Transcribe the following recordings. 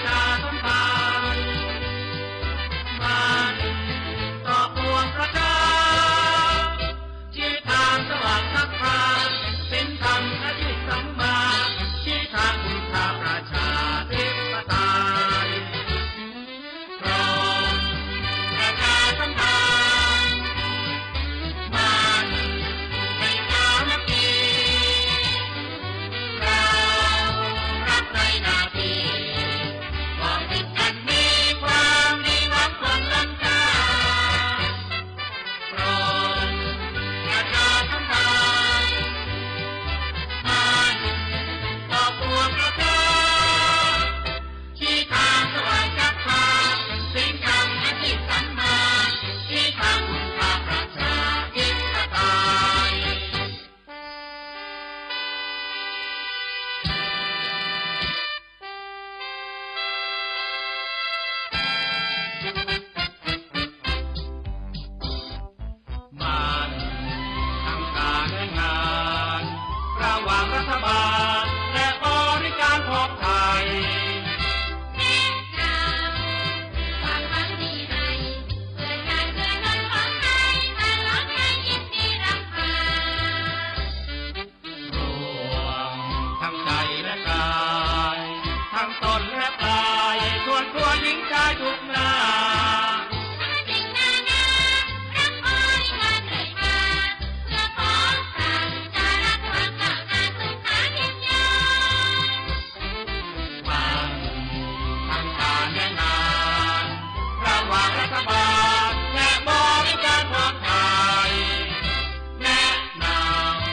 ชาสัมพันธ์มันต่อปวงประชาชี้ทางสว่างนักพาเป็นธรรมและที่สัมมาชี้ทางคุณค่าประชาธิปไตยพร้อมประชาสัมพันธ์มันไม่สามัคคีเรารักในนาทีความผิดกันมีความดีหวังความล้ำค่าพร้อมประชาสัมพันธ์มันต่อปวงประชาชี้ทางสว่างจักพาสิ่งธรรมและที่สัมมาชี้ทางคุณค่าประชาธิปไตย มันทั้งการและงานระหว่างรัฐบาลและบริการของไทยแนะนำความหวังดีให้เพื่อชาติเพื่อนนของไทยตลอดไปยินดีรับมารวมทั้งใจและกายทั้งตนและกายส่วนตัวหญิงชายทุกหน้า สิ่งนานารักบริการเรื่อยมาเพื่อพ้องกันจะรักความก้าวหน้าสุขาเพียงยงมันทั้งการและงานระหว่างรัฐบาลและบริการของไทยแนะน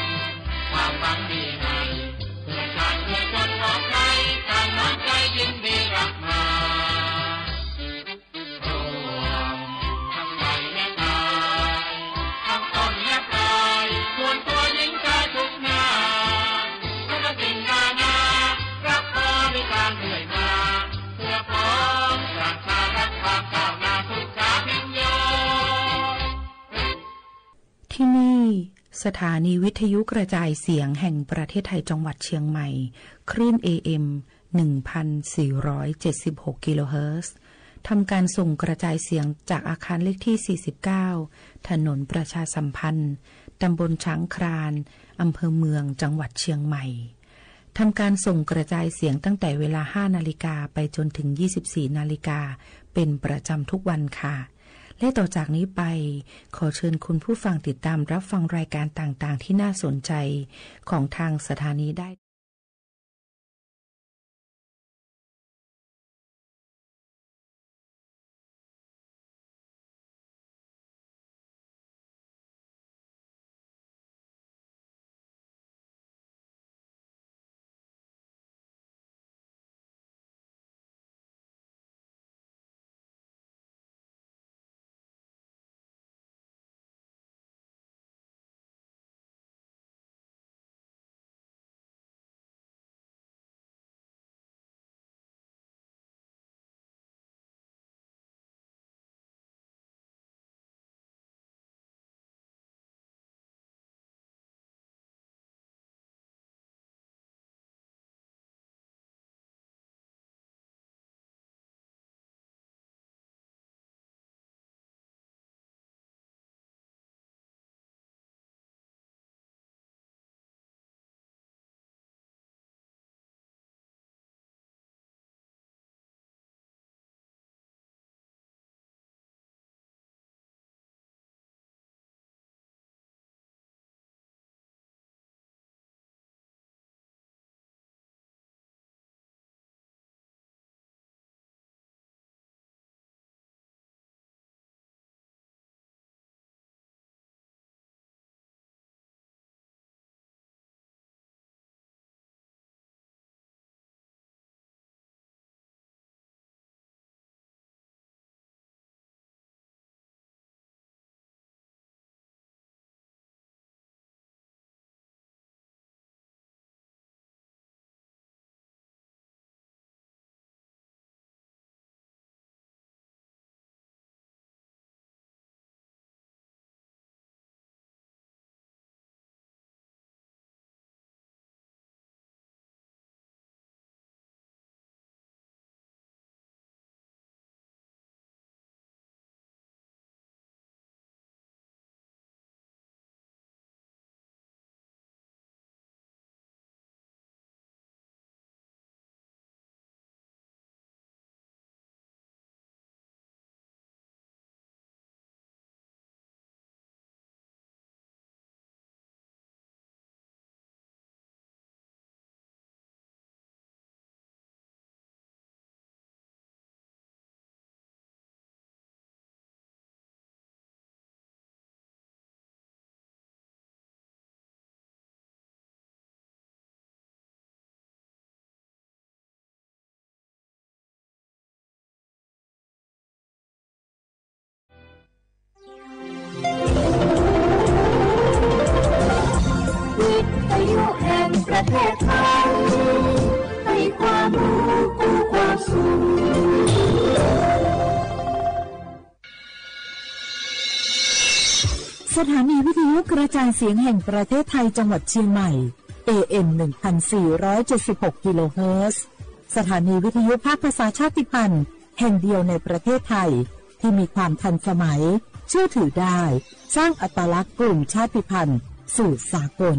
ำความหวังดีให้เพื่อชาติเพื่อชนของไทยตั้งน้อมใจยินดีรับมารวมทั้งใจและกายทั้งตนและกายส่วนตัวหญิงชายทุกหน้าทุกสิ่งนานารับบริการเรื่อยมาเพื่อพ้องประชารัฐความก้าวหน้าสุขาเพียงยง ที่นี่สถานีวิทยุกระจายเสียงแห่งประเทศไทยจังหวัดเชียงใหม่คลื่น AM 1,476 กิโลเฮิรตซ์ทำการส่งกระจายเสียงจากอาคารเลขที่ 49 ถนนประชาสัมพันธ์ตำบลช้างครานอำเภอเมืองจังหวัดเชียงใหม่ทำการส่งกระจายเสียงตั้งแต่เวลา 5 นาฬิกาไปจนถึง 24 นาฬิกาเป็นประจำทุกวันค่ะและต่อจากนี้ไปขอเชิญคุณผู้ฟังติดตามรับฟังรายการต่างๆที่น่าสนใจของทางสถานีได้ สถานีวิทยุกระจายเสียงแห่งประเทศไทยจังหวัดเชียงใหม่ AM 1476 กิโลเฮิรตซ์สถานีวิทยุภาคภาษาชาติพันธุ์แห่งเดียวในประเทศไทยที่มีความทันสมัยเชื่อถือได้สร้างอัตลักษณ์กลุ่มชาติพันธุ์สู่สากล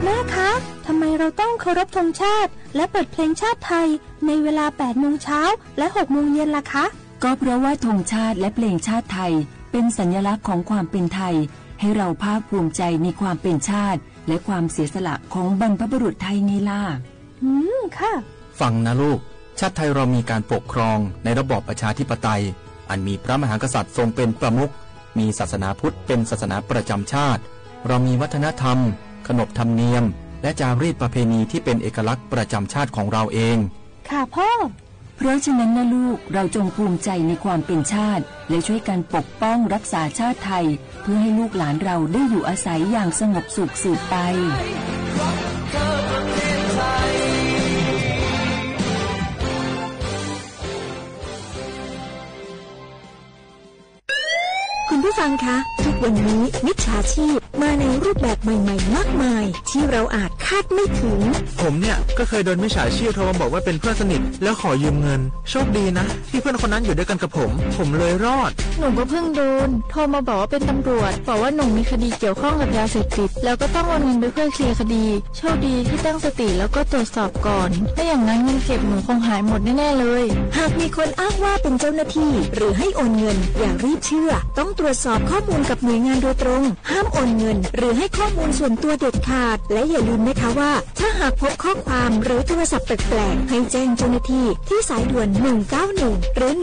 แม่คะทำไมเราต้องเคารพธงชาติและเปิดเพลงชาติไทยในเวลา 8 โมงเช้าและ 6 โมงเย็นล่ะคะก็เพราะว่าธงชาติและเพลงชาติไทยเป็นสัญลักษณ์ของความเป็นไทยให้เราภาคภูมิใจในความเป็นชาติและความเสียสละของบรรพบุรุษไทยไงล่ะค่ะฟังนะลูกชาติไทยเรามีการปกครองในระบอบประชาธิปไตยอันมีพระมหากษัตริย์ทรงเป็นประมุขมีศาสนาพุทธเป็นศาสนาประจำชาติเรามีวัฒนธรรมขนบธรรมเนียมและจารีตประเพณีที่เป็นเอกลักษณ์ประจำชาติของเราเองค่ะพ่อเพราะฉะนั้นนะลูกเราจงภูมิใจในความเป็นชาติและช่วยกันปกป้องรักษาชาติไทยเพื่อให้ลูกหลานเราได้อยู่อาศัยอย่างสงบสุขสืบไปคุณผู้ฟังคะทุกวันนี้มิจฉาชีพมาในรูปแบบใหม่ๆมากมายที่เราอาจคาดไม่ถึงผมเนี่ยก็เคยโดนมิจฉาชีพโทรมาบอกว่าเป็นเพื่อนสนิทแล้วขอยืมเงินโชคดีนะที่เพื่อนคนนั้นอยู่ด้วยกันกับผมเลยรอดหนูก็เพิ่งโดนโทรมาบอกว่าเป็นตำรวจบอกว่าหนูมีคดีเกี่ยวข้องกับยาเสพติดแล้วก็ต้องโอนเงินไปเพื่อเคลียร์คดีโชคดีที่ตั้งสติแล้วก็ตรวจสอบก่อนไม่อย่างนั้นเงินเก็บหนูคงหายหมดแน่ๆเลยหากมีคนอ้างว่าเป็นเจ้าหน้าที่หรือให้โอนเงินอย่ารีบเชื่อต้องตรวจสอบข้อมูลกับหน่วยงานโดยตรงห้ามโอนเงินหรือให้ข้อมูลส่วนตัวเด็ดขาดและอย่าลืมนะคะว่าถ้าหากพบข้อความหรือโทรศัพท์แปลกๆให้แจ้งเจ้าหน้าที่ที่สายด่วน191หรือ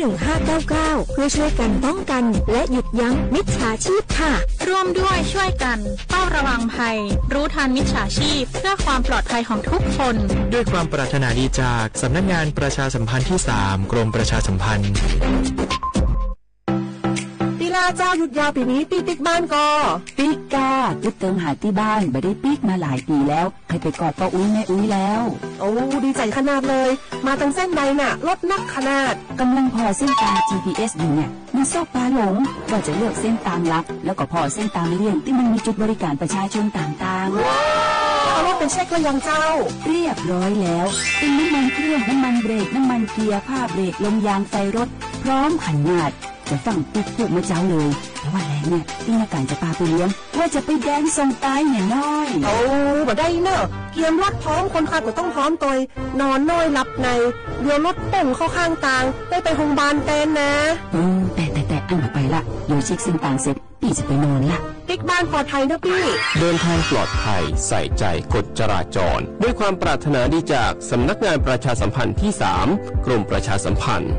1599เพื่อช่วยกันป้องกันและหยุดยั้งมิจฉาชีพค่ะร่วมด้วยช่วยกันเฝ้าระวังภัยรู้ทันมิจฉาชีพเพื่อความปลอดภัยของทุกคนด้วยความปรารถนาดีจากสำนักงานประชาสัมพันธ์ที่3กรมประชาสัมพันธ์เจ้าหยุดยาวปีนี้ปีติ๊กบ้านก็ปิ๊กกาจุดเติมหาที่บ้านไม่ได้ปิ๊กมาหลายปีแล้วใครไปกอดป้าอุ้ยแม่อุ้ยแล้วโอ้ดีใจขนาดเลยมาตั้งเส้นใดน่ะรถนักขนาดกำลังพอเส้นตาม GPS อยู่เนี่ยมันซอกปลาหลงก็จะเลือกเส้นตามลับแล้วก็พอเส้นตามเลี่ยงที่มันมีจุดบริการประชาชนต่างๆเอาว่าเป็นเช็คระยังเจ้าเรียบร้อยแล้วเป็นน้ำมันเครื่องน้ำมันเบรกน้ำมันเกียร์ผ้าเบรกลมยางไฟรถพร้อมขันงาดจะฟังปุ๊บมาเจ้าเลยแต่ว่าแล้วเนี่ยที่นาการจะปาไปเลี้ยงว่าจะไปแดนส่งตายเนี่ยน้อยโอ้บ่ได้เนอะเกียมรัดท้องคนขับก็ต้องพร้อมตัวนอนน้อยหลับในเดี๋ยวรถป่งเข้าข้างทางได้ไปโรงพยาบาลเต้นนะแต่อันมาไปละโดยเช็คเส้นทางเสร็จพี่จะไปนอนละติ๊กบ้านปลอดภัยนะพี่เดินทางปลอดภัยใส่ใจกฎจราจรด้วยความปรารถนาดีจากสำนักงานประชาสัมพันธ์ที่3กรมประชาสัมพันธ์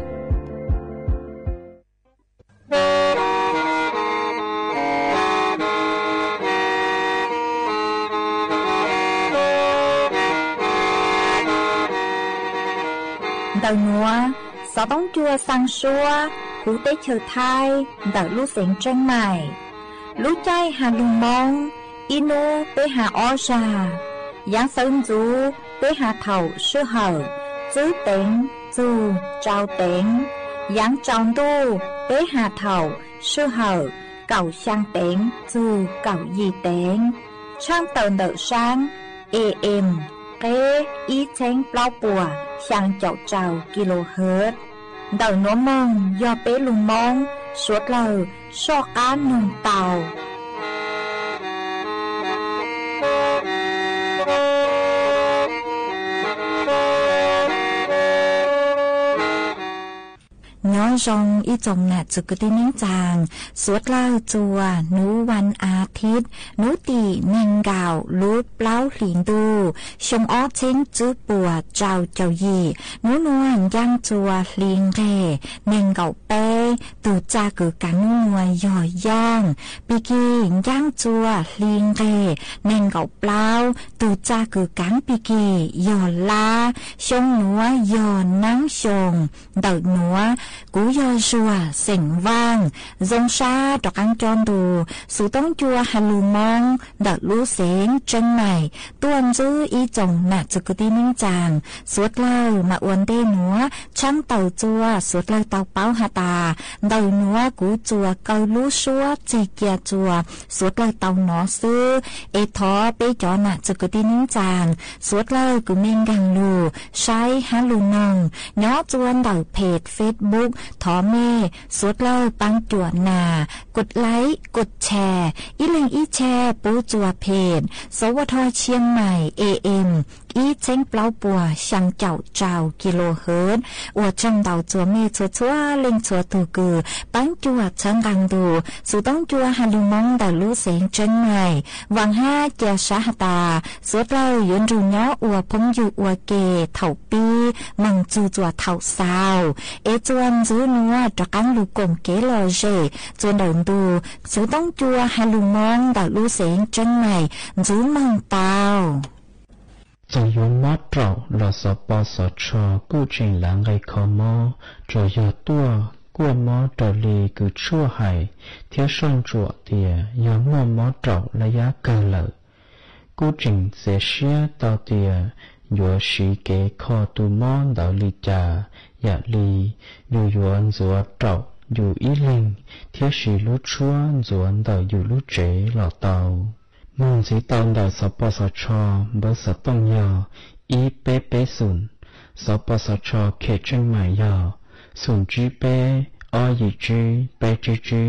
Đầu núa, sáu bóng chua sang xua, cú tế chờ thai, đợi lũ xịn trên mày. Lũ chay hà lùng mong, inu tế hà o trà, giáng sơn chú tế hà thầu sư hở, chứ tính, dù, trao tính, giáng tròn tu tế hà thầu sư hở, cầu sang tính, dù, cầu gì tính. Trang tờ nợ sáng, AM, tế ý chênh bao bùa, sang chậu trào kHz. Đầu nó mong do bé lùng mong, suốt lời so cá nồng tàu. Nhớ rong y chồng nạt dự cơ tin chàng, suốt lao chùa, nú văn á thít, nú tỉ nền gạo, lúp lão lĩnh đu, xông ó chênh chữ bùa, trào chào dì, nú nuan giang chùa lĩnh ghề, nền gạo bê, tù cha cử cả nú nuôi dò giang, bì kì giang chùa lĩnh ghề, nền gạo plau, tù cha cử cán bì kì, dò la, xông núa dò nắng xông, đợi núa, cú lũ do xùa sỉnh vang dông xa trọc ăn tròn đồ số tông chua hà lù mong đợt lũ sén chân mày tuôn giữ ý chồng nạt cho cái tin chàng suốt lâu mà uốn đê núa trăng tàu chua suốt lâu tàu báo hà tà đầu núa cú chua câu lũ xua chỉ kia chua suốt lâu tàu nó sư ê thó bê chó nạt cho cái tin chàng suốt lâu cứ mình găng lù sai hà lù nòng nhó chuan đầuเพจ Facebook ทอแม่สวดเล่าปังจวดนากดไลค์กดแชร์อีลิงอีแชร์ปูจัวเพจสวทเชียงใหม่ AM อีเจ้งเปล่าปัวช่างเจ้าเจ้ากิโลเฮิรตซ์อวดจังเดาจัวเมชัวเล็งชัวตูกือปังจวดช่างกังดูสุต้องจัวฮันลุมองแต่รู้เสียงเจ้งใหม่วังห้าเจียชาหตาสวดเล่ายืนรูเนาะอวพงอยู่อวเกเถ่าปีมังจูจัวเถ่าซาวเอจวนซื้อนัวจากกังลูกกงเกลอเจจวนเดินดูสุต้องจัวฮันลุมองแต่รู้เสียงเจ้งใหม่ซื้อมังเตาจะยนมอตเราลอสปอสชกู้จิงหลังไอคอมอจะยอตัวกวนมอตลีคือชั่วหายเที่ยช่องจั่วเตียยอมมัวมอตเราระยะเกินเลยกู้จิงเสียเชียต่อเตียยัวสีเกคอตูมอนดาวลีจาอย่าลีอยู่ยวนจัวเราอยู่อีลิงเที่ยสีลุชัวจวนดาวอยู่ลุเจหล่อเตามุ่งสีตอนดาวสปสชเบอร์สต้องยออีเปเปศูนย์สปสชเขตเชียงใหม่ยอศูนย์จีเปอยีจีเปจีจี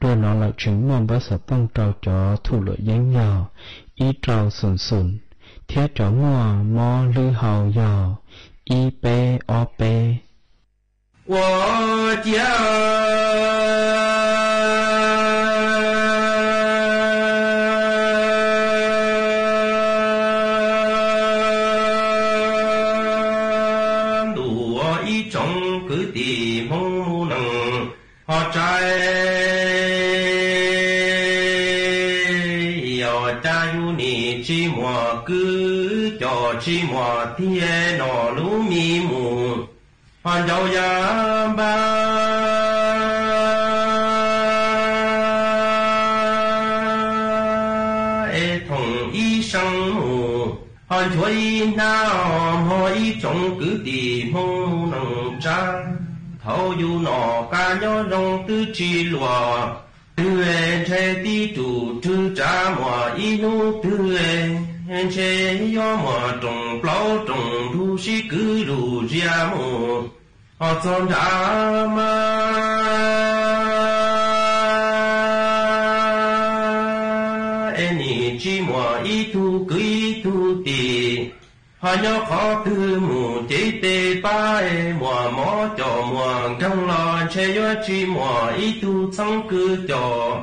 ด้วยน้องหลักถึงมองเบอร์สต้องเจ้าจอถูกหลุดยั้งยออีเจ้าศูนย์ศูนย์เทียจอมัวมอลือเฮายออีเปอเป我家chỉ mùa cứ cho chỉ mùa thiên nọ lũ mi mù hoàn dầu ya ba e thong y sang mù hoàn chuối nào hỏi trong cứ tìm mong nằng cha thâu du nọ ca nhớ nông tư chi lùa tư en che ti chủ tư cha mùa y nu tư en che yo mùa trồng plau trồng thu si cứ lù ria mù họ chọn đã mà en ni chi mùa y tu cứ y tu ti họ nhớ khó tư mù chế tê ba e mùa mó cho mùa găng lo che yo chi mùa y tu sang cứ cho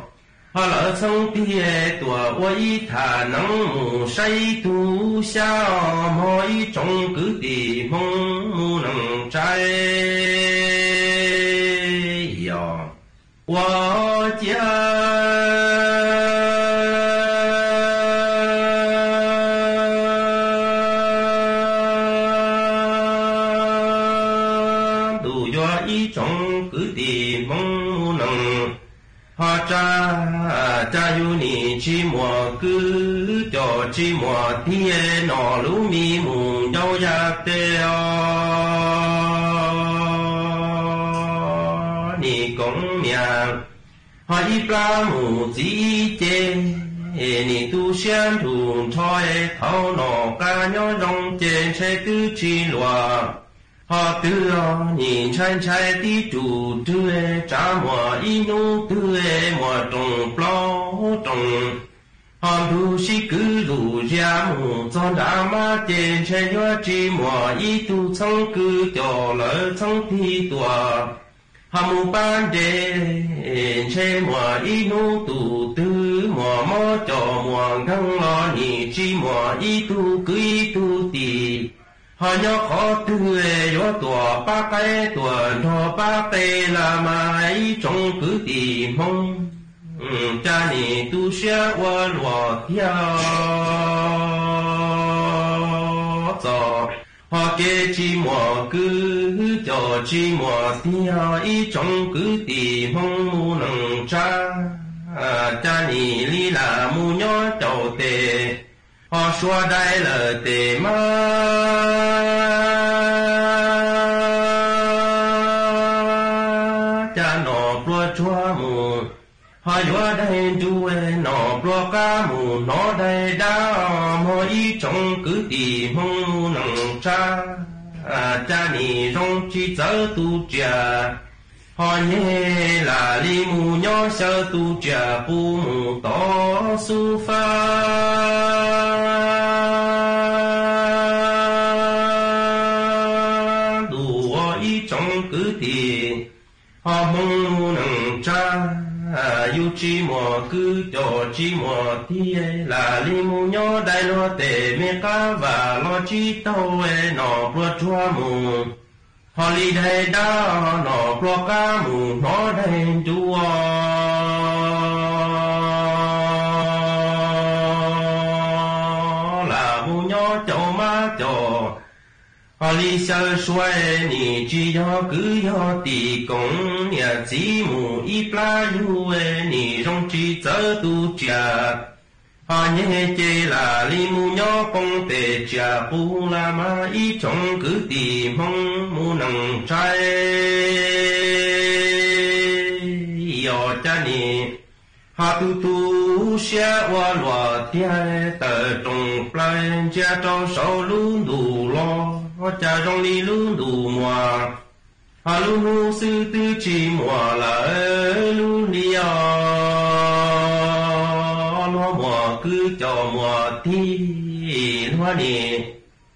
họ lỡ sang tia tua quay thả nắng mù say tu xa mỗi trong cứ đi mong mù nắng trái yo wa cha cha yu ni chi mùa cứ cho chi mùa thiên nọ lũ mi mù đâu ya tê ni công nhà họ y pla mù chỉ chê ni tu xian thủ thôi thâu nọ ca nhớ rong chê che cứ chi lùa họ tư nhìn chăn chai tí chủ tư trả mùa y nô tư mùa trồng plau trồng họ thu si cứ lù ra mù cho đã ma trên che nhớ chi mùa y tu sang cứ cho lỡ sang thi tùa họ mù ban đề che mùa y nô tù tư mùa mò cho mùa găng lo nhị chi mùa y tu cứ y tu tì họ nhớ khó tư yo tua ba cái tua thọ ba tê là mai trong cứ tìm mong cha ni tu xia qua lúa theo cho họ kê chi mùa cứ cho chi mùa theo ý trong cứ tìm hông mu nâng cha cha nì li là mu nhỏ trầu tề họ xua đây là tề ma cha nọ plua chua mù họ vừa đây chú nọ plua cá mù nó đây đã mò ý trong cứ tìm hông mu nâng cha cha nì rong chi chở tu trà họ nhé là li mù nhỏ sơ tu trà bu mù to su pha đủ ý trong cứ thì họ mong nâng cha yu chi mùa cứ cho chi mùa thì là li mù nhỏ đại lo tề mê cá và lo chi tàu nọ bùa chua mù họ li đây đã nọ bùa cá mù nó đây chua là mù nhỏ cho má cho họ li sơ xoay nì chỉ do cứ do tì công nhà chỉ mù ít la yu nì trong chỉ chở tu trà họ nhé chê là li mù nhỏ phong tề trà bu la ma ít trong cứ tì mong mù nằng trai yo cha nì họ tu tu xe qua loa tia tờ trong plan cha trong sâu luôn đủ lo cha trong đi luôn đủ mùa họ luôn sư tư chỉ mùa là luôn đi lo mùa cứ cho mùa thi lo nè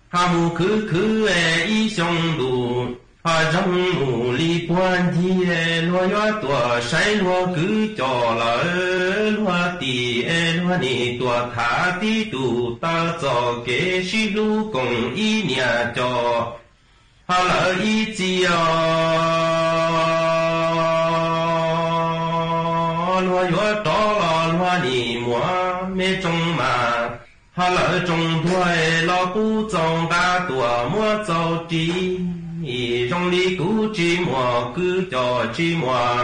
họ mù cứ ý xong đủ họ trong mù li quan thi lo yo tua sai lo cứ cho là lo tì lo nè tua thả tí tụ ta cho kế sĩ lu cùng ý nhà cho họ là ý chi lo yo cho lo nè mua mê trong mà họ là trong thuê lo cú trong ta tua mua cho chi trong đi cú chi mùa cứ cho chi mùa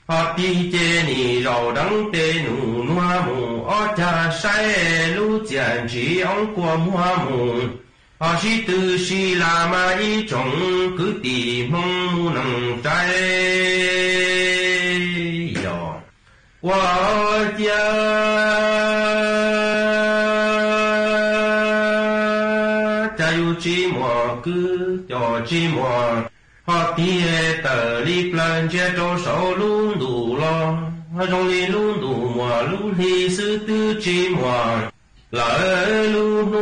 họ đi chê nì rầu đắng tê nụ noa mù ó cha sai lũ chàng chỉ ông qua mua mù họ sĩ tư sĩ là ma ý trong cứ tìm mong mu nằng trái yo qua cha cha yu chi mùa cứ cho chi mùa họ tia tờ li plan che cho sầu luôn đủ lo họ trong li luôn đủ mùa luôn li sư tư chi mùa lỡ luôn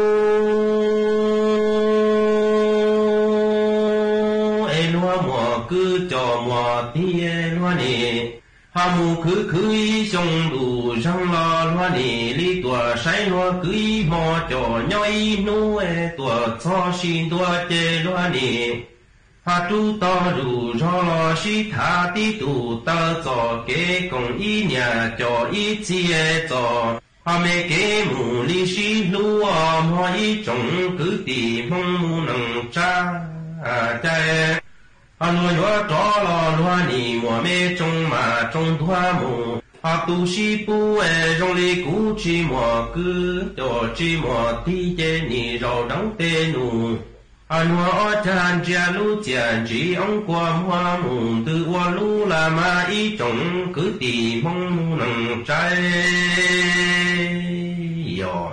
loa mùa cứ cho mùa tia loa nè họ mù cứ ý xong đủ răng lo loa nè li tua sai loa cứ ý mò cho nhoi nu tua cho xin tua chê loa nè họ tu to đủ cho lo sĩ thả tí tụ tơ cho kế công ý nhà cho ý chia cho họ mê kế mù li sĩ lúa mò ý trông cứ tìm mong mù nâng cha cha họ nuôi hóa cho lo loa nì mùa mê trong mà trong thoa mù họ tu sĩ bù trong li cú chi mùa cứ cho chi mùa thi chê nì rầu đắng tê nụ họ nuôi chan cha lũ chàng chỉ ông qua hoa mù từ hoa lũ là ma ý trong cứ tìm mong mù nằng trái yo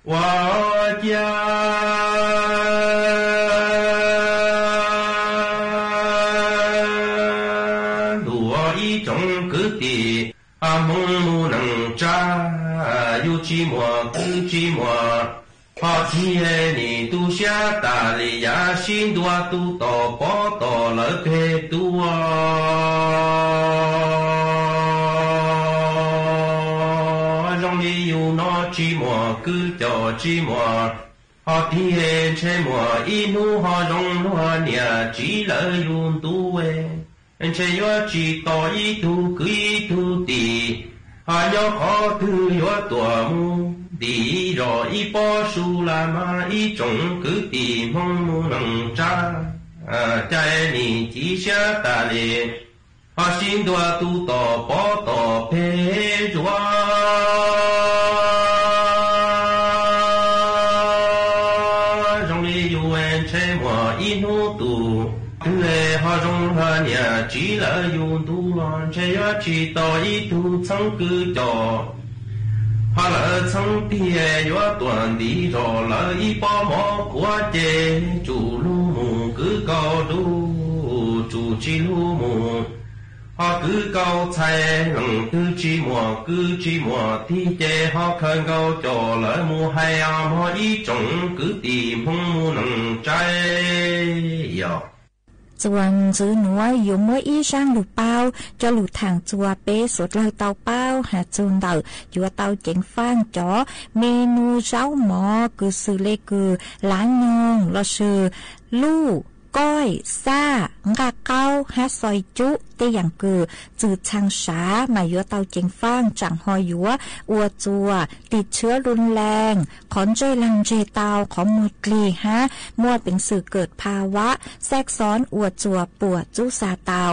hoa cha mong mu nằng cha yu chi mùa cứ chi mùa họ chi nì tu xia ta li ya xin đua tu tò bó tò lỡ kê tu trong đi yu nó chi mùa cứ cho chi mùa họ thi che mùa inu họ trong loa nhà chỉ lỡ yun tu anh chơi yo chỉ tỏ ý tu cứ ý tu tì nhớ khó tư nhớ tuổi mu đi rồi y bỏ su là mà y trồng cứ tìm mong mu nồng cha trái ni chỉ sẽ ta lệ xin đua tu tỏ bỏ tỏ phê chúa trong lý yêu em chế mùa in hô tù lệ họ trong hà nhà chỉ là yêu tu loạn chế chỉ tỏ y tu chẳng cứ cho họ là chẳng bia yếu toàn đi rồi là y bỏ mỏ của chế chủ lưu mù cứ cao đu chủ chỉ lưu mù họ cứ cao chạy cứ chỉ mùa thì chế họ khẩn cao cho lời mù hay họ ý trồng cứ tìm không mù nặng trái Chuan chữ núa yếu mới ý sang lù bao cho lù thẳng chùa bế sốt lời tàu bao hạ chun đầu chùa tàu chén phan chó menu rau mò cứ sư lê cứ lá nhông lo sư luก้อยซ่างาเก้าฮะซอยจุเตอย่างคือจืดชังสามายัวเตาเจงฟ้างจังหอยยัวอัวจัวติดเชื้อรุนแรงขอนเจลังเจเตาของมือกลีฮะมั่วเป็นสื่อเกิดภาวะแทรกซ้อนอัวจัวปวดจุซาเตา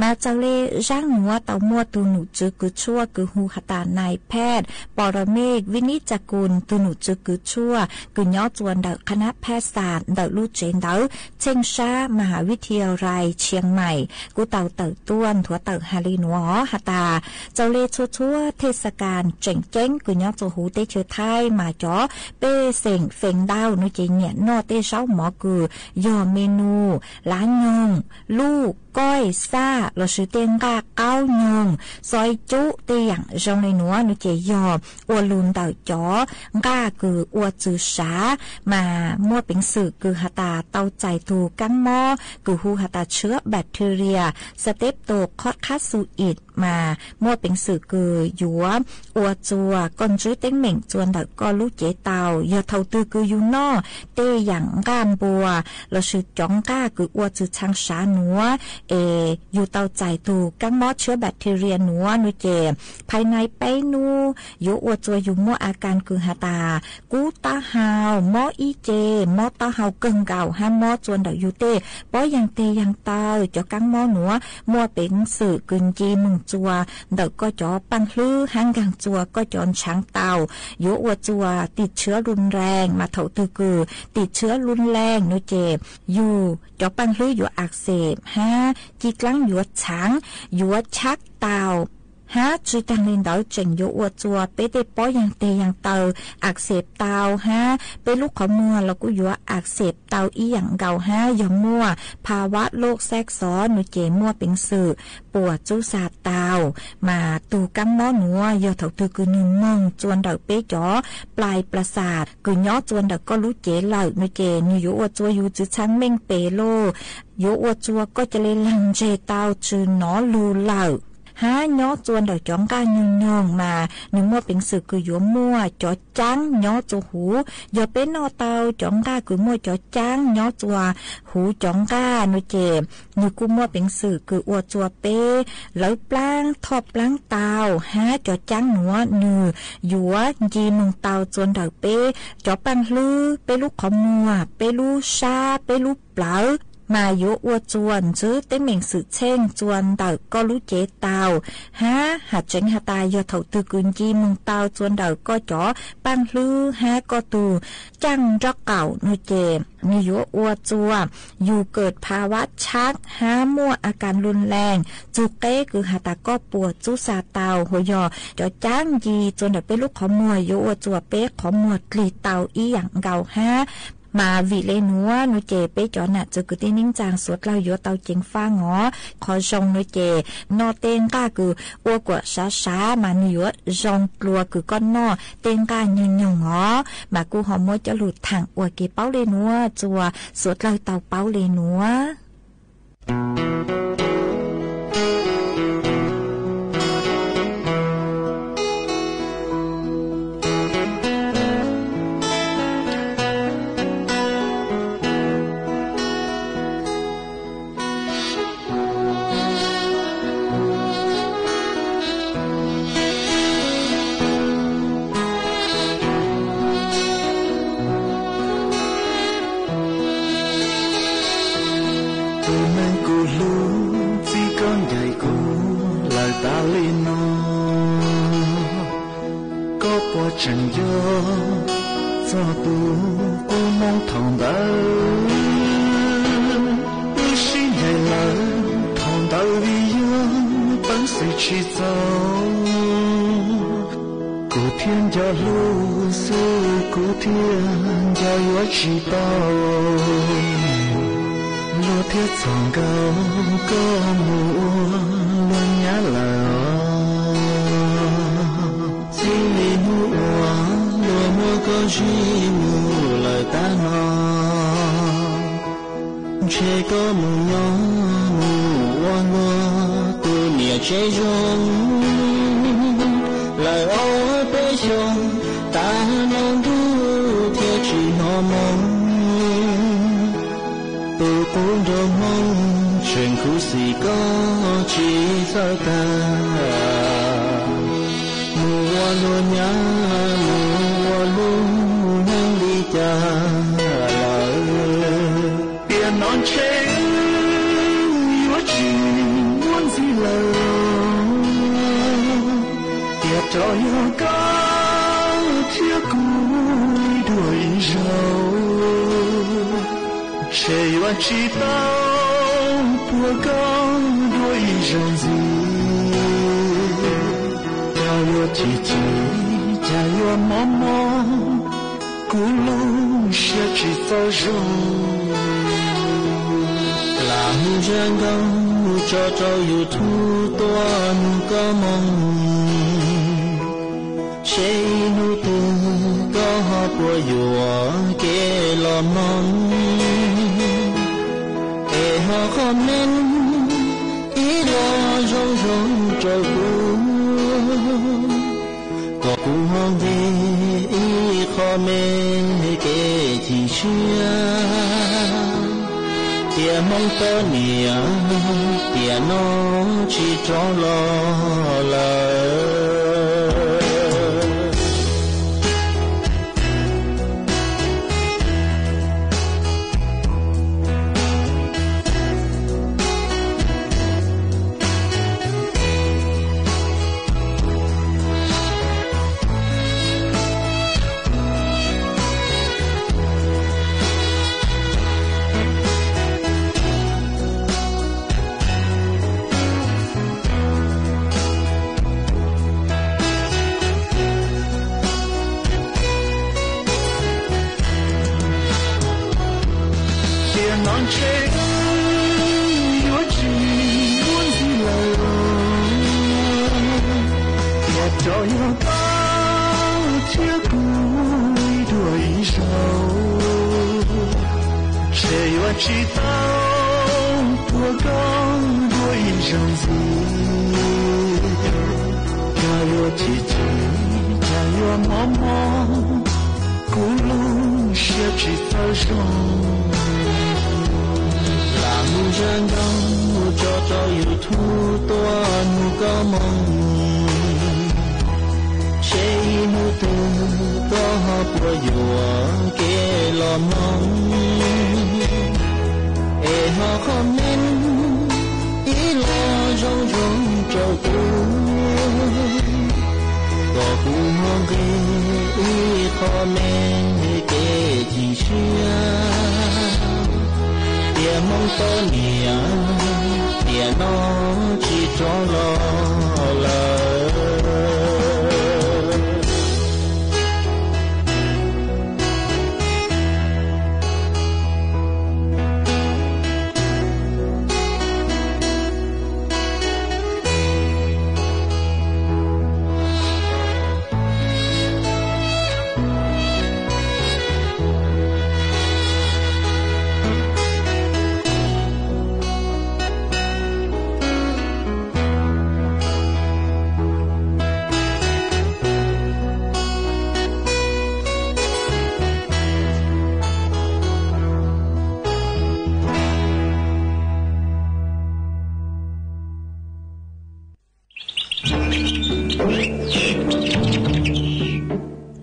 มาเจ้าเล่ร่างหัวเตามั่วตูหนูจือกือชั่วกือหูขตานายแพทย์ปรเมฆวินิจจกุลตูหนูจือกือชั่วกือย่อจวนเดาคณะแพทยศาสตร์เดาลูเจนเดาเชงชามหาวิทยาลัยเชียงใหม่กูเต่าเต่าต้วนถั่วเต่าฮาลีนัวฮาตาเจ้าเล่ชั่วเทศกาลเจ๋งเจ้งกูย่อจูหูเตเชอไทยมาจ่อเป้เส็งเฟงดาวนุเจเนี่ยนอเตเช้าหมอกือย่อเมนูล้านยงลูกก้อยซ่าเราซื้อเตียงกาเก้ายงซอยจุเตียงจงในนัวนุเจยออัวลุนเต่าจ่อกาคืออัวจือสามามั่วเป็นสื่อคือฮาตาเต่าใจถูกังหม้อคือหูฮาตาเชื้อแบคทีเรียสเตปโตคอดคัสซูอิดมามั่วเป็นสื่อคือยัวอัวจัวก้นจื้อเต็งเหม่งจวนเต่าก็ลูกเจเต่ายาเท่าตือคือยูนอเตอย่างก้ามบัวเราซื้อจ้องก้าคืออัวจือชังสาหนัวอยู่เตาใจถูกกังมอเชื้อแบคทีเรียหนัวนุเจภายในไปนูอยู่อวดตัวอยู่มั่วอาการคือหาตากูตาหาวมออีเจมอตาหาวเกิงเก่าห้ามมอจวนเดาอยู่เต้ป้อยังเตยังเตาจ่อกังมอหนัวมั่วเป็นสื่อกึนจีมึงจัวเดาก็จ่อปังลื้อหางกังจัวก็จอนช้างเตาอยู่อวดจัวติดเชื้อรุนแรงมาเถาตือคือติดเชื้อรุนแรงนุเจอยู่จ่อปังลื้ออยู่อักเสบฮะจีกลังหยวดช้างหยวดชักเต่าฮะจีตังลินเดาเจ๋งอยู่อวดจัวเปเตป้อยังเตยังเตาอักเสบเตาฮะเป็นลูกของมัวแล้วก็หยวดอักเสบเตาอีหยังเก่าฮะยองมัวภาวะโรคแทรกซ้อนนุเจมัวเป็นสื่อปวดจุซาเตามาตูกังม้อหนัวยอเถาตือคือหนึ่งมงจวนเดาเป๊จ่อปลายประสาทคือย้อจวนเดาก็รู้เจเหล่านุเจนิอยู่อวดจัวอยู่จื้อช้างเม่งเปโลโยอวดจัวก็จะเลยลังเจเตาจือหนอลูเหล่าฮะย้อจวนดอกจ้องก้าเนืองมาหนึ่งมั่วเป็นสื่อคือยัวมั่วจ่อจังย้อจูหูย่อเป็นนอเตาจ้องก้าคือมั่วจ่อจังย้อจัวหูจ้องก้านุเจนึกกูมั่วเป็นสื่อคืออวดจัวเป้แล้วปลางทอบปลางเตาฮะจ่อจังหนัวหนือยัวจีมึงเตาจวนดอกเป้จ่อปังลือเป้ลูกขมัวเป้ลูชาเป้ลูเปล่ามาโยอวดจวนจื้อเต็มเหม่งสือเช่งจวนเต่าก็รู้เจเต่าฮะหาเจงหาตายอเถาตือกุนจีมึงเต่าจวนเต่าก็จ่อปังลือฮะก็ตูจังรักเก่านุเจมีโยอวดจวอยู่เกิดภาวะชักฮะมั่วอาการรุนแรงจุเก้คือหาตาก็ปวดจุซาเต่าหัวยอจ่อจ้างยีจนเต่าเป็นลูกขอมัวโยอวดจวเป๊กขอมัวกลีเต่าอีหยังเก่าฮะมาวิเลนัวนุเจเปจอน่ะจะกุตินิ่งจางสวดเราโยเตาเจงฟ้าหงอขอจงนุเจนอเต็งก้าคืออัวกว่าช้ามานิยดจงกลัวคือก้อนนอเต็งก้ายืนยงหงอมากูหอมมัวจะหลุดถังอัวเกเป้าเลนัวจัวสวดเราเตาเป้าเลนัว từ nay cô lưu chỉ con dạy cô lời ta lên nó có qua chẳng gió cho tu cô mong thòng đời đi xin ngày lời thòng đời vì yêu vẫn sẽ chỉ dấu cô thiên cho lưu sư cô thiên cho yêu chỉ bao lúa thiết sòng cao có mùa luôn nhớ lời xin đi mua lúa mua có gì mua lời ta nói chế có mùa nhỏ mùa mùa tôi nhẹ chế rong lời ôi bế rong ta non thu theo chỉ họ mong tôi cũng đâu mong chuyện cũ gì có chỉ cho ta mùa luôn nhớ mùa luôn nắng đi cha lời tiền non chế yêu chỉ muốn gì lời tiệt cho yêu cao chiếc cúi đuổi râu谁愿知道多高多一生子加油姐姐加油妈妈咕噜下去走肉làm giang gông cho trâu yêu thu toan có mong chế nu tu có bùa dùa kê lo mong họ không nên ý lo rong rong trời cũ có cũ hoang về ý khó mê kể thì chưa tiền mong tớ nia tiền nó chỉ cho lo lời non chế yêu chỉ muốn gì lời tiệt cho yêu ta chiếc cúi đuổi sâu sẽ yêu chỉ tao của con đuổi rồng gì cha yêu chỉ cha yêu mong mong cú lu sẽ chỉ tao rong giang gông cho yêu thu toan có mong chế nu tu có bùa dùa kê lo mong họ không nên ý lo rong rong trâu cũ có cũ hoang ghê ý khó men kê thì xưa tiền mong tớ nia tiền nó chỉ cho lo lời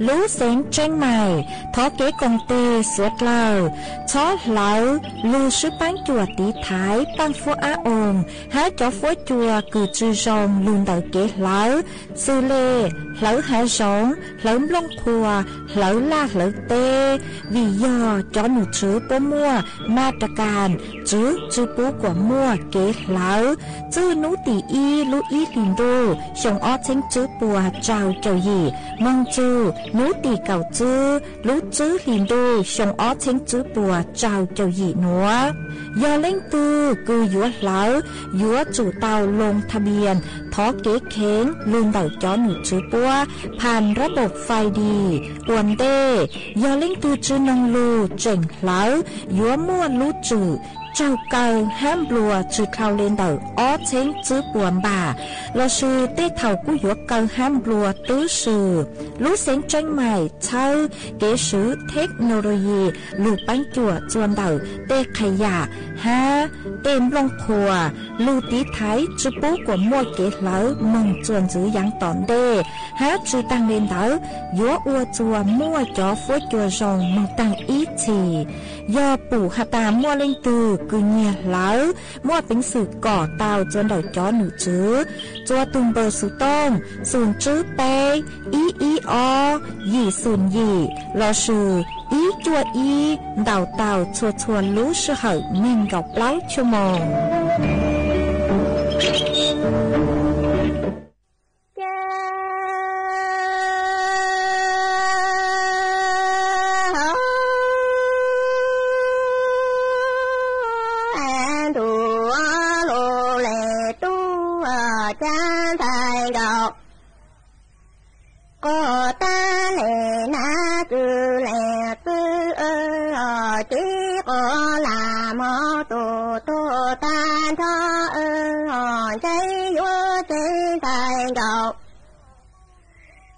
lũ xén tranh mày thó kế công tê suốt lờ chó lỡ lưu sư bán chùa tí thái bán phố á ồn há chó phố chùa cử chư rồng luôn đầu kế lỡ sư lê lỡ há rống lỡ lông khùa lỡ la lỡ tê vì do chó nụ chứ bố mua ma trà càn chứ bố của mua kế lỡ chứ nú tỷ y lú y lìn đô xong ó chênh chứ bùa trào trầu gì mong chư nú tỷ cầu chư lú chứ lìn đô xong ó chênh chứ bùa trào trầu gì nữa do lên tư cư dũa lỡ dũa chủ tàu lงทะเบียนท้อเก๋เข็งลืมเต่าจ้อหนูจื้อปัวผ่านระบบไฟดีอวนเต้ยอเล่งตือจื้อนงลูเจ๋งเหลายัวม่วนลูจื้อเจ้าเก่าห้ามบลัวจื้อเข้าเล่นเต่าอ้อเช้งจื้อปวนบ่าเราชื่อเต้เท่ากู้ยัวเก่าห้ามบลัวตื้อชื่อรู้เสียงจังใหม่เช่าเก๋ซื้อเทคโนโลยีลูกปั้นจั่วจวนเต่าเต้ขยะฮะเต็มลงครัวลูตีไทยจื้อปูกว่ามั่วเก๋เหลามึงจวนจื้อยังตอนเด้ฮะจื้อตั้งเล่นเต่ายัวอัวจัวมั่วจ่อฟัวจัวรองมึงตั้งอีทียอปู่หาตามั่วเล่งตือกือเงียเหลามั่วเป็นสื่อก่อเตาจนเดาจ้อหนูจื้อจัวตุงเบอร์สุต้งศูนย์จื้อเปอีอยี่ศูนย์ยี่รอชื่ออีจัวอีเดาเตาชัวรู้ชื่อเหยเม่งกับเล้าชั่วโมงcô ta lệ na cứ lệ tư chỉ cô là mô tu tan thọ cháy vô cháy tài đầu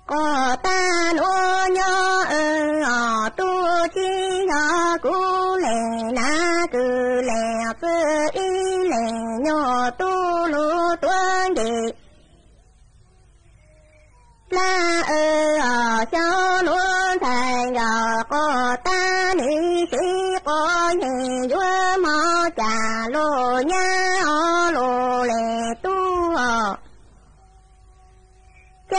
cô ta nô nhớ tu chi nhớ cú lệ na cứ lệ tư y lệ nhớ tu lu tuân đi la cho luôn thành gò cô ta đi sĩ cô nhị vua mò trà lô nhá lô lệ tu cha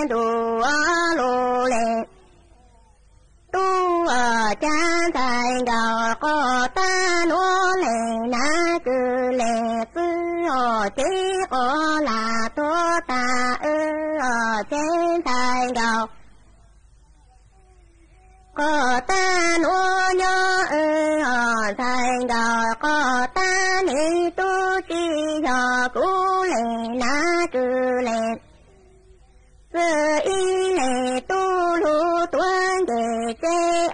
đồ lô lệ tu cha thành gò cô ta nô lệ na cứ lệ tư tí cô là tu ta trên thành gò cô ta nô nhớ thành gò cô ta ni tu chi nhờ cú lệ na cứ lệ y lệ tu lu tuân đề chê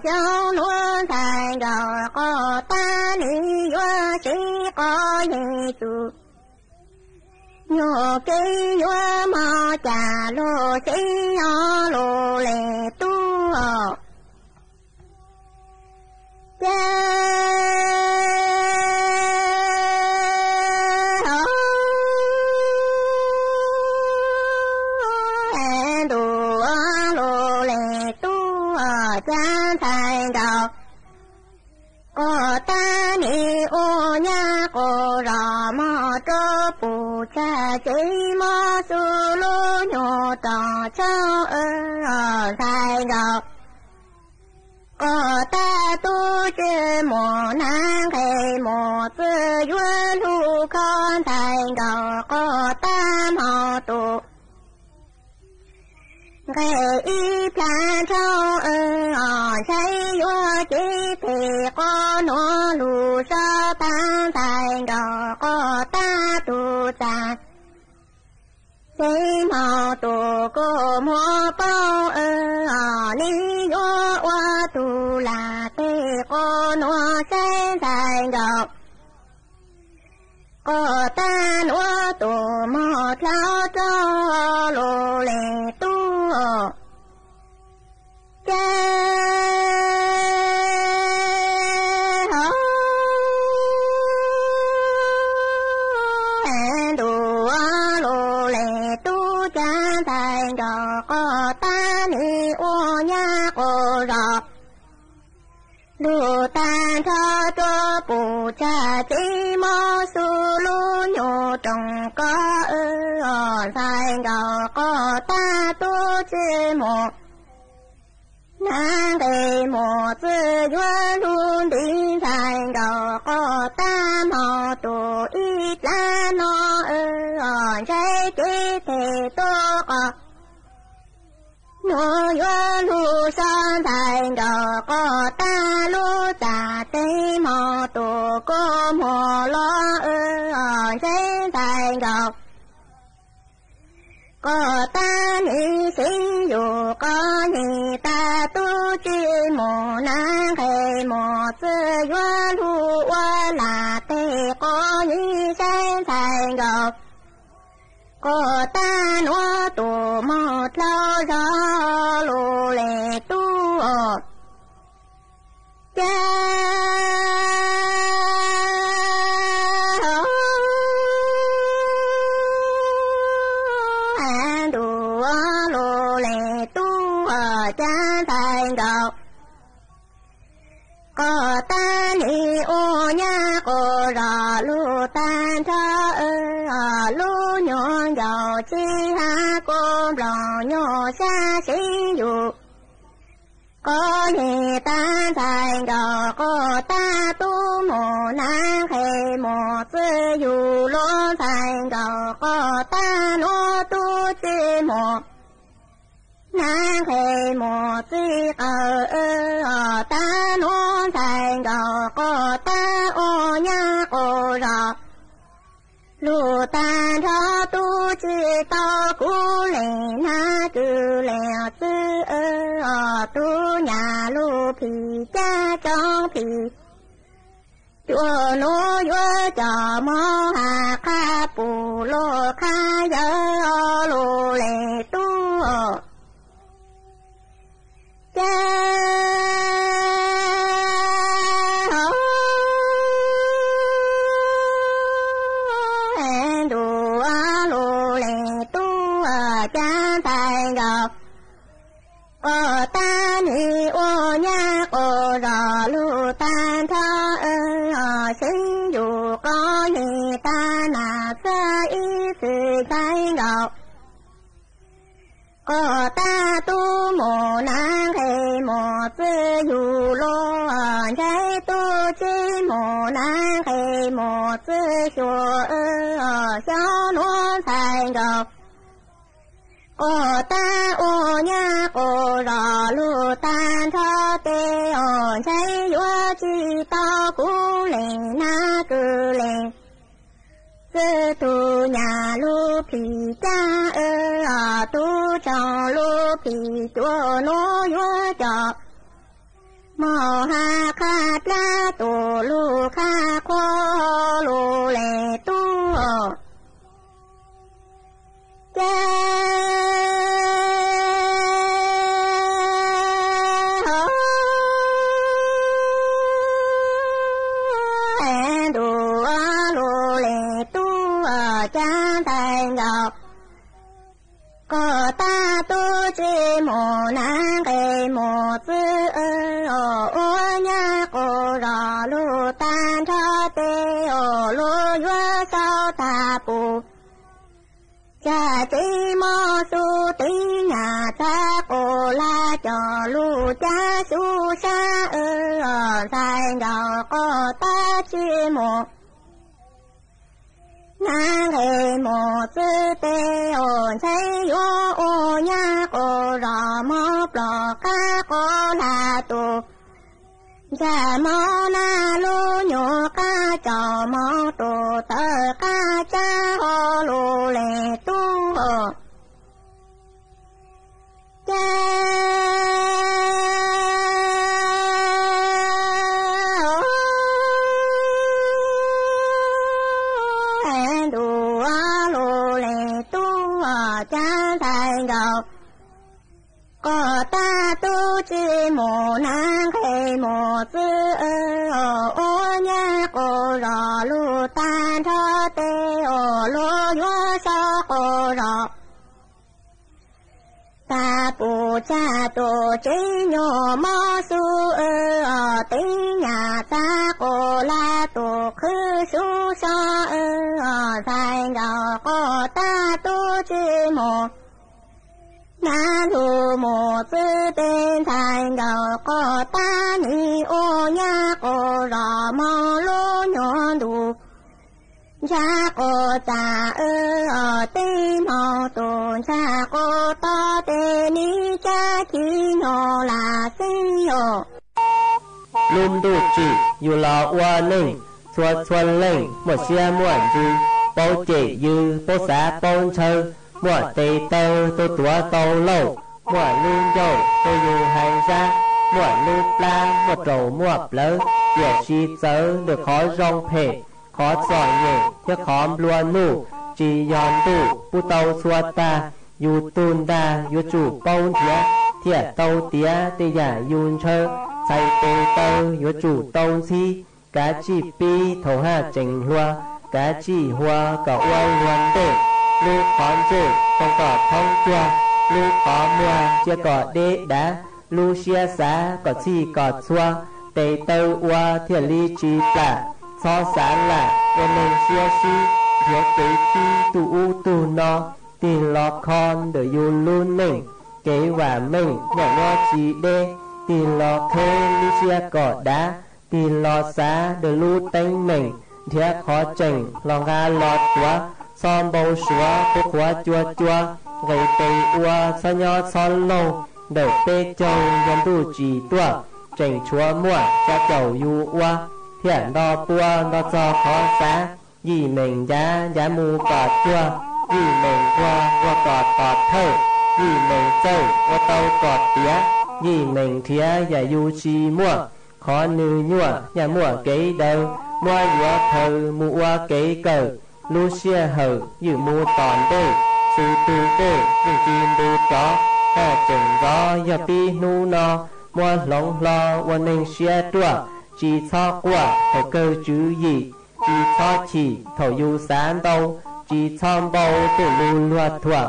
cháu luôn thành gò cô ta ni vua sĩ có nhị tu nhô cây vua mò trà lô sĩ lô lệ tu thành gò cô ta ni ô nha cô rò mò trô bù cha chỉ mò su lô nhô trò châu thành gò cô ta tu chê mò nang khê mò tư vua lu con thành gò cô ta mò tu cái y plan châu cháy vô chỉ thì có nó lù sơ tan thành đỏ có ta tu ta cháy màu tu cô mua bao ni vô qua tu là tê có nó cháy thành đỏ cô ta nó tu mò theo cho lô lệ tu cha bù cha chỉ mò su lu nhô trong có sai gạo có ta tu chỉ mò nàng cái mò tự do luôn đi sai gạo có ta mò tu ít là nó trái cái thế to có nó yo lu san thành đó có ta lu ta tây mò tu có mò lo trái thành đó có ta ni sinh dù có ni ta tu chi mò nàng hay mò tự yo lu wa là tây có ni trái thành đó có ta nó tu một lâu ra lô lệ tu cha an tu lô lệ tu cha thành đạo có ta ni ô nha có ra lu tan cha lu nhon giàu chi ha cô lòng nhỏ xa sinh dụ có ni tan thành đạo có ta tu mồ nàng hay mồ tư dụ lô thành đạo có ta nô tu chi mồ nàng hay mồ tư ta nô thành đạo có ta ô nha ô ra lu tan ra tu chi tao cú lệ na cứ lệ tư tu nhà lu phi cha trong phi chùa nô yo cho mò hà kha pu lô kha yo lu lệ tu cha cha thành đạo có ta ni ô nha ô ra lu tan tha sinh dù có ni ta na sa ý sự thành đạo có ta tu mồ nàng hay mồ tư dù lô trái tu chi mồ nàng hay mồ tư chùa sao nó thành đạo có ta ô nha cô ra lu tan tha tê trái yo chi ta cú lên na cứ lên sư tu nhà lu phi cha tu trong lu phi chùa nô yo cho mò ha kha la tu lu kha kho lu lệ tu cha cha thành đạo có ta tu chi mồ nàng cái mồ tư ô nha cô ra lu tan tha tê lu yo sao ta pu cha chi mò su tí nhà cha cô la cho lu cha su sa thành đạo có ta chi mồ nàng hay mồ tư tê thấy yo ô nha cô ra mò plò ca cô la tu cha mò na lu nhô ca cho mò tu tơ ca cha ô lu lệ tu cha cha thành đạo có ta tu chi mồ nàng hay mồ tư ô nha cô ra lu tan tha tê lu yo sa cô ra ta pu cha tổ chế nhỏ mò su tế nhà ta cô la tổ khứ su sa dài gạo có ta tổ chế mò na thu mò tư tên dài gạo có ta ni ô nha cô rò mò lô nhỏ đủ cha cô ta tê mò tồn cha cô ta tê ni cha chi nhỏ là sinh nhỏ luôn đủ chỉ dù là hoa nâng xuân lên một xe muộn dư bao chỉ dư bao xá bao chơi muộn tê tơ tôi tua tàu lâu muộn luôn dầu tôi dù hành ra muộn luôn la một trầu muộn lớn việc chi chớ được khó rong phê khó giỏi nhẹ thiết khó luôn nụ chỉ giòn tụ bu tàu xua ta dù tùn đa dù chủ bao thiệt tàu tía tê giả yun chơ say tê tơ dù chủ tàu si cá chỉ pi thầu hạ chỉnh hoa cá chỉ hoa cả oai hoàn tê lưu khóm chê không có thông chua lưu khó mua chưa có đế đá lưu xia xá có chi có chua tê tơ hoa thiệt ly chi tả so sáng là em nên xia xi việc kế chi tu u tu no tiền lọ con để yêu luôn mình kế và mình nhỏ nhỏ chỉ đê tiền lọ khê li xia cỏ đá tiền lọ xá để lưu tánh mình thiết khó chỉnh lòng ga lọt quá son bầu xóa cô quá chua chua gầy tây ua sao nhỏ son lâu đầu tê châu dân tu chỉ tua chỉnh chúa muộn cha chầu yu ua thiện đo bua đo cho khó xá vì mình giá mù cọt chua vì mình qua cọt thơ vì mình châu qua tàu cọt tía vì mình thía và yu chi mua khó nữ nhua nhà mua kế đâu mua dùa thơ mua kế cờ lu xia hờ như mua toàn đê sư tư đê như chim đu chó ha chừng gió ya pi nu no mua lông lo qua nên xia tua chỉ cho quả thầu cơ chữ gì chỉ cho chỉ thầu yu sáng đâu chỉ cho bao từ lu loạt thua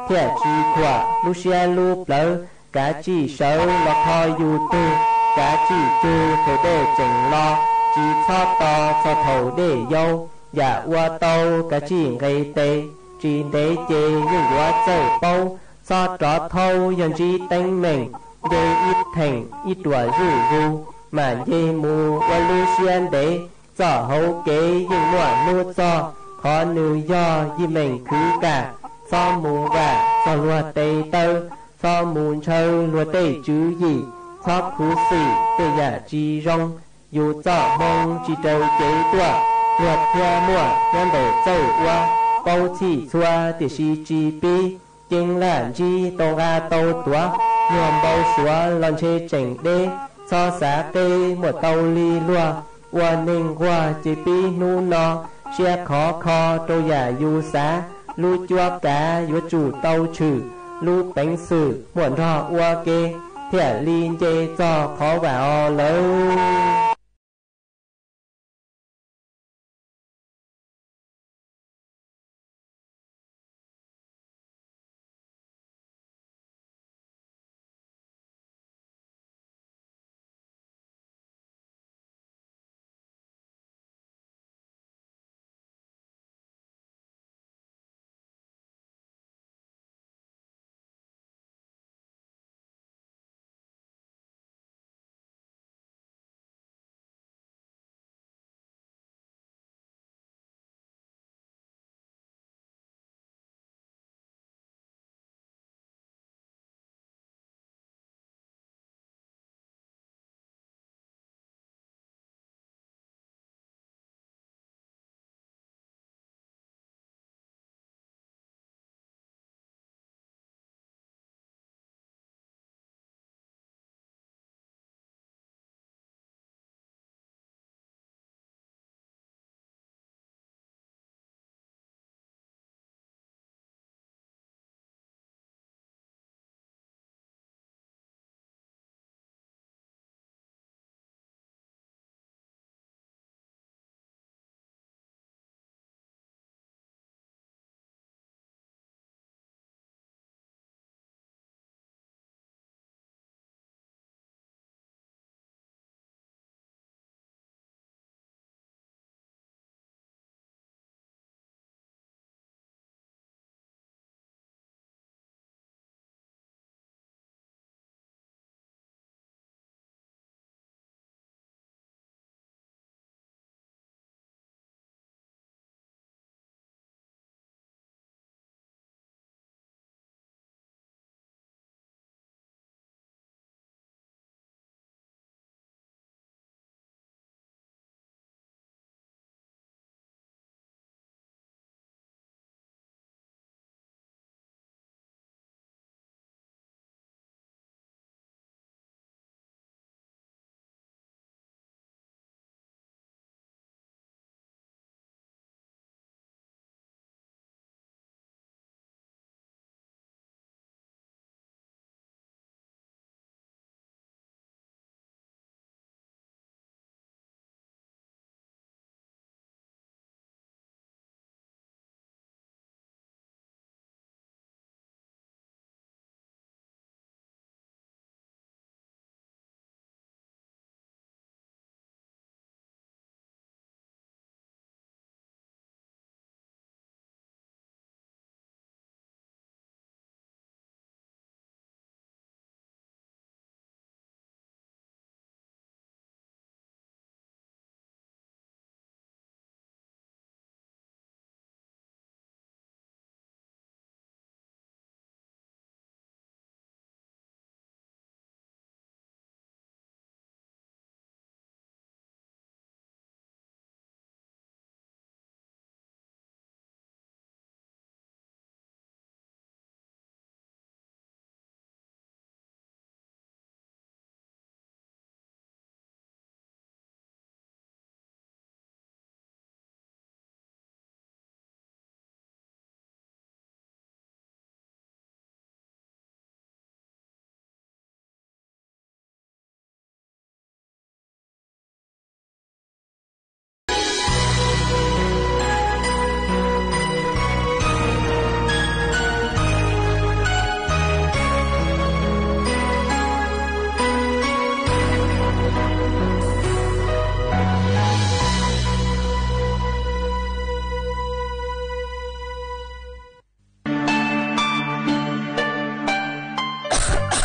thiệt chỉ quả lu xia lu lỡ cả chỉ sợ là thôi yu tư cả chỉ chư thầu để chỉnh lo chỉ cho to cho thầu để dâu dạ qua tàu cả chỉ gây tê chỉ để chê những quá trời bao cho trọ thâu dân chỉ tính mình để ít thành ít đùa rủ mà dê mù qua lưu xuyên để cho hậu kế những mùa nô cho khó nữ do vì mình cứ cả cho mù và cho lùa tê tơ cho mù chơi lùa tê chứ gì cho khú xỉ tê giả chi rong dù cho mong chỉ trâu chế tua lùa theo mùa nhân đổ châu qua bao chỉ xua thì si chi pi kinh lãn chi tô ga tô tua nhuộm bao xua lần chê chỉnh đê so xá tê một tàu ly lùa qua ninh qua chỉ pi nu no xe khó kho tô giả yu xá lu chua cá yu chủ tàu trừ lu bánh sử muộn rọ qua kê thiệt liên chê cho khó vào lớn.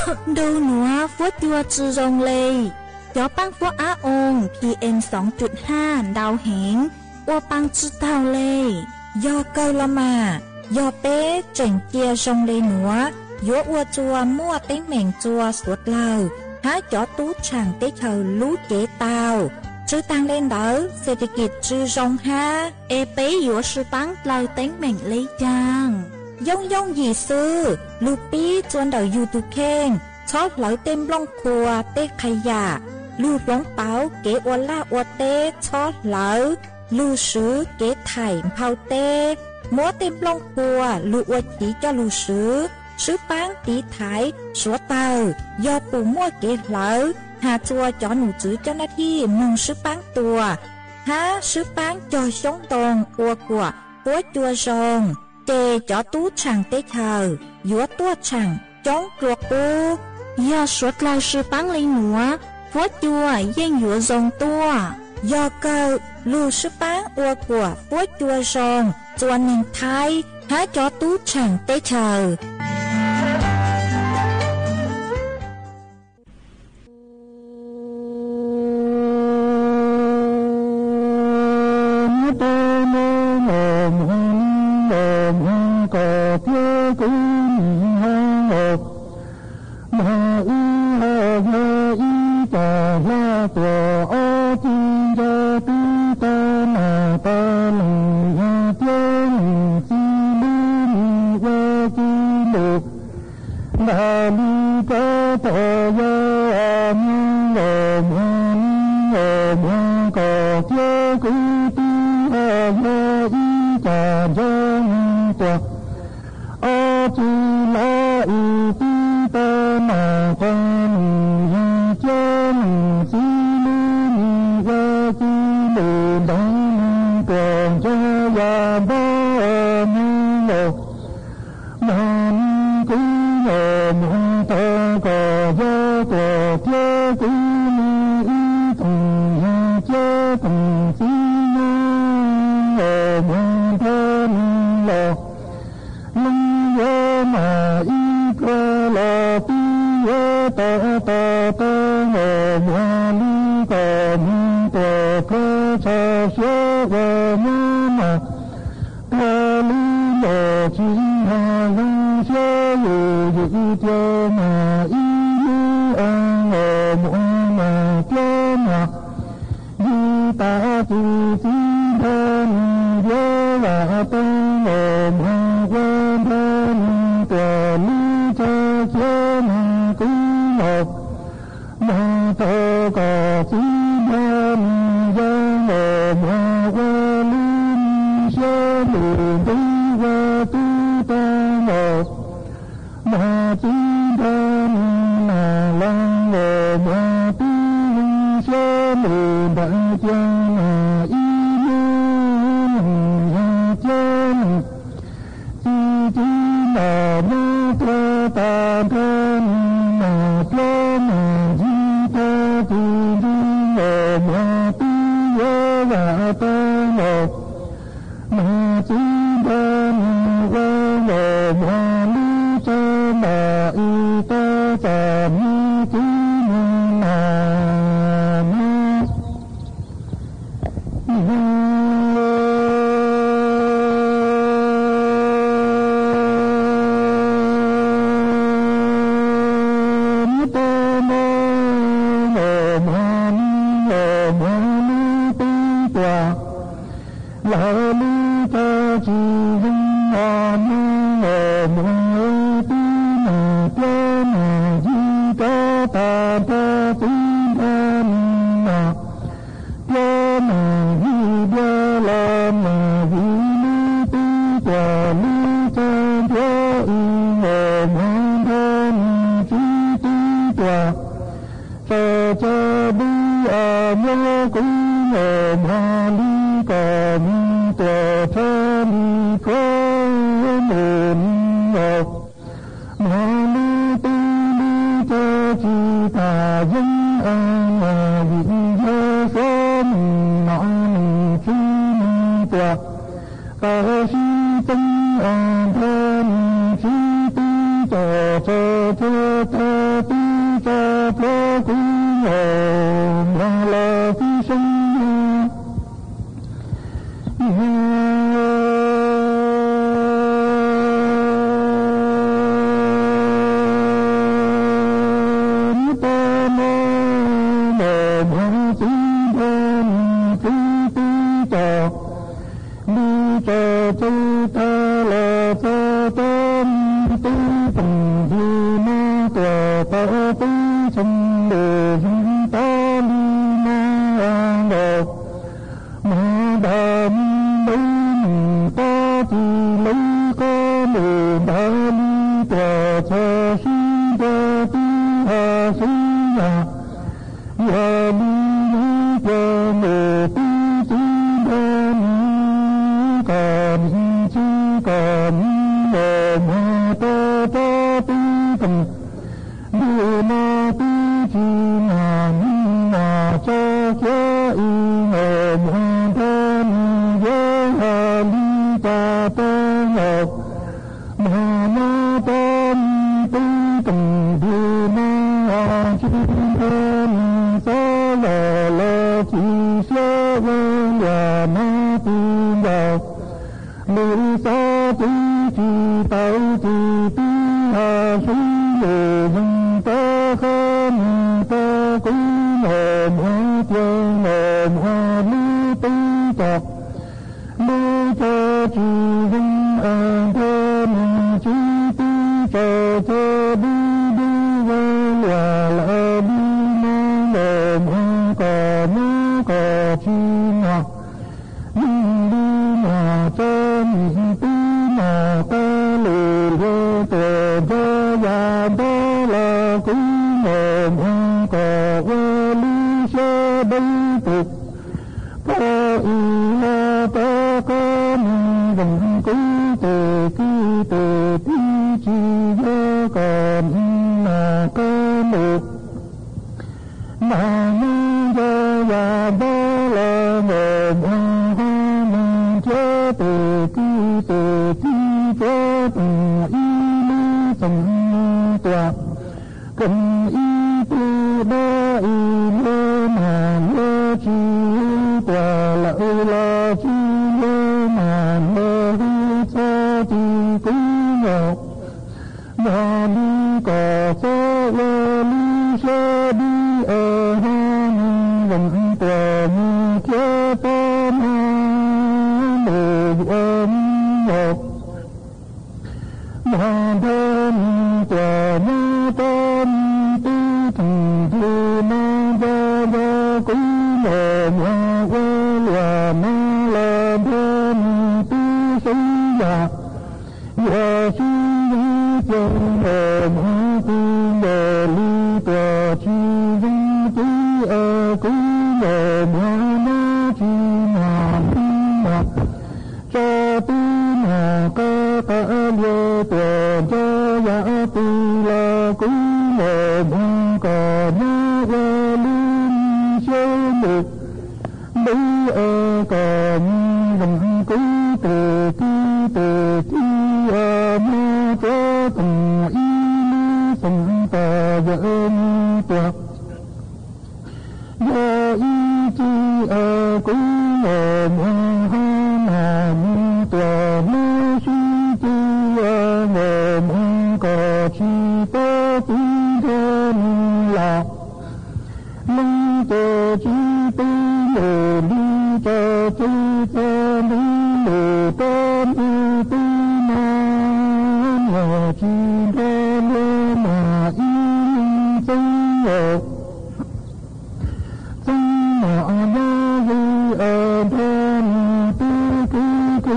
Đâu nữa phốt chua chư rong lê gió băng phốt á ôn PM 2.5 đào hẹn qua băng chư tao lê do câu la mà do bé chỉnh chia rong lê nữa gió ua chua mua tiếng mèn chua suốt lầu há chó tú chẳng tế thờ lú chế tao chư tăng lên đỡ sẽ thị kịch chư rong ha ê bế dũa sư bắn lâu tiếng mèn lấy chàng dông gì sư lưu bí chuan đầu YouTube khen chót lỡ tên long khua tê khai giả lưu lóng báo kế ua la ua tê chót lỡ lưu sứ kế thải phao tê múa tên long khua lưu ua chỉ cho lưu sứ bán tí thái số tàu do bù mua kế lỡ hà chua cho nụ chữ cho nó thi mừng sứ bán tùa há sứ bán cho sống tồn ua của bố chua rồng tê cho tú chẳng tê thờ dúa tua chẳng chống ruột u do suốt lao sư bán lên nữa bố chua yên dúa rồng tua do cơ lưu sứ bán ua của bố chua rồng chua nền thái há cho tú chẳng tê thờ sông bờ chúng ta đi mang đột mà đàm bấy ta chỉ lấy có mười ta đi tòa cha sinh ta tí hà sinh nhà nhà đi cho mười tí tí đa ni còn chi còn mà ta ta tí cần đưa ma tí chi mà cho cha y mà ta nhớ hà đi ta ta ngọc mà ta tí cần đưa ma chi thân sa la chi sa nhà ma tí ngọc nữ sa tí chi tao chi tí hà sinh lệ dân ta khám ta quý nồm hoa tiên nồm hoa lý tí tạc lý cho chi dân an thân chi tí cho đi đi về là đi nông nồm hoa cỏ nhớ cỏ chi ngạc đi mà cho mình tí mà ta lì lê tờ cho già ta là quý nồm hoa cỏ quê lý xe bây tục có ý là ta có mình vẫn quý tề kỳ tề tí chi nhớ còn mà có một mà như cho già ta là nồm hoa hoa mình cho tề kỳ tề tí cho tình ý lý sẵn toạc cần ý tư ba ý lê mà lê chi tòa lợi là chi lê mà lê hi cho chi quý ngọc và đi cỏ xe lê lý xe đi ở hoa mình vẫn tòa như kia ta ma lê ơn ngọc mà thân tòa ma tâm tư thần tư ma gia gia quý nồm hoa quê là ma là thân tư sinh nhạc và sinh lý chân nồm hoa tư nề ly tòa chi dân quý ở quý nồm hoa ma chi mà mặt cho tư mà ca ta lê tòa cho giả tư là quý nồm hoa cỏ nhớ quê linh chơi mực bây ở còn vẫn quý tề kỳ mơ cho từng ý lý sẵn tà vợ như toạc do ý chi ở quý nồm hoa hoa mà như tòa mơ suy chi ở nồm hoa cỏ chi có tí thân lạc linh cho chi tí lệ đi cho chi cho lý lệ tên y tí mà chi đê lê mà y linh sinh ngộ sinh mà na vi ở thân tư ký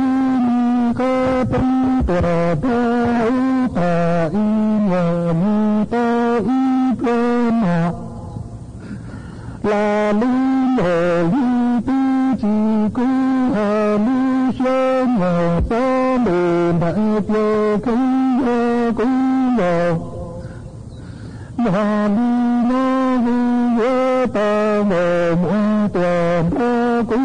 ni khá tâm tòa đá ta y nhờ ni ta y cơ mà là lý nhờ lý tư chi quý hà lý sơ nhờ ta lì đại plê khí nhờ quý nhờ mà lý nhờ lý nhờ ta nhờ mua toàn đa quý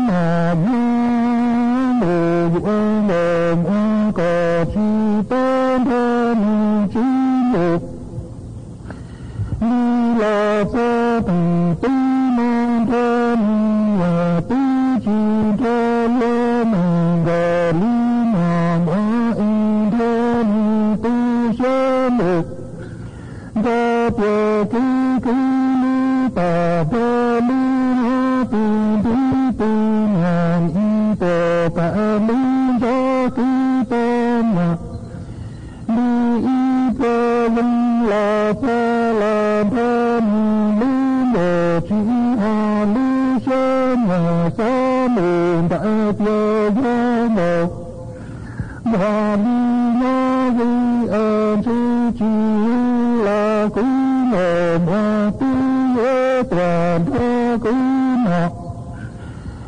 mà nhờ lì nhờ mua cỏ chi tên thân chi mục ni là cho từng tí man thân và tí chi thân lê mình gà lý mà hóa in thân tí sơ mục đa bia ký lý tà bê lý hóa tí tí ngàn y tề tạ lý do ký tên mà lý y tề vinh là phê là thân lý mộ chỉ hà lý sơn nhà sa mùn đại tiêu vô một mà đi nhớ đi ơn chi chi là quý mộ mà tư nhớ toàn thơ quý mộ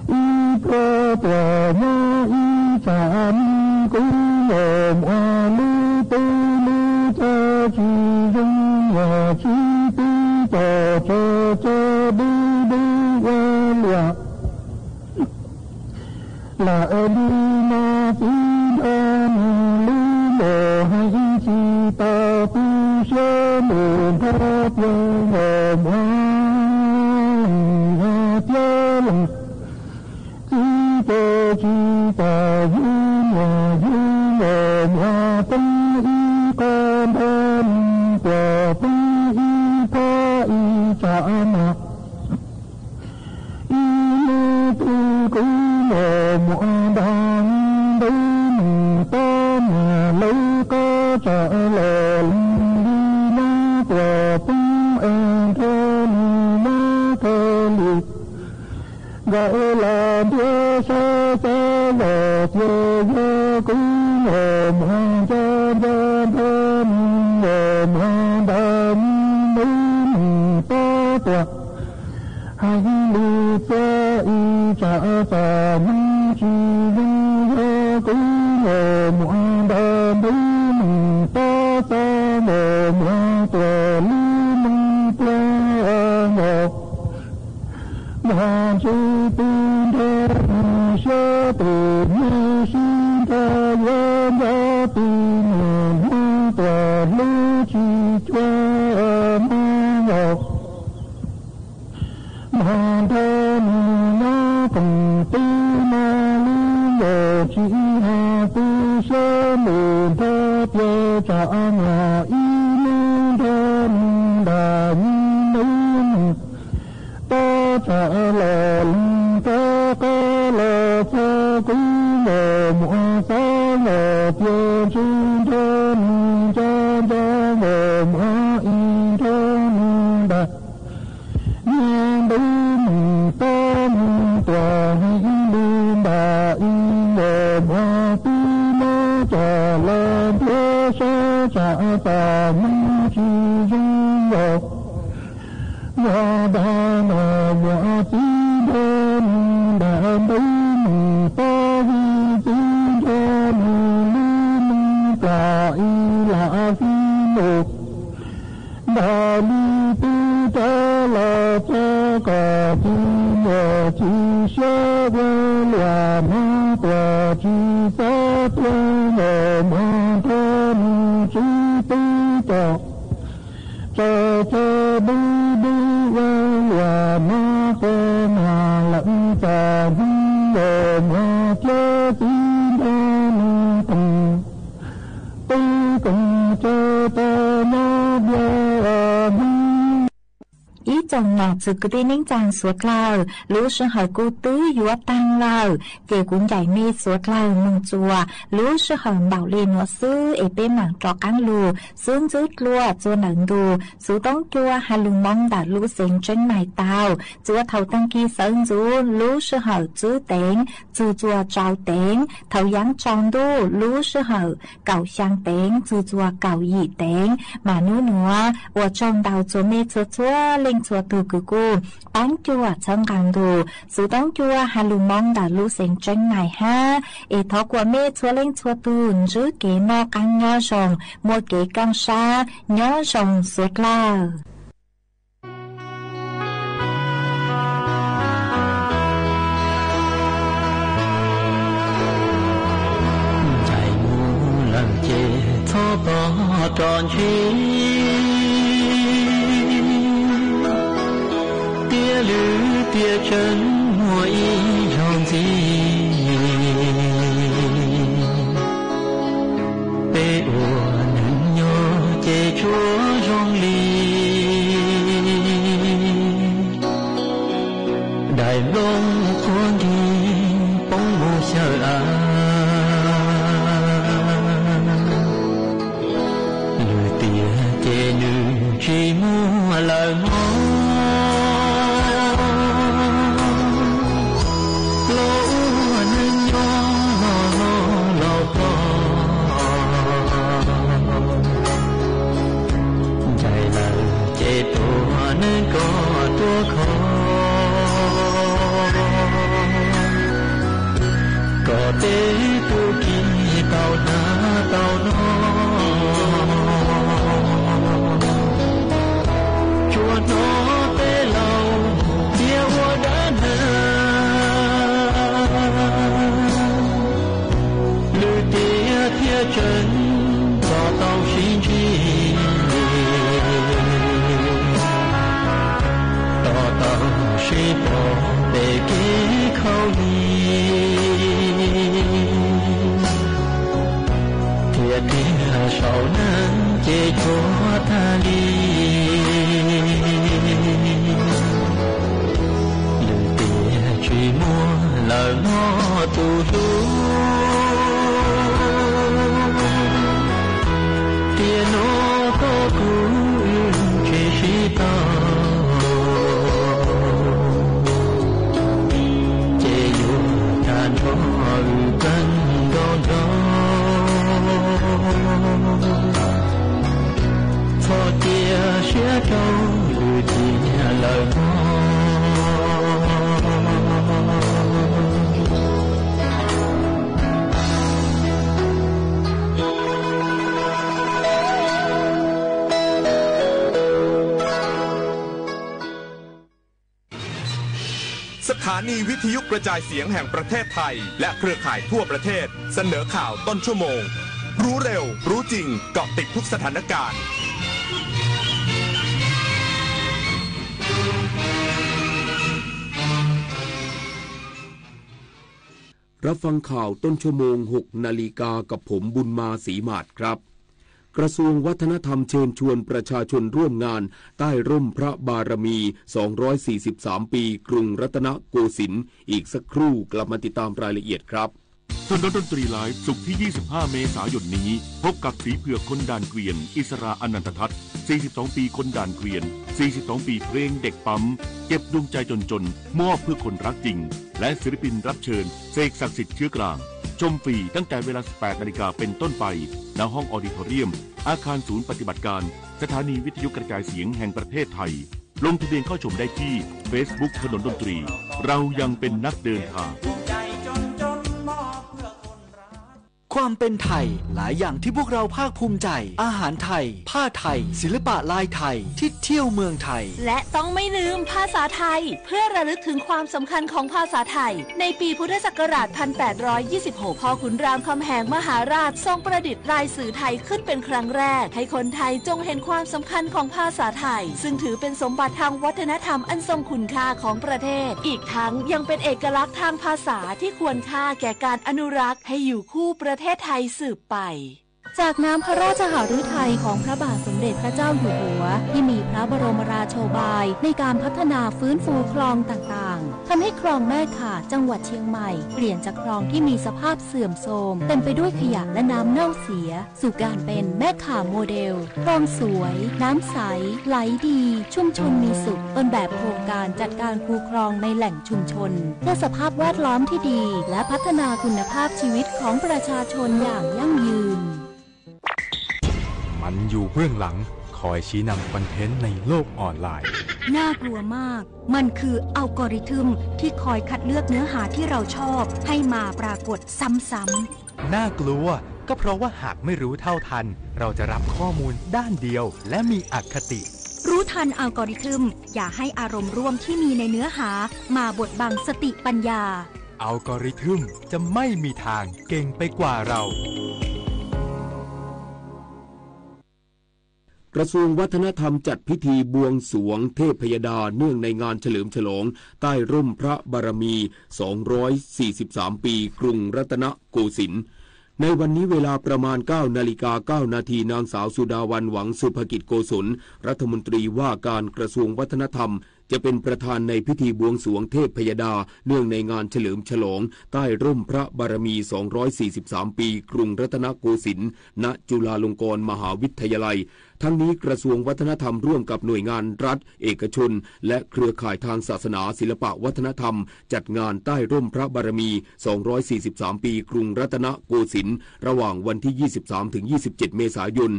y cơ toàn nhớ y chạm quý mộ mà lý tư lý cho chi dung nhà chi tư cho đi đi qua lạ là đi na chi đơn lý mộ hay chi ta tu sơ mùn thơ tiêu mộ hoa tiêu lòng chi ta dư mộ hoa tâm y con thân của tâm y ta y cha ma y tu cú mộ đang đối mình ta mà lấy có trả lời đi na của tâm em thôn na thơ liệt gọi là đưa xa xa vào chiều vô cú mộ hoàng cho thơm mộ hoàng đàm đối mình ta tỏa hai lưu cho y trả trả những chi dung vô cú mộ hoàng đàm đối mình ta xa mộ hoàng tỏa lưu mong tỏa mộ mà sư tin thế sơ tự như sinh ta dân ra tin hương tòa lưu chi cho ma ngọc mà thân nó cùng tư ma lưu ngộ chỉ hà tư sơ mùn thơ tiêu trả nhà y lưu thân đà như ta trả lời ta có lời cho quý mộ mộ sa mộ tiêu chung thân cho mộ mộ in thân đà nhân đúng ta tòa hình đúng bà in mộ mộ tư mô trả lời thế sẽ trả ta những chi dung ngộ và đà nà chi đơn đà đối mình ta vi chi đơn lý cả y là phi một đà ly tư ta là cha cả chi mộ chi sơ vơ là ma tòa chi sa thuê mộ ma thân chi tư tòa cho đi là ma phê mà lẫn trà hương đồ mà chớ tin đơn cùng cho ta nó bia ý chồng ngọt sự cứ tin nín chàng suốt lào lũ sư hỏi cô tứ dúa tăng lào kể cũng giải mê suốt lào mừng chùa lũ sư hỏi bảo liền ngọt sư ế bên mảng trọ cán lù xương rút lùa chùa nâng đù sú tông chùa hà lùng mong đã lũ xinh trên mài tàu chùa thầu tăng kỳ sơn rú lũ sư hỏi chữ tên chùa trao tên thầu giáng tròn đu lũ sư hỏi cầu sang tên chùa cầu dị tên mà nữ nữa ở trong đào chùa mê chùa lên chùa từ cử cô bán chùa trong càng đồ sự đóng chùa hà lù mong đã lũ xanh tranh này ha ế thó của mê chùa lên chùa từ giữ kế no căng nhỏ rồng một kế căng xa nhỏ rồng suốt là chạy ngu lần chê thó bỏ tròn chi tia lư tia chân mùa y dòng gì bê ủa nâng nhô chê chúa dòng ly đại lông con đi bóng mù sợ lư tia chế nữ chỉ mua lời nên có tua khó có tế tu kỳ tàu na tàu nó chùa nó tế lâu tia hoa đã nở lư tia thia chân có tàu xin chi chỉ bỏ về cái khâu đi thiệt thiệt sauนั้นchế cho ta đi lời tiệt chỉ muốn lời nó tu du tiệt nó có cũ chỉ chỉ ta gần đó đó phó tia sẽ đâu lưu tia lờiสถานีวิทยุกระจายเสียงแห่งประเทศไทยและเครือข่ายทั่วประเทศเสนอข่าวต้นชั่วโมงรู้เร็วรู้จริงเกาะติดทุกสถานการณ์รับฟังข่าวต้นชั่วโมง 6 นาฬิกากับผมบุญมาศรีมาศครับกระทรวงวัฒนธรรมเชิญชวนประชาชนร่วมงานใต้ร่มพระบารมี243ปีกรุงรัตนโกสินทร์อีกสักครู่กลับมาติดตามรายละเอียดครับถนนดนตรีไลฟ์ศุกร์ที่25เมษายนนี้พบกับสีเผือกคนด่านเกวียนอิสราอนันตทัศน์42ปีคนด่านเกวียน42ปีเพลงเด็กปั๊มเก็บดวงใจจนมอบเพื่อคนรักจริงและศิลปินรับเชิญเสกศักดิ์สิทธิ์เชื้อกลางชมฟรีตั้งแต่เวลา 18 นาฬิกาเป็นต้นไปณห้องออดิทอเรียมอาคารศูนย์ปฏิบัติการสถานีวิทยุกระจายเสียงแห่งประเทศไทยลงทะเบียนเข้าชมได้ที่ Facebook ถนนดนตรีเรายังเป็นนักเดินทาง ความเป็นไทยหลายอย่างที่พวกเราภาคภูมิใจอาหารไทยผ้าไทยศิลปะลายไทยที่เที่ยวเมืองไทยและต้องไม่ลืมภาษาไทยเพื่อระลึกถึงความสำคัญของภาษาไทยในปีพุทธศักราช 1826 พ่อขุนรามคำแหงมหาราชทรงประดิษฐ์ลายสื่อไทยขึ้นเป็นครั้งแรกให้คนไทยจงเห็นความสำคัญของภาษาไทยซึ่งถือเป็นสมบัติทางวัฒนธรรมอันทรงคุณค่าของประเทศอีกทั้งยังเป็นเอกลักษณ์ทางภาษาที่ควรค่าแก่การอนุรักษ์ให้อยู่คู่ประเทศไทยสืบไปจากน้ำพระราชหฤทัยของพระบาทสมเด็จพระเจ้าอยู่หัวที่มีพระบรมราโชบายในการพัฒนาฟื้นฟูคลองต่างๆทำให้คลองแม่ข่าจังหวัดเชียงใหม่เปลี่ยนจากคลองที่มีสภาพเสื่อมโทรมเต็มไปด้วยขยะและน้ำเน่าเสียสู่การเป็นแม่ข่าโมเดลคลองสวยน้ำใสไหลดีชุมชนมีสุขต้นแบบโครงการจัดการคูคลองในแหล่งชุมชนเพื่อสภาพแวดล้อมที่ดีและพัฒนาคุณภาพชีวิตของประชาชนอย่างยั่งยืนมันอยู่เบื้องหลังคอยชี้นำคอนเทนต์ในโลกออนไลน์น่ากลัวมากมันคืออัลกอริทึมที่คอยคัดเลือกเนื้อหาที่เราชอบให้มาปรากฏซ้ำๆน่ากลัวก็เพราะว่าหากไม่รู้เท่าทันเราจะรับข้อมูลด้านเดียวและมีอคติรู้ทันอัลกอริทึมอย่าให้อารมณ์ร่วมที่มีในเนื้อหามาบดบังสติปัญญาอัลกอริทึมจะไม่มีทางเก่งไปกว่าเรากระทรวงวัฒนธรรมจัดพิธีบวงสรวงเทพยดาเนื่องในงานเฉลิมฉลองใต้ร่มพระบารมี243ปีกรุงรัตนโกสินทร์ในวันนี้เวลาประมาณ 9:09 นาทีนางสาวสุดาวันหวังสุภกิจโกศลรัฐมนตรีว่าการกระทรวงวัฒนธรรม จะเป็นประธานในพิธีบวงสรวงเทพพยดาเนื่องในงานเฉลิมฉลองใต้ร่มพระบารมี243ปีกรุงรัตนโกสินทร์ณจุฬาลงกรณ์มหาวิทยาลัยทั้งนี้กระทรวงวัฒนธรรมร่วมกับหน่วยงานรัฐเอกชนและเครือข่ายทางศาสนาศิลปะวัฒนธรรมจัดงานใต้ร่มพระบารมี243ปีกรุงรัตนโกสินทร์ระหว่างวันที่ 23-27 เมษายน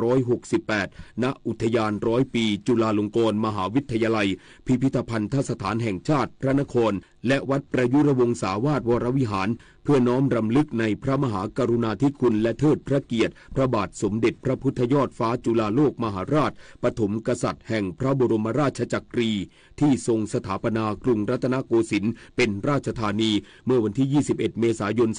2568 ณ อุทยาน100 ปีจุฬาลงกรณ์มหาวิทยาลัยพิพิธภัณฑสถานแห่งชาติพระนครและวัดประยุรวงศาวาสวรวิหารเพื่อน้อมรำลึกในพระมหากรุณาธิคุณและเทิดพระเกียรติพระบาทสมเด็จพระพุทธยอดฟ้าจุฬาโลกมหาราชปฐมกษัตริย์แห่งพระบรมราชจักรีที่ทรงสถาปนากรุงรัตนโกสินทร์เป็นราชธานีเมื่อวันที่ 21 เมษายน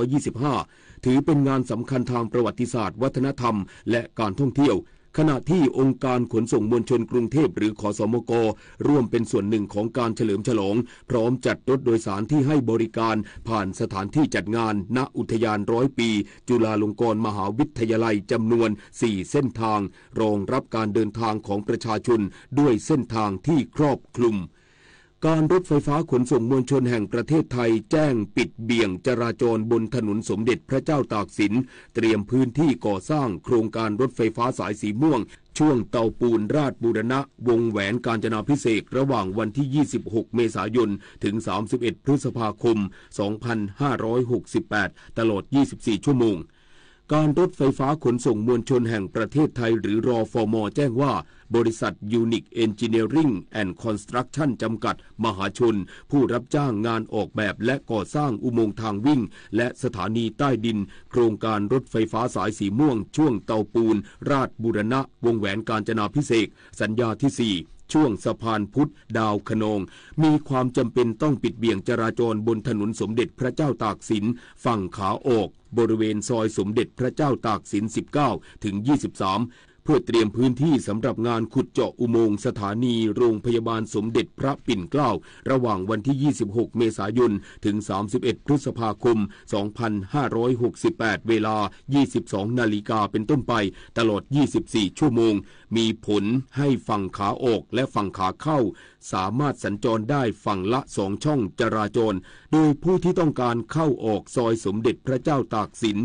2325 ถือเป็นงานสำคัญทางประวัติศาสตร์วัฒนธรรมและการท่องเที่ยวขณะที่องค์การขนส่งมวลชนกรุงเทพหรือขสมกร่วมเป็นส่วนหนึ่งของการเฉลิมฉลองพร้อมจัดรถโดยสารที่ให้บริการผ่านสถานที่จัดงานณอุทยาน100 ปีจุฬาลงกรณ์มหาวิทยาลัยจำนวน4เส้นทางรองรับการเดินทางของประชาชนด้วยเส้นทางที่ครอบคลุมการรถไฟฟ้าขนส่งมวลชนแห่งประเทศไทยแจ้งปิดเบี่ยงจราจรบนถนนสมเด็จพระเจ้าตากสินเตรียมพื้นที่ก่อสร้างโครงการรถไฟฟ้าสายสีม่วงช่วงเตาปูนราชบูรณะวงแหวนกาญจนาภิเษกระหว่างวันที่ 26 เมษายน ถึง 31 พฤษภาคม 2568 ตลอด 24 ชั่วโมงการรถไฟฟ้าขนส่งมวลชนแห่งประเทศไทยหรือรฟม.แจ้งว่าบริษัท Unique Engineering and Construction จำกัดมหาชนผู้รับจ้างงานออกแบบและก่อสร้างอุโมงค์ทางวิ่งและสถานีใต้ดินโครงการรถไฟฟ้าสายสีม่วงช่วงเตาปูนราชบูรณะวงแหวนกาญจนาภิเษกสัญญาที่ 4ช่วงสะพานพุทธดาวคะนองมีความจำเป็นต้องปิดเบี่ยงจราจรบนถนนสมเด็จพระเจ้าตากสินฝั่งขาออกบริเวณซอยสมเด็จพระเจ้าตากสิน 19 ถึง 23 เพื่อเตรียมพื้นที่สำหรับงานขุดเจาะอุโมงค์สถานีโรงพยาบาลสมเด็จพระปิ่นเกล้าระหว่างวันที่ 26 เมษายน ถึง 31 พฤษภาคม 2568 เวลา 22 นาฬิกาเป็นต้นไปตลอด 24 ชั่วโมงมีผลให้ฝั่งขาออกและฝั่งขาเข้าสามารถสัญจรได้ฝั่งละ2ช่องจราจรโดยผู้ที่ต้องการเข้าออกซอยสมเด็จพระเจ้าตากสิน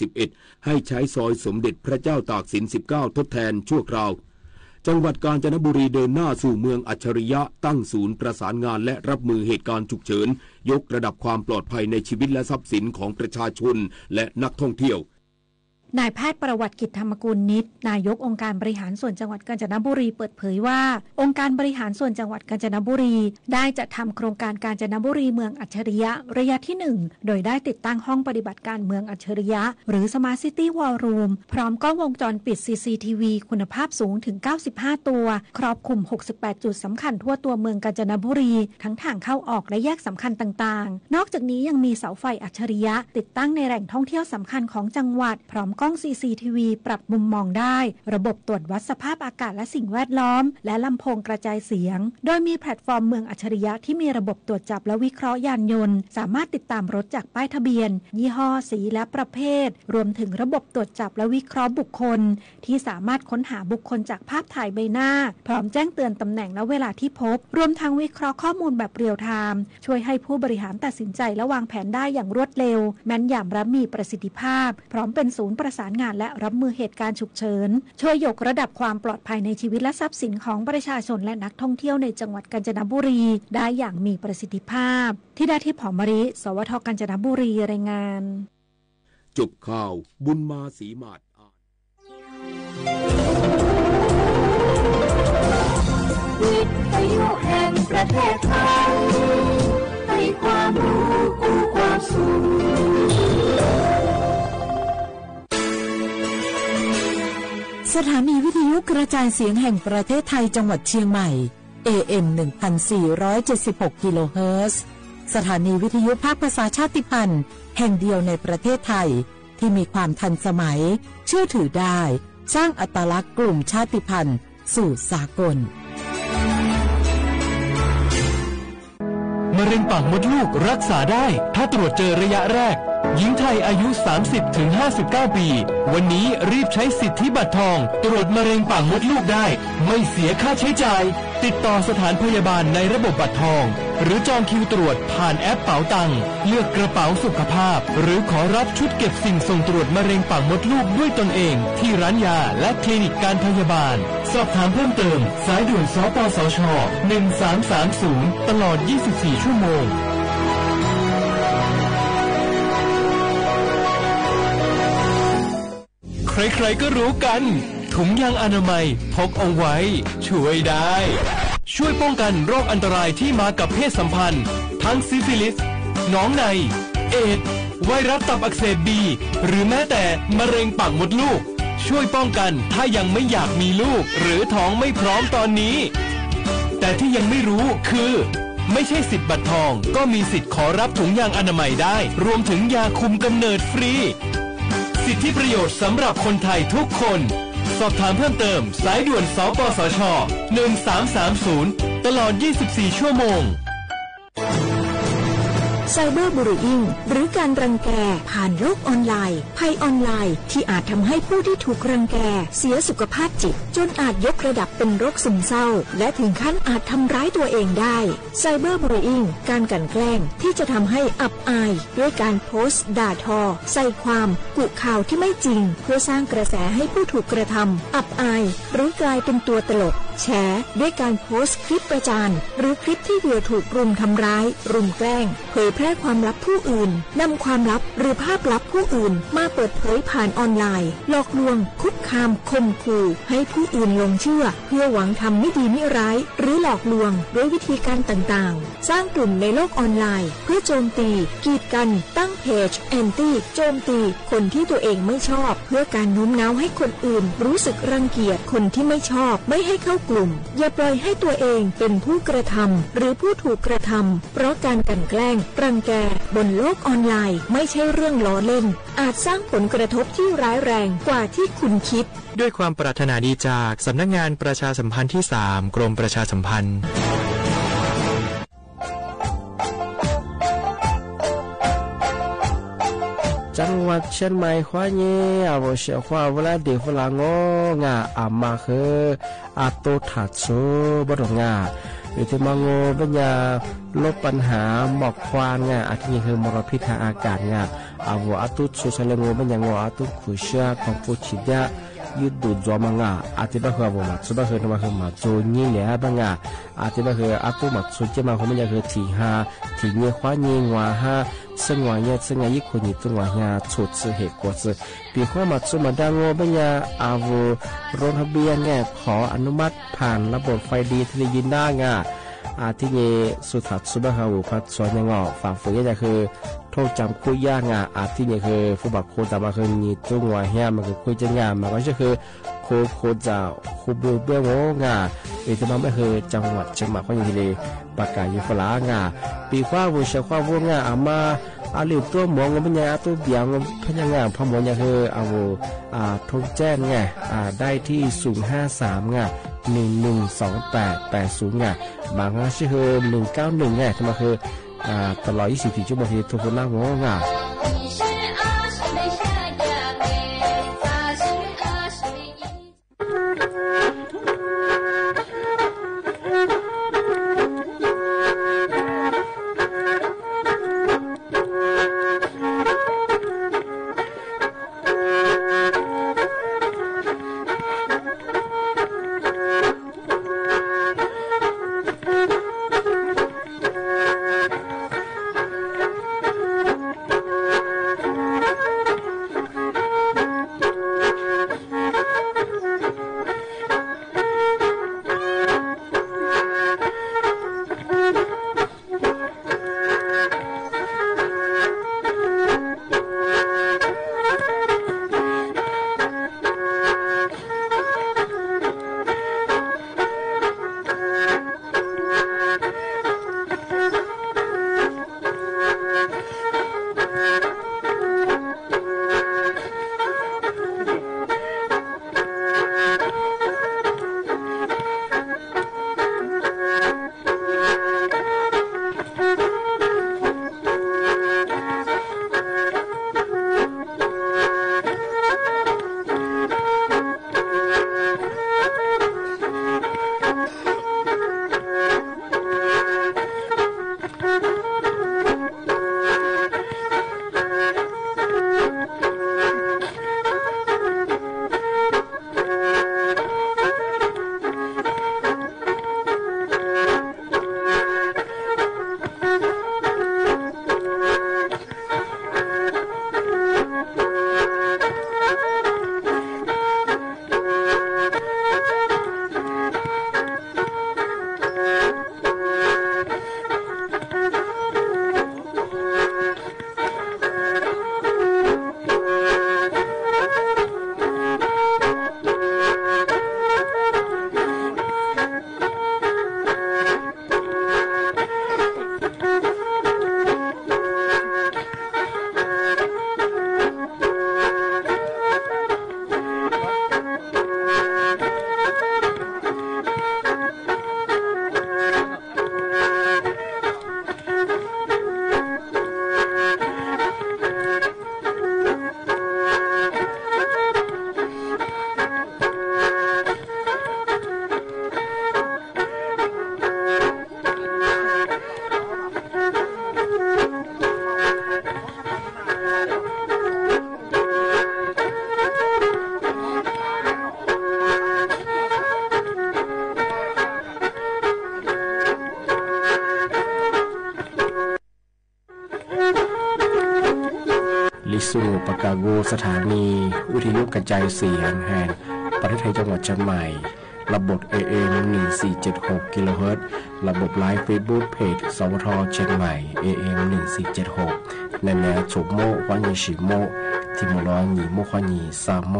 21 ให้ใช้ซอยสมเด็จพระเจ้าตากสิน 19 ทดแทนชั่วคราวจังหวัดกาญจนบุรีเดินหน้าสู่เมืองอัจฉริยะตั้งศูนย์ประสานงานและรับมือเหตุการณ์ฉุกเฉินยกระดับความปลอดภัยในชีวิตและทรัพย์สินของประชาชนและนักท่องเที่ยวนายแพทย์ประวัติกิจธรรมกุลนิตนายกองค์การบริหารส่วนจังหวัดกาญจนบุรีเปิดเผยว่าองค์การบริหารส่วนจังหวัดกาญจนบุรีได้จัดทำโครงการกาญจนบุรีเมืองอัจฉริยะระยะที่ 1โดยได้ติดตั้งห้องปฏิบัติการเมืองอัจฉริยะหรือ Smart City War Room พร้อมกล้องวงจรปิด CCTV คุณภาพสูงถึง95ตัวครอบคลุม68จุดสำคัญทั่วตัวเมืองกาญจนบุรีทั้งทางเข้าออกและแยกสำคัญต่างๆนอกจากนี้ยังมีเสาไฟอัจฉริยะติดตั้งในแหล่งท่องเที่ยวสำคัญของจังหวัดพร้อมกล้อง CCTVปรับมุมมองได้ระบบตรวจวัดสภาพอากาศและสิ่งแวดล้อมและลำโพงกระจายเสียงโดยมีแพลตฟอร์มเมืองอัจฉริยะที่มีระบบตรวจจับและวิเคราะห์ยานยนต์สามารถติดตามรถจากป้ายทะเบียนยี่ห้อสีและประเภทรวมถึงระบบตรวจจับและวิเคราะห์บุคคลที่สามารถค้นหาบุคคลจากภาพถ่ายใบหน้าพร้อมแจ้งเตือนตำแหน่งและเวลาที่พบรวมทั้งวิเคราะห์ข้อมูลแบบเรียลไทม์ช่วยให้ผู้บริหารตัดสินใจและวางแผนได้อย่างรวดเร็วแม่นยำและมีประสิทธิภาพพร้อมเป็นศูนย์ประสานงานและรับมือเหตุการณ์ฉุกเฉินช่วยยกระดับความปลอดภัยในชีวิตและทรัพย์สินของประชาชนและนักท่องเที่ยวในจังหวัดกาญจนบุรีได้อย่างมีประสิทธิภาพที่ได้ที่ผอมริสวทกาญจนบุรีรายงานจบข่าวบุญมาศรีมาศวิทยุแห่งประเทศไทยให้ความรู้กู้ความสุขสถานีวิทยุกระจายเสียงแห่งประเทศไทยจังหวัดเชียงใหม่ AM 1476 กิโลเฮิรตซ์สถานีวิทยุภาคภาษาชาติพันธุ์แห่งเดียวในประเทศไทยที่มีความทันสมัยเชื่อถือได้สร้างอัตลักษณ์กลุ่มชาติพันธุ์สู่สากลมะเร็งปากมดลูกรักษาได้ถ้าตรวจเจอระยะแรกหญิงไทยอายุ 30-59 ปีวันนี้รีบใช้สิทธิบัตรทองตรวจมะเร็งปากมดลูกได้ไม่เสียค่าใช้จ่าย ติดต่อสถานพยาบาลในระบบบัตรทองหรือจองคิวตรวจผ่านแอปเป๋าตังเลือกกระเป๋าสุขภาพหรือขอรับชุดเก็บสิ่งส่งตรวจมะเร็งปากมดลูกด้วยตนเองที่ร้านยาและคลินิกการพยาบาลสอบถามเพิ่มเติมสายด่วนสปสช1330ตลอด24ชั่วโมงใครๆก็รู้กันถุงยางอนามัยพกเอาไว้ช่วยได้ช่วยป้องกันโรคอันตรายที่มากับเพศสัมพันธ์ทั้งซิฟิลิสหนองในเอดส์ไวรัสตับอักเสบบีหรือแม้แต่มะเร็งปากมดลูกช่วยป้องกันถ้ายังไม่อยากมีลูกหรือท้องไม่พร้อมตอนนี้แต่ที่ยังไม่รู้คือไม่ใช่สิทธิ์บัตรทองก็มีสิทธิ์ขอรับถุงยางอนามัยได้รวมถึงยาคุมกำเนิดฟรีสิทธิประโยชน์สำหรับคนไทยทุกคนสอบถามเพิ่มเติมสายด่วนสปสช1330ตลอด24ชั่วโมงไซเบอร์บูลลี่หรือการรังแกผ่านโลกออนไลน์ภัยออนไลน์ที่อาจทำให้ผู้ที่ถูกรังแกเสียสุขภาพจิตจนอาจยกระดับเป็นโรคซึมเศร้าและถึงขั้นอาจทำร้ายตัวเองได้ไซเบอร์บูลลี่การกลั่นแกล้งที่จะทำให้อับอายด้วยการโพสต์ด่าทอใส่ความกุข่าวที่ไม่จริงเพื่อสร้างกระแสให้ผู้ถูกกระทำอับอายหรือกลายเป็นตัวตลกแฉด้วยการโพสต์คลิปประจานหรือคลิปที่เหยื่อถูกรุมทำร้ายรุมแกล้งเผยแพร่ความลับผู้อื่นนำความลับหรือภาพลับผู้อื่นมาเปิดเผยผ่านออนไลน์หลอกลวงคุกคามข่มขู่ให้ผู้อื่นหลงเชื่อเพื่อหวังทำไม่ดีไม่ร้ายหรือหลอกลวงด้วยวิธีการต่างๆสร้างกลุ่มในโลกออนไลน์เพื่อโจมตีกีดกันตั้งเพจแอนตี้โจมตีคนที่ตัวเองไม่ชอบเพื่อการโน้มน้าวให้คนอื่นรู้สึกรังเกียจคนที่ไม่ชอบไม่ให้เข้ากลุ่มอย่าปล่อยให้ตัวเองเป็นผู้กระทำหรือผู้ถูกกระทำเพราะการกลั่นแกล้งรังแกบนโลกออนไลน์ไม่ใช่เรื่องล้อเล่นอาจสร้างผลกระทบที่ร้ายแรงกว่าที่คุณคิดด้วยความปรารถนาดีจากสำนักงานประชาสัมพันธ์ที่3กรมประชาสัมพันธ์จังหวัดเชียงใหม่ขวาเย่อาวุเสียขวาเวลาเด็กฝรั่งงาอามาคืออาโตถัดซูบดงาอยู่ที่มังโงปัญญาลบปัญหาหมอกควันงาอาทิตย์คือมลพิษทางอากาศงาอาวุอาตุสุสเลงโงปัญญาโงอาตุขุเชียของผู้ชิดยายุดดูดจอมังงาอาทิตย์บ้าคือบ่มาสุบ้าคือมาคือมาโจนี่แหละบังงาอาทิตย์บ้าคืออาตุมาสุเจมาเขาไม่อยากคือที่หาที่เงี้ยขวาเงี้ยงวาฮาซึ่งว่าเนี่ยซึ่งอายุคนนี้ตัวว่าเนี่ยชุดสื่อเหตุกว่าสื่อปีข้อมาสุมาดังโง่ปัญญาอาวุโรงทะเบียนเนี่ยขออนุมัติผ่านระบบไฟดีที่ได้ยินได้งาที่เงี้ยสุดท้ายสุบะฮาวุพัดสวนยังงอฝ่าฝืนเนี่ยคือโทษจำคุยยากงาที่เนี่ยคือผู้บักโคจำมาคือนี่ตัวว่าเนี่ยมันคือคุยจะงามันก็คือโคจะคูเบลโง่งาเอตมาไม่คือจังหวัดเชียงใหม่ข้อยี่เลยประกาศยุฟลางาปีข้าวเชียข้าวงาอามาอาลิวตัวหมองมันยังตัวเบียงพยังงาพมยังคืออาวุทงแจ้งไงได้ที่053งา112880งาบางก็คือ191ไงทำไมคือตลอด24ชั่วโมงที่ทุกคนนั่งงงา สู่ปากาโกสถานีวิทยุกระจายเสียงแห่งประเทศไทยจังหวัดเชียงใหม่ระบบ AM 1476 กิโลเฮิรตซ์ระบบไลฟ์เฟซบุ๊กเพจสวทเชียงใหม่ AM 1476และแนวฉุบโมฮวานีชิโมที่มร้อนหนีโมฮวานีซาโม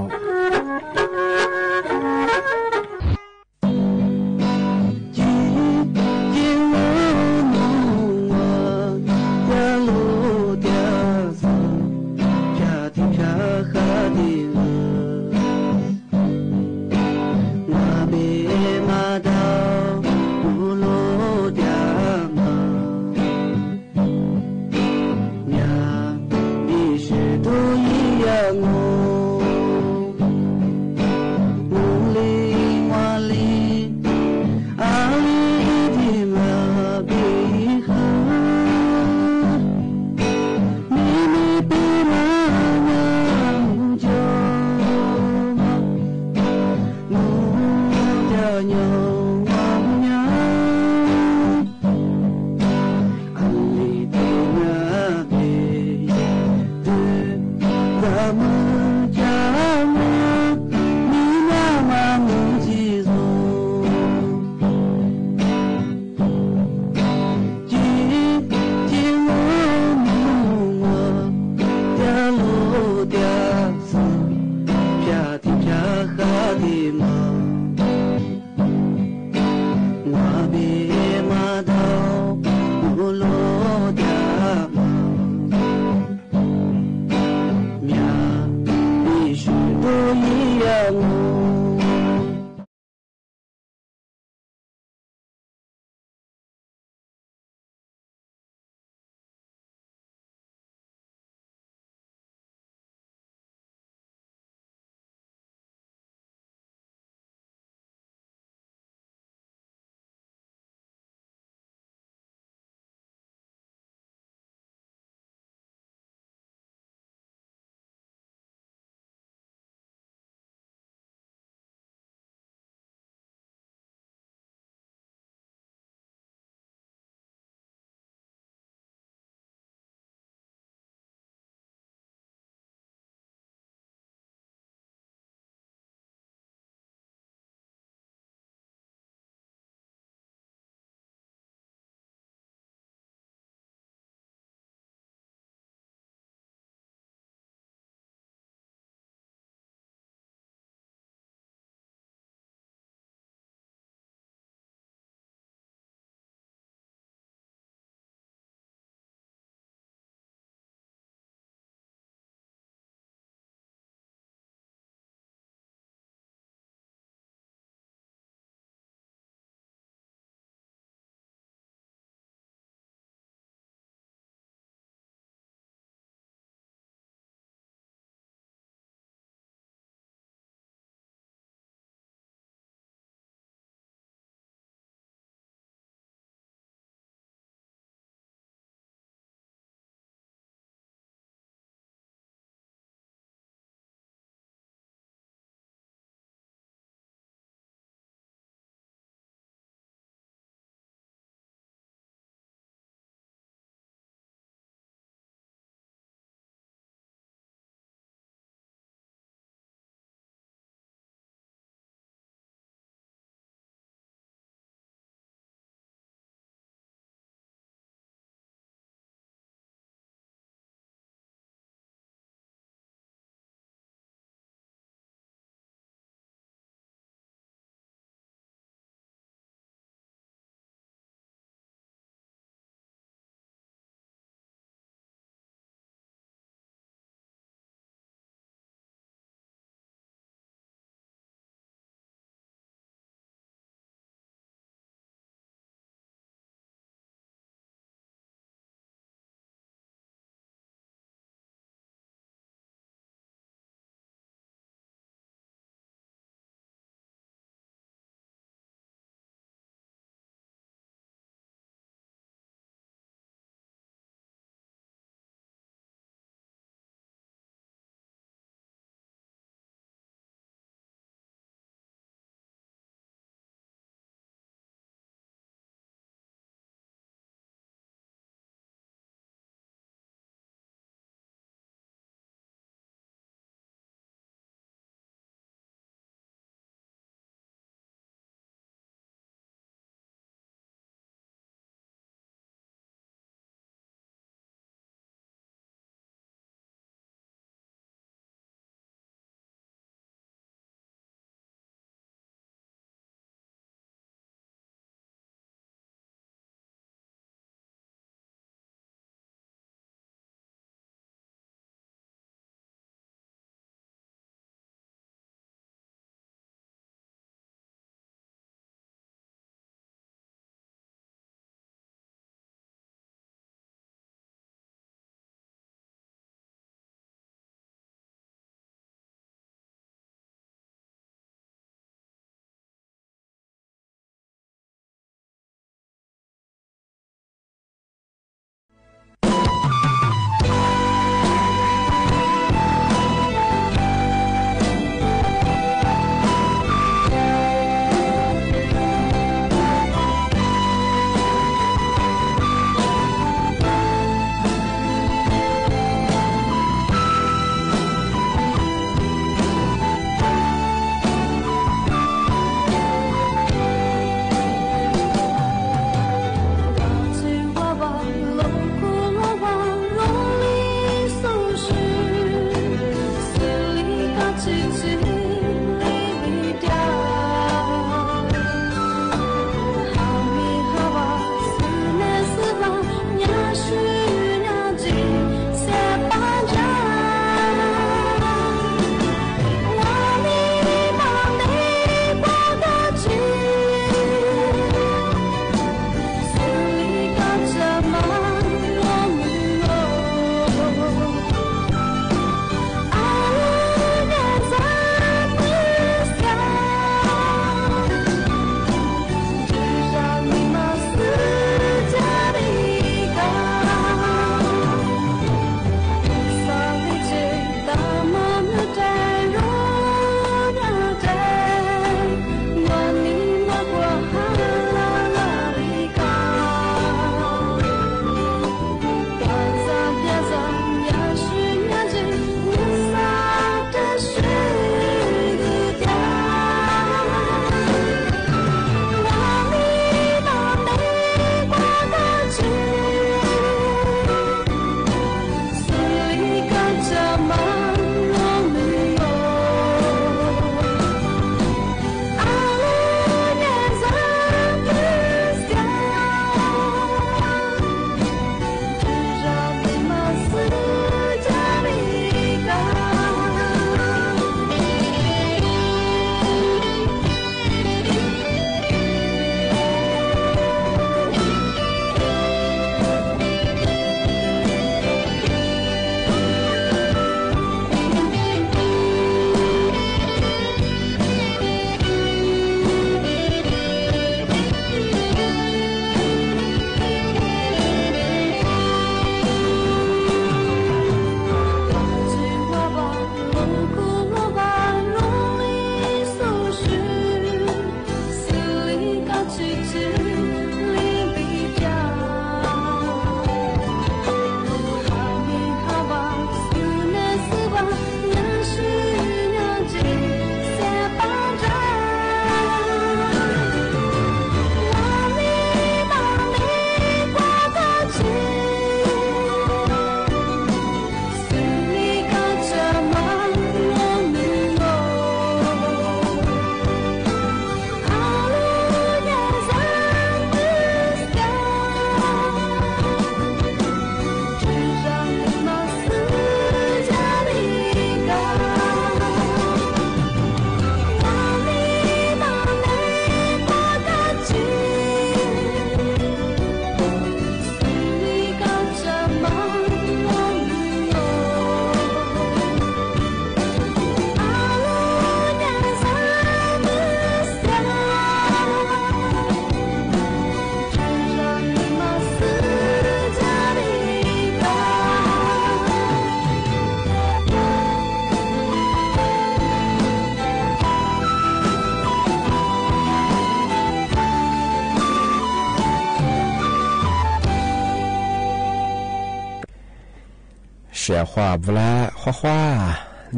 เสียความเวลาคว้า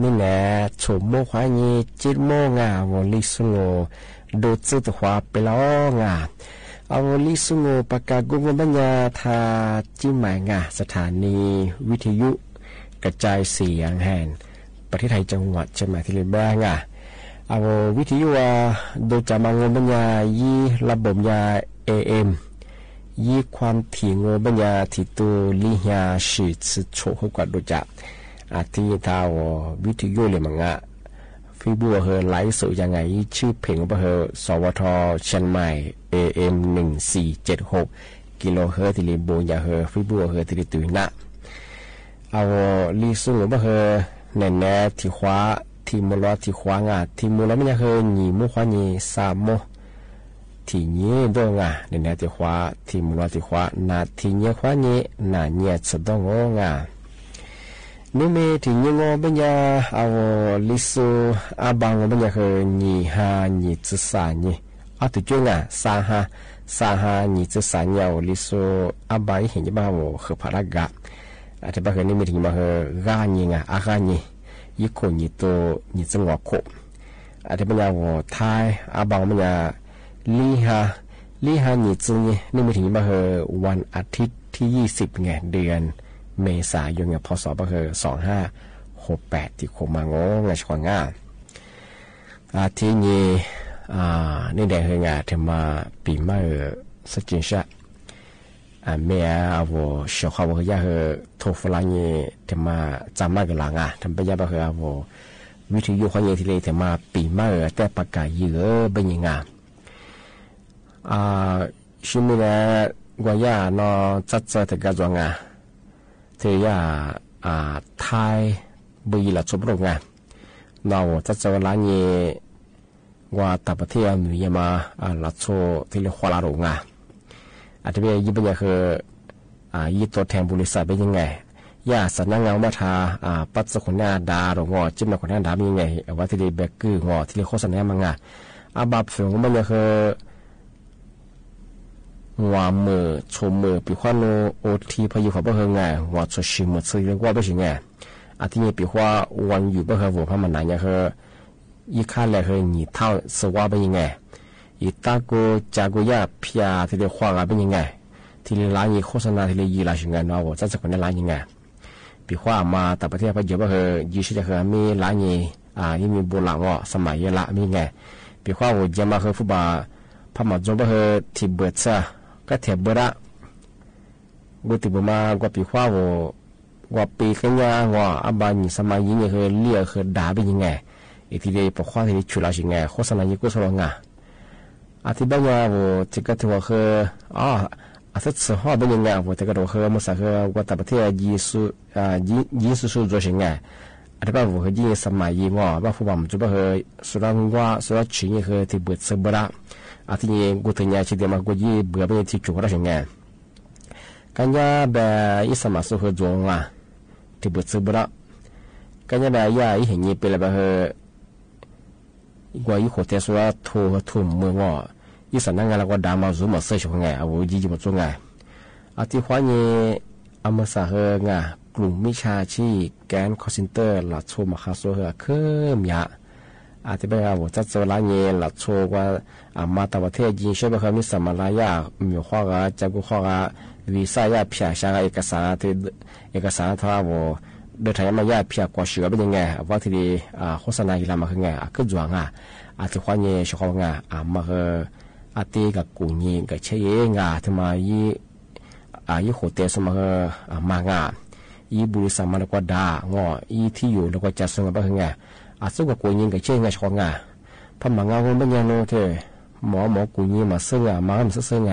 นี่แหละชมโมควายนี่จิตโมงาวลิสุโงดูจิตควาไปล้องาเอาลิสุโงปากากุงบัญญาทาจิหมายงาสถานีวิทยุกระจายเสียงแห่งประเทศไทยจังหวัดเชียงใหม่ที่เรียบร้อยงาเอาวิทยุโดยจะมางบัญญายี่ระบบยา AM ยี่ความถี่งบัญญาที่ตัวลิฮาชิตโชว์กว่าดูจะอาทิตย์ท้าววิทยุเลยมังงะฟีบัวเฮอไลฟ์สดยังไงชื่อเพลงว่าเฮอสวทเชียงใหม่ AM 1476กิโลเฮิรตซ์ที่ลิบูยาเฮอฟีบัวเฮอที่ลิตุยนะเอาลิซุงว่าเฮอแน่แน่ที่ขวาที่มูลที่ขวางะที่มูลไม่ยาเฮอหนีมุขวานีสามโมที่นี้ดงะแน่แน่ที่ขวาที่มูลที่ขวานาที่นี้ขวานี้นาเนี่ยสะดงงะนี่มีที่ยิงบัญญาเอาลิสูอาบังบัญญาคือยี่ห้ายี่จุดสามยี่เอาตัวจุงอ่ะสามห้ายี่จุดสามยี่เอาลิสูอาบังเห็นยี่บ้าว่าคือพารากะอาจจะบ้าคือนี่มีที่มาคือกายี่อ่ะอากายี่ยี่คนยี่ตัวยี่จังหวะโคอาจจะบัญญาว่าไทยอาบังบัญญาลีฮายี่จุดยี่นี่มีที่มาคือวันอาทิตย์ที่20ไงเดือนเมษายนพศก็คือ2568ที่โคมางงชวงาที่นี่นี่แดงเฮงาเทมาปีมาสจินชะเมียเอาเชื่อเขาว่าอยากเฮโทฟลานี่เทมาจำมากกว่าทำไปยาบ่เฮเอาวิทยุเขาเยที่เลยเทมาปีมาแต่ปากกาเยอะเป็นยังไงชิมินะกว่ายานอจัดเจอถึงกระจงเทียไทยบุยละชมโรงงานเราจะเจอร้านนี้ว่าต่างประเทศหรือมาละโชที่เรียกว่าละโรงงานอาจจะเป็นยี่ปัญญาคือยี่ตัวแทนบริษัทเป็นยังไงย่าสันนังเงามาทาปัจจุบันนี้ดาโรงงานจิ้มมาคนนั้นดาเป็นยังไงว่าที่เรียกแบกกืองอที่เรียกโฆษณามังงาบาปสิ่งมันคือว่ามือชมมือปีความโอทีพายุเขาบ่เฮงไงว่าชชิมซื้อเรียกว่าบ่ใช่ไงอาทิตย์นี้ปีว่าวันอยู่บ่เฮงว่าพมันไหนเนี่ยคืออีค่าแรกคือหนีเท่าสว่าเป็นยังไงอีตากูจากูยาพิยาที่เรียกว่าเป็นยังไงที่เรียกร้านยีโฆษณาที่เรียกยีราชิงไงเนาะว่าจะคนในร้านยังไงปีว่ามาแต่ประเทศพายุบ่เฮงยีชิจะคือมีร้านยีที่มีโบราณว่าสมัยละมีไงปีว่าว่าจะมาคือฟุตบอลพม่าจงบ่เฮงที่เบิดซะก็เทียบเบอร์กูติบมากว่าปีขว้าวว่าปีกันยาว่าอับานิสมัยยิ่งคือเลี้ยคือด่าเป็นยังไงอีทีเดียวปกครองที่ชุลาชิงไงโฆษณายิ่งกูสลงอ่ะอธิบายว่าที่ก็ถือว่าคืออาศัยสหายเป็นยังไงว่าที่ก็ถือว่าคือมันสักว่าแต่ประเทศยี่สุดโจชิงไงอธิบายว่าคือยิ่งสมัยยิ่งว่าว่าผู้บ่าวมันจะว่าคือสุรังว่าสุรัชิงคือที่เบิดเสบระอาทิตย์กูถึงยาชิดมากูยี่เบื่อไปที่จุกราชงานกันยาแบบอิสมาสุขจงอ่ะที่บุตรสุบระกันยาแบบยาอีเห็นยี่เป็นแบบกว่าอีขวดเทสว่าทุ่มเมืองว่าอีสันนังงานแล้วก็ดามาซูมาเซชงไงเอายี่จีบจงไงอาทิตย์ขวานี้อามาสาเฮงอ่ะกลุ่มมิชาชีแกนคอสินเตอร์หลัดโชมาคาโซเฮเคิมยาอาทิตย์เป็นว่าจะเจอร้านนี้หลัดโชว่ามาต่างประเทศยิงช่วยไปเขามีสมัยระยะมีข้อก็จะกูข้อก็วีซ่ายาเพียช่างเอกสารที่เอกสารทว่าว่าเดินทางมายาเพียกว่าเสือเป็นยังไงว่าที่ดีโฆษณาอีลามาคือไงก็จวงอาทิตย์วันนี้ช่วงไงมาคืออาทิตย์กับกูยิงกับเชยงที่มายี่โหเตสมาคือมางยี่บริษัทมันก็ด่างยี่ที่อยู่แล้วก็จะส่งไปคือไงสู้กับกูยิงกับเชยงช่วงไงพอมางานเป็นยังโน้ตหมอกูยิงมาซึ่งมาไม่ซึ่งไง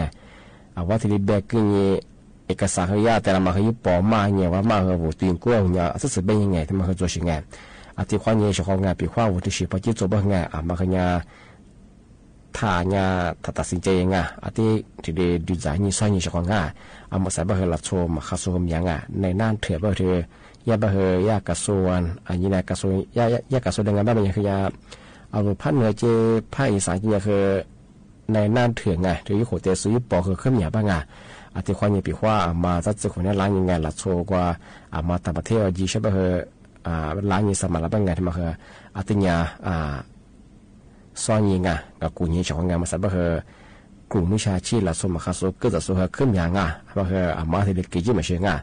ว่าที่ดีแบกนี่เอกสารเขายาแต่ละมาเขายุบปอมาเนี่ยว่ามาเขาตีนกู้เนี่ยสุดเป็นยังไงที่มาเขา做สิ่งไงอาทิตย์ความเนี่ยช่วงไงปีความว่าที่สิพอจีจบไงมาเขาเนี่ยถ้าเนี่ยตัดสินใจยังไงอาทิตย์ที่ดีดูใจนี่ส่วนนี่ช่วงไงมาใส่บ่เขาหลับโชมมาเขาโชมยังไงในนั่นเถื่อบ่เถื่อยาบ่เขายากระทรวงอันนี้นะกระทรวงยากระทรวงยังไงบ้างเป็นยังไงคือยาเอาภาคเหนือเจภาคอีสานเนี่ยคือในน่านเถื่อนไงถือยุโขเตซื้อปอคือเครื่องหยาบ้างไง อาทิความยิ่งปีว่ามาจัดจุดคนนี้ล้างยังไงละโชกว่ามาต่างประเทศยี่ใช่ป่ะเหรอล้างยังสมัยละเป็นไงที่มาเหรออาทิเนี่ยซ้อนยิงกับกูยิงชาวงานมาสับเหรอกลุ่มวิชาชีพละสมคาสุก็จะสู้ขึ้นอย่างป่ะเหรอมาที่เด็กกี่ยี่มาเชื่อ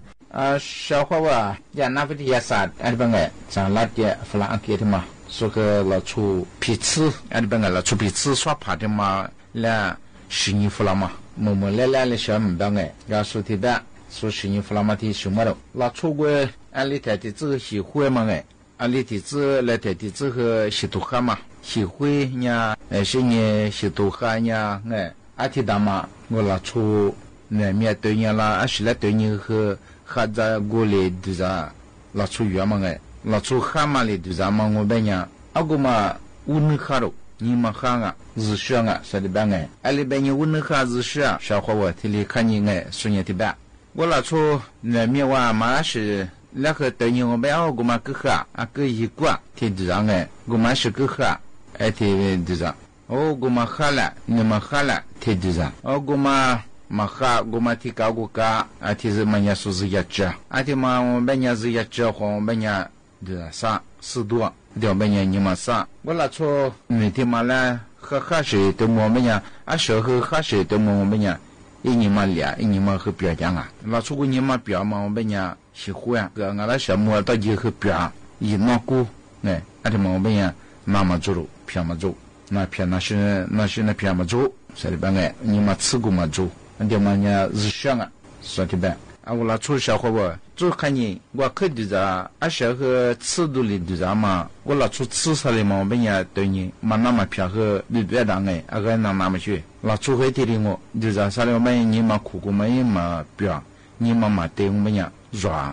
ชาวเขาว่าอย่างนักวิทยาศาสตร์อะไรเป็นไงจากรัฐเยอฝรั่งเกี่ยที่มา说个老出皮子，俺这边个老出皮子耍爬的嘛，来十年弗拉嘛，来了小门边个，要说的吧，说十年弗拉嘛的什么了？老出过俺里头的这个喜欢嘛个，俺里头这来头的这个喜多哈嘛，喜欢呢，是呢喜多哈呢，哎，俺提到嘛，我老出那面对呢啦，俺是来对呢和哈在过来的啥，老出远嘛个。老出蛤蟆里头咱们我们讲，阿个嘛乌能哈喽，你们哈啊，日选啊，说的办哎，阿里边你乌能哈日选，小伙我这里看你哎，说你的办，我老出那面话嘛是那个对你我们阿个嘛个哈，阿个一挂天地上哎，我嘛是个哈，哎天地上，哦个嘛哈了，你们哈了天地上，哦个嘛。maka goma tika guka ati zemanya suziyacha ati ma benya ziyacha ho benya de sa sidua de benya nyima sa wala cho miti mala kha shi de mo benya a sho kha shi de mo benya inyima lia inyima he pya janga la chu gu nyima pya ma benya shi huya ga ngala sha mo ta ji he pya yi no ku ne ati mo benya mama zuru pya ma zu na pya na shi na pya ma zu sai bangai nyima tsugu ma zu那么呢，日选啊，说的呗。我拉出小伙伴，就看你，我肯定在，小和尺度里头在嘛，我拉出吃啥的嘛，我们也对你，嘛那么偏和别当哎，个那么去，拉出回地里我，就在啥的我们你嘛苦苦嘛也嘛表，你嘛对我们呀，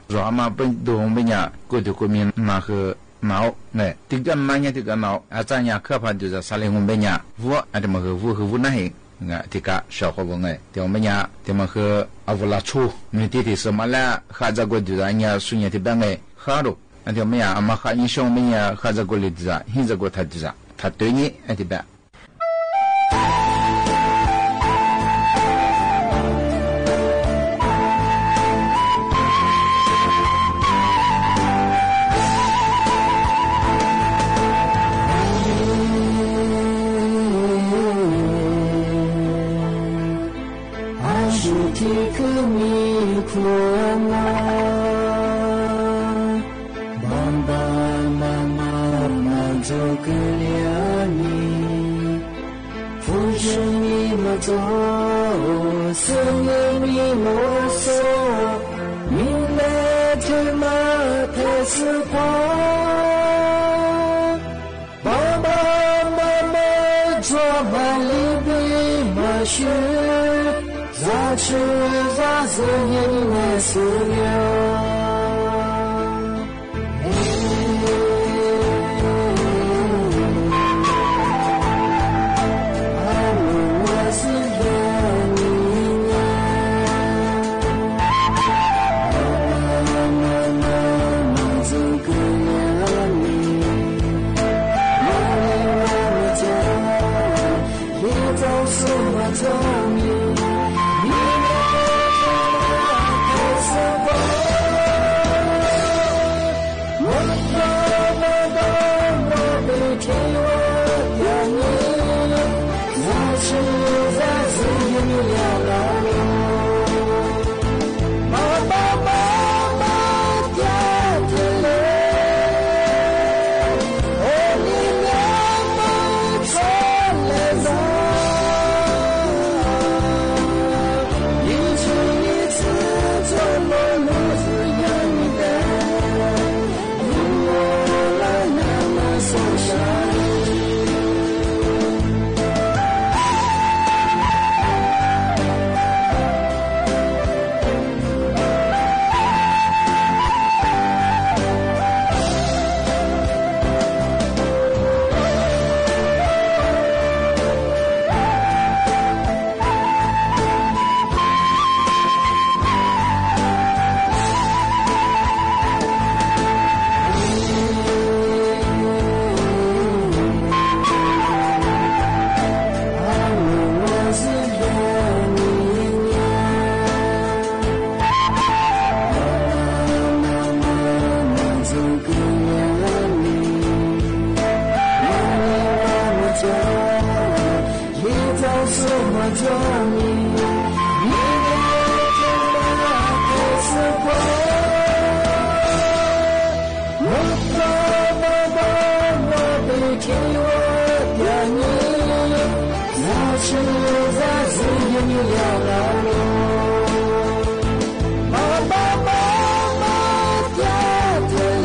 热嘛本都我们呀，各地国民那个。闹哎，这个嘛呀，这个闹，咱呀可怕就是啥的我们呀，我这么个我那嘿。tika 小伙伴哎，我们呀，我们和阿乌拉出，你弟弟什么了？哈在过的人家孙子的班哎，好了，我们呀，阿妈哈你兄弟呀，哈在过的人，现在过他的人，他对你哎对吧？一早什么叫你你的天哪开始过我爸爸妈妈别给我点你那是在自己了了爸爸妈妈点点了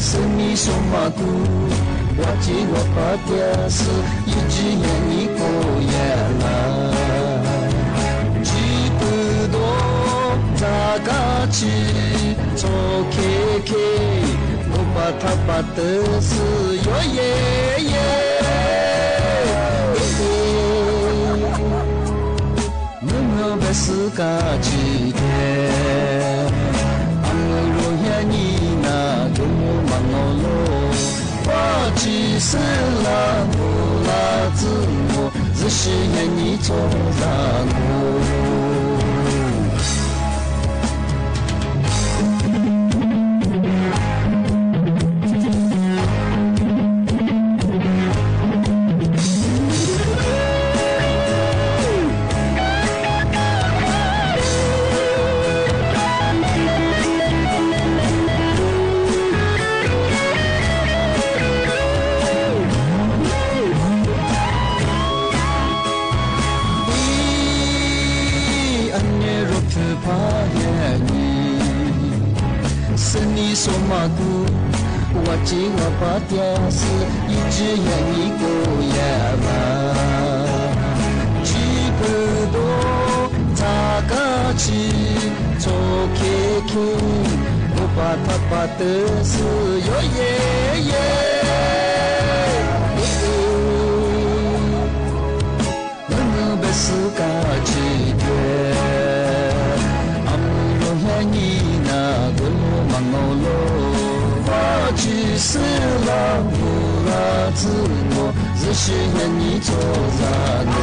Sumi somaku 我记我把的事一直眼你过眼来，记不多咋个去做 KK， 我把他把的事哟耶耶，我们把事个记得，俺们若要你那跟我忙我喽。我只是了不拉自我，只是愿你做让我。说嘛古，我记我把电视一直眼你过眼嘛，记不多咋个去做 KK， 我把他把的事哟耶耶，我们把事个记得，俺们若要你那个罗忙哦。我只是了不拉自我，只是愿你做让我。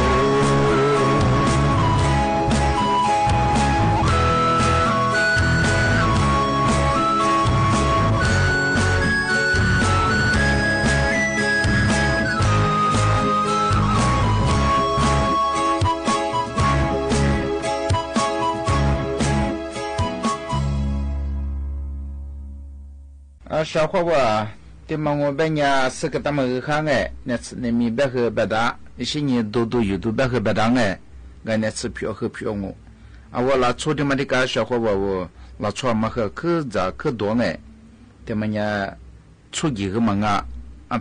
小伙伴，对嘛我本家是个他们看哎，那次那米白和白搭，一些年都有都白和白搭哎，俺那次票和票我，我拉错的嘛的个小伙伴我拉错嘛和可咋可多哎，对嘛呀，错几个嘛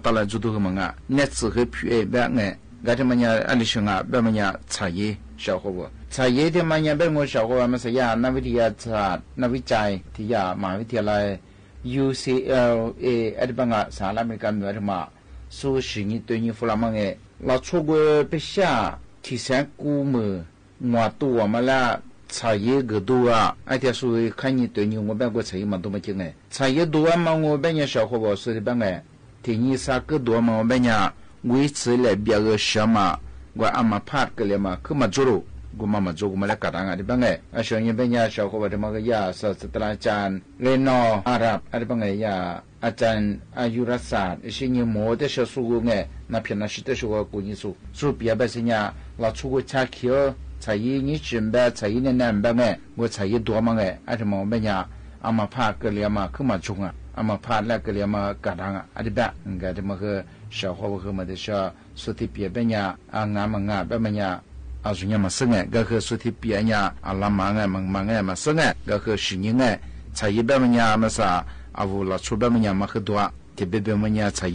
到了就都个嘛那次和票哎白哎，俺的嘛呀俺的兄啊，白嘛呀茶叶小伙伴。茶叶的嘛呀白我小伙伴嘛是呀，那位的呀茶，那位斋的呀，马位的来。UCLA 阿里巴巴萨拉美干的嘛，说是你对你弗拉曼诶，那错过不下提升估么，我多嘛啦，茶叶个多啊，而且说看你对你我办过茶叶嘛多么精诶，茶叶多嘛我办年小伙伴说的办诶，提你啥个多嘛我办年维持来别个什么，我阿妈怕个了嘛，可嘛做喽。กูมาจูกูมาแล้วกัดอะไรบ้างไงช่วงนี้เป็นยาชาวเขาบอกว่าก็ยาศาสตราจารย์เรโนอาหรับอะไรบ้างไงยาอาจารย์อายุรศาสตร์สิ่งนี้หมดแต่ชาวสูงไงนับเป็นนักศิษย์ชาวกูนี่สูเปียแบบสิ่งนี้เราชูกูชาเขียวใช้ยี่จิมแบบใช้ยี่เนี่ยแบบไงกูใช้ยี่ตัวมั้งไงอะไรมองเป็นยาอามาพาเกลียมาขึ้นมาจุงอ่ะอามาพาแล้วเกลียมากัดอะไรแบบงั้นที่มันคือชาวเขาบอกว่าที่ชาวสุดที่เปียเป็นยางานแบบมันยาอาจุเนี่ยมาซึ่งก็คือสุดที่เปียเนี่ยอาลามังมังมาซึ่งก็คือสิ่งนี้ใช้แบบมันเนี่ยมาซะอาวุธชูแบบมันเนี่ยมาคือตัวที่แบบมันเนี่ยใช้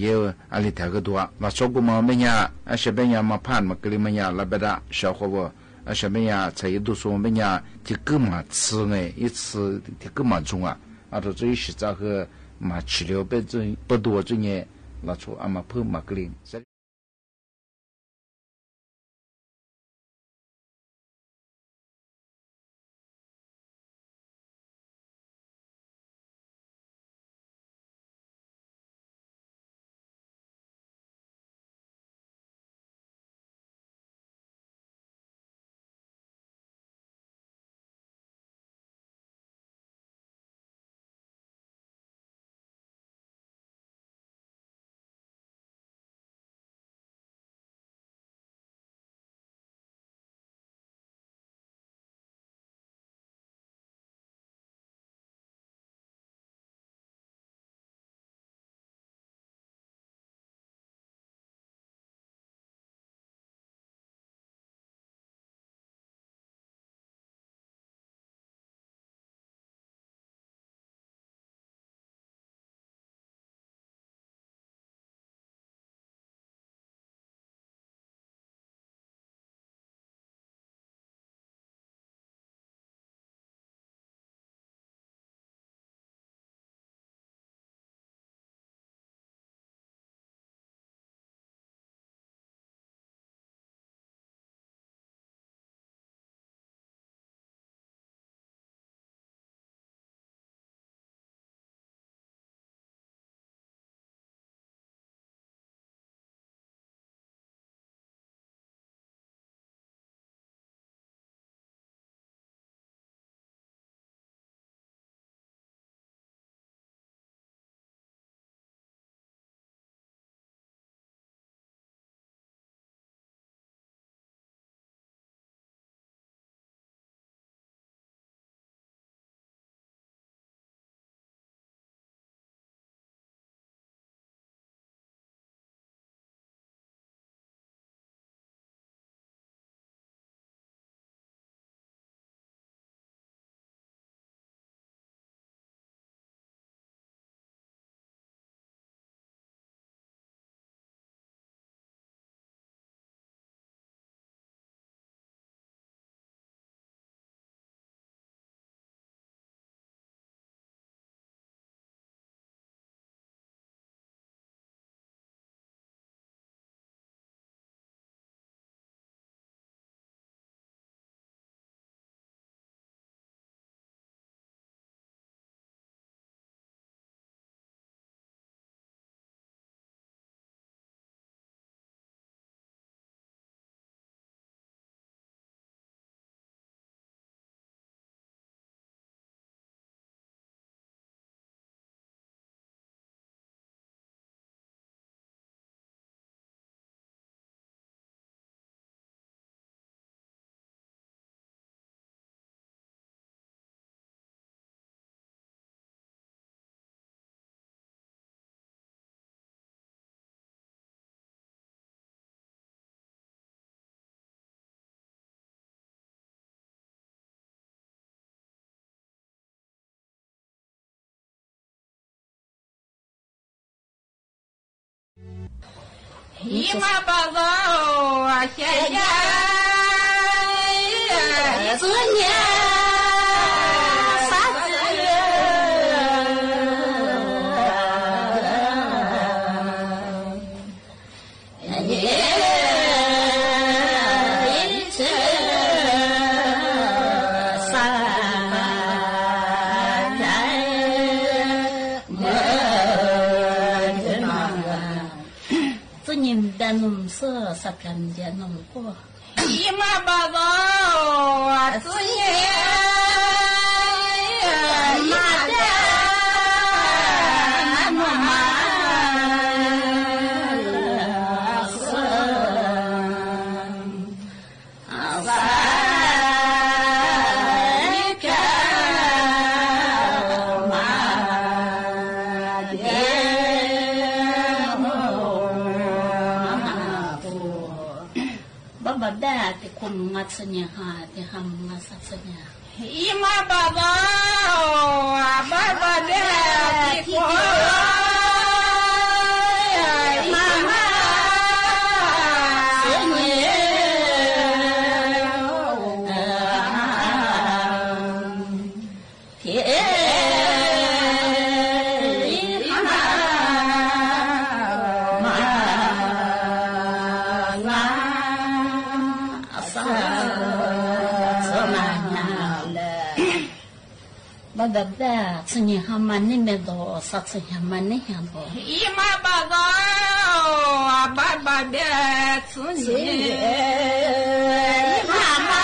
อะไรแต่คือตัวเราชอบกูมามันเนี่ยอาชีพมันเนี่ยมาผ่านมากลีมันเนี่ยแล้วแบบชาวเขาบอกอาชีพมันเนี่ยใช้ดูส่วนมันเนี่ยที่กูมาซื้อ一次ที่กูมา中啊这这一时在和嘛治疗被这不多这呢เราชอบอามาเพิ่มมากลี姨妈把肉啊，谢谢子年啥子？农舍啥片的农过，姨妈把肉啊，子年妈的，妈妈是Maksudnya hati hamba saksanya. Ima baba, baba deh, mama, Bada seni hamani medo satsi hamani hando. Ima baba, baba deh, seni mama.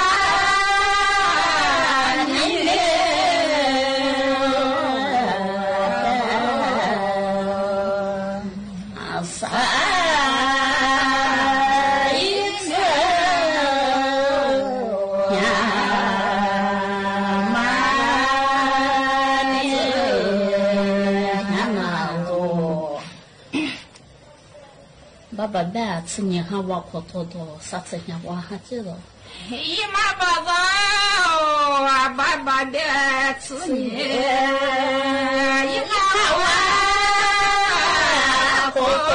Baba dah seni hawa kotodo satsi hawa hajiro. Ima baba, baba deh, seni hawa kotodo.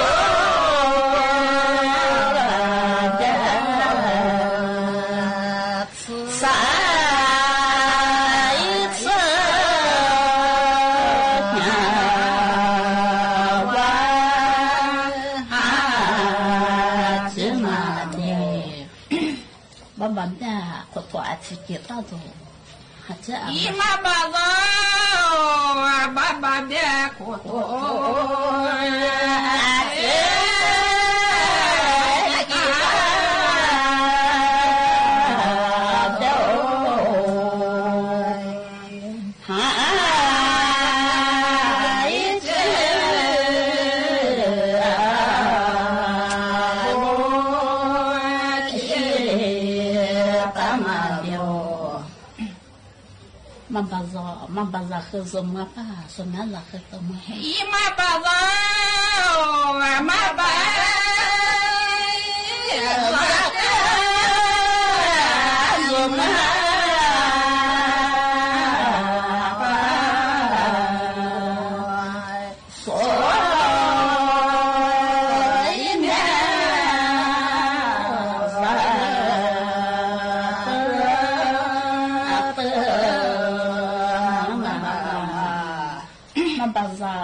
Banda koto ati kita tu, haja. Ima baba, baba deh koto ati. Mambaza khazoma pa sonala khatoma. Ima baba, maba.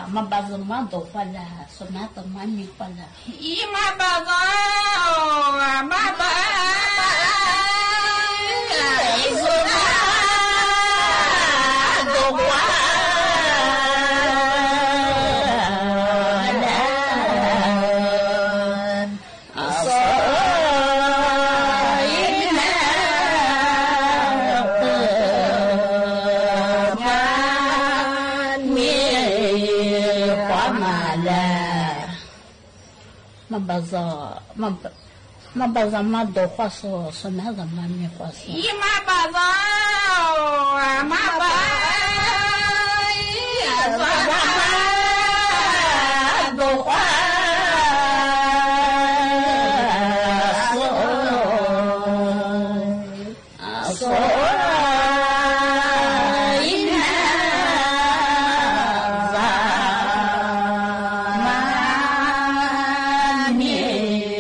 Mambaza mado pala sonata mami pala. Ima baba, maba. Mambaza mado kwaso sonata mami kwaso. Ima baba, maba. Mami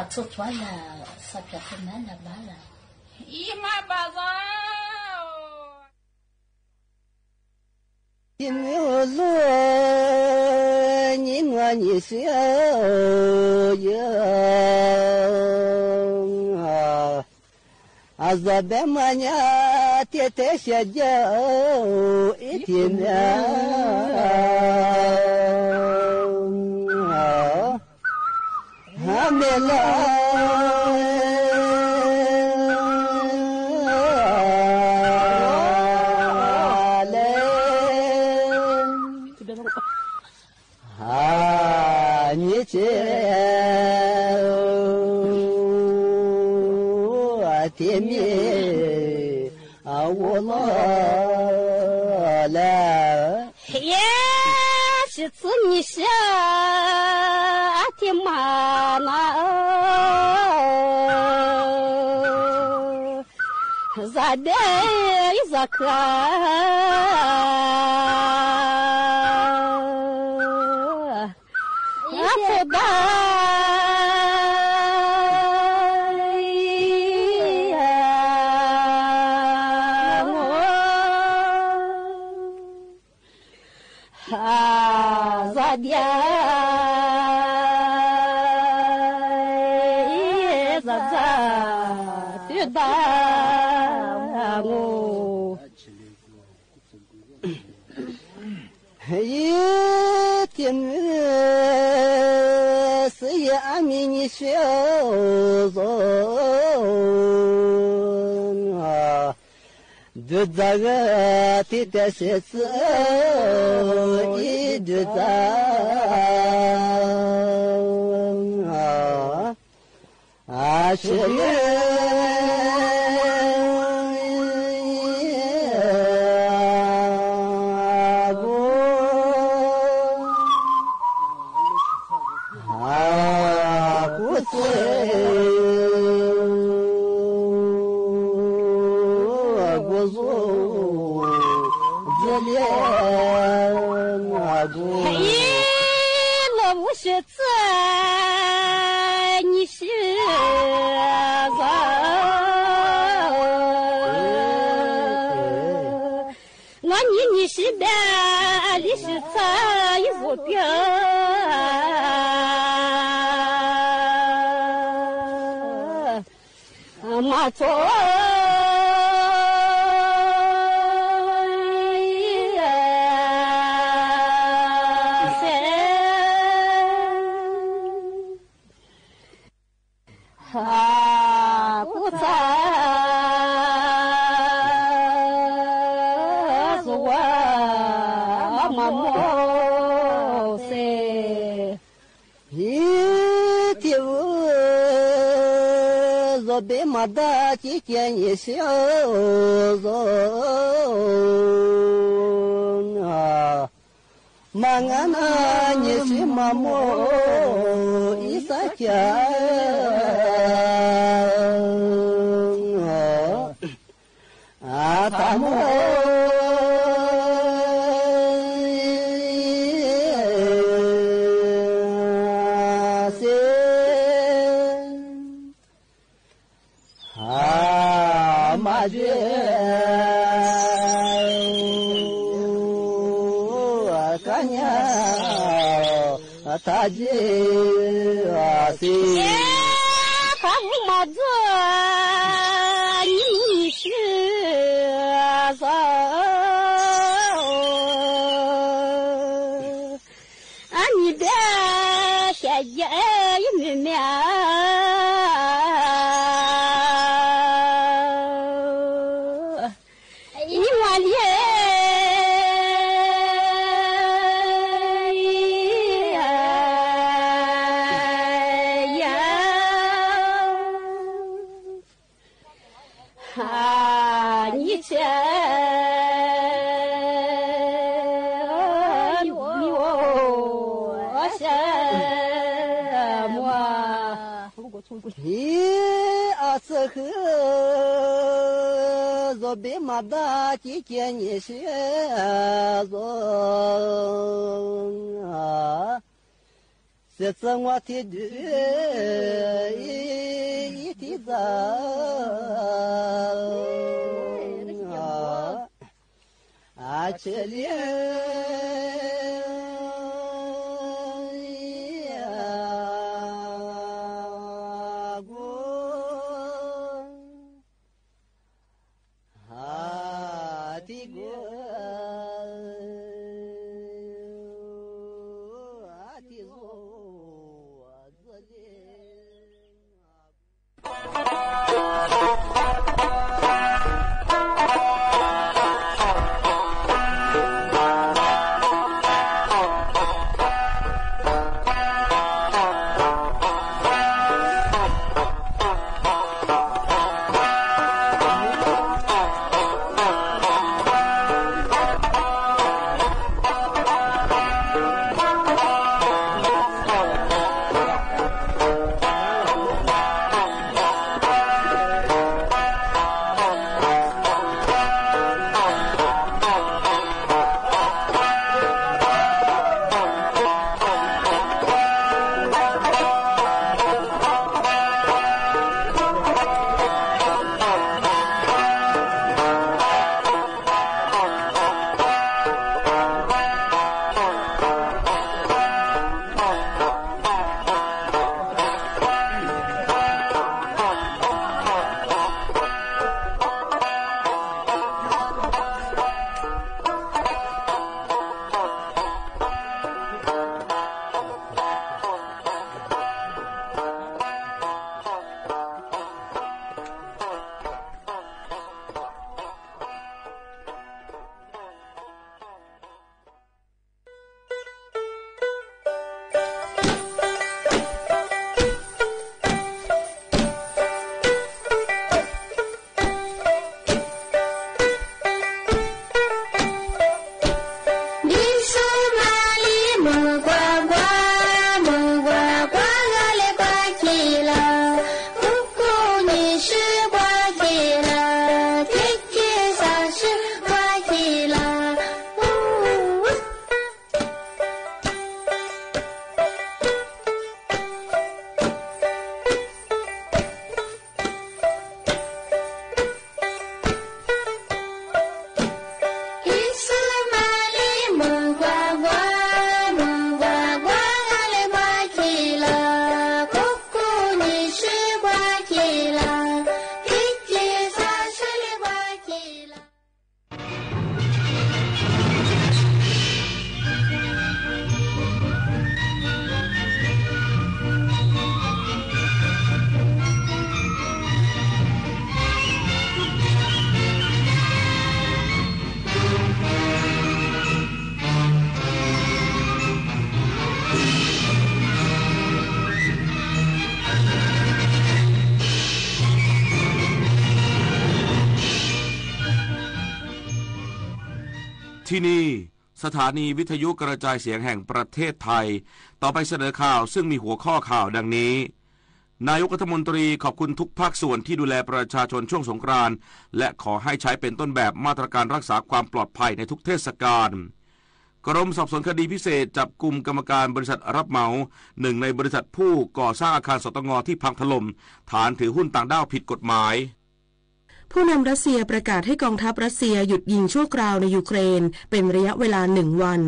出出来啥子很难的吧了。姨妈巴子。一牛路，你我你小呀，啊，这边么呀，天天下脚一天呀，还没来。你这天命啊，我来耶，是子你下天妈那咋的咋看？你小子啊，就这个的的些子，一直在啊，是马错啊，不在是我妈妈噻，一天我被马达几件一小人啊，马鞍那你是马莫一撒家啊，他们他这啊是，他不马子，你是啥？啊，你的小姐也没命。我别马达几件一些人啊， เสียสังวาที่ดีที่ใจอาเชลีที่นี่สถานีวิทยุกระจายเสียงแห่งประเทศไทยต่อไปเสนอข่าวซึ่งมีหัวข้อข่าวดังนี้นายกรัฐมนตรีขอบคุณทุกภาคส่วนที่ดูแลประชาชนช่วงสงกรานต์และขอให้ใช้เป็นต้นแบบมาตรการรักษาความปลอดภัยในทุกเทศกาลกรมสอบสวนคดีพิเศษจับกุมกรรมการบริษัทรับเหมาหนึ่งในบริษัทผู้ก่อสร้างอาคารสตงที่พังถล่มฐานถือหุ้นต่างด้าวผิดกฎหมายผู้นำรัสเซียประกาศให้กองทัพรัสเซียหยุดยิงชั่วคราวในยูเครนเป็นระยะเวลา1 วัน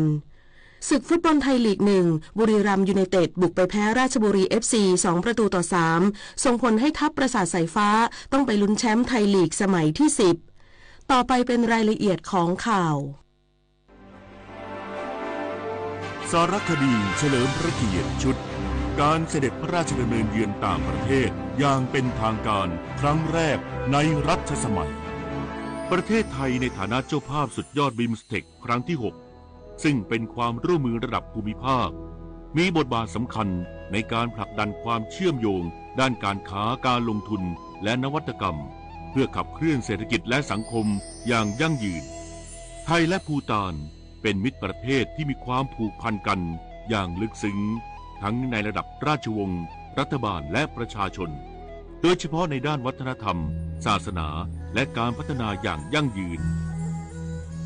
ศึกฟุตบอลไทยลีก 1บุรีรัมย์ยูไนเต็ดบุกไปแพ้ราชบุรี FC 2-3ส่งผลให้ทัพประสาทสายฟ้าต้องไปลุ้นแชมป์ไทยลีกสมัยที่10ต่อไปเป็นรายละเอียดของข่าวสารคดีเฉลิมพระเกียรติชุดการเสด็จพระราชดำเนินเยือนต่างประเทศอย่างเป็นทางการครั้งแรกในรัชสมัยประเทศไทยในฐานะเจ้าภาพสุดยอดบิมสเทคครั้งที่6ซึ่งเป็นความร่วมมือระดับภูมิภาคมีบทบาทสำคัญในการผลักดันความเชื่อมโยงด้านการค้าการลงทุนและนวัตกรรมเพื่อขับเคลื่อนเศรษฐกิจและสังคมอย่างยั่งยืนไทยและภูฏานเป็นมิตรประเทศที่มีความผูกพันกันอย่างลึกซึ้งทั้งในระดับราชวงศ์รัฐบาลและประชาชนโดยเฉพาะในด้านวัฒนธรรมศาสนาและการพัฒนาอย่างยั่งยืน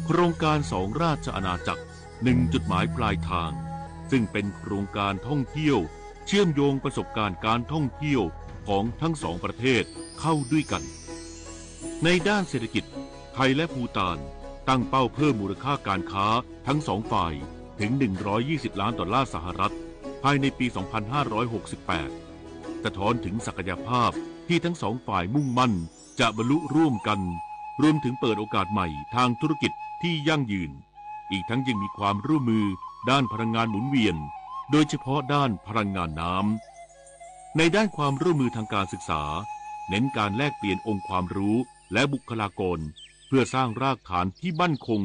โครงการ2ราชอาณาจักร1จุดหมายปลายทาง ซึ่งเป็นโครงการท่องเที่ยวเชื่อมโยงประสบการณ์การท่องเที่ยวของทั้งสองประเทศเข้าด้วยกันในด้านเศรษฐกิจไทยและภูฏานตั้งเป้าเพิ่มมูลค่าการค้าทั้งสองฝ่ายถึง$120 ล้านภายในปี 2568 สะท้อนถึงศักยภาพที่ทั้งสองฝ่ายมุ่งมั่นจะบรรลุร่วมกันรวมถึงเปิดโอกาสใหม่ทางธุรกิจที่ยั่งยืนอีกทั้งยังมีความร่วมมือด้านพลังงานหมุนเวียนโดยเฉพาะด้านพลังงานน้ำในด้านความร่วมมือทางการศึกษาเน้นการแลกเปลี่ยนองค์ความรู้และบุคลากรเพื่อสร้างรากฐานที่มั่นคง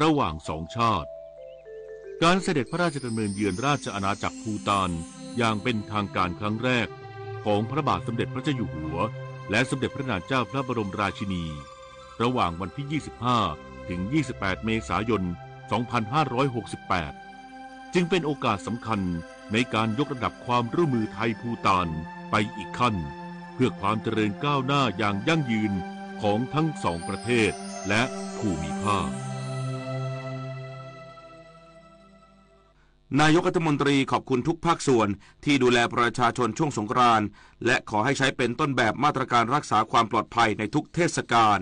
ระหว่างสองชาติการเสด็จพระราชดำเนินเยือนราชอาณาจักรภูฏานอย่างเป็นทางการครั้งแรกของพระบาทสมเด็จพระเจ้าอยู่หัวและสมเด็จพระนางเจ้าพระบรมราชินีระหว่างวันที่ 25 ถึง 28 เมษายน 2568 จึงเป็นโอกาสสำคัญในการยกระดับความร่วมมือไทยภูฏานไปอีกขั้นเพื่อความเจริญก้าวหน้าอย่างยั่งยืนของทั้งสองประเทศและภูมิภาคนายกรัฐมนตรีขอบคุณทุกภาคส่วนที่ดูแลประชาชนช่วงสงกรานต์และขอให้ใช้เป็นต้นแบบมาตรการรักษาความปลอดภัยในทุกเทศกาล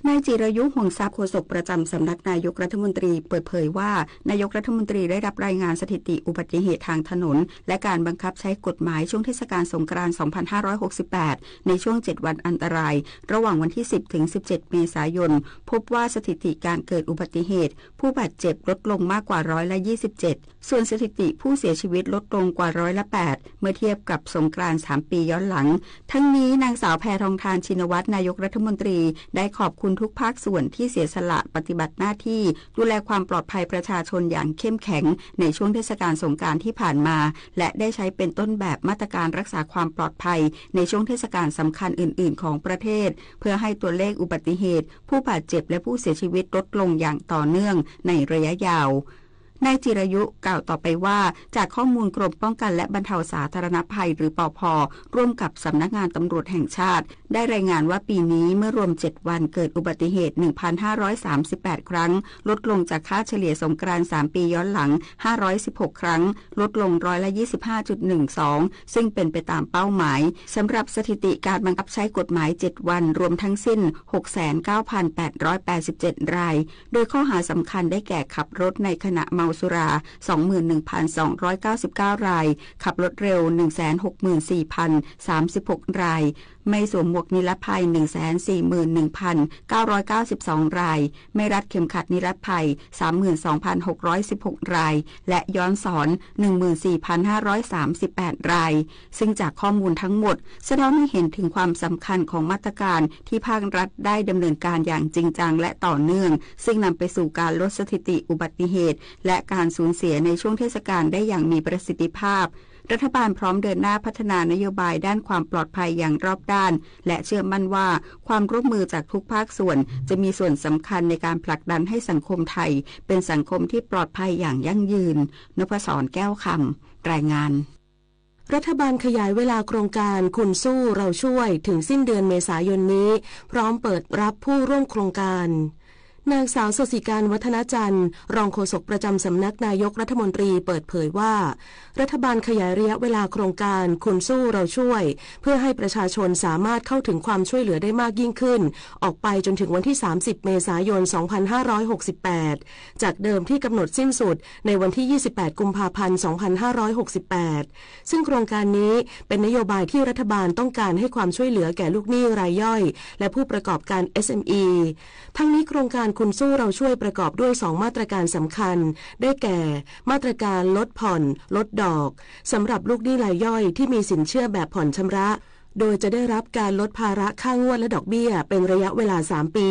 นายจิรายุห่วงทรัพย์โฆษกประจำสำนักนายกรัฐมนตรีเปิดเผยว่านายกรัฐมนตรีได้รับรายงานสถิติอุบัติเหตุทางถนนและการบังคับใช้กฎหมายช่วงเทศกาลสงกรานต์ 2568 ในช่วง 7 วันอันตรายระหว่างวันที่ 10 ถึง 17 เมษายนพบว่าสถิติการเกิดอุบัติเหตุผู้บาดเจ็บลดลงมากกว่า27%ส่วนสถิติผู้เสียชีวิตลดลงกว่า8%เมื่อเทียบกับสงกรานต์ 3 ปีย้อนหลังทั้งนี้นางสาวแพทองธารชินวัตรนายกรัฐมนตรีได้ขอบคุณทุกภาคส่วนที่เสียสละปฏิบัติหน้าที่ดูแลความปลอดภัยประชาชนอย่างเข้มแข็งในช่วงเทศกาลสงกรานต์ที่ผ่านมาและได้ใช้เป็นต้นแบบมาตรการรักษาความปลอดภัยในช่วงเทศกาลสำคัญอื่นๆของประเทศเพื่อให้ตัวเลขอุบัติเหตุผู้บาดเจ็บและผู้เสียชีวิตลดลงอย่างต่อเนื่องในระยะยาวนายจิรายุกล่าวต่อไปว่าจากข้อมูลกรมป้องกันและบรรเทาสาธารณภัยหรือปภ.ร่วมกับสำนักงานตำรวจแห่งชาติได้รายงานว่าปีนี้เมื่อรวม7วันเกิดอุบัติเหตุ 1,538 ครั้งลดลงจากค่าเฉลี่ยสงกรานต์3ปีย้อนหลัง516ครั้งลดลง25.12% ซึ่งเป็นไปตามเป้าหมายสำหรับสถิติการบังคับใช้กฎหมาย7วันรวมทั้งสิ้น 69,887 รายโดยข้อหาสำคัญได้แก่ขับรถในขณะเมาสุรา 21,299 รายขับรถเร็ว 164,036 รายไม่สวมหมวกนิรภัย 141,992 รายไม่รัดเข็มขัดนิรภัย 32,616 รายและย้อนสอน 14,538 รายซึ่งจากข้อมูลทั้งหมดแสดงให้เห็นถึงความสำคัญของมาตรการที่ภาครัฐได้ดำเนินการอย่างจริงจังและต่อเนื่องซึ่งนำไปสู่การลดสถิติอุบัติเหตุและการสูญเสียในช่วงเทศกาลได้อย่างมีประสิทธิภาพรัฐบาลพร้อมเดินหน้าพัฒนานโยบายด้านความปลอดภัยอย่างรอบด้านและเชื่อมั่นว่าความร่วมมือจากทุกภาคส่วนจะมีส่วนสำคัญในการผลักดันให้สังคมไทยเป็นสังคมที่ปลอดภัยอย่างยั่งยืนนพศรแก้วคำรายงานรัฐบาลขยายเวลาโครงการคุณสู้เราช่วยถึงสิ้นเดือนเมษายนนี้พร้อมเปิดรับผู้ร่วมโครงการนางสาวสศิการวัฒนจันทร์รองโฆษกประจำสำนักนายกรัฐมนตรีเปิดเผยว่ารัฐบาลขยายระยะเวลาโครงการคุณสู้เราช่วยเพื่อให้ประชาชนสามารถเข้าถึงความช่วยเหลือได้มากยิ่งขึ้นออกไปจนถึงวันที่30เมษายน2568จากเดิมที่กำหนดสิ้นสุดในวันที่28กุมภาพันธ์2568ซึ่งโครงการนี้เป็นนโยบายที่รัฐบาลต้องการให้ความช่วยเหลือแก่ลูกหนี้รายย่อยและผู้ประกอบการ SME ทั้งนี้โครงการคุณสู้เราช่วยประกอบด้วย2มาตรการสำคัญได้แก่มาตรการลดผ่อนลดดอกสำหรับลูกหนี้รายย่อยที่มีสินเชื่อแบบผ่อนชำระโดยจะได้รับการลดภาระค่างวดและดอกเบี้ยเป็นระยะเวลา3ปี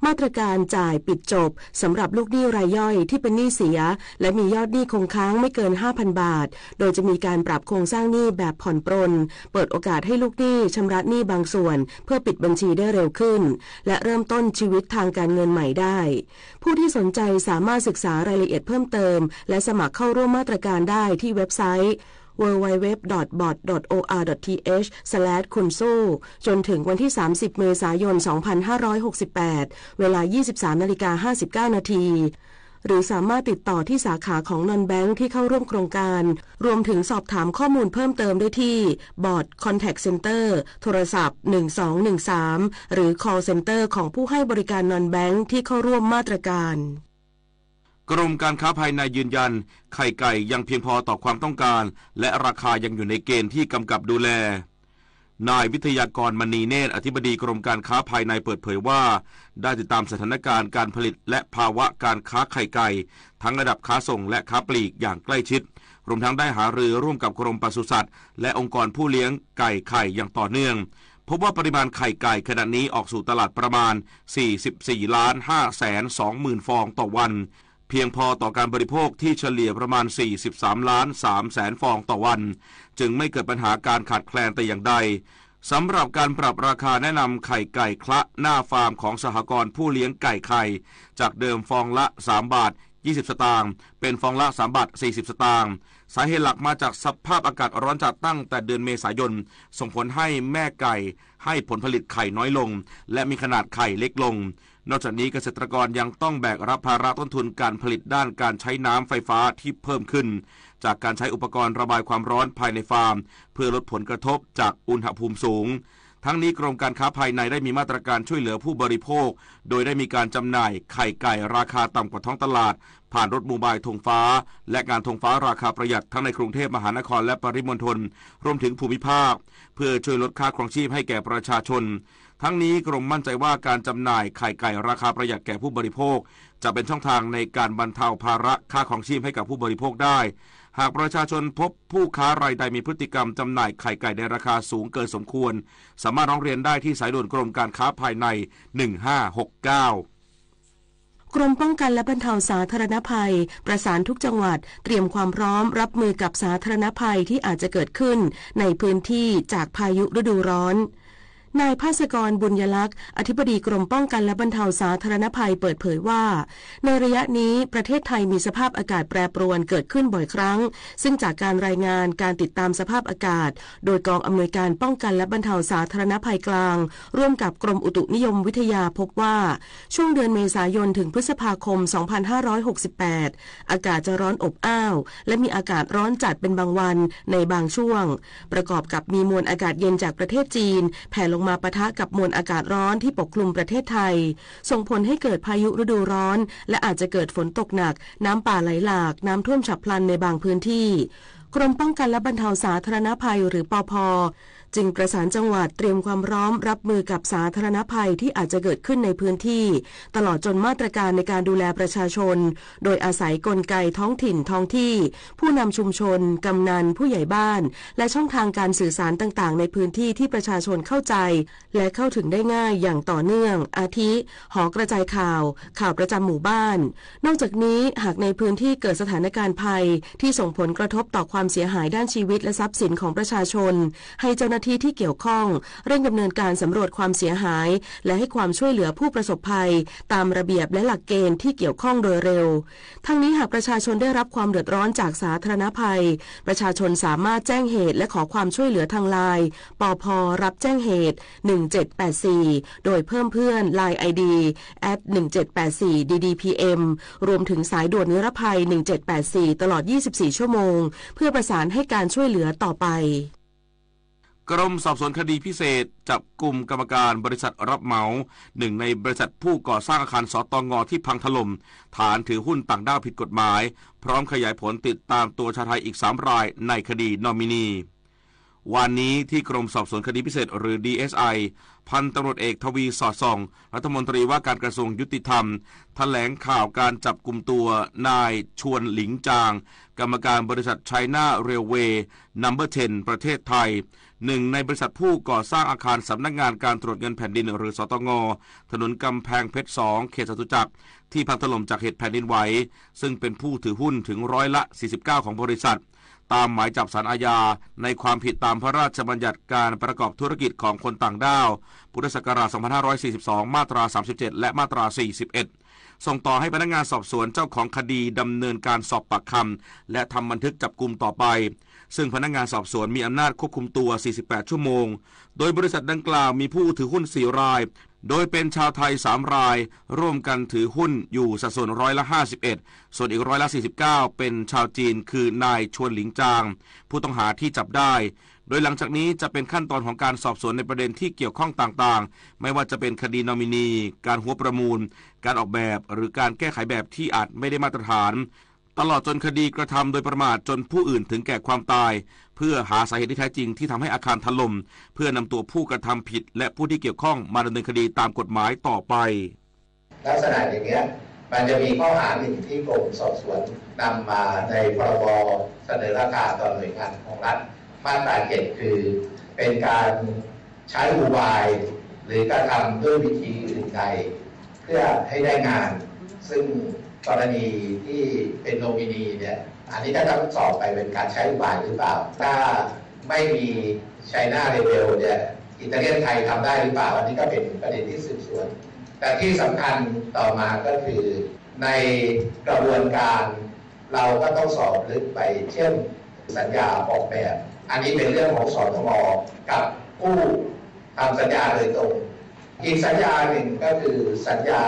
มาตรการจ่ายปิดจบสำหรับลูกหนี้รายย่อยที่เป็นหนี้เสียและมียอดหนี้คงค้างไม่เกิน 5,000 บาทโดยจะมีการปรับโครงสร้างหนี้แบบผ่อนปรนเปิดโอกาสให้ลูกหนี้ชำระหนี้บางส่วนเพื่อปิดบัญชีได้เร็วขึ้นและเริ่มต้นชีวิตทางการเงินใหม่ได้ผู้ที่สนใจสามารถศึกษารายละเอียดเพิ่มเติมและสมัครเข้าร่วมมาตรการได้ที่เว็บไซต์www.bot.or.th/คุณสู้จนถึงวันที่30เมษายน2568เวลา 23:59 น.ร หรือสามารถติดต่อที่สาขาของนอนแบงค์ที่เข้าร่วมโครงการรวมถึงสอบถามข้อมูลเพิ่มเติมได้ที่บอร์ด Contact Center โทรศัพท์1213หรือ Call Center ของผู้ให้บริการนอนแบงค์ที่เข้าร่วมมาตรการกรมการค้าภายในยืนยันไข่ไก่ยังเพียงพอต่อความต้องการและราคายังอยู่ในเกณฑ์ที่กำกับดูแลนายวิทยากรมณีเนตรอธิบดีกรมการค้าภายในเปิดเผยว่าได้ติดตามสถานการณ์การผลิตและภาวะการค้าไข่ไก่ทั้งระดับค้าส่งและค้าปลีกอย่างใกล้ชิดรวมทั้งได้หารือร่วมกับกรมปศุสัตว์และองค์กรผู้เลี้ยงไก่ไข่อย่างต่อเนื่องพบว่าปริมาณไข่ไก่ขณะนี้ออกสู่ตลาดประมาณ 44,520,000 ฟองต่อวันเพียงพอต่อการบริโภคที่เฉลี่ยประมาณ 43,300,000 ฟองต่อวันจึงไม่เกิดปัญหาการขาดแคลนแต่อย่างใดสำหรับการปรับราคาแนะนำไข่ไก่คละหน้าฟาร์มของสหกรณ์ผู้เลี้ยงไก่ไข่จากเดิมฟองละ3 บาท 20 สตางค์เป็นฟองละ3 บาท 40 สตางค์สาเหตุหลักมาจากสภาพอากาศร้อนจัดตั้งแต่เดือนเมษายนส่งผลให้แม่ไก่ให้ผลผลิตไข่น้อยลงและมีขนาดไข่เล็กลงนอกจากนี้เกษตรกรยังต้องแบกรับภาระต้นทุนการผลิตด้านการใช้น้ำไฟฟ้าที่เพิ่มขึ้นจากการใช้อุปกรณ์ระบายความร้อนภายในฟาร์มเพื่อลดผลกระทบจากอุณหภูมิสูงทั้งนี้กรมการค้าภายในได้มีมาตรการช่วยเหลือผู้บริโภคโดยได้มีการจำหน่ายไข่ไก่ราคาต่ำกว่าท้องตลาดผ่านรถโมบายธงฟ้าและการธงฟ้าราคาประหยัดทั้งในกรุงเทพมหานครและปริมณฑลรวมถึงภูมิภาคเพื่อช่วยลดค่าครองชีพให้แก่ประชาชนทั้งนี้กรมมั่นใจว่าการจำหน่ายไข่ไก่ราคาประหยัดแก่ผู้บริโภคจะเป็นช่องทางในการบรรเทาภาระค่าครองชีพให้กับผู้บริโภคได้หากประชาชนพบผู้ค้ารายใดมีพฤติกรรมจำหน่ายไข่ไก่ในราคาสูงเกินสมควรสามารถร้องเรียนได้ที่สายด่วนกรมการค้าภายใน1569กรมป้องกันและบรรเทาสาธารณภัยประสานทุกจังหวัดเตรียมความพร้อมรับมือกับสาธารณภัยที่อาจจะเกิดขึ้นในพื้นที่จากพายุฤดูร้อนนายภาสกรบุญยลักษณ์อธิบดีกรมป้องกันและบรรเทาสาธารณภัยเปิดเผยว่าในระยะนี้ประเทศไทยมีสภาพอากาศแปรปรวนเกิดขึ้นบ่อยครั้งซึ่งจากการรายงานการติดตามสภาพอากาศโดยกองอำนวยการป้องกันและบรรเทาสาธารณภัยกลางร่วมกับกรมอุตุนิยมวิทยาพบว่าช่วงเดือนเมษายนถึงพฤษภาคม 2568 อากาศจะร้อนอบอ้าวและมีอากาศร้อนจัดเป็นบางวันในบางช่วงประกอบกับมีมวลอากาศเย็นจากประเทศจีนแผ่ลงมาปะทะกับมวลอากาศร้อนที่ปกคลุมประเทศไทยส่งผลให้เกิดพายุฤดูร้อนและอาจจะเกิดฝนตกหนักน้ำป่าไหลหลากน้ำท่วมฉับพลันในบางพื้นที่กรมป้องกันและบรรเทาสาธารณภัยหรือปภ.จึงประสานจังหวัดเตรียมความพร้อมรับมือกับสาธารณภัยที่อาจจะเกิดขึ้นในพื้นที่ตลอดจนมาตรการในการดูแลประชาชนโดยอาศัยกลไกท้องถิ่นท้องที่ผู้นำชุมชนกำนันผู้ใหญ่บ้านและช่องทางการสื่อสารต่างๆในพื้นที่ที่ประชาชนเข้าใจและเข้าถึงได้ง่ายอย่างต่อเนื่องอาทิหอกระจายข่าวประจำหมู่บ้านนอกจากนี้หากในพื้นที่เกิดสถานการณ์ภัยที่ส่งผลกระทบต่อความเสียหายด้านชีวิตและทรัพย์สินของประชาชนให้เจ้าหน้าที่เกี่ยวข้องเร่งดำเนินการสำรวจความเสียหายและให้ความช่วยเหลือผู้ประสบภัยตามระเบียบและหลักเกณฑ์ที่เกี่ยวข้องโดยเร็วทั้งนี้หากประชาชนได้รับความเดือดร้อนจากสาธารณภัยประชาชนสามารถแจ้งเหตุและขอความช่วยเหลือทางไลน์ปภ.รับแจ้งเหตุ1784โดยเพิ่มเพื่อน LINE ID @1784ddpm รวมถึงสายด่วนนิรภัย1784ตลอด24ชั่วโมงเพื่อประสานให้การช่วยเหลือต่อไปกรมสอบสวนคดีพิเศษจับกุมกรรมการบริษัทรับเหมาหนึ่งในบริษัทผู้ก่อสร้างอาคารสตง.ที่พังถล่มฐานถือหุ้นต่างด้าวผิดกฎหมายพร้อมขยายผลติดตามตัวชาวไทยอีก3 รายในคดีนอมินีวันนี้ที่กรมสอบสวนคดีพิเศษหรือ DSI พันตำรวจเอกทวีสอดส่องรัฐมนตรีว่าการกระทรวงยุติธรรมแถลงข่าวการจับกุมตัวนายชวนหลิงจางกรรมการบริษัท China Railway No. 10 ประเทศไทยหนึ่งในบริษัทผู้ก่อสร้างอาคารสำนักงานการตรวจเงินแผ่นดินหรือสตง.ถนนกำแพงเพชร2เขตจตุจักรที่พังถล่มจากเหตุแผ่นดินไหวซึ่งเป็นผู้ถือหุ้นถึง49%ของบริษัทตามหมายจับศาลอาญาในความผิดตามพระราชบัญญัติการประกอบธุรกิจของคนต่างด้าวพุทธศักราช2542มาตรา37และมาตรา41ส่งต่อให้พนักงานสอบสวนเจ้าของคดีดำเนินการสอบปากคำและทำบันทึกจับกุมต่อไปซึ่งพนักงานสอบสวนมีอำนาจควบคุมตัว48ชั่วโมงโดยบริษัทดังกล่าวมีผู้ถือหุ้น4 ราย โดยเป็นชาวไทย3รายร่วมกันถือหุ้นอยู่สัดส่วน51%ส่วนอีก49%เป็นชาวจีนคือนายชวนหลิงจางผู้ต้องหาที่จับได้โดยหลังจากนี้จะเป็นขั้นตอนของการสอบสวนในประเด็นที่เกี่ยวข้องต่างๆไม่ว่าจะเป็นคดีนอมินีการหัวประมูลการออกแบบหรือการแก้ไขแบบที่อาจไม่ได้มาตรฐานตลอดจนคดีกระทำโดยประมาทจนผู้อื่นถึงแก่ความตายเพื่อหาสาเหตุที่แท้จริงที่ทำให้อาคารถล่มเพื่อนำตัวผู้กระทำผิดและผู้ที่เกี่ยวข้องมาดำเนินคดีตามกฎหมายต่อไปลักษณะอย่างนี้มันจะมีข้อหาหนึ่งที่กรมสอบสวนนำมาในพรบเสนอราคาต่อหน่วยงานของรัฐมาตรา7คือเป็นการใช้อุบายหรือกระทำด้วยวิธีอื่นใดเพื่อให้ได้งานซึ่งกรณีที่เป็นโนมินีเนี่ยอันนี้ก็ต้องสอบไปเป็นการใช้อุบายหรือเปล่าถ้าไม่มีไชน่าเรเบลเนี่ยอิตาเลียนไทยทำได้หรือเปล่าอันนี้ก็เป็นประเด็นที่สืบสวนแต่ที่สำคัญต่อมาก็คือในกระบวนการเราก็ต้องสอบลึกไปเช่นสัญญาออกแบบอันนี้เป็นเรื่องของสทม.กับผู้ทำสัญญาโดยตรงอีกสัญญาหนึ่งก็คือสัญญา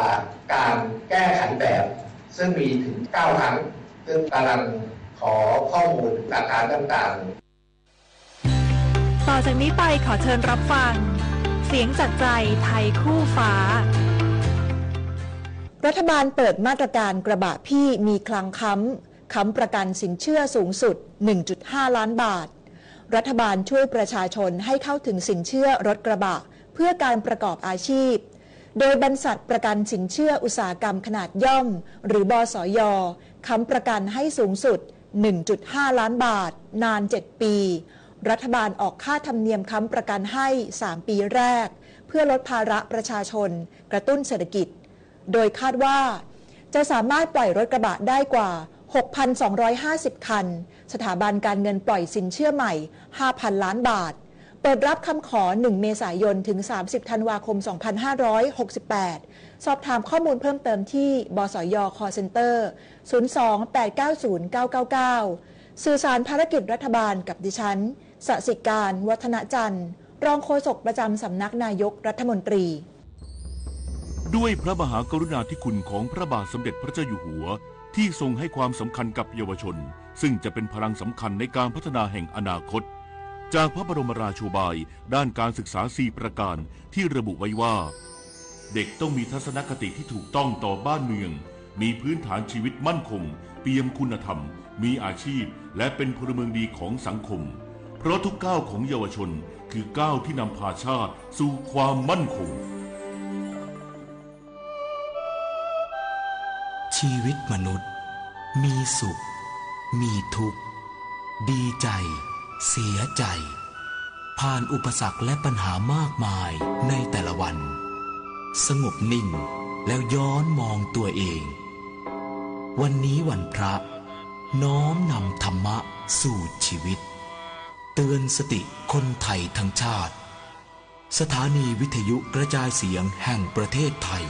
การแก้ไขแบบซึ่งมีถึง9ครั้งซึ่งกำลังขอข้อมูลหลักฐานต่างๆต่อจากนี้ไปขอเชิญรับฟังเสียงจากใจไทยคู่ฟ้ารัฐบาลเปิดมาตรการกระบะพี่มีคลังค้ำประกันสินเชื่อสูงสุด 1.5 ล้านบาทรัฐบาลช่วยประชาชนให้เข้าถึงสินเชื่อรถกระบะเพื่อการประกอบอาชีพโดยบรรษัทประกันสินเชื่ออุตสาหกรรมขนาดย่อมหรือบสย.ค้ำประกันให้สูงสุด 1.5 ล้านบาทนาน 7 ปีรัฐบาลออกค่าธรรมเนียมค้ำประกันให้ 3 ปีแรกเพื่อลดภาระประชาชนกระตุ้นเศรษฐกิจโดยคาดว่าจะสามารถปล่อยรถกระบะได้กว่า 6,250 คันสถาบันการเงินปล่อยสินเชื่อใหม่ 5,000 ล้านบาทเปิดรับคำขอ1เมษายนถึง30ธันวาคม2568สอบถามข้อมูลเพิ่มเติมที่บสย. Call Center 02-890-999 สื่อสารภารกิจรัฐบาลกับดิฉันสศิการวัฒนจันทร์รองโฆษกประจำสำนักนายกรัฐมนตรีด้วยพระมหากรุณาธิคุณของพระบาทสมเด็จพระเจ้าอยู่หัวที่ทรงให้ความสำคัญกับเยาวชนซึ่งจะเป็นพลังสำคัญในการพัฒนาแห่งอนาคตจากพระบรมราโชบายด้านการศึกษา4ประการที่ระบุไว้ว่าเด็กต้องมีทัศนคติที่ถูกต้องต่อบ้านเมืองมีพื้นฐานชีวิตมั่นคงเปี่ยมคุณธรรมมีอาชีพและเป็นพลเมืองดีของสังคมเพราะทุกก้าวของเยาวชนคือก้าวที่นำพาชาติสู่ความมั่นคงชีวิตมนุษย์มีสุขมีทุกข์ดีใจเสียใจผ่านอุปสรรคและปัญหามากมายในแต่ละวันสงบนิ่งแล้วย้อนมองตัวเองวันนี้วันพระน้อมนำธรรมะสู่ชีวิตเตือนสติคนไทยทั้งชาติสถานีวิทยุกระจายเสียงแห่งประเทศไทย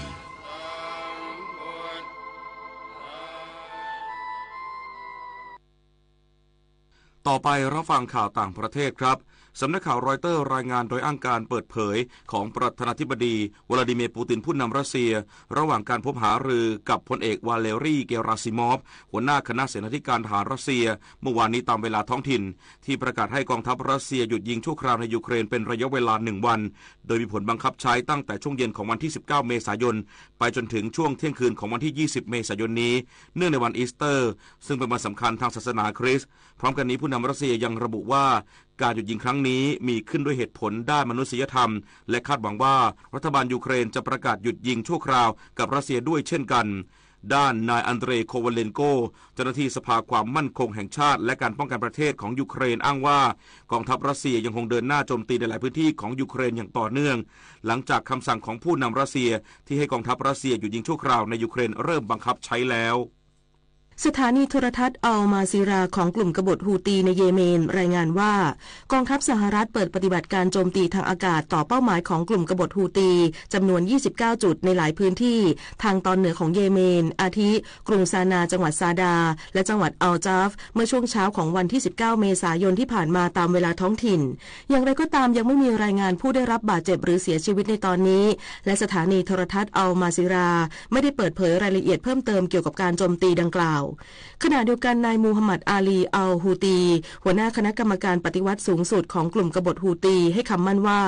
ต่อไปรับฟังข่าวต่างประเทศครับสำนักข่าวรอยเตอร์รายงานโดยอ้างการเปิดเผยของประธานาธิบดีวลาดิเมียร์ปูตินผู้นำรัสเซียระหว่างการพบหารือกับพลเอกวาเลรีเกราซิมอฟหัวหน้าคณะเสนาธิการทหารรัสเซียเมื่อวานนี้ตามเวลาท้องถิ่นที่ประกาศให้กองทัพรัสเซียหยุดยิงชั่วคราวในยูเครนเป็นระยะเวลา1วันโดยมีผลบังคับใช้ตั้งแต่ช่วงเย็นของวันที่19เมษายนไปจนถึงช่วงเที่ยงคืนของวันที่20เมษายนนี้เนื่องในวันอีสเตอร์ซึ่งเป็นวันสำคัญทางศาสนาคริสต์พร้อมกันนี้ผู้นำรัสเซียยังระบุว่าการหยุดยิงครั้งนี้มีขึ้นด้วยเหตุผลด้านมนุษยธรรมและคาดหวังว่ารัฐบาลยูเครนจะประกาศหยุดยิงชั่วคราวกับรัสเซียด้วยเช่นกันด้านนายอันเดรโควาเลนโกเจ้าหน้าที่สภาความมั่นคงแห่งชาติและการป้องกันประเทศของยูเครนอ้างว่ากองทัพรัสเซียยังคงเดินหน้าโจมตีในหลายพื้นที่ของยูเครนอย่างต่อเนื่องหลังจากคำสั่งของผู้นำรัสเซียที่ให้กองทัพรัสเซียหยุดยิงชั่วคราวในยูเครนเริ่มบังคับใช้แล้ว สถานีโทรทัศน์อัลมาซีราของกลุ่มกบฏฮูตีในเยเมนรายงานว่ากองทัพสหรัฐเปิดปฏิบัติการโจมตีทางอากาศต่อเป้าหมายของกลุ่มกบฏฮูตีจำนวน29จุดในหลายพื้นที่ทางตอนเหนือของเยเมนอาทิกรุงซานาจังหวัดซาดาและจังหวัดอัลจาฟเมื่อช่วงเช้าของวันที่19เมษายนที่ผ่านมาตามเวลาท้องถิ่นอย่างไรก็ตามยังไม่มีรายงานผู้ได้รับบาดเจ็บหรือเสียชีวิตในตอนนี้และสถานีโทรทัศน์อัลมาซีราไม่ได้เปิดเผยรายละเอียดเพิ่มเติมเกี่ยวกับการโจมตีดังกล่าวขณะเดียวกันนายมูฮัมหมัดอาลีอัลฮูตีหัวหน้าคณะกรรมการปฏิวัติสูงสุดของกลุ่มกบฏฮูตีให้คำมั่นว่า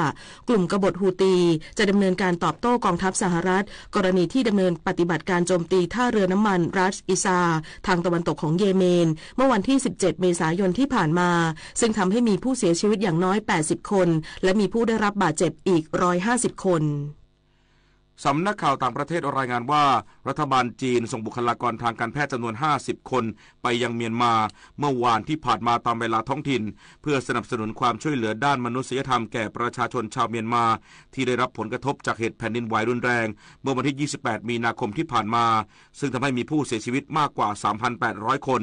กลุ่มกบฏฮูตีจะดำเนินการตอบโต้กองทัพสหรัฐกรณีที่ดำเนินปฏิบัติการโจมตีท่าเรือน้ำมันรัชอิซาทางตะวันตกของเยเมนเมื่อวันที่17เมษายนที่ผ่านมาซึ่งทำให้มีผู้เสียชีวิตอย่างน้อย80คนและมีผู้ได้รับบาดเจ็บอีก150คนสำนักข่าวต่างประเทศรายงานว่ารัฐบาลจีนส่งบุคลากรทางการแพทย์จำนวน50คนไปยังเมียนมาเมื่อวานที่ผ่านมาตามเวลาท้องถิ่นเพื่อสนับสนุนความช่วยเหลือด้านมนุษยธรรมแก่ประชาชนชาวเมียนมาที่ได้รับผลกระทบจากเหตุแผ่นดินไหวรุนแรงเมื่อวันที่28มีนาคมที่ผ่านมาซึ่งทำให้มีผู้เสียชีวิตมากกว่า 3,800 คน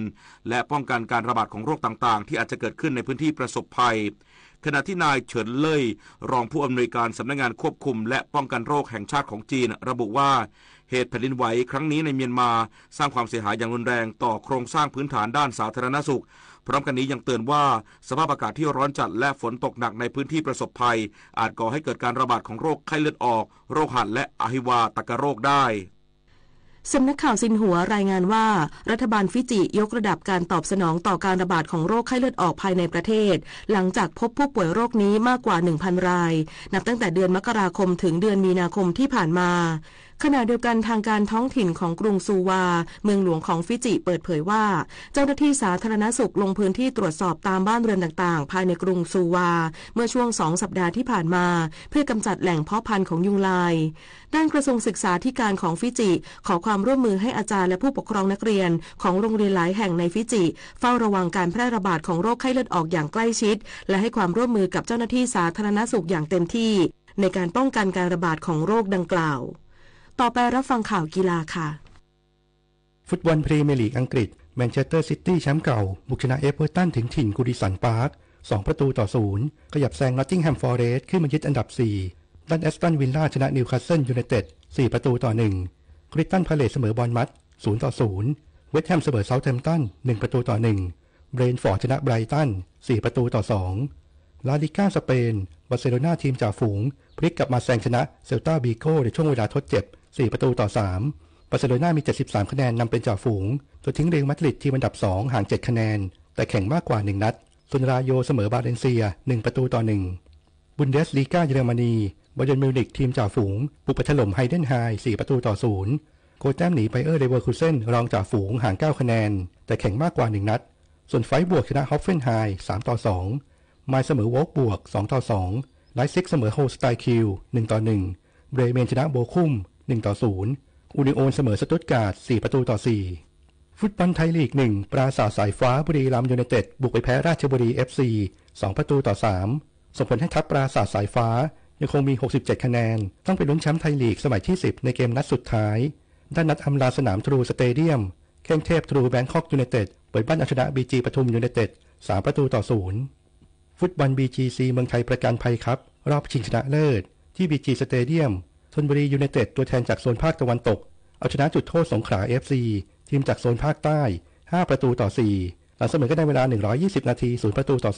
และป้องกันการระบาดของโรคต่างๆที่อาจจะเกิดขึ้นในพื้นที่ประสบภัยขณะที่นายเฉินเล่ยรองผู้อำนวยการสำนักงานควบคุมและป้องกันโรคแห่งชาติของจีนระบุว่าเหตุแผ่นดินไหวครั้งนี้ในเมียนมาสร้างความเสียหายอย่างรุนแรงต่อโครงสร้างพื้นฐานด้านสาธารณสุขพร้อมกันนี้ยังเตือนว่าสภาพอากาศที่ร้อนจัดและฝนตกหนักในพื้นที่ประสบภัยอาจก่อให้เกิดการระบาดของโรคไข้เลือดออกโรคหัดและอหิวาตกโรคได้สำนักข่าวซินหัวรายงานว่ารัฐบาลฟิจิยกระดับการตอบสนองต่อการระบาดของโรคไข้เลือดออกภายในประเทศหลังจากพบผู้ป่วยโรคนี้มากกว่า 1,000 รายนับตั้งแต่เดือนมกราคมถึงเดือนมีนาคมที่ผ่านมาขณะเดียวกันทางการท้องถิ่นของกรุงซูวาเมืองหลวงของฟิจิเปิดเผยว่าเจ้าหน้าที่สาธารณสุขลงพื้นที่ตรวจสอบตามบ้านเรือนต่างๆภายในกรุงซูวาเมื่อช่วง2 สัปดาห์ที่ผ่านมาเพื่อกำจัดแหล่งเพาะพันธุ์ของยุงลายด้านกระทรวงศึกษาธิการของฟิจิขอความร่วมมือให้อาจารย์และผู้ปกครองนักเรียนของโรงเรียนหลายแห่งในฟิจิเฝ้าระวังการแพร่ระบาดของโรคไข้เลือดออกอย่างใกล้ชิดและให้ความร่วมมือกับเจ้าหน้าที่สาธารณสุขอย่างเต็มที่ในการป้องกันการระบาดของโรคดังกล่าวต่อไปรับฟังข่าวกีฬาค่ะฟุตบอลพรีเมียร์ลีกอังกฤษแมนเชสเตอร์ซิตี้แชมป์เก่าบุกชนะเอเวอร์ตันถึงถิ่นกูดิสันพาร์ค2-0ขยับแซงนอตติงแฮมฟอเรสต์ขึ้นมายึดอันดับ4ด้านแอสตันวิลล่าชนะนิวคาสเซิลยูไนเต็ด4-1คริสตัลพาเลซเสมอบอร์นมัธ0-0เวสต์แฮมเสมอเซาท์แฮมป์ตัน1-1เบรนท์ฟอร์ดชนะไบรตัน4-2ลาลิก้าสเปนบาร์เซโลนาทีมจ่าฝูงพลิกกลับมาแซงชนะเซลตาบีโก้ในช่วงเวลาทดเจ็บ4-3บาร์เซโลนามี73คะแนนนำเป็นจ่าฝูงตัวทิ้งเรอัลมาดริดทีมอันดับ2ห่าง7คะแนนแต่แข่งมากกว่า1นัดส่วนราโยเสมอบาเลนเซีย1-1บุนเดสลีกาเยอรมนีบาเยิร์นมิวนิกทีมจ่าฝูงบุกไปถล่มไฮเดนไฮ4-0โกแต้มหนีไปเลเวอร์คูเซ่นรองจ่าฝูงห่าง9คะแนนแต่แข่งมากกว่า1นัดส่วนไฟบวกชนะฮอฟเฟนไฮ3-2ไมล์เสมอวอล์กบวก2-2ไลซิกเสมอโฮสไตคิว1-1เบรเมนชนะโบคุม1-0อูนิโอนเสมอสตุตการ์ด4-4ฟุตบอลไทยลีก1ปราสาทสายฟ้าบุรีรัมย์ยูไนเต็ดบุกไปแพ้ราชบุรี FC 2-3ส่งผลให้ทัพปราสาทสายฟ้ายังคงมี67คะแนนต้องไปลุ้นแชมป์ไทยลีกสมัยที่10ในเกมนัดสุดท้ายด้านนัดอำลาสนามทรูสเตเดียมแข้งเทพทรูแบงคอกยูไนเต็ดเปิดบ้านเอาชนะบีจีปทุมยูไนเต็ด3-0ฟุตบอล BGC เมืองไทยประกันภัยครับรอบชิงชนะเลิศที่ BG สเตเดียมชลบุรียูไนเต็ดตัวแทนจากโซนภาคตะวันตกเอาชนะจุดโทษสงขลา FC ทีมจากโซนภาคใต้5-4หลังเสมอกันในเวลา120นาที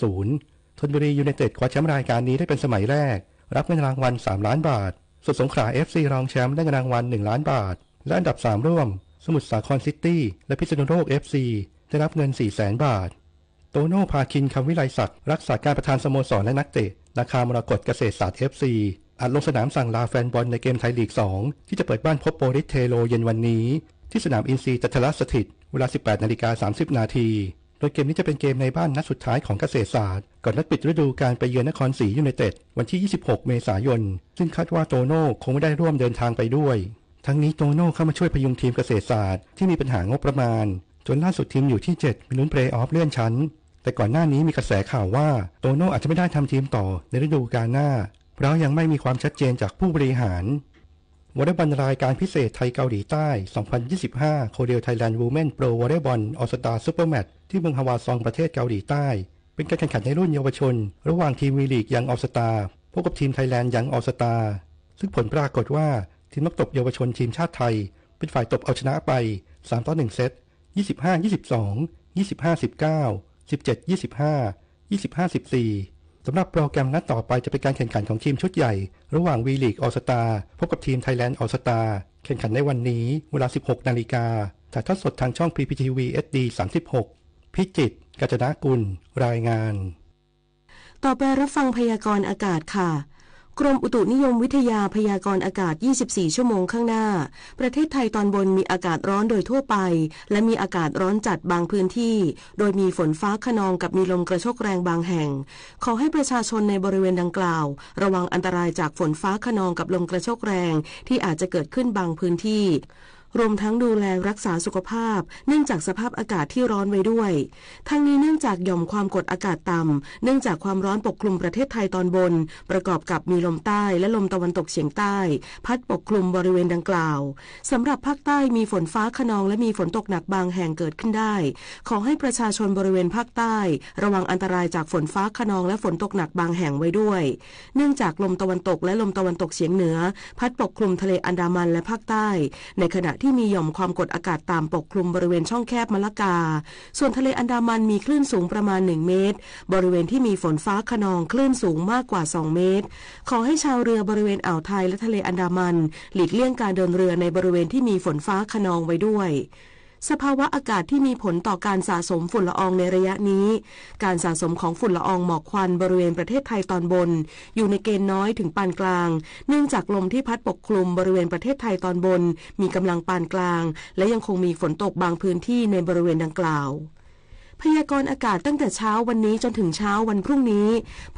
0-0ชลบุรียูไนเต็ดคว้าแชมป์รายการนี้ได้เป็นสมัยแรกรับเงินรางวัล3ล้านบาทส่วนสงขลา FC รองแชมป์ได้เงินรางวัล1ล้านบาทและอันดับ3ร่วมสมุทรสาครซิตี้และพิษณุโลก FC ได้รับเงิน 400,000 บาทโตโน่พาคินคำวิไลศักดิ์รักษาการประธานสโมสรและนักเตะนาคามรกตเกษตรศาสตร์ FC อาจลงสนามสั่งลาแฟนบอลในเกมไทยลีก2ที่จะเปิดบ้านพบโปริสเทโลเย็นวันนี้ที่สนามอินซีจันทรสถิตเวลา 18:30 น.โดยเกมนี้จะเป็นเกมในบ้านนัดสุดท้ายของเกษตรศาสตร์ก่อนนัดปิดฤดูกาลไปเยือนนครศรียูไนเต็ดวันที่26 เมษายนซึ่งคาดว่าโตโน่คงไม่ได้ร่วมเดินทางไปด้วยทั้งนี้โตโน่เข้ามาช่วยพยุงทีมเกษตรศาสตร์ที่มีปัญหางบประมาณจนล่าสุดทีมอยู่ที่7มีลุ้นเพลย์ออฟเลื่อนชั้นแต่ก่อนหน้านี้มีกระแสข่าวว่าโตโน่อาจจะไม่ได้ทำทีมต่อในฤดูกาลหน้าเพราะยังไม่มีความชัดเจนจากผู้บริหาร วอลเลย์บอลรายการพิเศษไทยเกาหลีใต้ 2025 โคเรียไทยแลนด์วูแมนโปรวอลเลย์บอลออสตาซุปเปอร์แมตช์ที่เมืองฮาวาซองประเทศเกาหลีใต้เป็นการแข่งขันในรุ่นเยาวชนระหว่างทีมวีลีกยังออสตาพบกับทีมไทยแลนด์ยังออสตาซึ่งผลปรากฏว่าทีมนักตบเยาวชนทีมชาติไทยเป็นฝ่ายตบเอาชนะไป3-1 เซต 25-22 25-19 17-25 25-14 สำหรับโปรแกรมนัดต่อไปจะเป็นการแข่งขันของทีมชุดใหญ่ระหว่างวีลีกออสตาพบกับทีมไทยแลนด์ออสตาแข่งขันในวันนี้เวลา 16 นาฬิกาถ่ายทอดสดทางช่อง PPTV SD 36 พิจิตร กาญจนกุลรายงานต่อไปรับฟังพยากรณ์อากาศค่ะกรมอุตุนิยมวิทยาพยากรณ์อากาศ24 ชั่วโมงข้างหน้าประเทศไทยตอนบนมีอากาศร้อนโดยทั่วไปและมีอากาศร้อนจัดบางพื้นที่โดยมีฝนฟ้าคะนองกับมีลมกระโชกแรงบางแห่งขอให้ประชาชนในบริเวณดังกล่าวระวังอันตรายจากฝนฟ้าคะนองกับลมกระโชกแรงที่อาจจะเกิดขึ้นบางพื้นที่รวมทั้งดูแลรักษาสุขภาพเนื่องจากสภาพอากาศที่ร้อนไว้ด้วยทั้งนี้เนื่องจากหย่อมความกดอากาศต่ำเนื่องจากความร้อนปกคลุมประเทศไทยตอนบนประกอบกับมีลมใต้และลมตะวันตกเฉียงใต้พัดปกคลุมบริเวณดังกล่าวสำหรับภาคใต้มีฝนฟ้าคะนองและมีฝนตกหนักบางแห่งเกิดขึ้นได้ขอให้ประชาชนบริเวณภาคใต้ระวังอันตรายจากฝนฟ้าคะนองและฝนตกหนักบางแห่งไว้ด้วยเนื่องจากลมตะวันตกและลมตะวันตกเฉียงเหนือพัดปกคลุมทะเลอันดามันและภาคใต้ในขณะที่มีหย่อมความกดอากาศต่ำปกคลุมบริเวณช่องแคบมะละกาส่วนทะเลอันดามันมีคลื่นสูงประมาณ1 เมตรบริเวณที่มีฝนฟ้าคะนองคลื่นสูงมากกว่า2 เมตรขอให้ชาวเรือบริเวณอ่าวไทยและทะเลอันดามันหลีกเลี่ยงการเดินเรือในบริเวณที่มีฝนฟ้าคะนองไว้ด้วยสภาวะอากาศที่มีผลต่อการสะสมฝุ่นละอองในระยะนี้การสะสมของฝุ่นละอองหมอกควันบริเวณประเทศไทยตอนบนอยู่ในเกณฑ์น้อยถึงปานกลางเนื่องจากลมที่พัดปกคลุมบริเวณประเทศไทยตอนบนมีกำลังปานกลางและยังคงมีฝนตกบางพื้นที่ในบริเวณดังกล่าวพยากรณ์อากาศตั้งแต่เช้าวันนี้จนถึงเช้าวันพรุ่งนี้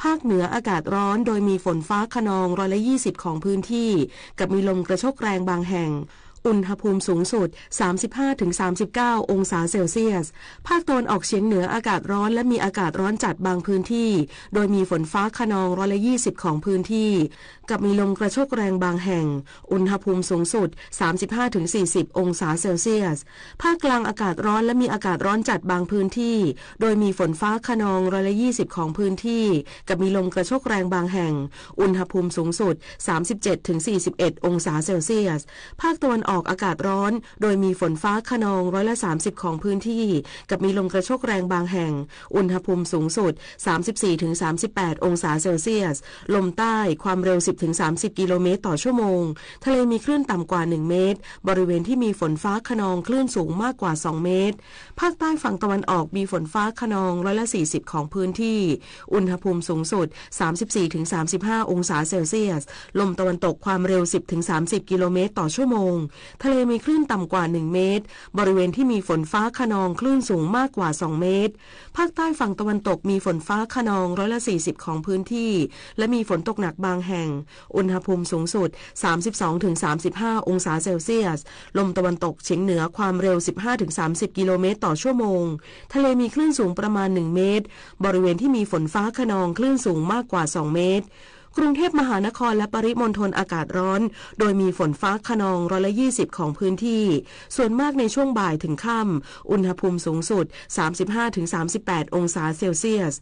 ภาคเหนืออากาศร้อนโดยมีฝนฟ้าคะนอง120ของพื้นที่กับมีลมกระโชกแรงบางแห่งอุณหภูมิสูงสุด 35-39 องศาเซลเซียสภาคตะวันออกเฉียงเหนืออากาศร้อนและมีอากาศร้อนจัดบางพื้นที่โดยมีฝนฟ้าคะนอง120ของพื้นที่กับมีลมกระโชกแรงบางแห่งอุณหภูมิสูงสุด 35-40 องศาเซลเซียสภาคกลางอากาศร้อนและมีอากาศร้อนจัดบางพื้นที่โดยมีฝนฟ้าคะนอง120ของพื้นที่กับมีลมกระโชกแรงบางแห่งอุณหภูมิสูงสุด 37-41 องศาเซลเซียสภาคตะวันออกอากาศร้อนโดยมีฝนฟ้าคะนอง30%ของพื้นที่กับมีลมกระโชกแรงบางแห่งอุณหภูมิสูงสุด 34-38 องศาเซลเซียสลมใต้ความเร็ว 10-30 กิโลเมตรต่อชั่วโมงทะเลมีคลื่นต่ำกว่า1 เมตรบริเวณที่มีฝนฟ้าคะนองคลื่นสูงมากกว่า2 เมตรภาคใต้ฝั่งตะวันออกมีฝนฟ้าคะนอง40%ของพื้นที่อุณหภูมิสูงสุด 34-35 องศาเซลเซียสลมตะวันตกความเร็ว 10-30 กิโลเมตรต่อชั่วโมงทะเลมีคลื่นต่ำกว่า1 เมตรบริเวณที่มีฝนฟ้าคะนองคลื่นสูงมากกว่า2 เมตรภาคใต้ฝั่งตะวันตกมีฝนฟ้าคะนอง40%ของพื้นที่และมีฝนตกหนักบางแห่งอุณหภูมิสูงสุด 32-35 องศาเซลเซียสลมตะวันตกเฉียงเหนือความเร็ว 15-30 กิโลเมตรต่อชั่วโมงทะเลมีคลื่นสูงประมาณ1 เมตรบริเวณที่มีฝนฟ้าคะนองคลื่นสูงมากกว่า2 เมตรกรุงเทพมหานครและปริมณฑลอากาศร้อนโดยมีฝนฟ้าคะนอง120ของพื้นที่ส่วนมากในช่วงบ่ายถึงค่ำอุณหภูมิสูงสุด 35-38 องศาเซลเซียส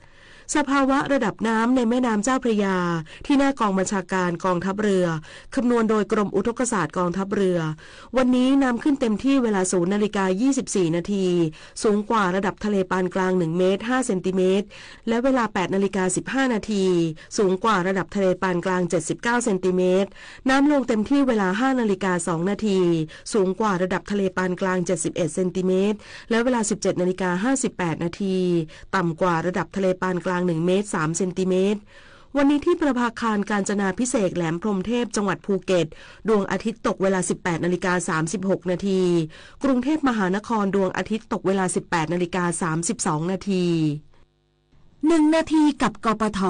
สภาวะระดับน้ำในแม่น้ำเจ้าพระยาที่หน้ากองบัญชาการกองทัพเรือคำนวณโดยกรมอุทกศาสตร์กองทัพเรือวันนี้น้ำขึ้นเต็มที่เวลา 0:24 นาทีสูงกว่าระดับทะเลปานกลาง1 เมตร 5 เซนติเมตรและเวลา 8:15 นาทีสูงกว่าระดับทะเลปานกลาง79 เซนติเมตรน้ำลงเต็มที่เวลา 5:02 นาทีสูงกว่าระดับทะเลปานกลาง71 เซนติเมตรและเวลา 17:58 นาทีต่ำกว่าระดับทะเลปานกลาง1 เมตร 3 เซนติเมตรวันนี้ที่ประภาคารกาญจนาภิเษกแหลมพรหมเทพจังหวัดภูเก็ตดวงอาทิตย์ตกเวลา 18:36 นาทีกรุงเทพมหานครดวงอาทิตย์ตกเวลา 18:32 นาที1 นาทีกับกปท.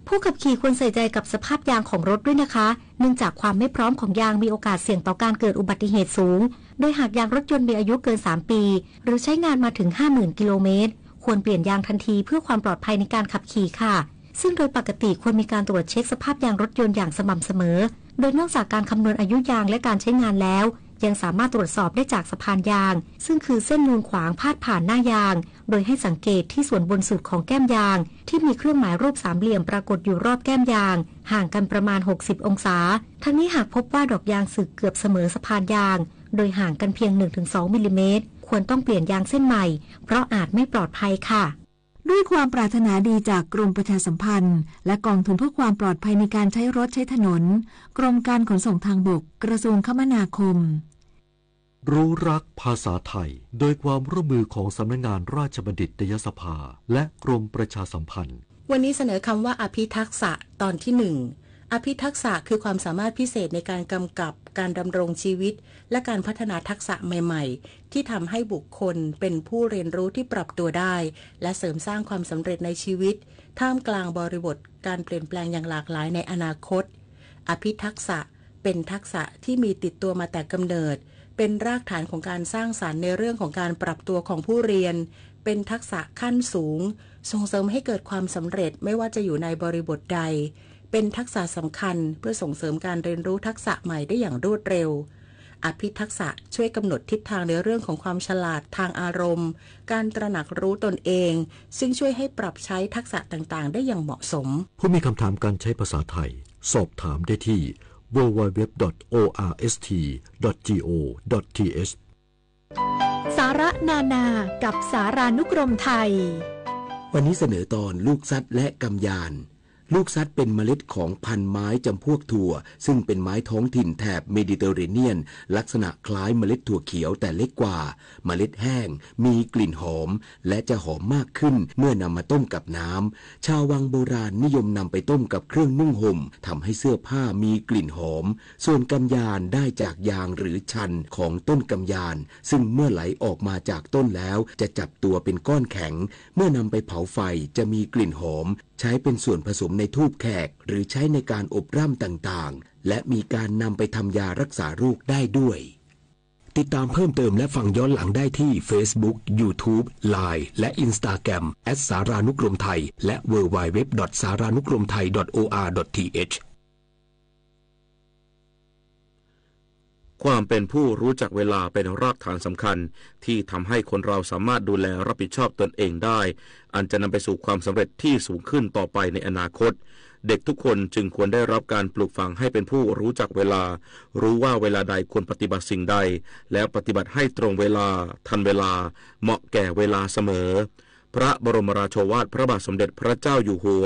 ผู้ขับขี่ควรใส่ใจกับสภาพยางของรถด้วยนะคะเนื่องจากความไม่พร้อมของยางมีโอกาสเสี่ยงต่อการเกิดอุบัติเหตุสูงโดยหากยางรถยนต์มีอายุเกิน3 ปีหรือใช้งานมาถึง 50,000 กิโลเมตรควรเปลี่ยนยางทันทีเพื่อความปลอดภัยในการขับขี่ค่ะซึ่งโดยปกติควรมีการตรวจเช็คสภาพยางรถยนต์อย่างสม่ำเสมอ โดยนอกจากการคำนวณอายุยางและการใช้งานแล้วยังสามารถตรวจสอบได้จากสะพานยางซึ่งคือเส้นนูนขวางพาดผ่านหน้ายางโดยให้สังเกตที่ส่วนบนสุดของแก้มยางที่มีเครื่องหมายรูปสามเหลี่ยมปรากฏอยู่รอบแก้มยางห่างกันประมาณ60องศาทั้งนี้หากพบว่าดอกยางสึกเกือบเสมอสะพานยางโดยห่างกันเพียง 1-2 มิลลิเมตรควรต้องเปลี่ยนยางเส้นใหม่เพราะอาจไม่ปลอดภัยค่ะด้วยความปรารถนาดีจากกรมประชาสัมพันธ์และกองทุนเพื่อความปลอดภัยในการใช้รถใช้ถนนกรมการขนส่งทางบกกระทรวงคมนาคมรู้รักภาษาไทยโดยความร่วมมือของสำนักงานราชบัณฑิตยสภาและกรมประชาสัมพันธ์วันนี้เสนอคำว่าอภิทักษะตอนที่1อภิทักษะคือความสามารถพิเศษในการกำกับการดำรงชีวิตและการพัฒนาทักษะใหม่ๆที่ทำให้บุคคลเป็นผู้เรียนรู้ที่ปรับตัวได้และเสริมสร้างความสำเร็จในชีวิตท่ามกลางบริบทการเปลี่ยนแปลงอย่างหลากหลายในอนาคตอภิทักษะเป็นทักษะที่มีติดตัวมาแต่กำเนิดเป็นรากฐานของการสร้างสรรค์ในเรื่องของการปรับตัวของผู้เรียนเป็นทักษะขั้นสูงส่งเสริมให้เกิดความสำเร็จไม่ว่าจะอยู่ในบริบทใดเป็นทักษะสำคัญเพื่อส่งเสริมการเรียนรู้ทักษะใหม่ได้อย่างรวดเร็วอภิทักษะช่วยกำหนดทิศทางในเรื่องของความฉลาดทางอารมณ์การตระหนักรู้ตนเองซึ่งช่วยให้ปรับใช้ทักษะต่างๆได้อย่างเหมาะสมผู้มีคำถามการใช้ภาษาไทยสอบถามได้ที่ www.orst.go.th สาระนานากับสารานุกรมไทยวันนี้เสนอตอนลูกซัดและกำยานลูกซัดเป็นเมล็ดของพันธุ์ไม้จำพวกถั่วซึ่งเป็นไม้ท้องถิ่นแถบเมดิเตอร์เรเนียนลักษณะคล้ายเมล็ดถั่วเขียวแต่เล็กกว่าเมล็ดแห้งมีกลิ่นหอมและจะหอมมากขึ้นเมื่อนำมาต้มกับน้ำชาววังโบราณนิยมนำไปต้มกับเครื่องนุ่งห่มทำให้เสื้อผ้ามีกลิ่นหอมส่วนกำยานได้จากยางหรือชันของต้นกำยานซึ่งเมื่อไหลออกมาจากต้นแล้วจะจับตัวเป็นก้อนแข็งเมื่อนำไปเผาไฟจะมีกลิ่นหอมใช้เป็นส่วนผสมในธูปแขกหรือใช้ในการอบร่ำต่างๆและมีการนำไปทำยารักษาโรคได้ด้วยติดตามเพิ่มเติมและฟังย้อนหลังได้ที่ Facebook, YouTube, Line และ Instagram @สารานุกรมไทยและ www.saranukromthai.or.th ความเป็นผู้รู้จักเวลาเป็นรากฐานสำคัญที่ทำให้คนเราสามารถดูแลรับผิดชอบตนเองได้อันจะนำไปสู่ความสำเร็จที่สูงขึ้นต่อไปในอนาคตเด็กทุกคนจึงควรได้รับการปลูกฝังให้เป็นผู้รู้จักเวลารู้ว่าเวลาใดควรปฏิบัติสิ่งใดแล้วปฏิบัติให้ตรงเวลาทันเวลาเหมาะแก่เวลาเสมอพระบรมราโชวาทพระบาทสมเด็จพระเจ้าอยู่หัว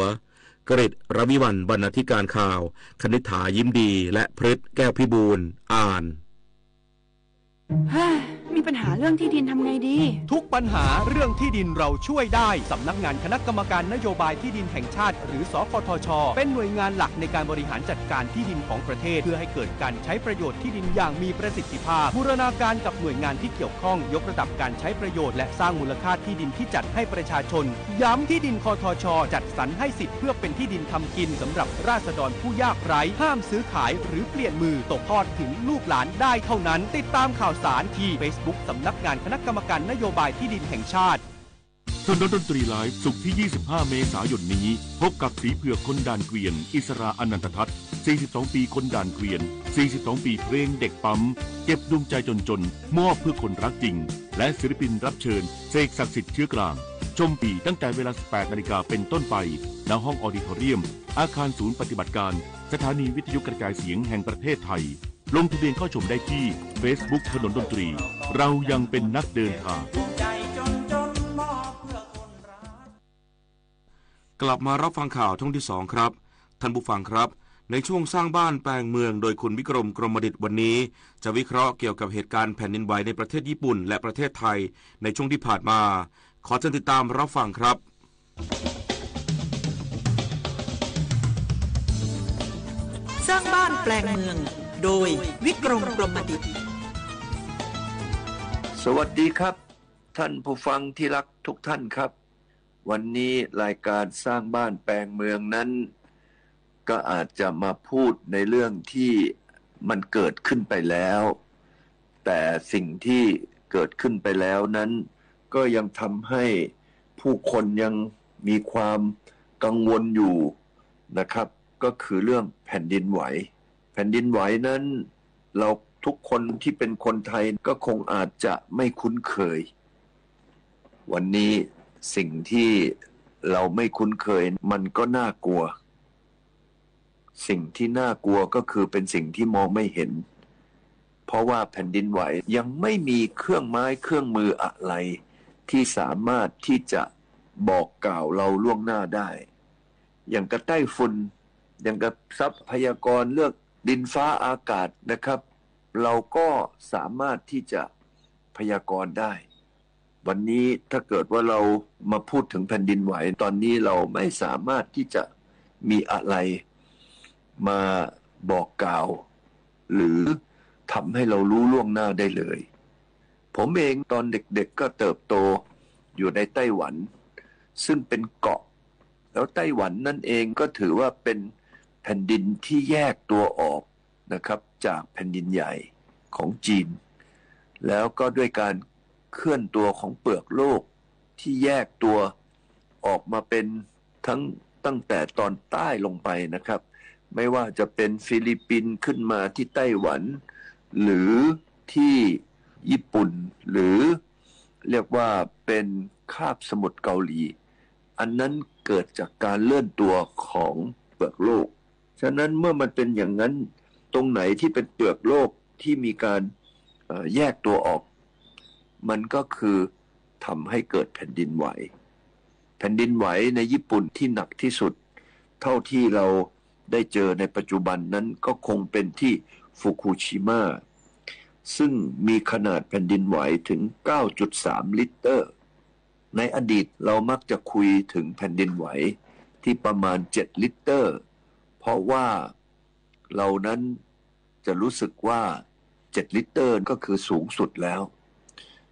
กฤษณ์ รวิวรรณ บรรณาธิการข่าวคณิษฐายิ้มดีและพฤทธิ์ แก้วพิบูลย์อ่านมีปัญหาเรื่องที่ดินทำไงดีทุกปัญหาเรื่องที่ดินเราช่วยได้สำนักงานคณะกรรมการนโยบายที่ดินแห่งชาติหรือสคทช.เป็นหน่วยงานหลักในการบริหารจัดการที่ดินของประเทศเพื่อให้เกิดการใช้ประโยชน์ที่ดินอย่างมีประสิทธิภาพบูรณาการกับหน่วยงานที่เกี่ยวข้องยกระดับการใช้ประโยชน์และสร้างมูลค่าที่ดินที่จัดให้ประชาชนย้ำที่ดินคทช.จัดสรรให้สิทธิ์เพื่อเป็นที่ดินทำกินสำหรับราษฎรผู้ยากไร้ห้ามซื้อขายหรือเปลี่ยนมือตกทอดถึงลูกหลานได้เท่านั้นติดตามข่าวสารที่Facebook สำนักงานคณะกรรมการนโยบายที่ดินแห่งชาติถนนดนตรีไลฟ์ศุกร์ที่ 25 เมษายนนี้พบกับสีเผือกคนด่านเกวียนอิสราอนันตทัศน์42 ปีคนด่านเกวียน42 ปีเพลงเด็กปั๊มเก็บดวงใจจนมอบเพื่อคนรักจริงและศิลปินรับเชิญเสกศักดิ์สิทธิ์เชื้อกลางชมปีตั้งแต่เวลา 18 นาฬิกาเป็นต้นไปณห้องออดิทอเรียมอาคารศูนย์ปฏิบัติการสถานีวิทยุกระจายเสียงแห่งประเทศไทยลงทะเบียนเข้าชมได้ที่ Facebook ถนนดนตรีเรายังเป็นนักเดินทางกลับมารับฟังข่าวช่วงที่2ครับท่านผู้ฟังครับในช่วงสร้างบ้านแปลงเมืองโดยคุณวิกรมกรมดิษฐ์วันนี้จะวิเคราะห์เกี่ยวกับเหตุการณ์แผ่นดินไหวในประเทศญี่ปุ่นและประเทศไทยในช่วงที่ผ่านมาขอเชิญติดตามรับฟังครับสร้างบ้านแปลงเมืองโดยวิกรมกรมดิษฐ์สวัสดีครับท่านผู้ฟังที่รักทุกท่านครับวันนี้รายการสร้างบ้านแปลงเมืองนั้นก็อาจจะมาพูดในเรื่องที่มันเกิดขึ้นไปแล้วแต่สิ่งที่เกิดขึ้นไปแล้วนั้นก็ยังทำให้ผู้คนยังมีความกังวลอยู่นะครับก็คือเรื่องแผ่นดินไหว ผ่นดินไหวนั้นเราทุกคนที่เป็นคนไทยก็คงอาจจะไม่คุ้นเคยวันนี้สิ่งที่เราไม่คุ้นเคยมันก็น่ากลัวสิ่งที่น่ากลัวก็คือเป็นสิ่งที่มองไม่เห็นเพราะว่าแผ่นดินไหวยังไม่มีเครื่องไม้เครื่องมืออะไรที่สามารถที่จะบอกกล่าวเราล่วงหน้าได้อย่างกับไต้ฝุ่นอย่างกับทรัพยากรเลือกดินฟ้าอากาศนะครับเราก็สามารถที่จะพยากรณ์ได้วันนี้ถ้าเกิดว่าเรามาพูดถึงแผ่นดินไหวตอนนี้เราไม่สามารถที่จะมีอะไรมาบอกกล่าวหรือทำให้เรารู้ล่วงหน้าได้เลยผมเองตอนเด็กๆก็เติบโตอยู่ในไต้หวันซึ่งเป็นเกาะแล้วไต้หวันนั่นเองก็ถือว่าเป็นแผ่นดินที่แยกตัวออกนะครับจากแผ่นดินใหญ่ของจีนแล้วก็ด้วยการเคลื่อนตัวของเปลือกโลกที่แยกตัวออกมาเป็นตั้งแต่ตอนใต้ลงไปนะครับไม่ว่าจะเป็นฟิลิปปินส์ขึ้นมาที่ไต้หวันหรือที่ญี่ปุ่นหรือเรียกว่าเป็นคาบสมุทรเกาหลีอันนั้นเกิดจากการเลื่อนตัวของเปลือกโลกฉะนั้นเมื่อมันเป็นอย่างนั้นตรงไหนที่เป็นเปลือกโลกที่มีการแยกตัวออกมันก็คือทำให้เกิดแผ่นดินไหวแผ่นดินไหวในญี่ปุ่นที่หนักที่สุดเท่าที่เราได้เจอในปัจจุบันนั้นก็คงเป็นที่ฟุกุชิมะซึ่งมีขนาดแผ่นดินไหวถึง 9.3 ลิตรในอดีตเรามักจะคุยถึงแผ่นดินไหวที่ประมาณ7ลิตรเพราะว่าเรานั้นจะรู้สึกว่า7ลิตรก็คือสูงสุดแล้ว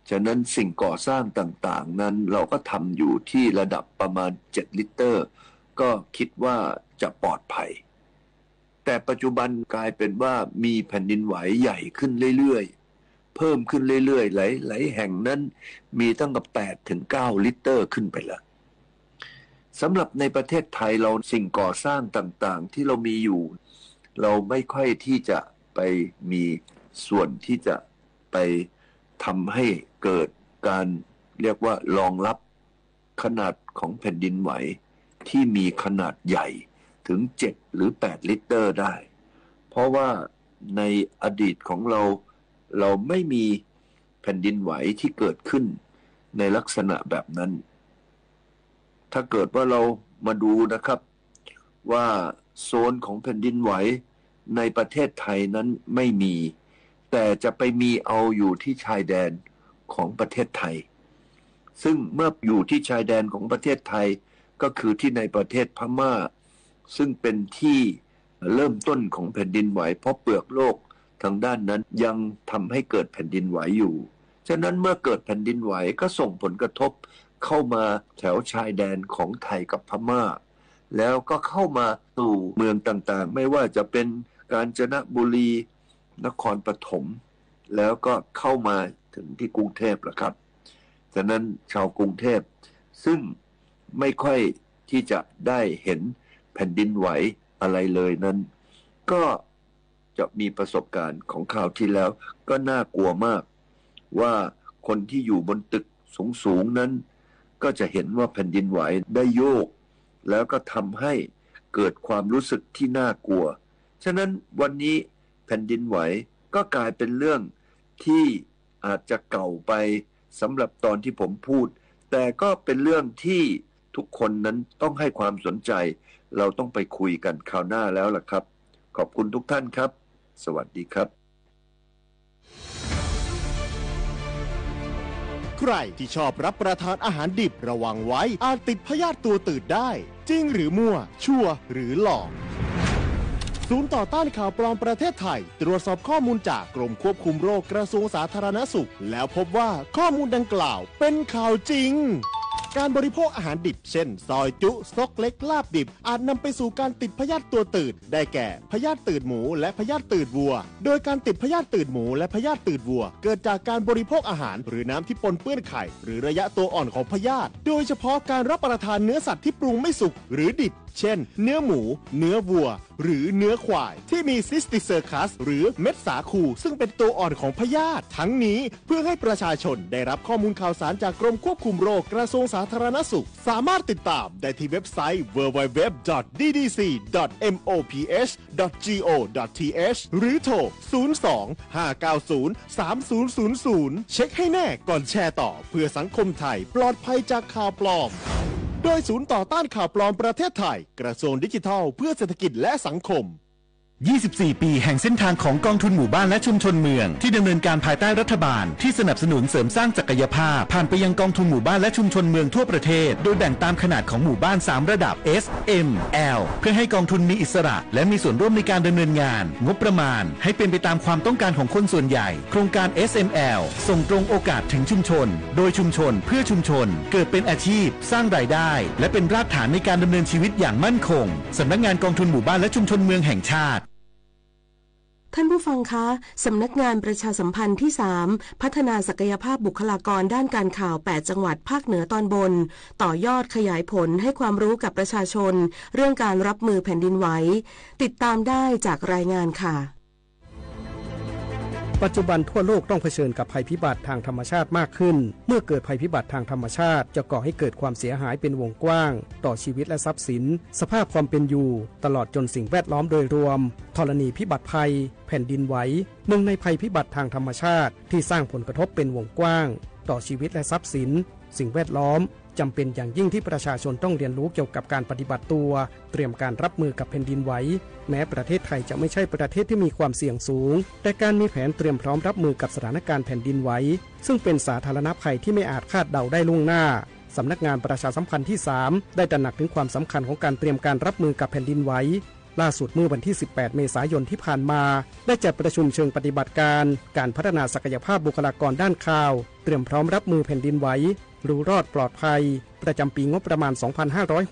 ฉะนั้นสิ่งก่อสร้างต่างๆนั้นเราก็ทำอยู่ที่ระดับประมาณ7ลิตรก็คิดว่าจะปลอดภัยแต่ปัจจุบันกลายเป็นว่ามีแผ่นดินไหวใหญ่ขึ้นเรื่อยๆเพิ่มขึ้นเรื่อยๆหลายแห่งนั้นมีตั้งแต่8ถึง9ลิตรขึ้นไปแล้วสำหรับในประเทศไทยเราสิ่งก่อสร้างต่างๆที่เรามีอยู่เราไม่ค่อยที่จะไปมีส่วนที่จะไปทำให้เกิดการเรียกว่ารองรับขนาดของแผ่นดินไหวที่มีขนาดใหญ่ถึง7หรือ8ลิตรได้เพราะว่าในอดีตของเราไม่มีแผ่นดินไหวที่เกิดขึ้นในลักษณะแบบนั้นถ้าเกิดว่าเรามาดูนะครับว่าโซนของแผ่นดินไหวในประเทศไทยนั้นไม่มีแต่จะไปมีเอาอยู่ที่ชายแดนของประเทศไทยซึ่งเมื่ออยู่ที่ชายแดนของประเทศไทยก็คือที่ในประเทศพม่าซึ่งเป็นที่เริ่มต้นของแผ่นดินไหวเพราะเปลือกโลกทางด้านนั้นยังทำให้เกิดแผ่นดินไหวอยู่ฉะนั้นเมื่อเกิดแผ่นดินไหวก็ส่งผลกระทบเข้ามาแถวชายแดนของไทยกับพม่าแล้วก็เข้ามาสู่เมืองต่างๆไม่ว่าจะเป็นกาญจนบุรีนครปฐมแล้วก็เข้ามาถึงที่กรุงเทพแล้วครับฉะนั้นชาวกรุงเทพซึ่งไม่ค่อยที่จะได้เห็นแผ่นดินไหวอะไรเลยนั้นก็จะมีประสบการณ์ของคราวที่แล้วก็น่ากลัวมากว่าคนที่อยู่บนตึกสูงๆนั้นก็จะเห็นว่าแผ่นดินไหวได้โยกแล้วก็ทำให้เกิดความรู้สึกที่น่ากลัวฉะนั้นวันนี้แผ่นดินไหวก็กลายเป็นเรื่องที่อาจจะเก่าไปสำหรับตอนที่ผมพูดแต่ก็เป็นเรื่องที่ทุกคนนั้นต้องให้ความสนใจเราต้องไปคุยกันคราวหน้าแล้วล่ะครับขอบคุณทุกท่านครับสวัสดีครับใครที่ชอบรับประทานอาหารดิบระวังไว้อาจติดพยาธิตัวตืดได้จริงหรือมั่วชั่วหรือหลอกศูนย์ต่อต้านข่าวปลอมประเทศไทยตรวจสอบข้อมูลจากกรมควบคุมโรคกระทรวงสาธารณสุขแล้วพบว่าข้อมูลดังกล่าวเป็นข่าวจริงการบริโภคอาหารดิบเช่นซอยจุซกเล็กลาบดิบอาจนำไปสู่การติดพยาธิตัวตืดได้แก่พยาธิตืดหมูและพยาธิตืดวัวโดยการติดพยาธิตืดหมูและพยาธิตืดวัวเกิดจากการบริโภคอาหารหรือน้ำที่ปนเปื้อนไข่หรือระยะตัวอ่อนของพยาธิโดยเฉพาะการรับประทานเนื้อสัตว์ที่ปรุงไม่สุกหรือดิบ เช่นเนื้อหมูเนื้อวัวหรือเนื้อควายที่มีซิสติเซอร์คัสหรือเม็ดสาคูซึ่งเป็นตัวอ่อนของพยาธิทั้งนี้เพื่อให้ประชาชนได้รับข้อมูลข่าวสารจากกรมควบคุมโรคกระทรวงสาธารณสุขสามารถติดตามได้ที่เว็บไซต์ www.ddc.moph.go.th หรือโทร 02-590-3000 เช็คให้แน่ก่อนแชร์ต่อเพื่อสังคมไทยปลอดภัยจากข่าวปลอมโดยศูนย์ต่อต้านข่าวปลอมประเทศไทยกระทรวงดิจิทัลเพื่อเศรษฐกิจและสังคม24 ปีแห่งเส้นทางของกองทุนหมู่บ้านและชุมชนเมืองที่ดำเนินการภายใต้รัฐบาลที่สนับสนุนเสริมสร้างศักยภาพผ่านไปยังกองทุนหมู่บ้านและชุมชนเมืองทั่วประเทศโดยแบ่งตามขนาดของหมู่บ้าน3ระดับ S M L เพื่อให้กองทุนมีอิสระและมีส่วนร่วมในการดำเนินงานงบประมาณให้เป็นไปตามความต้องการของคนส่วนใหญ่โครงการ SML ส่งตรงโอกาสถึงชุมชนโดยชุมชนเพื่อชุมชนเกิดเป็นอาชีพสร้างรายได้และเป็นรากฐานในการดำเนินชีวิตอย่างมั่นคงสำนักงานกองทุนหมู่บ้านและชุมชนเมืองแห่งชาติท่านผู้ฟังคะสำนักงานประชาสัมพันธ์ที่ 3พัฒนาศักยภาพบุคลากรด้านการข่าว8จังหวัดภาคเหนือตอนบนต่อยอดขยายผลให้ความรู้กับประชาชนเรื่องการรับมือแผ่นดินไหวติดตามได้จากรายงานค่ะปัจจุบันทั่วโลกต้องเผชิญกับภัยพิบัติทางธรรมชาติมากขึ้นเมื่อเกิดภัยพิบัติทางธรรมชาติจะก่อให้เกิดความเสียหายเป็นวงกว้างต่อชีวิตและทรัพย์สินสภาพความเป็นอยู่ตลอดจนสิ่งแวดล้อมโดยรวมธรณีพิบัติภัยแผ่นดินไหวหนึ่งในภัยพิบัติทางธรรมชาติที่สร้างผลกระทบเป็นวงกว้างต่อชีวิตและทรัพย์สินสิ่งแวดล้อมจำเป็นอย่างยิ่งที่ประชาชนต้องเรียนรู้เกี่ยวกับการปฏิบัติตัวเตรียมการรับมือกับแผ่นดินไหวแม้ประเทศไทยจะไม่ใช่ประเทศที่มีความเสี่ยงสูงแต่การมีแผนเตรียมพร้อมรับมือกับสถานการณ์แผ่นดินไหวซึ่งเป็นสาธารณภัยที่ไม่อาจคาดเดาได้ล่วงหน้าสำนักงานประชาสัมพันธ์ที่ 3ได้ตระหนักถึงความสำคัญของการเตรียมการรับมือกับแผ่นดินไหวล่าสุดเมื่อวันที่ 18 เมษายนที่ผ่านมาได้จัดประชุมเชิงปฏิบัติการพัฒนาศักยภาพบุคลากรด้านข่าวเตรียมพร้อมรับมือแผ่นดินไหวรู้รอดปลอดภัยประจำปีงบประมาณ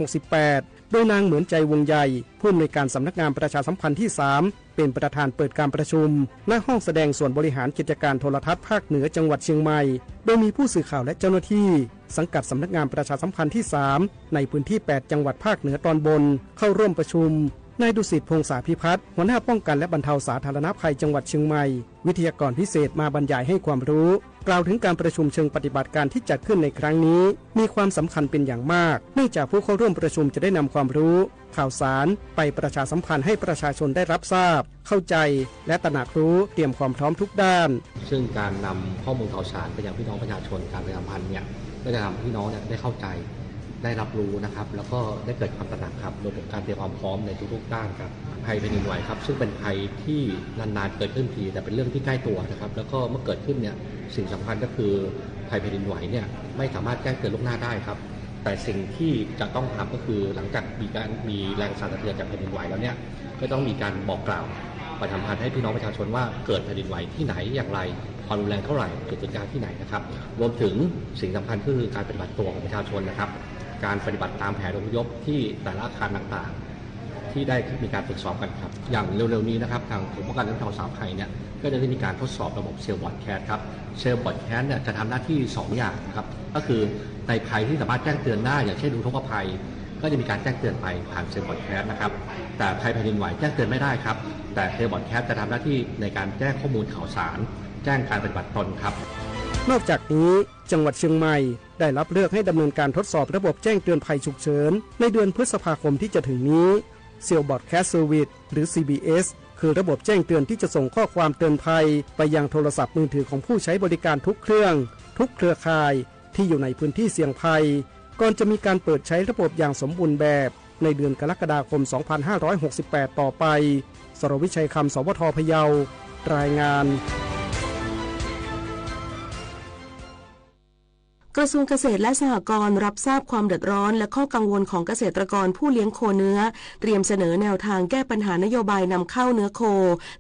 2568 โดยนางเหมือนใจวงใหญ่ผู้อำนวยการสำนักงานประชาสัมพันธ์ที่ 3เป็นประธานเปิดการประชุมณห้องแสดงส่วนบริหารกิจการโทรทัศน์ภาคเหนือจังหวัดเชียงใหม่โดยมีผู้สื่อข่าวและเจ้าหน้าที่สังกัดสำนักงานประชาสัมพันธ์ที่ 3ในพื้นที่ 8 จังหวัดภาคเหนือตอนบนเข้าร่วมประชุมนายดุสิตพงษาภิพัฒน์หัวหน้าป้องกันและบรรเทาสาธารณภัยจังหวัดเชียงใหม่วิทยากรพิเศษมาบรรยายให้ความรู้กล่าวถึงการประชุมเชิงปฏิบัติการที่จัดขึ้นในครั้งนี้มีความสำคัญเป็นอย่างมากเนื่องจากผู้เข้าร่วมประชุมจะได้นำความรู้ข่าวสารไปประชาสัมพันธ์ให้ประชาชนได้รับทราบเข้าใจและตระหนักรู้เตรียมความพร้อมทุกด้านซึ่งการนำข้อมูลข่าวสารไปยังพี่น้องประชาชนการประชาสัมพันธ์เนี่ยก็จะทำให้พี่น้องเนี่ยได้เข้าใจได้รับรู้นะครับแล้วก็ได้เกิดความตระหนักครับรวมถึงการเตรียมความพร้อมในทุกๆด้านครับภัยแผ่นดินไหวครับซึ่งเป็นภัยที่นานๆเกิดขึ้นทีแต่เป็นเรื่องที่ใกล้ตัวนะครับแล้วก็เมื่อเกิดขึ้นเนี่ยสิ่งสำคัญก็คือภัยแผ่นดินไหวเนี่ยไม่สามารถแจ้งเตือนล่วงหน้าได้ครับแต่สิ่งที่จะต้องทำก็คือหลังจากมีแรงสั่นสะเทือนจากแผ่นดินไหวแล้วเนี่ยก็ต้องมีการบอกกล่าวประชาสัมพันธ์ให้พี่น้องประชาชนว่าเกิดแผ่นดินไหวที่ไหนอย่างไรความรุนแรงเท่าไหร่เกิดเหตุการณ์ที่ไหนนะครับรวมถึงสิ่งสำคัญคือการปฏิบัติตัวของประชาชนนะครับการปฏิบัติตามแผนอพยพที่แต่ละอาคารต่างๆที่ได้มีการฝึกซ้อมกันครับอย่างเร็วๆนี้นะครับทางกรมป้องกันและบรรเทาสาธารณภัยเนี่ยก็จะได้มีการทดสอบระบบเซลล์บอดแคสต์ครับเซลล์บอดแคสต์เนี่ยจะทำหน้าที่2อย่างนะครับก็คือในภัยที่สามารถแจ้งเตือนได้อย่างเช่นอุทกภัยก็จะมีการแจ้งเตือนไปผ่านเซลล์บอดแคสต์นะครับแต่ภัยแผ่นดินไหวแจ้งเตือนไม่ได้ครับแต่เซลล์บอดแคสต์จะทำหน้าที่ในการแจ้งข้อมูลข่าวสารแจ้งการปฏิบัติตนครับนอกจากนี้จังหวัดเชียงใหม่ได้รับเลือกให้ดำเนินการทดสอบระบบแจ้งเตือนภัยฉุกเฉินในเดือนพฤษภาคมที่จะถึงนี้ Cell Broadcast Service หรือ CBS คือระบบแจ้งเตือนที่จะส่งข้อความเตือนภัยไปยังโทรศัพท์มือถือของผู้ใช้บริการทุกเครื่องทุกเครือข่ายที่อยู่ในพื้นที่เสี่ยงภัยก่อนจะมีการเปิดใช้ระบบอย่างสมบูรณ์แบบในเดือนกรกฎาคม 2568 ต่อไปสรวิชัยคำ สวท.พะเยารายงานกระทรวงเกษตรและสหกรณ์รับทราบความเดือดร้อนและข้อกังวลของเกษตรกรผู้เลี้ยงโคเนื้อเตรียมเสนอแนวทางแก้ปัญหานโยบายนำเข้าเนื้อโค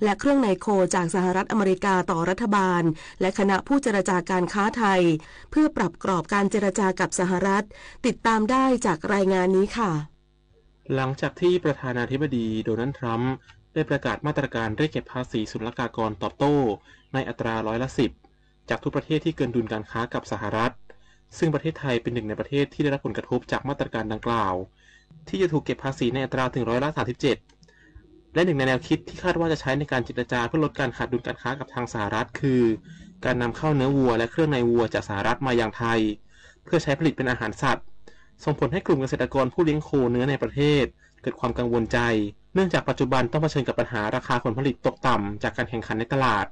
และเครื่องในโคจากสหรัฐอเมริกาต่อรัฐบาลและคณะผู้เจรจาการค้าไทยเพื่อปรับกรอบการเจรจากับสหรัฐติดตามได้จากรายงานนี้ค่ะหลังจากที่ประธานาธิบดีโดนัลด์ทรัมป์ได้ประกาศมาตรการเรียกเก็บภาษีศุลกากรตอบโต้ในอัตรา10%จากทุกประเทศที่เกินดุลการค้ากับสหรัฐซึ่งประเทศไทยเป็นหนึ่งในประเทศที่ได้รับผลกระทบจากมาตรการดังกล่าว ที่จะถูกเก็บภาษีในอัตราถึง37%และหนึ่งในแนวคิดที่คาดว่าจะใช้ในการเจรจาเพื่อลดการขาดดุลการค้ากับทางสหรัฐคือการนำเข้าเนื้อวัวและเครื่องในวัวจากสหรัฐมายังไทยเพื่อใช้ผลิตเป็นอาหารสัตว์ส่งผลให้กลุ่มเกษตรกรผู้เลี้ยงโคเนื้อในประเทศเกิดความกังวลใจเนื่องจากปัจจุบันต้องเผชิญกับปัญหาราคาผลผลิตตกต่ำจากการแข่งขันในตลาด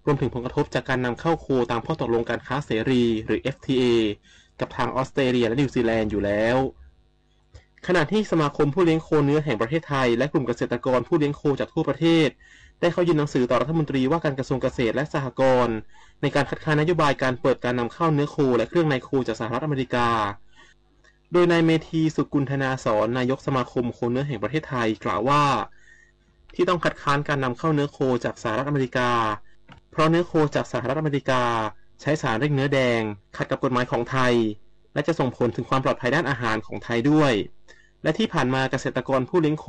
รวมถึงผลกระทบจากการนำเข้าโคตามข้อตกลงการค้าเสรีหรือ FTA กับทางออสเตรเลียและนิวซีแลนด์อยู่แล้วขณะที่สมาคมผู้เลี้ยงโคเนื้อแห่งประเทศไทยและกลุ่มเกษตรกรผู้เลี้ยงโคจากทั่วประเทศได้เข้ายื่นหนังสือต่อรัฐมนตรีว่าการกระทรวงเกษตรและสหกรณ์ในการคัดค้านนโยบายการเปิดการนำเข้าเนื้อโคและเครื่องในโคจากสหรัฐอเมริกาโดยนายเมธีสุกุลธนาสรนายกสมาคมโคเนื้อแห่งประเทศไทยกล่าวว่าที่ต้องคัดค้านการนำเข้าเนื้อโคจากสหรัฐอเมริกาเพราะเนื้อโคจากสหรัฐอเมริกาใช้สารเร่งเนื้อแดงขัดกับกฎหมายของไทยและจะส่งผลถึงความปลอดภัยด้านอาหารของไทยด้วยและที่ผ่านมาเกษตรกรผู้เลี้ยงโค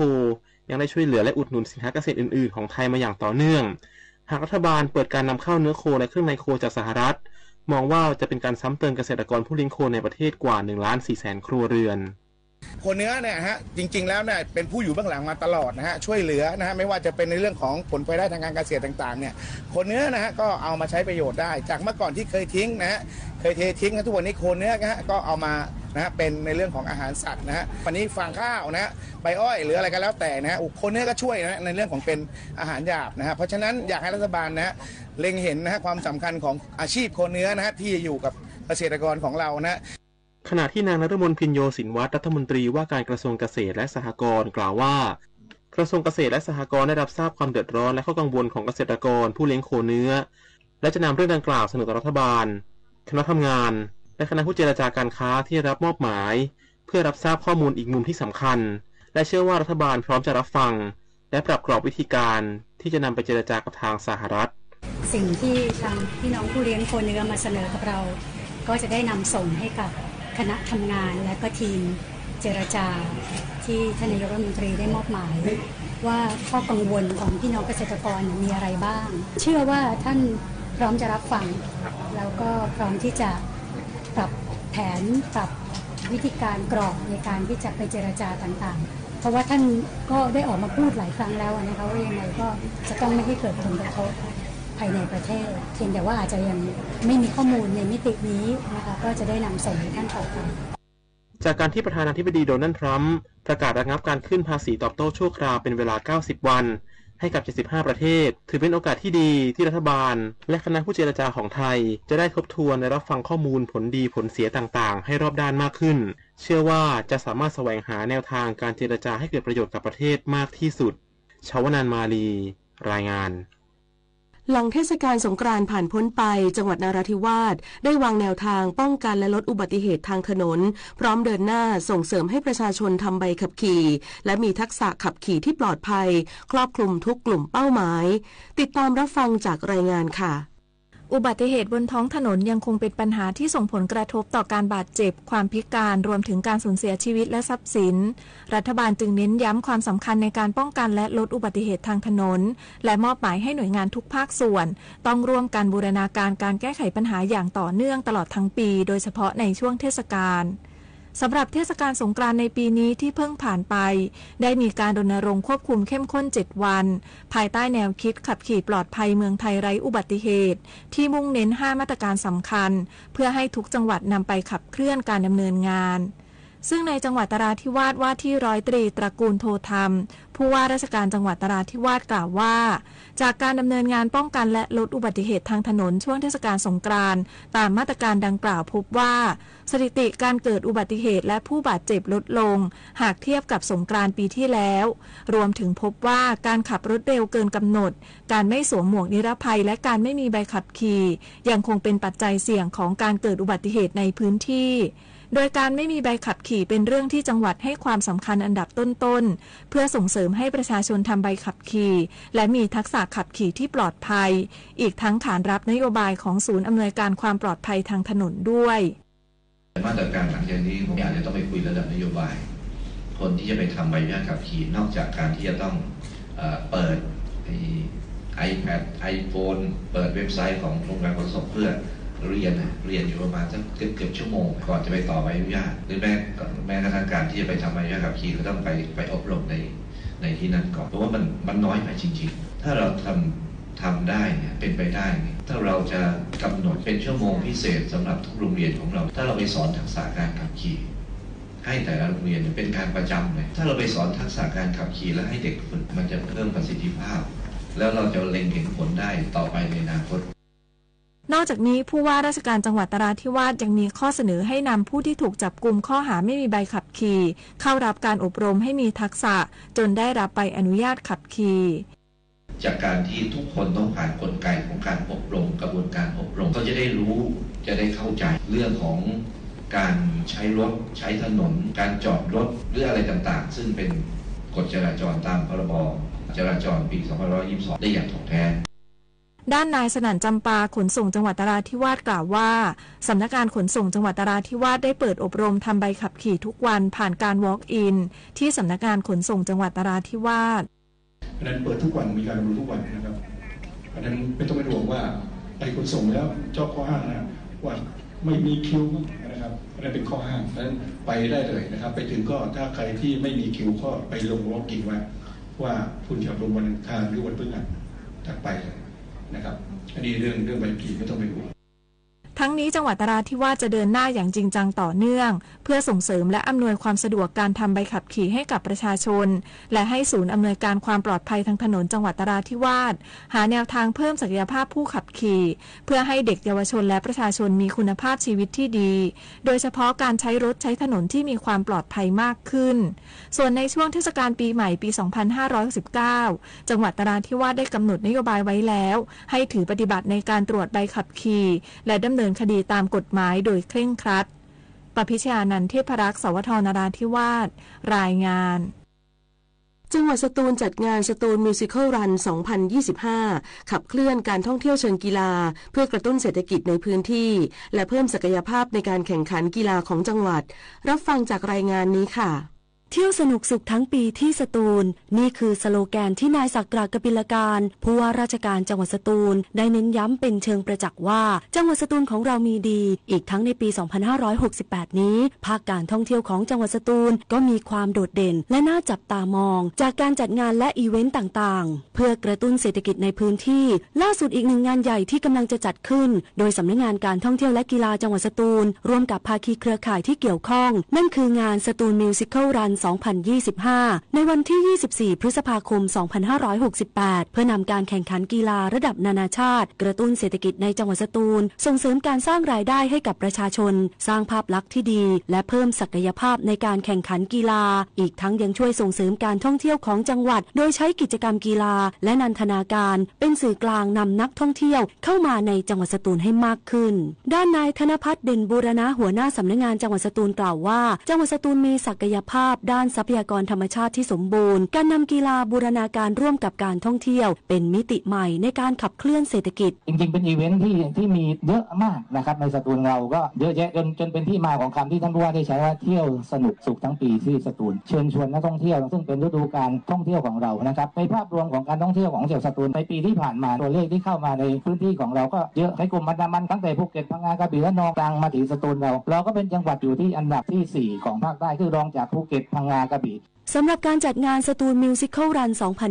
ยังได้ช่วยเหลือและอุดหนุนสินค้าเกษตรอื่นๆของไทยมาอย่างต่อเนื่องหากรัฐบาลเปิดการนำเข้าเนื้อโคและเครื่องในโคจากสหรัฐมองว่าจะเป็นการซ้ำเติมเกษตรกรผู้เลี้ยงโคในประเทศกว่า 1,400,000 ครัวเรือนโคเนื้อเนี่ยฮะจริงๆแล้วเนี่ยเป็นผู้อยู่เบื้องหลังมาตลอดนะฮะช่วยเหลือนะฮะไม่ว่าจะเป็นในเรื่องของผลพลอยได้ทางการเกษตรต่างๆเนี่ยโคเนื้อนะฮะก็เอามาใช้ประโยชน์ได้จากเมื่อก่อนที่เคยทิ้งนะฮะเคยเททิ้งทุกวันนี้โคเนื้อนะฮะก็เอามานะฮะเป็นในเรื่องของอาหารสัตว์นะฮะวันนี้ฟางข้าวนะฮะใบอ้อยหรืออะไรก็แล้วแต่นะฮะโคเนื้อก็ช่วยนะในเรื่องของเป็นอาหารหยาบนะฮะเพราะฉะนั้นอยากให้รัฐบาลนะฮะเล็งเห็นนะฮะความสำคัญของอาชีพโคเนื้อนะฮะที่อยู่กับเกษตรกรของเรานะขณะที่นางนฤมลพิญโยสินวัฒน์รัฐมนตรีว่าการกระทรวงเกษตรและสหกรณ์กล่าวว่ากระทรวงเกษตรและสหกรณ์ได้รับทราบความเดือดร้อนและข้อกังวลของเกษตรกรผู้เลี้ยงโคเนื้อและจะนำเรื่องดังกล่าวเสนอต่อรัฐบาลคณะทำงานและคณะผู้เจรจาการค้าที่รับมอบหมายเพื่อรับทราบข้อมูลอีกมุมที่สำคัญและเชื่อว่ารัฐบาลพร้อมจะรับฟังและปรับกรอบวิธีการที่จะนำไปเจรจากับทางสหรัฐสิ่งที่ทางพี่น้องผู้เลี้ยงโคเนื้อมาเสนอกับเราก็จะได้นำส่งให้กับคณะทำงานและก็ทีมเจรจาที่ท่านนายกรัฐมนตรีได้มอบหมายว่าข้อกังวลของพี่น้องเกษตรกรมีอะไรบ้างเชื่อว่าท่านพร้อมจะรับฟังแล้วก็พร้อมที่จะปรับแผนปรับวิธีการกรอบในการที่จะไปเจรจาต่างๆเพราะว่าท่านก็ได้ออกมาพูดหลายครั้งแล้วนะคะว่ายังไงก็จะต้องไม่ให้เกิดผลกระทบภายในประเทศเพียงแต่ว่าอาจจะยังไม่มีข้อมูลในมิตินี้นะคะก็จะได้นำส่งให้ท่านต่อไปจากการที่ประธานาธิบดีโดนัลด์ทรัมป์ประกาศระงับการขึ้นภาษีตอบโต้ชั่วคราวเป็นเวลา90วันให้กับ75ประเทศถือเป็นโอกาสที่ดีที่รัฐบาลและคณะผู้เจรจาของไทยจะได้ทบทวนและรับฟังข้อมูลผลดีผลเสียต่างๆให้รอบด้านมากขึ้นเชื่อว่าจะสามารถแสวงหาแนวทางการเจรจาให้เกิดประโยชน์กับประเทศมากที่สุดชวนานมาลีรายงานหลังเทศกาลสงกรานต์ผ่านพ้นไปจังหวัดนราธิวาสได้วางแนวทางป้องกันและลดอุบัติเหตุทางถนนพร้อมเดินหน้าส่งเสริมให้ประชาชนทำใบขับขี่และมีทักษะขับขี่ที่ปลอดภัยครอบคลุมทุกกลุ่มเป้าหมายติดตามรับฟังจากรายงานค่ะอุบัติเหตุบนท้องถนนยังคงเป็นปัญหาที่ส่งผลกระทบต่อการบาดเจ็บความพิการรวมถึงการสูญเสียชีวิตและทรัพย์สินรัฐบาลจึงเน้นย้ำความสำคัญในการป้องกันและลดอุบัติเหตุทางถนนและมอบหมายให้หน่วยงานทุกภาคส่วนต้องร่วมกันบูรณาการการแก้ไขปัญหาอย่างต่อเนื่องตลอดทั้งปีโดยเฉพาะในช่วงเทศกาลสำหรับเทศกาลสงกรานต์ในปีนี้ที่เพิ่งผ่านไปได้มีการรณรงค์ควบคุมเข้มข้น7วันภายใต้แนวคิดขับขี่ปลอดภัยเมืองไทยไร้อุบัติเหตุที่มุ่งเน้น5มาตรการสำคัญเพื่อให้ทุกจังหวัดนำไปขับเคลื่อนการดำเนินงานซึ่งในจังหวัดนราธิวาสว่าที่ร้อยตรีตระกูลโทธรรมผู้ว่าราชการจังหวัดนราธิวาสกล่าวว่าจากการดำเนินงานป้องกันและลดอุบัติเหตุทางถนนช่วงเทศกาลสงกรานต์ตามมาตรการดังกล่าวพบว่าสถิติการเกิดอุบัติเหตุและผู้บาดเจ็บลดลงหากเทียบกับสงกรานต์ปีที่แล้วรวมถึงพบว่าการขับรถเร็วเกินกำหนดการไม่สวมหมวกนิรภัยและการไม่มีใบขับขี่ยังคงเป็นปัจจัยเสี่ยงของการเกิดอุบัติเหตุในพื้นที่โดยการไม่มีใบขับขี่เป็นเรื่องที่จังหวัดให้ความสำคัญอันดับต้นๆเพื่อส่งเสริมให้ประชาชนทำใบขับขี่และมีทักษะขับขี่ที่ปลอดภัยอีกทั้งขานรับนโยบายของศูนย์อำนวยการความปลอดภัยทางถนนด้วยมาตรการหลังจากนี้ผมอยากจะต้องไปคุยระดับนโยบายคนที่จะไปทำใบอนุญาตขับขี่นอกจากการที่จะต้องเปิดiPad iPhone เปิดเว็บไซต์ของโรงงานขนส่งเพื่อ เรียนอยู่ประมาณสักเกือบชั่วโมงก่อนจะไปต่อใบอนุญาตหรือแม้กระทั่งการที่จะไปทำใบอนุญาตขับขี่ก็ต้องไปอบรมในที่นั้นก่อนเพราะว่ามันน้อยไปจริงๆถ้าเราทำได้เนี่ยเป็นไปได้ถ้าเราจะกำหนดเป็นชั่วโมงพิเศษสำหรับทุกโรงเรียนของเราถ้าเราไปสอนทักษะการขับขี่ให้แต่ละโรงเรียนเป็นการประจำเลยถ้าเราไปสอนทักษะการขับขี่แล้วให้เด็กฝึกมันจะเพิ่มประสิทธิภาพแล้วเราจะเล็งเห็นผลได้ต่อไปในอนาคตนอกจากนี้ผู้ว่าราชการจังหวัดนราธิวาสยังมีข้อเสนอให้นำผู้ที่ถูกจับกุมข้อหาไม่มีใบขับขี่เข้ารับการอบรมให้มีทักษะจนได้รับใบอนุญาตขับขี่จากการที่ทุกคนต้องผ่านกลไกของการอบรมกระบวนการอบรมก็จะได้รู้จะได้เข้าใจเรื่องของการใช้รถใช้ถนนการจอดรถหรืออะไรต่างๆซึ่งเป็นกฎจราจรตามพรบจราจรปี 2522 ได้อย่างถ่องแท้ด้านนายสนั่นจำปาขนส่งจังหวัดนราธิวาสกล่าวว่าสำนักงานขนส่งจังหวัดนราธิวาสได้เปิดอบรมทำใบขับขี่ทุกวันผ่านการ walk-in ที่สำนักงานขนส่งจังหวัดนราธิวาสอันนั้นเปิดทุกวันมีการอบรมทุกวันนะครับอันนั้นไม่ต้องไปห่วงว่าไปขนส่งแล้วเจ้าข้อห้ามนะว่าไม่มีคิวนะครับอันนั้นเป็นข้อห้ามนั้นไปได้เลยนะครับไปถึงก็ถ้าใครที่ไม่มีคิวก็ไปลงwalk-inว่าคุณจะอบรมวันอังคารหรือวันพฤหัสถัดไปนะครับอันนี้เรื่องใบขับขี่ไม่ต้องไปห่วงทั้งนี้จังหวัดนราธิวาสจะเดินหน้าอย่างจริงจังต่อเนื่องเพื่อส่งเสริมและอำนวยความสะดวกการทำใบขับขี่ให้กับประชาชนและให้ศูนย์อำนวยการความปลอดภัยทางถนนจังหวัดนราธิวาสหาแนวทางเพิ่มศักยภาพผู้ขับขี่เพื่อให้เด็กเยาวชนและประชาชนมีคุณภาพชีวิตที่ดีโดยเฉพาะการใช้รถใช้ถนนที่มีความปลอดภัยมากขึ้นส่วนในช่วงเทศกาลปีใหม่ปี 2519 จังหวัดนราธิวาสได้กำหนดนโยบายไว้แล้วให้ถือปฏิบัติในการตรวจใบขับขี่และดำเนินคดีตามกฎหมายโดยเคร่งครัดปพิชญานันท์ เทพรักษ์ สวท นราธิวาสรายงานจังหวัดสตูลจัดงานสตูลมิวสิคัลรัน 2025 ขับเคลื่อนการท่องเที่ยวเชิงกีฬาเพื่อกระตุ้นเศรษฐกิจในพื้นที่และเพิ่มศักยภาพในการแข่งขันกีฬาของจังหวัดรับฟังจากรายงานนี้ค่ะเที่ยวสนุกสุขทั้งปีที่สตูลนี่คือสโลแกนที่นายศักดิ์กบิลการผู้ว่าราชการจังหวัดสตูลได้เน้นย้ำเป็นเชิงประจักษ์ว่าจังหวัดสตูลของเรามีดีอีกทั้งในปี 2568 นี้ภาคการท่องเที่ยวของจังหวัดสตูลก็มีความโดดเด่นและน่าจับตามองจากการจัดงานและอีเวนต์ต่างๆเพื่อกระตุ้นเศรษฐกิจในพื้นที่ล่าสุดอีกหนึ่งงานใหญ่ที่กำลังจะจัดขึ้นโดยสำนักงานการท่องเที่ยวและกีฬาจังหวัดสตูลร่วมกับภาคีเครือข่ายที่เกี่ยวข้องนั่นคืองานสตูลมิวสิคัลรัน 2025 ในวันที่ 24 พฤษภาคม 2568 เพื่อนำการแข่งขันกีฬาระดับนานาชาติกระตุ้นเศรษฐกิจในจังหวัดสตูลส่งเสริมการสร้างรายได้ให้กับประชาชนสร้างภาพลักษณ์ที่ดีและเพิ่มศักยภาพในการแข่งขันกีฬาอีกทั้งยังช่วยส่งเสริมการท่องเที่ยวของจังหวัดโดยใช้กิจกรรมกีฬาและนันทนาการเป็นสื่อกลางนำนักท่องเที่ยวเข้ามาในจังหวัดสตูลให้มากขึ้นด้านนายธนภัทรเด่นบูรณะหัวหน้าสำนักงานจังหวัดสตูลกล่าวว่าจังหวัดสตูลมีศักยภาพด้านทรัพยากรธรรมชาติที่สมบูรณ์การนำกีฬาบูรณาการร่วมกับการท่องเที่ยวเป็นมิติใหม่ในการขับเคลื่อนเศรษฐกิจจริงๆเป็นอีเวนท์ที่มีเยอะมากนะครับในสตูลเราก็เยอะแยะจนเป็นที่มาของคำที่ท่านผู้ว่าได้ใช้ว่าเที่ยวสนุกสุขทั้งปีที่สตูลเชิญชวนนักท่องเที่ยวซึ่งเป็นฤดูกาลท่องเที่ยวของเรานะครับในภาพรวมของการท่องเที่ยวของจังหวัดสตูลในปีที่ผ่านมาตัวเลขที่เข้ามาในพื้นที่ของเราก็เยอะให้กลุ่มอันดามันตั้งแต่ภูเก็ตพังงากระบี่และนองกลางมาถึงสตูลเราก็เป็นจังหวัดอยู่ที่อันดับที่4ของภาคใต้คือรองจากภูเก็ตพังงากระบี่สำหรับการจัดงานสตูลมิวสิคัลรัน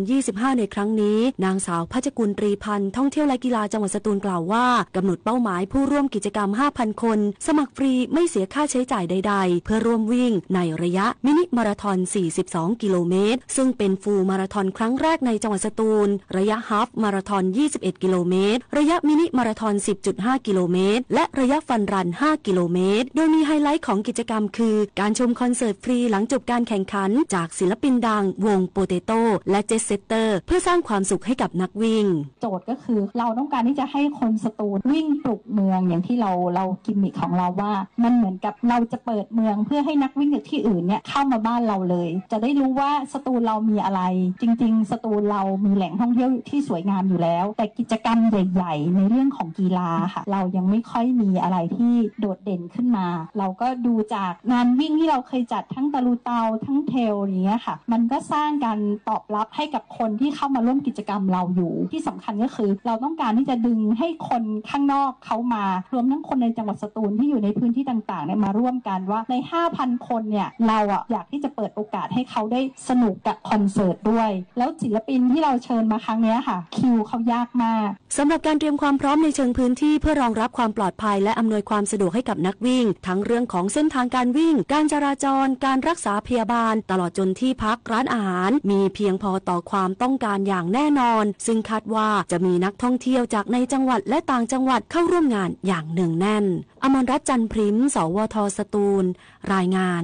2025 ในครั้งนี้นางสาวพัชกุลตรีพันธ์ท่องเที่ยวและกีฬาจังหวัดสตูลกล่าวว่ากำหนดเป้าหมายผู้ร่วมกิจกรรม 5,000 คนสมัครฟรีไม่เสียค่าใช้จ่ายใดๆเพื่อร่วมวิ่งในระยะมินิมาราธอน 42 กิโลเมตรซึ่งเป็นฟูลมาราธอนครั้งแรกในจังหวัดสตูลระยะฮาล์ฟมาราธอน 21 กิโลเมตรระยะมินิมาราธอน 10.5 กิโลเมตรและระยะฟันรัน 5 กิโลเมตรโดยมีไฮไลท์ของกิจกรรมคือการชมคอนเสิร์ตฟรีหลังจบการแข่งขันจากศิลปินดังวงโปเตโต้และเจสเซตเตอร์เพื่อสร้างความสุขให้กับนักวิ่งโจทย์ก็คือเราต้องการที่จะให้คนสตูลวิ่งปลุกเมืองอย่างที่เรากิมมิคของเราว่ามันเหมือนกับเราจะเปิดเมืองเพื่อให้นักวิ่งจากที่อื่นเนี่ยเข้ามาบ้านเราเลยจะได้รู้ว่าสตูลเรามีอะไรจริงๆสตูลเรามีแหล่งท่องเที่ยวที่สวยงามอยู่แล้วแต่กิจกรรมใหญ่ๆในเรื่องของกีฬาค่ะเรายังไม่ค่อยมีอะไรที่โดดเด่นขึ้นมาเราก็ดูจากงานวิ่งที่เราเคยจัดทั้งตะลุเตาทั้งเทลอย่าง อย่างเงี้ยค่ะมันก็สร้างการตอบรับให้กับคนที่เข้ามาร่วมกิจกรรมเราอยู่ที่สำคัญก็คือเราต้องการที่จะดึงให้คนข้างนอกเขามารวมทั้งคนในจังหวัดสตูลที่อยู่ในพื้นที่ต่างๆเนี่ยมาร่วมกันว่าใน 5,000 คนเนี่ยเราอยากที่จะเปิดโอกาสให้เขาได้สนุกกับคอนเสิร์ตด้วยแล้วศิลปินที่เราเชิญมาครั้งนี้ค่ะคิวเขายากมากสำหรับการเตรียมความพร้อมในเชิงพื้นที่เพื่อรองรับความปลอดภัยและอำนวยความสะดวกให้กับนักวิ่งทั้งเรื่องของเส้นทางการวิ่งการจราจรการรักษาพยาบาลตลอดจนที่พักร้านอาหารมีเพียงพอต่อความต้องการอย่างแน่นอนซึ่งคาดว่าจะมีนักท่องเที่ยวจากในจังหวัดและต่างจังหวัดเข้าร่วมงานอย่างเนืองแน่นอมรรัตน์ จันทร์พริ้ม สวท.สตูลรายงาน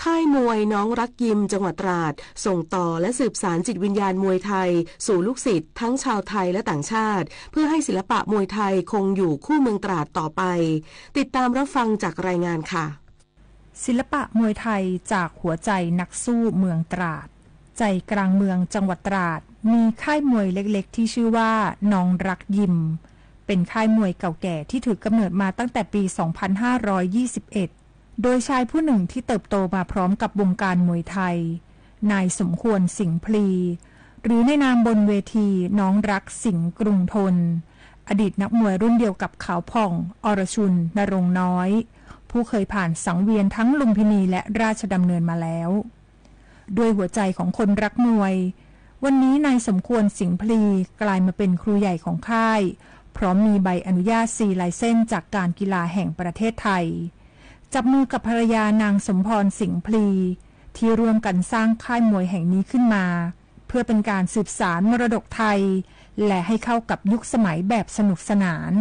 ค่ายมวยน้องรักยิมจังหวัดตราดส่งต่อและสืบสานจิตวิญญาณมวยไทยสู่ลูกศิษย์ทั้งชาวไทยและต่างชาติเพื่อให้ศิลปะมวยไทยคงอยู่คู่เมืองตราดต่อไปติดตามรับฟังจากรายงานค่ะศิลปะมวยไทยจากหัวใจนักสู้เมืองตราดใจกลางเมืองจังหวัดตราดมีค่ายมวยเล็กๆที่ชื่อว่าน้องรักยิมเป็นค่ายมวยเก่าแก่ที่ถือกำเนิดมาตั้งแต่ปี 2521 โดยชายผู้หนึ่งที่เติบโตมาพร้อมกับวงการมวยไทยนายสมควรสิงห์พลีหรือในนามบนเวทีน้องรักสิงห์กรุงทนอดีตนักมวยรุ่นเดียวกับขาวผ่องอรชุนนรงค์น้อยผู้เคยผ่านสังเวียนทั้งลุมพินีและราชดำเนินมาแล้วด้วยหัวใจของคนรักมวยวันนี้นายสมควรสิงห์พลีกลายมาเป็นครูใหญ่ของค่ายพร้อมมีใบอนุญาต4 ไลเซนส์จากการกีฬาแห่งประเทศไทยจับมือกับภรรยานางสมพรสิงห์พลีที่ร่วมกันสร้างค่ายมวยแห่งนี้ขึ้นมาเพื่อเป็นการสืบสานมรดกไทยและให้เข้ากับยุคสมัยแบบสนุกสนาน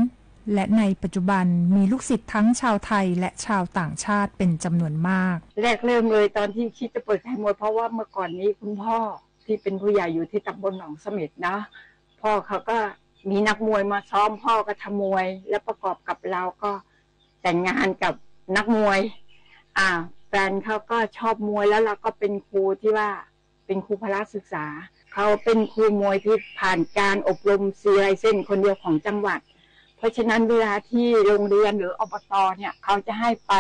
และในปัจจุบันมีลูกศิษย์ทั้งชาวไทยและชาวต่างชาติเป็นจำนวนมากแรกเริ่มเลยตอนที่คิดจะเปิดค่ายมวยเพราะว่าเมื่อก่อนนี้คุณพ่อที่เป็นผู้ใหญ่อยู่ที่ตำบลหนองเสม็ดนะพ่อเขาก็มีนักมวยมาซ้อมพ่อก็ทำมวยและประกอบกับเราก็แต่งงานกับนักมวยแฟนเขาก็ชอบมวยแล้วเราก็เป็นครูที่ว่าเป็นครูพละศึกษาเขาเป็นครูมวยที่ผ่านการอบรม4 ไลเซนส์คนเดียวของจังหวัดเพราะฉะนั้นเวลาที่โรงเรียนหรืออบตเนี่ยเขาจะให้ไป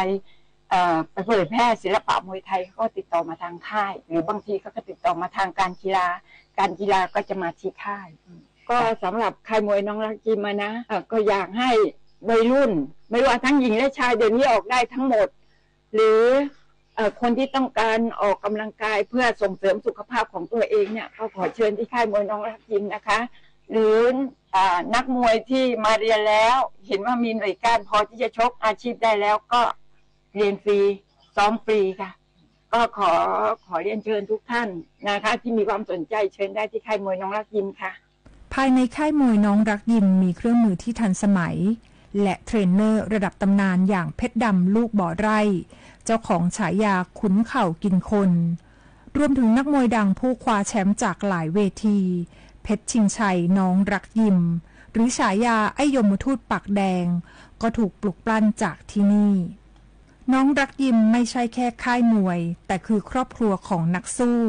เผยแพร่ศิลปะมวยไทยก็ติดต่อมาทางค่ายหรือบางทีก็ติดต่อมาทางการกีฬาก็จะมาที่ค่ายก็สำหรับค่ายมวยน้องรักยิมนะก็อยากให้วัยรุ่นไม่ว่าทั้งหญิงและชายเดี๋ยวนี้ออกได้ทั้งหมดหรือคนที่ต้องการออกกำลังกายเพื่อส่งเสริมสุขภาพของตัวเองเนี่ยก็ขอเชิญที่ค่ายมวยน้องรักยิมนะคะหรือนักมวยที่มาเรียนแล้วเห็นว่ามีหน่วยการพอที่จะชกอาชีพได้แล้วก็เรียนฟรีซ้อมฟรีค่ะก็ขอเรียนเชิญทุกท่านนะคะที่มีความสนใจเชิญได้ที่ค่ายมวยน้องรักยิมค่ะภายในค่ายมวยน้องรักยิมมีเครื่องมือที่ทันสมัยและเทรนเนอร์ระดับตำนานอย่างเพชรดำลูกบ่อไร่เจ้าของฉายาขุนเข่ากินคนรวมถึงนักมวยดังผู้คว้าแชมป์จากหลายเวทีเพชรชิงชัยน้องรักยิมหรือฉายาไอ้ยมทูตปากแดงก็ถูกปลุกปลั่นจากที่นี่น้องรักยิมไม่ใช่แค่ค่ายมวยแต่คือครอบครัวของนักสู้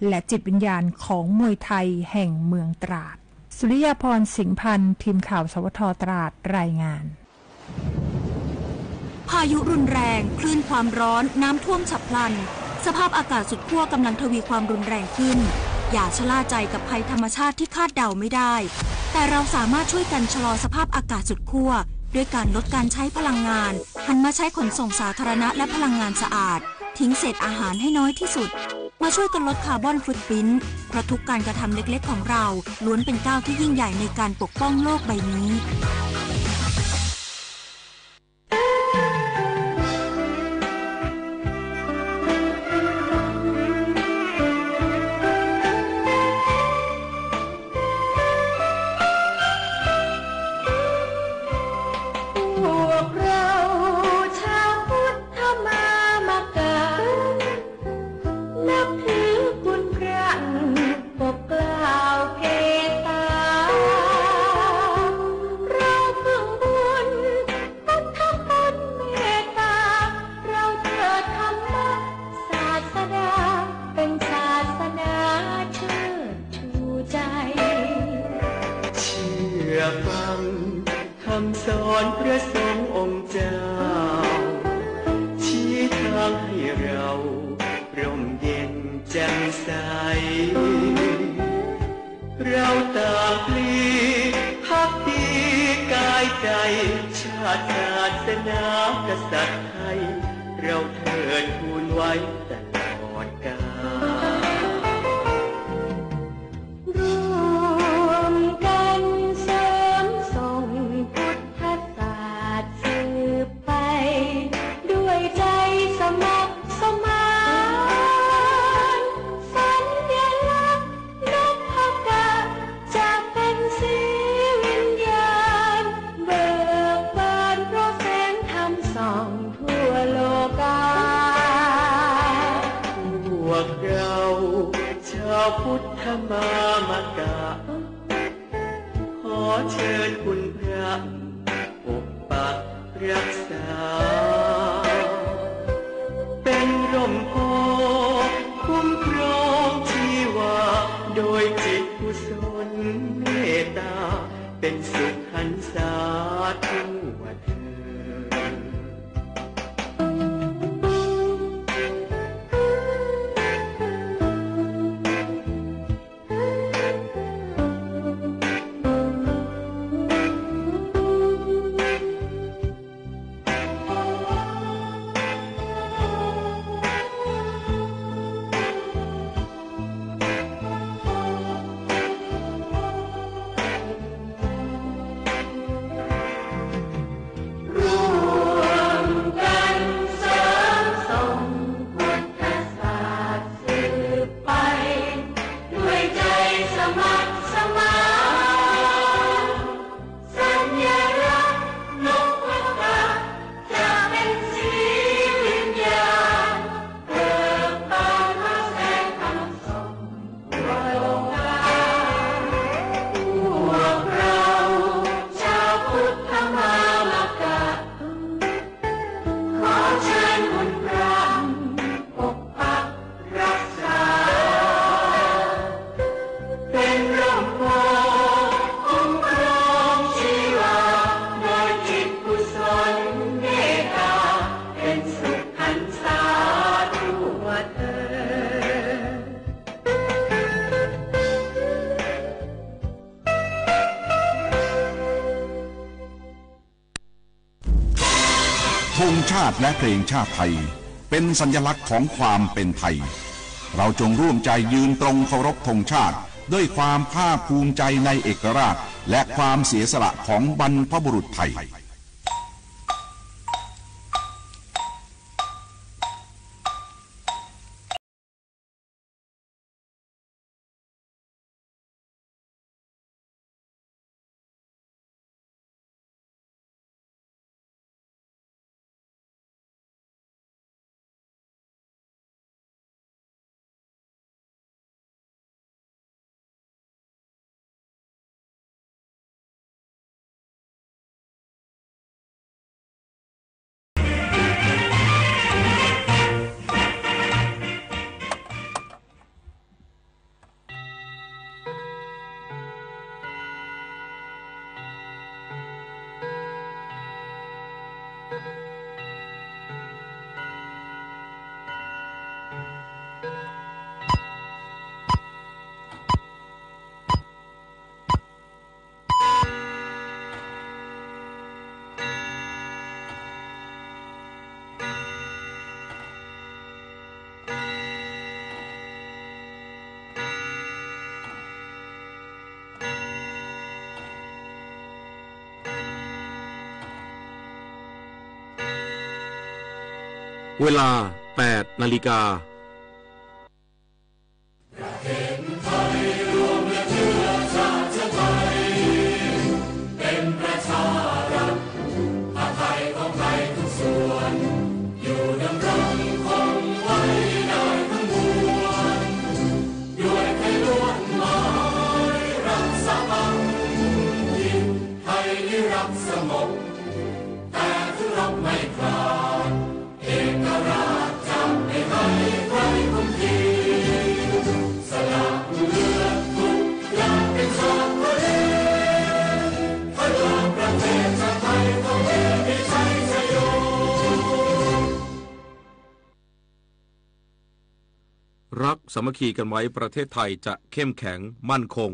และจิตวิญญาณของมวยไทยแห่งเมืองตราดสุริยาพรสิงห์พันธ์ทีมข่าวสวท.ตราดรายงานพายุรุนแรงคลื่นความร้อนน้ำท่วมฉับพลันสภาพอากาศสุดขั้วกำลังทวีความรุนแรงขึ้นอย่าชะล่าใจกับภัยธรรมชาติที่คาดเดาไม่ได้แต่เราสามารถช่วยกันชะลอสภาพอากาศสุดขั้วด้วยการลดการใช้พลังงานหันมาใช้ขนส่งสาธารณะและพลังงานสะอาดทิ้งเศษอาหารให้น้อยที่สุดมาช่วยกันลดคาร์บอนฟุตพริ้นท์เพราะทุกการกระทำเล็กๆของเราล้วนเป็นก้าวที่ยิ่งใหญ่ในการปกป้องโลกใบนี้สอนพระสงฆ์องค์เจ้าชี้ทางให้เราร่มเย็น ศาสนากษัตริย์ไทยเราเทิดทูนไว้ตลอดกาลร่วมกันเสริมส่งพุทธศาสตร์สืบไปด้วยใจสมัครสมานสัญลักษณ์นพเก้าจะเป็นสีวิญญาณเบิกบานเพราะแสงธรรมส่องทั่วโลกาพวกเราชาวพุทธมามกะขอเชิญคุณพระปกปักรักษาเป็นร่มโพคุ้มครองชีวาโดยจิตกุศลเมตตาเป็นสุขหันษาทั่วเถิดธงชาติและเพลงชาติไทยเป็นสัญลักษณ์ของความเป็นไทยเราจงร่วมใจยืนตรงเคารพธงชาติด้วยความภาคภูมิใจในเอกราชและความเสียสละของบรรพบุรุษไทยเวลา 8 นาฬิการักสามัคคีกันไว้ประเทศไทยจะเข้มแข็งมั่นคง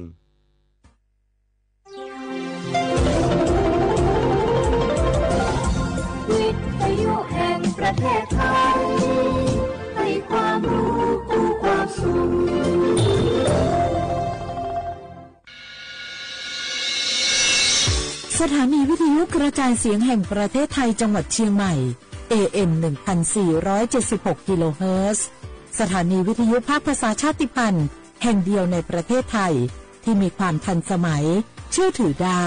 สถานีวิทยุกระจายเสียงแห่งประเทศไทยจังหวัดเชียงใหม่ AM 1476 กิโลเฮิรตซ์สถานีวิทยุภาคภาษาชาติพันธุ์แห่งเดียวในประเทศไทยที่มีความทันสมัยเชื่อถือได้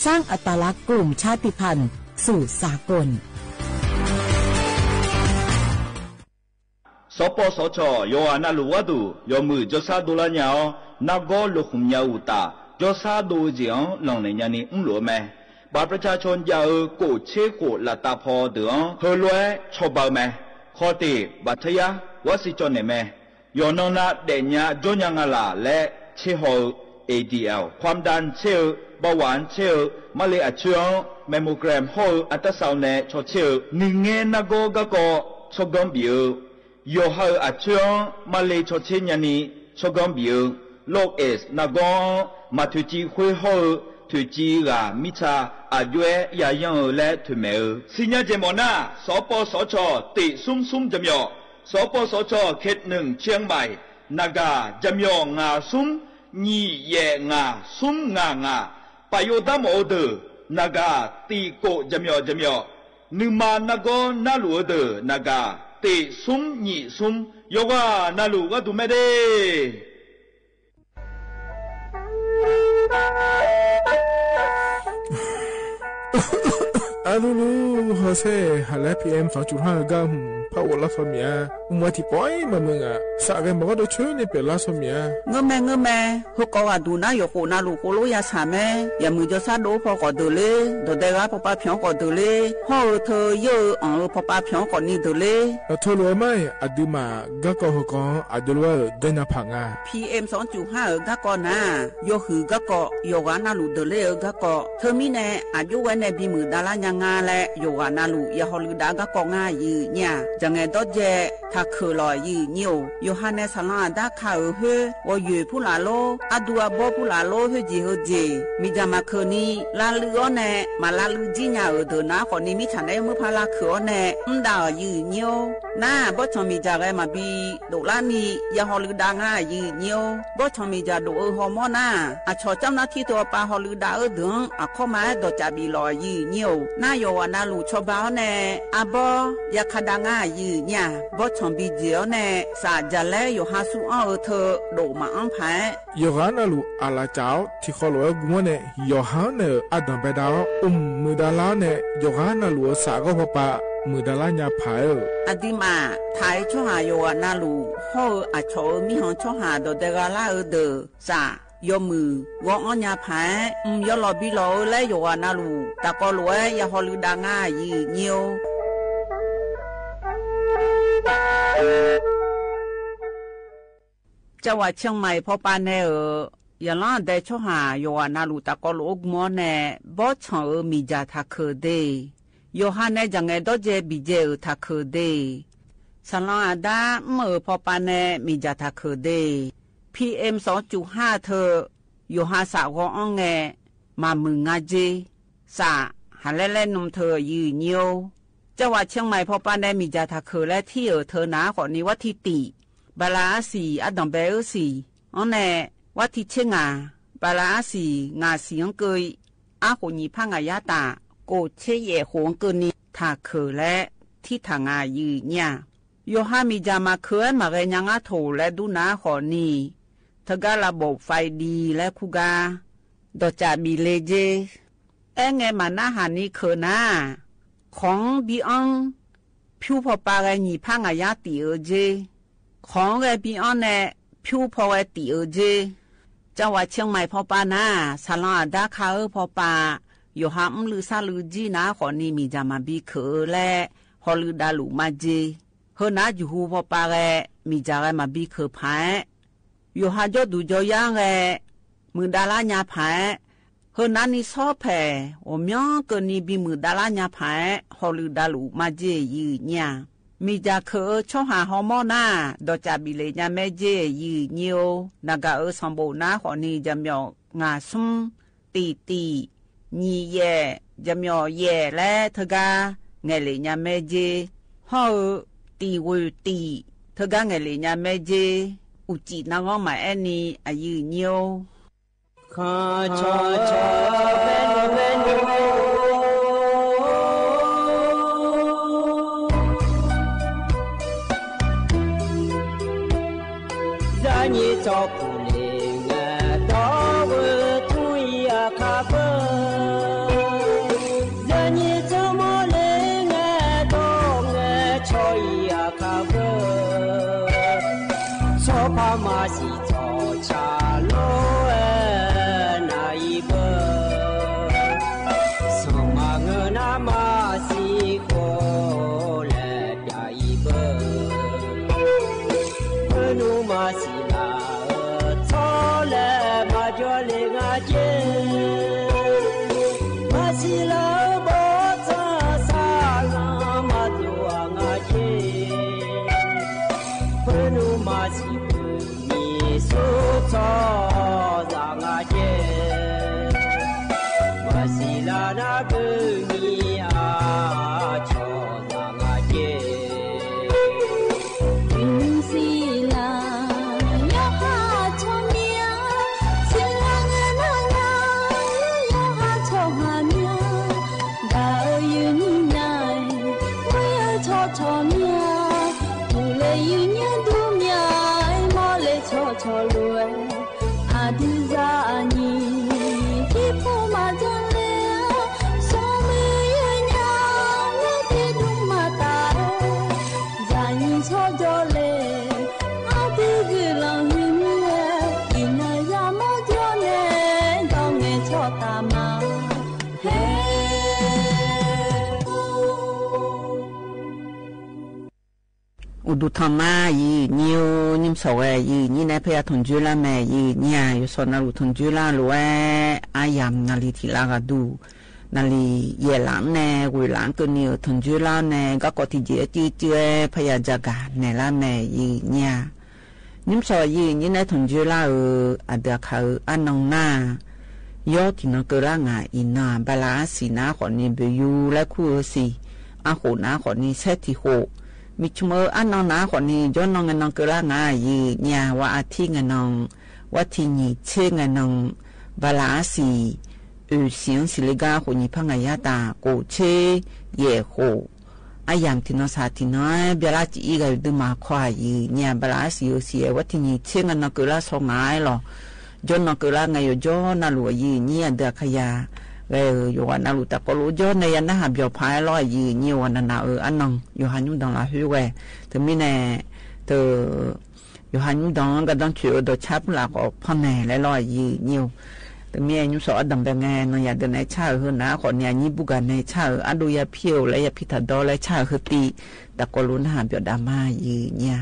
สร้างอัตลักษณ์กลุ่มชาติพันธุ์สู่สากลสปสชโยอานาลูวาดูโยมือจซาดูลาเนานาโกลุคุมยาอุตาจซาดูเจียงหลังในยานีอุ้งหลวแม่บาประชาชนยาโกเชโกลาตาพอเดืองเฮลวยชอบาแม่ข้อตีบัทยาวสิจนแม่โยนนาเดญญาจนยังลาและเชโฮ ADL ความดันเชลเบาหวานเชลมะเร็งอัดเชื้อแมมโมแกรมโฮอัตราซาวเนชเชลนิเงนาโกกะโกชกงบิวโยฮาอัดเชื้อมาเลชเชญานีชกงบิวโลกเอสนากองมาทุจีคุยโฮทุจีรามิชาอายุยายังและทุเมอสิญญาเจมอนาสปสชติซุมซุมจำยอสปสชเขตหนึ่งเชียงใหม่นากาจำยองาซุมนี่เยงาซุมงาปโยดามโอเดนากาตีโกจำยอนึมานากอนาลูเดนากาตีซุมนี่ซุมโยกานาลูกาดูไม่ได้อาลูฮอเซ่ฮัลโหล PM 2.5 กัมพาวลาสมียมัวที่ปอยมามึงอ่ะสักแกบอกว่าดูช่วยนี่เป็นลาสมียเงแม่ฮุกว่าดูนะอยู่คนน่าลูกโลยาสามอย่ามือจะซาโดพอก็ดูเลยดูได้ว่าพ่อป้าเพียงก็ดูเลยพ่อเธอเยอะพ่อป้าเพียงก็นี่ดูเลยทรวไหมอดีมาก็ก็ฮุกอดีว่าเดินพังอ่ะ PM 2.5 ก็นะโยหือก็โยกาน่าลูดูเลยก็เธอมีแน่อายุวันในบีมือดารายังงาและโยกานาลูยาฮอลูดาก็ง่ายยืเนี่ยจังไงดอเจถ้าเคยลอยยืนิวโยฮันเนสลาดาข่าวเฮวอยู่ผู้ลาโลอดัวบอผู้ลาโลเฮจีเฮจีมีจามาคืนนี้ลาลือเน่มาลาลือจีเนี่ยเดินนะคนนี้มีฉันได้เมื่อพาลาคือเน่ดาวยืนิวน่าบอชมีจาไงมาบีดูลานียาฮอลูดาง่ายยืนิวบอชมีจาดูฮอร์โมนาอาชอเจ้าหน้าที่ตัวปาฮอลูดาเดินอาข้อมาดอจาบีลอยยืนิวน่าโยวานาลูชอบาเน่อาบอยาคดาง่ายยืเนี่ยบอชมีเจียวเน่สาจะเล่อยู่หาสุอ้อเธอโดมาอังพายโยฮานาลูอาลาเจ้าที่ขอลอยกัวเน่โยฮานาอดัมเบดามือดาลาเน่โยฮานาลูสากพปะมือดาลาญาพายอดีมาไทยช่วหาโยฮานาลูห่ออาชอมีห้องช่วหาโดเดกาลาเดสายมือวงอัญญาพายยลอบิโลและโยฮานาลูตะกอลวยยาฮอลูดาง่ายยืเนียวจังหวัดเชียงใหม่พอปานเนยาลาได้ช่วหาโยฮานาลูตะกอลูกมอเนบอชอมีจาทักเคเดโยฮานเนจังไงดอเจบิเจทักเคเดสลาดาเมื่อพอปานเนมีจาทักเคเด PM 2.5 เธอโยฮาสาวงองแงมามึงงาเจสาหันเล่นนมเธอยืนเนียวจังหวัดเชียงใหม่พอปานเนมีจาทักเคและที่เธอหนาขอนี้วัดทิติบาลาสีอดัมเบลสีอันแน่วัดที่เชงาบาลาสีงาเสียงเกยอาโหนีพังอายาตาโกเชเยหงเกินนี้ถ้าเคยและที่ทางายืเนี่ยโยฮามีจามาเคยมาเรียนยังอาโถและดูนาขอนี้ทการะบบไฟดีและคูกาดอจาบีเลเจไงมาหน้าหานี้เคยนะของบีอังผิวพอปาเรนีพังอายาตีเจของไอปีอันเน่ผิวพอไอตีเจจังหวัดเชียงใหม่พอปานาสลาดาคาพอปาอยู่หามลือซาลือจีนาขอนี้มีจามาบีเคและฮอลือดาลูมาเจเฮนาอยู่หูพอปาแกมีจาไกมาบีเคพายอยู่หาจอดูจอย่างแกมือดาลาญาพายเฮนานี่ซอแผ่โอมยองเกินนี้บีมือดาลาญาพายฮอลือดาลูมาเจยืเนี่ยมีจาเคช่อหาฮอร์โมนาดอจาบิเลญาแม่เจยืเนียวนากาสมบูนาขอนี้จำยองาซุมตีนีเย่จำยอเย่และเธอกาเงเลญาแม่เจฮอตีวตีเธอกาเงเลญาแม่เจอุจินางอมาแอนีอายืเนียวข้าชอเวน คาเบจะนี่จะมอเลงดงชอยคาเบชอบพามาสิจอชาโลนาอีเบสมาเงนามาสิโคเลดาอีเบนูมาสิลาทอเลมาจอเลงาเจมาสิลาบอทาสาลามาตัวงาเจนูมาสิมีสุทอซางาเจมาสิลานาเกมีอาชอซางาเจอุดุธรรมายีนิวนิมสวยยีนี่ในพยาธนจุลาแม่ยีเนี่ยอยู่สนารุธนจุลาล้วยอายามนาลีทีลากาดูนาลีเยหลังแน่กุยหลังก็นิวธนจุลาแน่ก็กติเจจีเจพยาจากาในละแม่ยีเนี่ยนิมสวยยีนี่ในธนจุลาอเดเขาอันนองหน้ายอที่นกระงาอินาบาลาสีนาขอนี้เบยูและคู่สีอาโหนาขอนี้เซติโหมิชเมออันนองนาขอนี้ย้อนนองเงินนองกระงายีเนี่ยว่าอาทิเงินนองว่าที่นี่เชื่อเงินนองบาลาสีเสียงสิลิกาขอนี้พังยาตาโกเชเยโหอายามที่นอสาที่น้อยเบลาจีอีกดูมาควายยีเนี่ยบาลาสีเสียว่าที่นี่เชื่อเงินนองกระสองไงหรอจนนกละไงอยู่จนนาลัวยีเนี่ยเดือขยาอยู่วันนาลุตะก็รู้จนในยันนะหับยอพายลอยยีเนี่ยวันนาอันนองอยู่หันยุดองลาหิวถึงมีแน่เธออยู่หันยุดองก็ต้องช่วยโดยชับหลักออกพ่อแน่และลอยยีเนี่ยถึงมีอายุสอดำแบบไงนอยากเดินในชาเฮือนะคนเนี่ยยี่บุกันในชาอันดูยาเพียวและยาพิถัดดอและชาคือตีตะก็รู้นะหับยอดามายีเนี่ย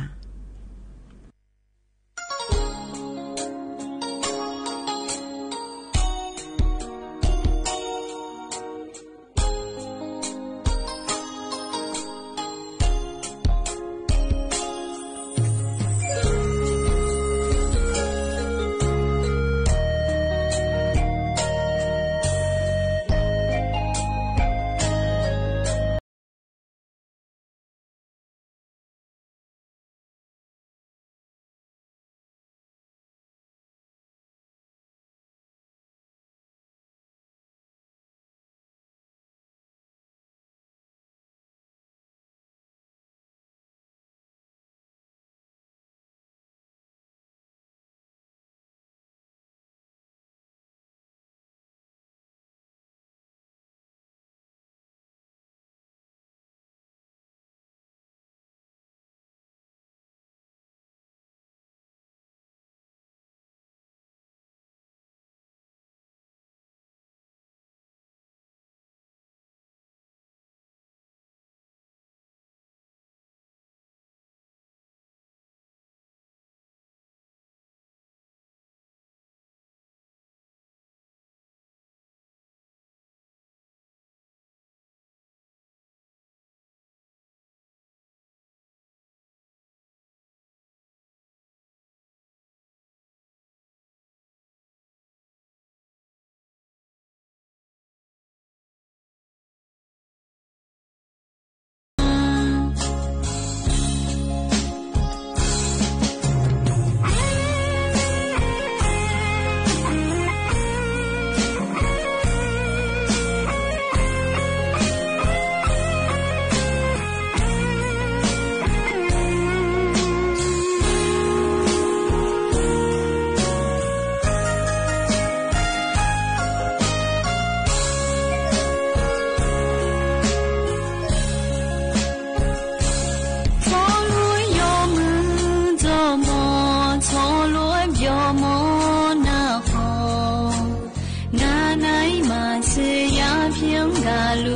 平嘎路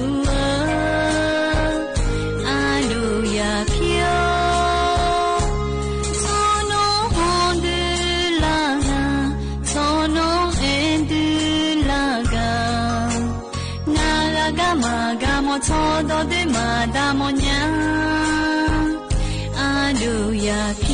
阿路呀飘从农红的拉嘎从农恩的拉嘎那拉嘎嘛嘎么错到的嘛达么娘阿路呀飘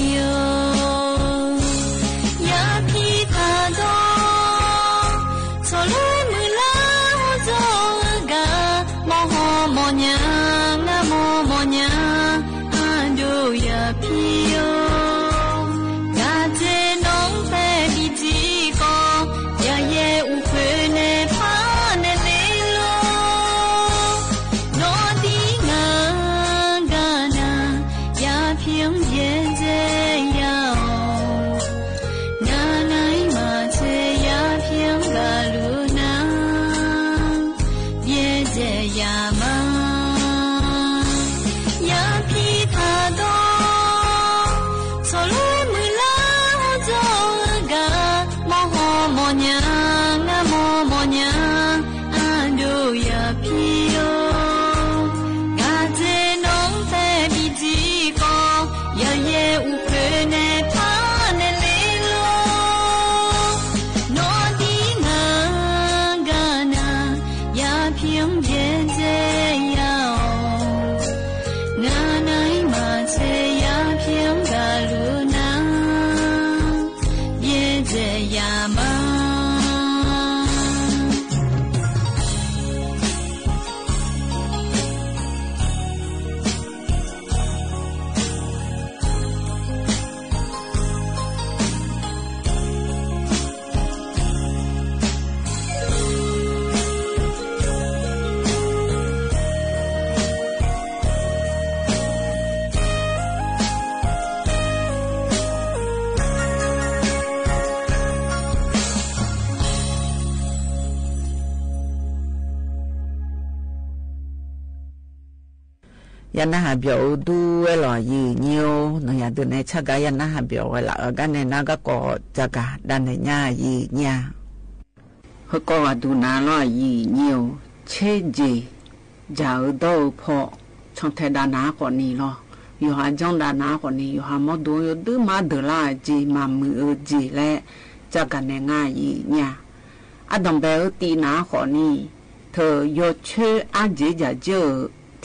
ยันนะหาเบียวดูเวลายีเนียวหน่อยดูในชักยันนะหาเบียวเวลากันในนักก็จะกะดันในญายีญาเขาก็ว่าดูนาลอยยีเนียวเช่จีจะเอาพอช่องเทดานาคนนี้หรออยู่หาจ้องดานาคนนี้อยู่หาหมดดูอยู่ดื้อมาเดล่าจีมามือจีและจะกันในง่ายยีญาอดมเบลตีนาคนนี้เธอโยเชื่ออาจีจะเจอ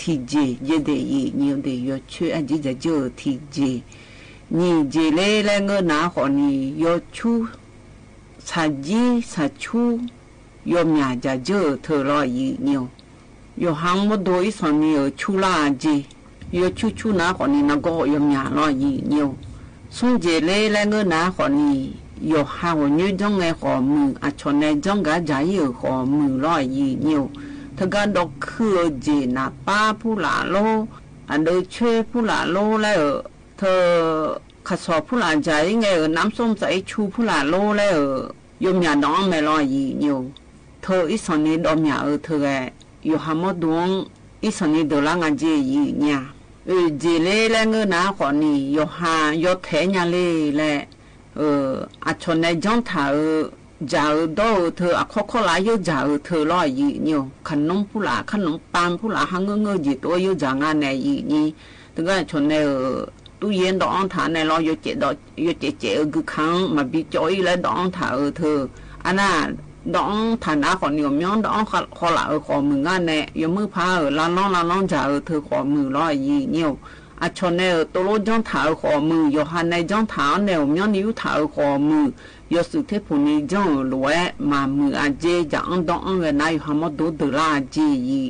ทีเจเยเดยีเนียวเดยช่วยอาจีจะเจอทีเจนี่เจเล่และเงินหนาคนนี้ยชูสาจีสาชูยมยาจะเจอเธอรอยีเนียวยหังมดโดยสอนนี้ชูลาเจยชูหนาคนนี้นักก็ยมยารอยีเนียวส่งเจเล่และเงินหนาคนนี้ยหาวันนี้จ้องไงขอมืออาชนในจ้องกะใจขอมือรอยีเนียวถ้าการดอกคือเจน่ะป้าผู้หลาโลอันเดช่วยผู้หลาโลแล้วเธอขัดสอบผู้หลาใจไงน้ำส้มใสชูผู้หลาโลแล้วยมยาน้องไม่รอยีอยู่เธออีสานนี้ดอมยาเธออยู่หามดวงอีสานนี้เดลังอาเจยีเนี่ยเจเล่และเงินหนาขอนี่อยู่หายอดแทนยาเล่และอาชนในจ้องถ่าจะเอาเธอข้อหลายจะเอาเธอรอยีเนี่ยขนมผู้หลาขนมปังผู้หลาหังเงยจีตัวอยู่จางานในยีนี่ถึงก็ชนในตู้เย็นดองฐานในรออยู่เจดอยู่เจคือครั้งมาบิจอยและดองถ่าเธออันน่ะดองฐานะของนิยมย้อนดองข้อหลาขอมืองานในยมือพาลานน้องจะเธอขอมือรอยีเนี่ยอาชนในตัวรถจ้องถ่าขอมือยหันในจ้องถ่าในย้อนนิ้วถ่าขอมือยสุเทพนี้จ้องรวยมามืออาเจจะอันดองเงินนายหามดูดลาจี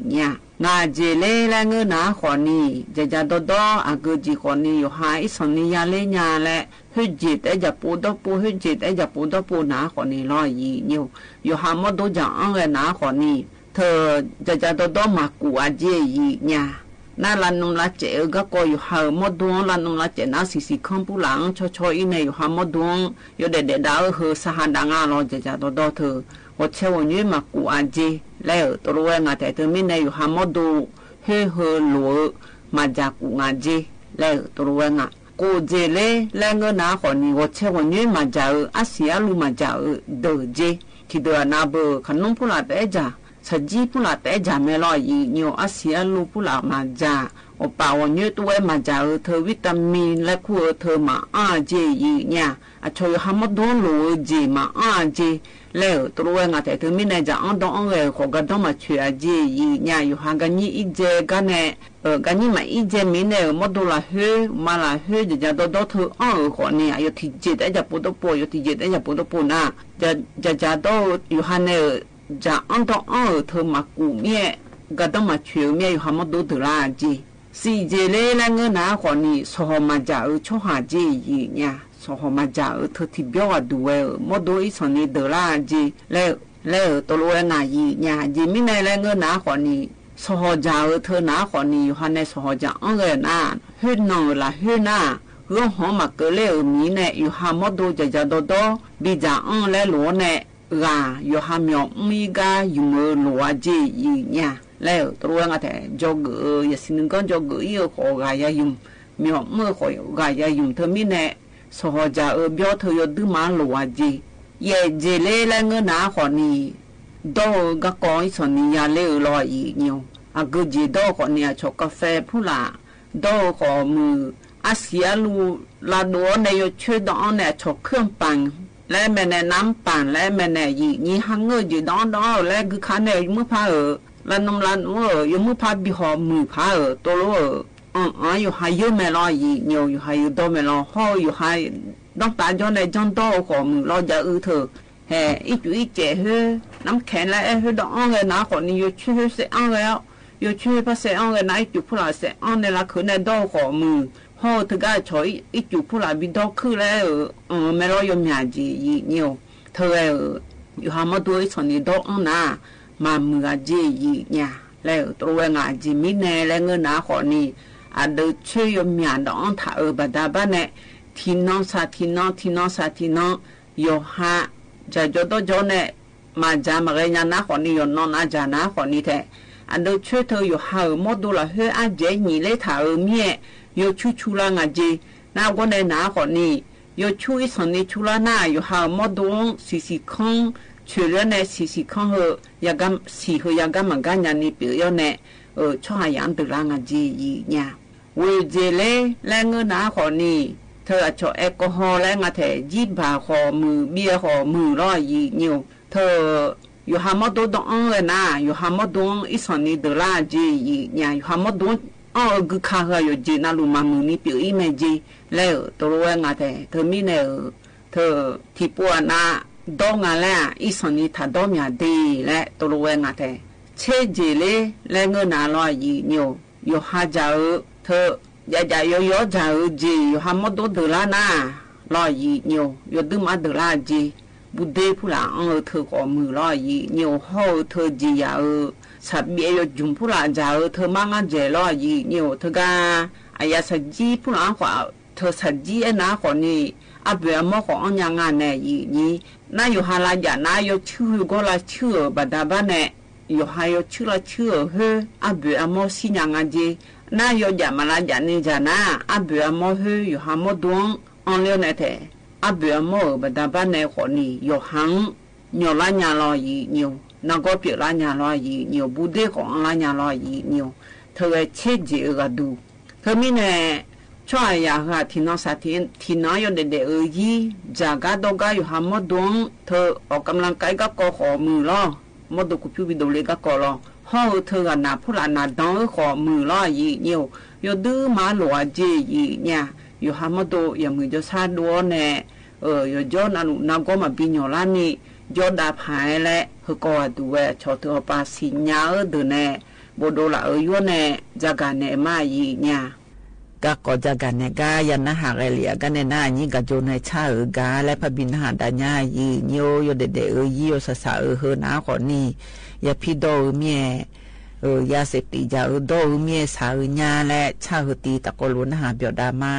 เนี่ยงาเจเล่และเงินนาขอนี้จะดออากูจีขอนี้อยู่หายสนิยาเล่ญาและหุ่นจิตจะปูดปูหุ่นจิตจะปูดปูนาขอนี้รอยีเนี่ยอยู่หามดูจะอันเงินนาขอนี้เธอจะดอมากูอาเจเนี่ยน่าลันนุลาเจก็อยู่หามดวงลันนุลาเจน่าสิคำผู้หลังช่อยๆในอยู่หามดวงอยู่เด็ดดาวเฮสหันดังเราจะดอเธอว่าเชื่อวันนี้มากูอาเจแล้วตัวรู้งาแต่เธอไม่ในอยู่หามดวงเฮหลัวมาจากกูอาเจแล้วตัวรู้งากูเจเล่แล้วเงินหนาคนนี้ว่าเชื่อวันนี้มาจากอาเซียลูมาจากเดอเจที่เดือนนาเบอขนมผู้หลาเตจ่าส สัจจีผู้ละแต่จาไม่รออีเนียวอาเซียลูผู้ละมาจาโอป่าวเนื้อตัวมาจาเธอวิตามินและคู่เธอมาเจอีเนี่ยอาชอยฮามาดอนโลเจมาเจแล้วตัวงาแต่เธอไม่ได้จะอันดองเอขอกระดองมาช่วยเจอีเนี่ยอยู่ห่างกันยี่อีเจกันเนี่ยกันยี่มาอีเจมีเนี่ยมาดูละเฮมาละเฮจะโดเธอขอเนี่ยอยู่ที่เจได้จะปุ๊บปุ๊บอยู่ที่เจได้จะปุ๊บปุ๊บนะจะโดอยู่ห่างเนี่ยจะอันดองเธอมากูเมียกระดองมาช่วยเมียอยู่ห่างมาดูตัวละเจสิเจเลยแล้วเงินหนาขอนี่สหมาจ่าช่วยหาเจอีเนี่ยสหมาจ่าเธอที่เบี้ยวดูมาดูอีสนี่เดล่าเจแล้วตัวรู้งายีเนี่ยเจไม่ในแล้วเงินหนาขอนี่สหจ่าเธอหนาขอนี่อยู่หันในสหจ่าอังเงินน่ะเฮือนนองละเฮือนน่ะเรื่องหอมมาเกลือมีเนี่ยอยู่หามาดูจะโดบิจ่าอังแล้วหลวเนี่ยอยู่หามีมีกาอยู่มือหลวเจอีเนี่ยแล้วตัวงาแต่จอกอย่าสิ่งกันจอกเยอะขอกายยุ่มมีเมื่อขอกายยุ่มเธอมีเนี่ยสหจ่าเบี้ยวเธออยู่ดื้อมาหลวจีเย่เจเล่แล้วเงินหนาขอนี่ดอกก็ก้อยส่วนนี้ยาเล่รออีกเนี่ยก็เจดอกขอนี่ชกกาแฟผู้ละดอกขอมืออาเซียลูลาดัวในยช่วยดอกเนี่ยชกเครื่องปั่นและแม่เนี่ยน้ำปั่นและแม่เนี่ยยี่หังเงยอยู่ดอกและคือขันเนี่ยมือพาลานนมลานอยู่มือพาบิหอมือพาตัวอยู่หายอยู่ไม่รออีเนียวอยู่หายอยู่โตไม่รอห่ออยู่หายต้องตาจนในจนโตของมือรอจะเธอเฮ้อีจุอีเจ๋เฮ้น้ำแข็งแล้วเฮ้ดองเงินนะคนนี้อยู่ช่วยเสียอังแล้วอยู่ช่วยภาษาอังเงินนะอีจุผู้หลาเสียอังในละคืนในโตของมือห่อถึงก็ช่วยอีจุผู้หลาบิดอกคือแล้วไม่รออยู่มีจีอีเนียวเธออยู่หามาดูอีส่วนนี้โตอังนะมามือจีอีเนี่ยแล้วตัวงาจีมิเน่แล้วเงินนะคนนี้ดูช่วยยมยันดองถ้าบัดบ้านเนี่ยที่น้องสาที่น้องโยฮะจะจดจเนี่ยมาจามอะไรยันนะคนนี้ยนน้องอาจารย์นะคนนี้แท้ดูช่วยเธอโยฮะหมดดูละเฮ้อาเจนี่เลยถ้าเมียโยชูละงาจีน่าคนในนะคนนี้โยช่วยส่วนนี้ชูละน่าโยฮะหมดดูสิคงช่วยเรื่องในสิคงยากำสิยากำมันกันยันนี่เปลี่ยนเนี่ยช่วยยันตัวละงาจีเนี่ยเวเจเล่และเงินหนาขอนี่เธอชอบแอลกอฮอล์และงาแถจีบาขอมือเบียขอมือร้อยยีนิวเธออยู่หามาดูดองเลยนะอยู่หามาดูอีสานนี่เดล่าจีเนี่ยอยู่หามาดูกุข้าอยู่จีน่ารู้มามือนี่เปียอีเมจีแล้วตัวงาแถเธอมีเนี่ยเธอที่ปัวน่ะดองอะไรอีสานนี่ถ้าดองมีดีและตัวงาแถเชเจเล่และเงินหนาร้อยยีนิวอยู่หาเจ้าเธอยาโยจะจีอยู่หามาดูเดล่านะรอยีนิวอยู่ดูมาเดล่าจีบุเดผู้ละเธอขอมือรอยีนิวห่อเธอจียาสับเบียอยู่จุ่มผู้ละจ้าเธอมังอาเจรอยีนิวเธอก็อายาสัจจีผู้ละขวาเธอสัจจีนะขอนี่อาเบียมขออันยังงานเนี่ยยีนี่น่าอยู่ฮาลาจาน่าอยู่ชื่อก็ละชื่อบัดบ้านเนี่ยอยู่หาอยู่ชื่อละชื่อเฮอาเบียมสิยังงานจีน่าโยจามาลาจานี่จานะอาเบียมเฮอยู่หามดวงอันเลี้ยวเนี่ยแท้อาเบียมบัดบ้านในคนนี้อยู่หังเหนียวละญาลอยเหนียวนักก็เปียละญาลอยเหนียวบุเดของละญาลอยเหนียวเธอเช็ดเจอดูเธอมีเนี่ยช่วยอยากที่น้องสาธิตที่น้องอยู่เด็กยีจาก็ต้องการอยู่หามดวงเธอออกกำลังกายก็ขอมือล้อมดกุพิวิโดเลก็ขอล้อห่อเธอหน้าผู้ละหน้าดองขอมือล้อยีเนียวอยู่ดื้อมาหลัวจียีเนี่ยอยู่หามาดูอย่างมือจะซาดัวเนี่ยอยู่ย้อนน้ำก็มาบินอยู่ล้านนี่ย้อนดาบหายและเฮก็ดูชอเธอปาสิญญาเดินเนี่ยบโดละย้อนเนี่ยจากการเนี่ยมายีเนี่ยก็จากการเนี่ยก็ยันนะหาเรียกันเนี่ยน่านี่ก็โจนให้ชากาและพบินหาดาญายีโยอยู่เด็ดยีอยู่สาเฮนะขอนี่อย่าพี่โดเมียยาเสพติดจะโดเมียสาวญาและชาหตีตะโกลุนหาเบียดามา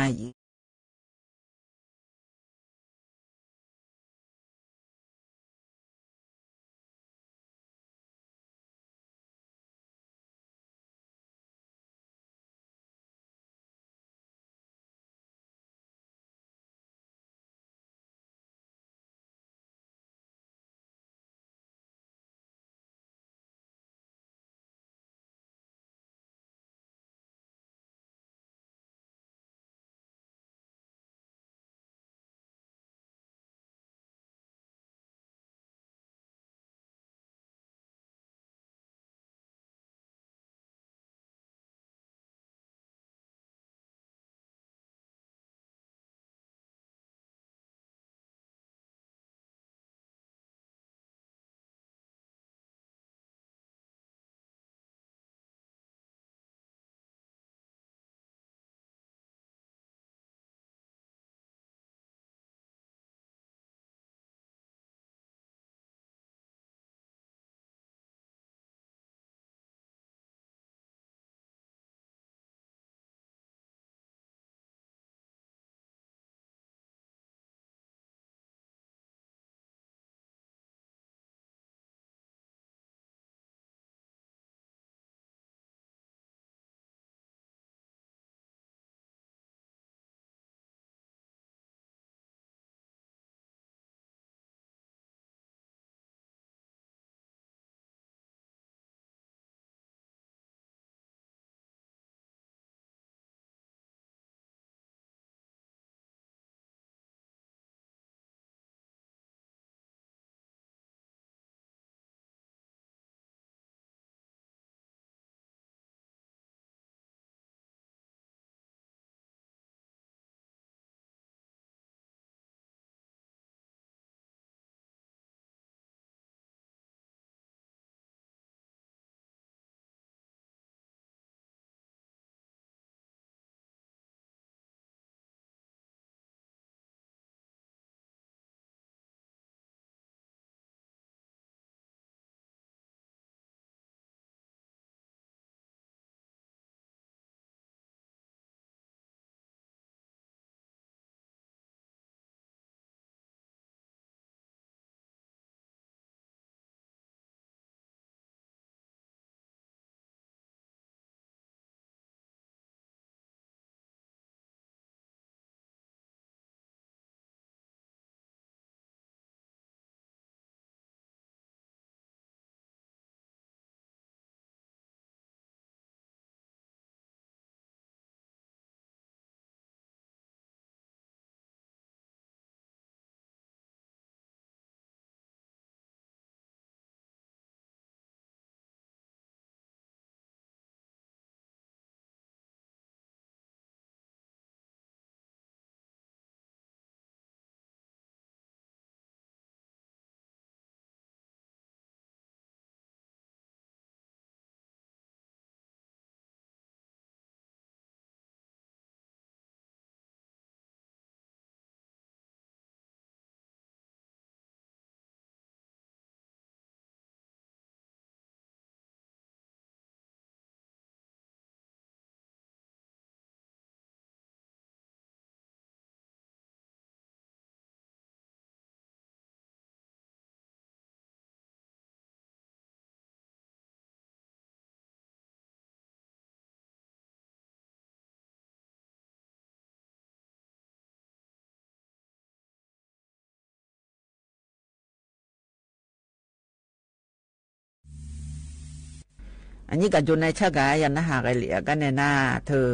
อันนี้ก็อยู่ในชะกายันนะหาไกเหลียกันในหน้าเธอ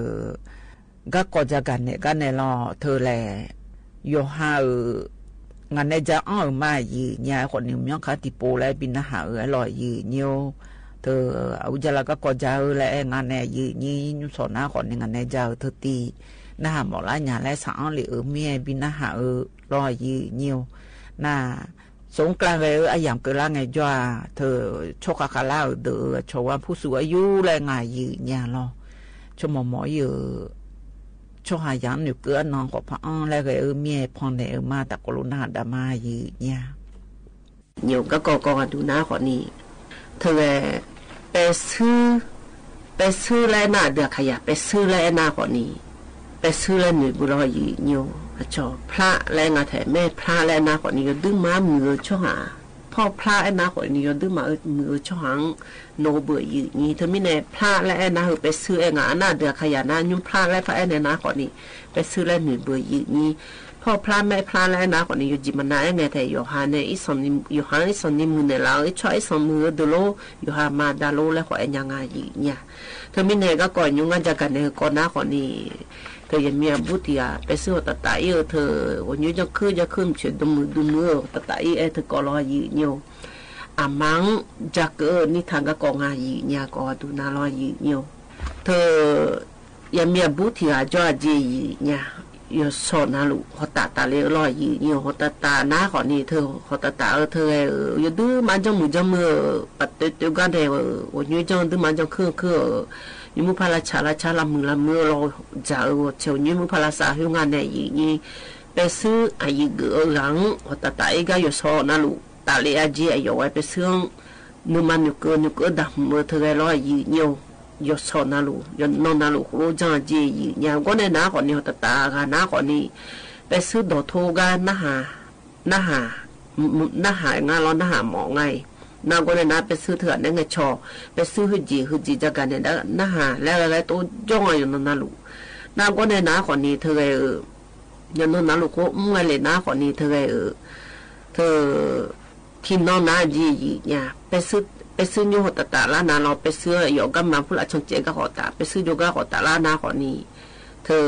ก็กอจะกันเนี่ยกันในรอเธอแลโยฮางานในจะอ้อมายีเนี่ยคนนี้มันเขาติโปแล้วบินนะหาลอยยีเนียวเธอเอาจะละก็กอจะแล้วงานในยีนี่ยุสนะคนนี้งานในจะเธอตีนะหาบอกละเนี่ยแล้วสาวหรือเมียบินนะหารอยยีเนียวน่าสงกรานต์เลยไอ้อย่างเกิดละไงจ้าเธอโชคคาลาเดือโชว่าผู้สูงอายุแรงงานยืนยาลอชมหมออยู่โชหายันอยู่เกินน้องกับพ่อแล้วก็เมียพอนเนี่ยมาแต่กรุณาดามายืนยาอยู่ก็กอดูหน้าขอนี้เธอไปซื้อแล้วหน้าเดือขยะไปซื้อแล้วหน้าขอนี้ไปซื้อแล้วหนุ่ยบุรอยืนอยู่จอพระแรงงานแถมแม่พระแรงนาคนนี้ก็ดึงมามือช่อหาพ่อพระไอ้นาคนนี้ก็ดึงมามือช่อหางโนเบื่ออยู่นี่เธอไม่แน่พระและไอ้นาไปซื้อไอ้งานหน้าเดือขยันนะยุ่งพระและพระไอ้นาคนนี้ไปซื้อแล้วหนุ่ยเบื่ออยู่นี่พ่อพระแม่พระและไอ้นาคนนี้อยู่จิมันนาไอ้ไงแต่อยู่หาเนี่ยอีสอนนี่อยู่หาอีสอนนี่มือเนี่ยเราไอ้ช่วยอีสอนมือดูโลอยู่หามาดาโลแล้วขอไอ้ยังไงอยู่เนี่ยเธอไม่แน่ก็ก่อนยุ่งกันจะกันเนี่ยก่อนหน้าคนนี้เธอยังมีบุตรยาไปซื้อตะไตเธอวันนี้จะขึ้นเฉยดูมือตะไตเธอก็รอยืนอยู่อามังจะเกิดนี่ทางก็กองอายืนยาก็ดูน่ารอยืนอยู่เธอยังมีบุตรยาจ่อจีเนี่ยอยู่สอนนะลูกเขาตาเลี้ยรอยืนอยู่เขาตาหน้าขอนี่เธอเขาตาเธออยู่ดื้อมันจะมือปัดเตี้ยกันเธอวันนี้จะดื้อมันจะคือยูมุพาราชาละมือเราจะเชียวยูมุพาราสาหิวงานเนี่ยยี่ไปซื้อไอ้ยี่เกลือหลังหัวตาอีกอยู่สอนนะลูกตาเลี้ยจีไอ้ยไว้ไปซื้อนุ่มันอยู่เกินดำมือเธอร้อยยี่อยู่สอนนะลูกอยู่นอนนะลูกรู้จังจียี่ก็ในน้าคนนี้หัวตากันน้าคนนี้ไปซื้อดอกโทกันน้าหางานร้อนน้าหาหมอไงนางก็เลยนัดไปซื้อเถื่อนนั่งไงชอไปซื้อหืดจีจากกันเนี่ยน่าหาแล้วอะไรตัวจ้องอยู่นั่นลูกนางก็เลยนัดคนนี้เธอยันนั่นลูกก็มึงอะไรนัดคนนี้เธอทีมน้องน้าจีเนี่ยไปซื้อโยหตาล้านนาเราไปซื้อโยกัมมาผู้ละชงเจก็ขอตาไปซื้อโยกาขอตาล้านนาคนนี้เธอ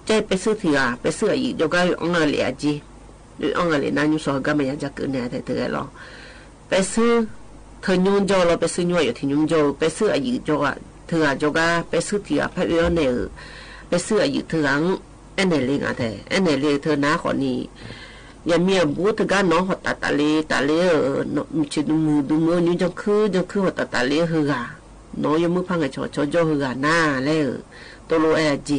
ใจไปซื้อเถื่อไปซื้ออีกโยกาองอะไรจีองอะไรนั่นยูสอกัมมาอยากจะเกินเนี่ยเธอหรอไปซื้อเธอยุ่งโจเราไปซื้อหน่วยอยู่ที่ยุ่งโจไปซื้ออายุโจอ่ะเธอโจก็ไปซื้อที่พระเวรเนี่ยไปซื้ออายุเธอหลังเอ็นเนลิงอ่ะเอ็นเนลิเธอหน้าคนนี้ยังมีบุตรกันน้องหัวตาเล่มีชิดมือยุ่งจะคือหัวตาเล่เฮือน้องยังมือพังไอ้โจเฮือหน้าแล้วตัวโลเอจี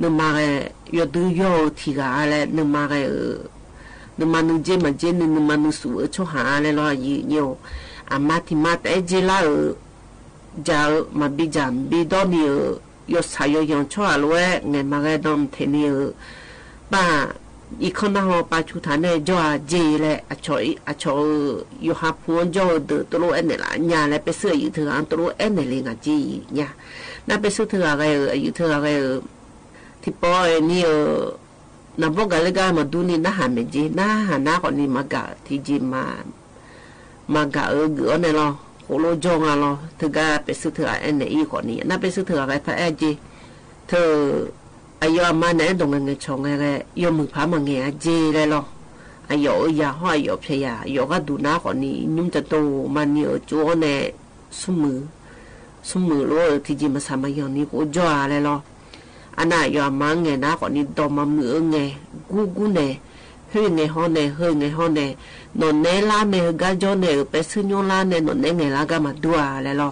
นึกมาไอ้ยอดดูยอที่กาอะไรนึกมาไอ้นึกมานึกเจมันนึกมานึกสู้ช่วยหาอะไรรออยู่อามาที่มาแต่เจล่าจะมาบิจามบิดอนี่ยศายยังช่วยรู้เงินมาไอ้ดอมเทนี่ป้าอีกคนน่ะป้าชุดฐานเนี่ยจ่อเจเลยอาชอยอยู่หาพวนจ่อเดือตัวเอ็นเนี่ยละเนี่ยเลยไปซื้ออยู่เถื่อนตัวเอ็นเนี่ยเลยงาจีเนี่ยน่าไปซื้อเถื่อนอะไรอยู่เถื่อนอะไรที่ป้อยนี่นับว่ากันเลยก็มาดูนี่น่าหาไม่จีน่าหาหน้าคนนี้มากะที่จีมากะเกือเนี่ยหรอโหโลจงอ่ะหรอเธอก็ไปซื้อเถื่อนเนี่ยอีคนนี้น่าไปซื้อเถื่อนอะไรพระเอจีเธออายุมาเนี่ยตรงเงินชงอะไรยมมือพามาเงี้ยจีเลยหรออายุยาห้อยอายุเพียอายุก็ดูหน้าคนนี้นุ่มจะโตมันเนี่ยจ้วเนี่ยสมือรู้ที่จีมาสามัยอย่างนี้ก็จ้าเลยหรออันน่ะยอมมังไงนะคนนี้ดอมมามือไงกูเนี่ยเฮ้ยไงห้องเนี่ยนนเนล่าเนี่ยก็จอเนี่ยไปซื้อยงล่าเนี่ยนนเนไงล่ะก็มาดูอะไรหรอ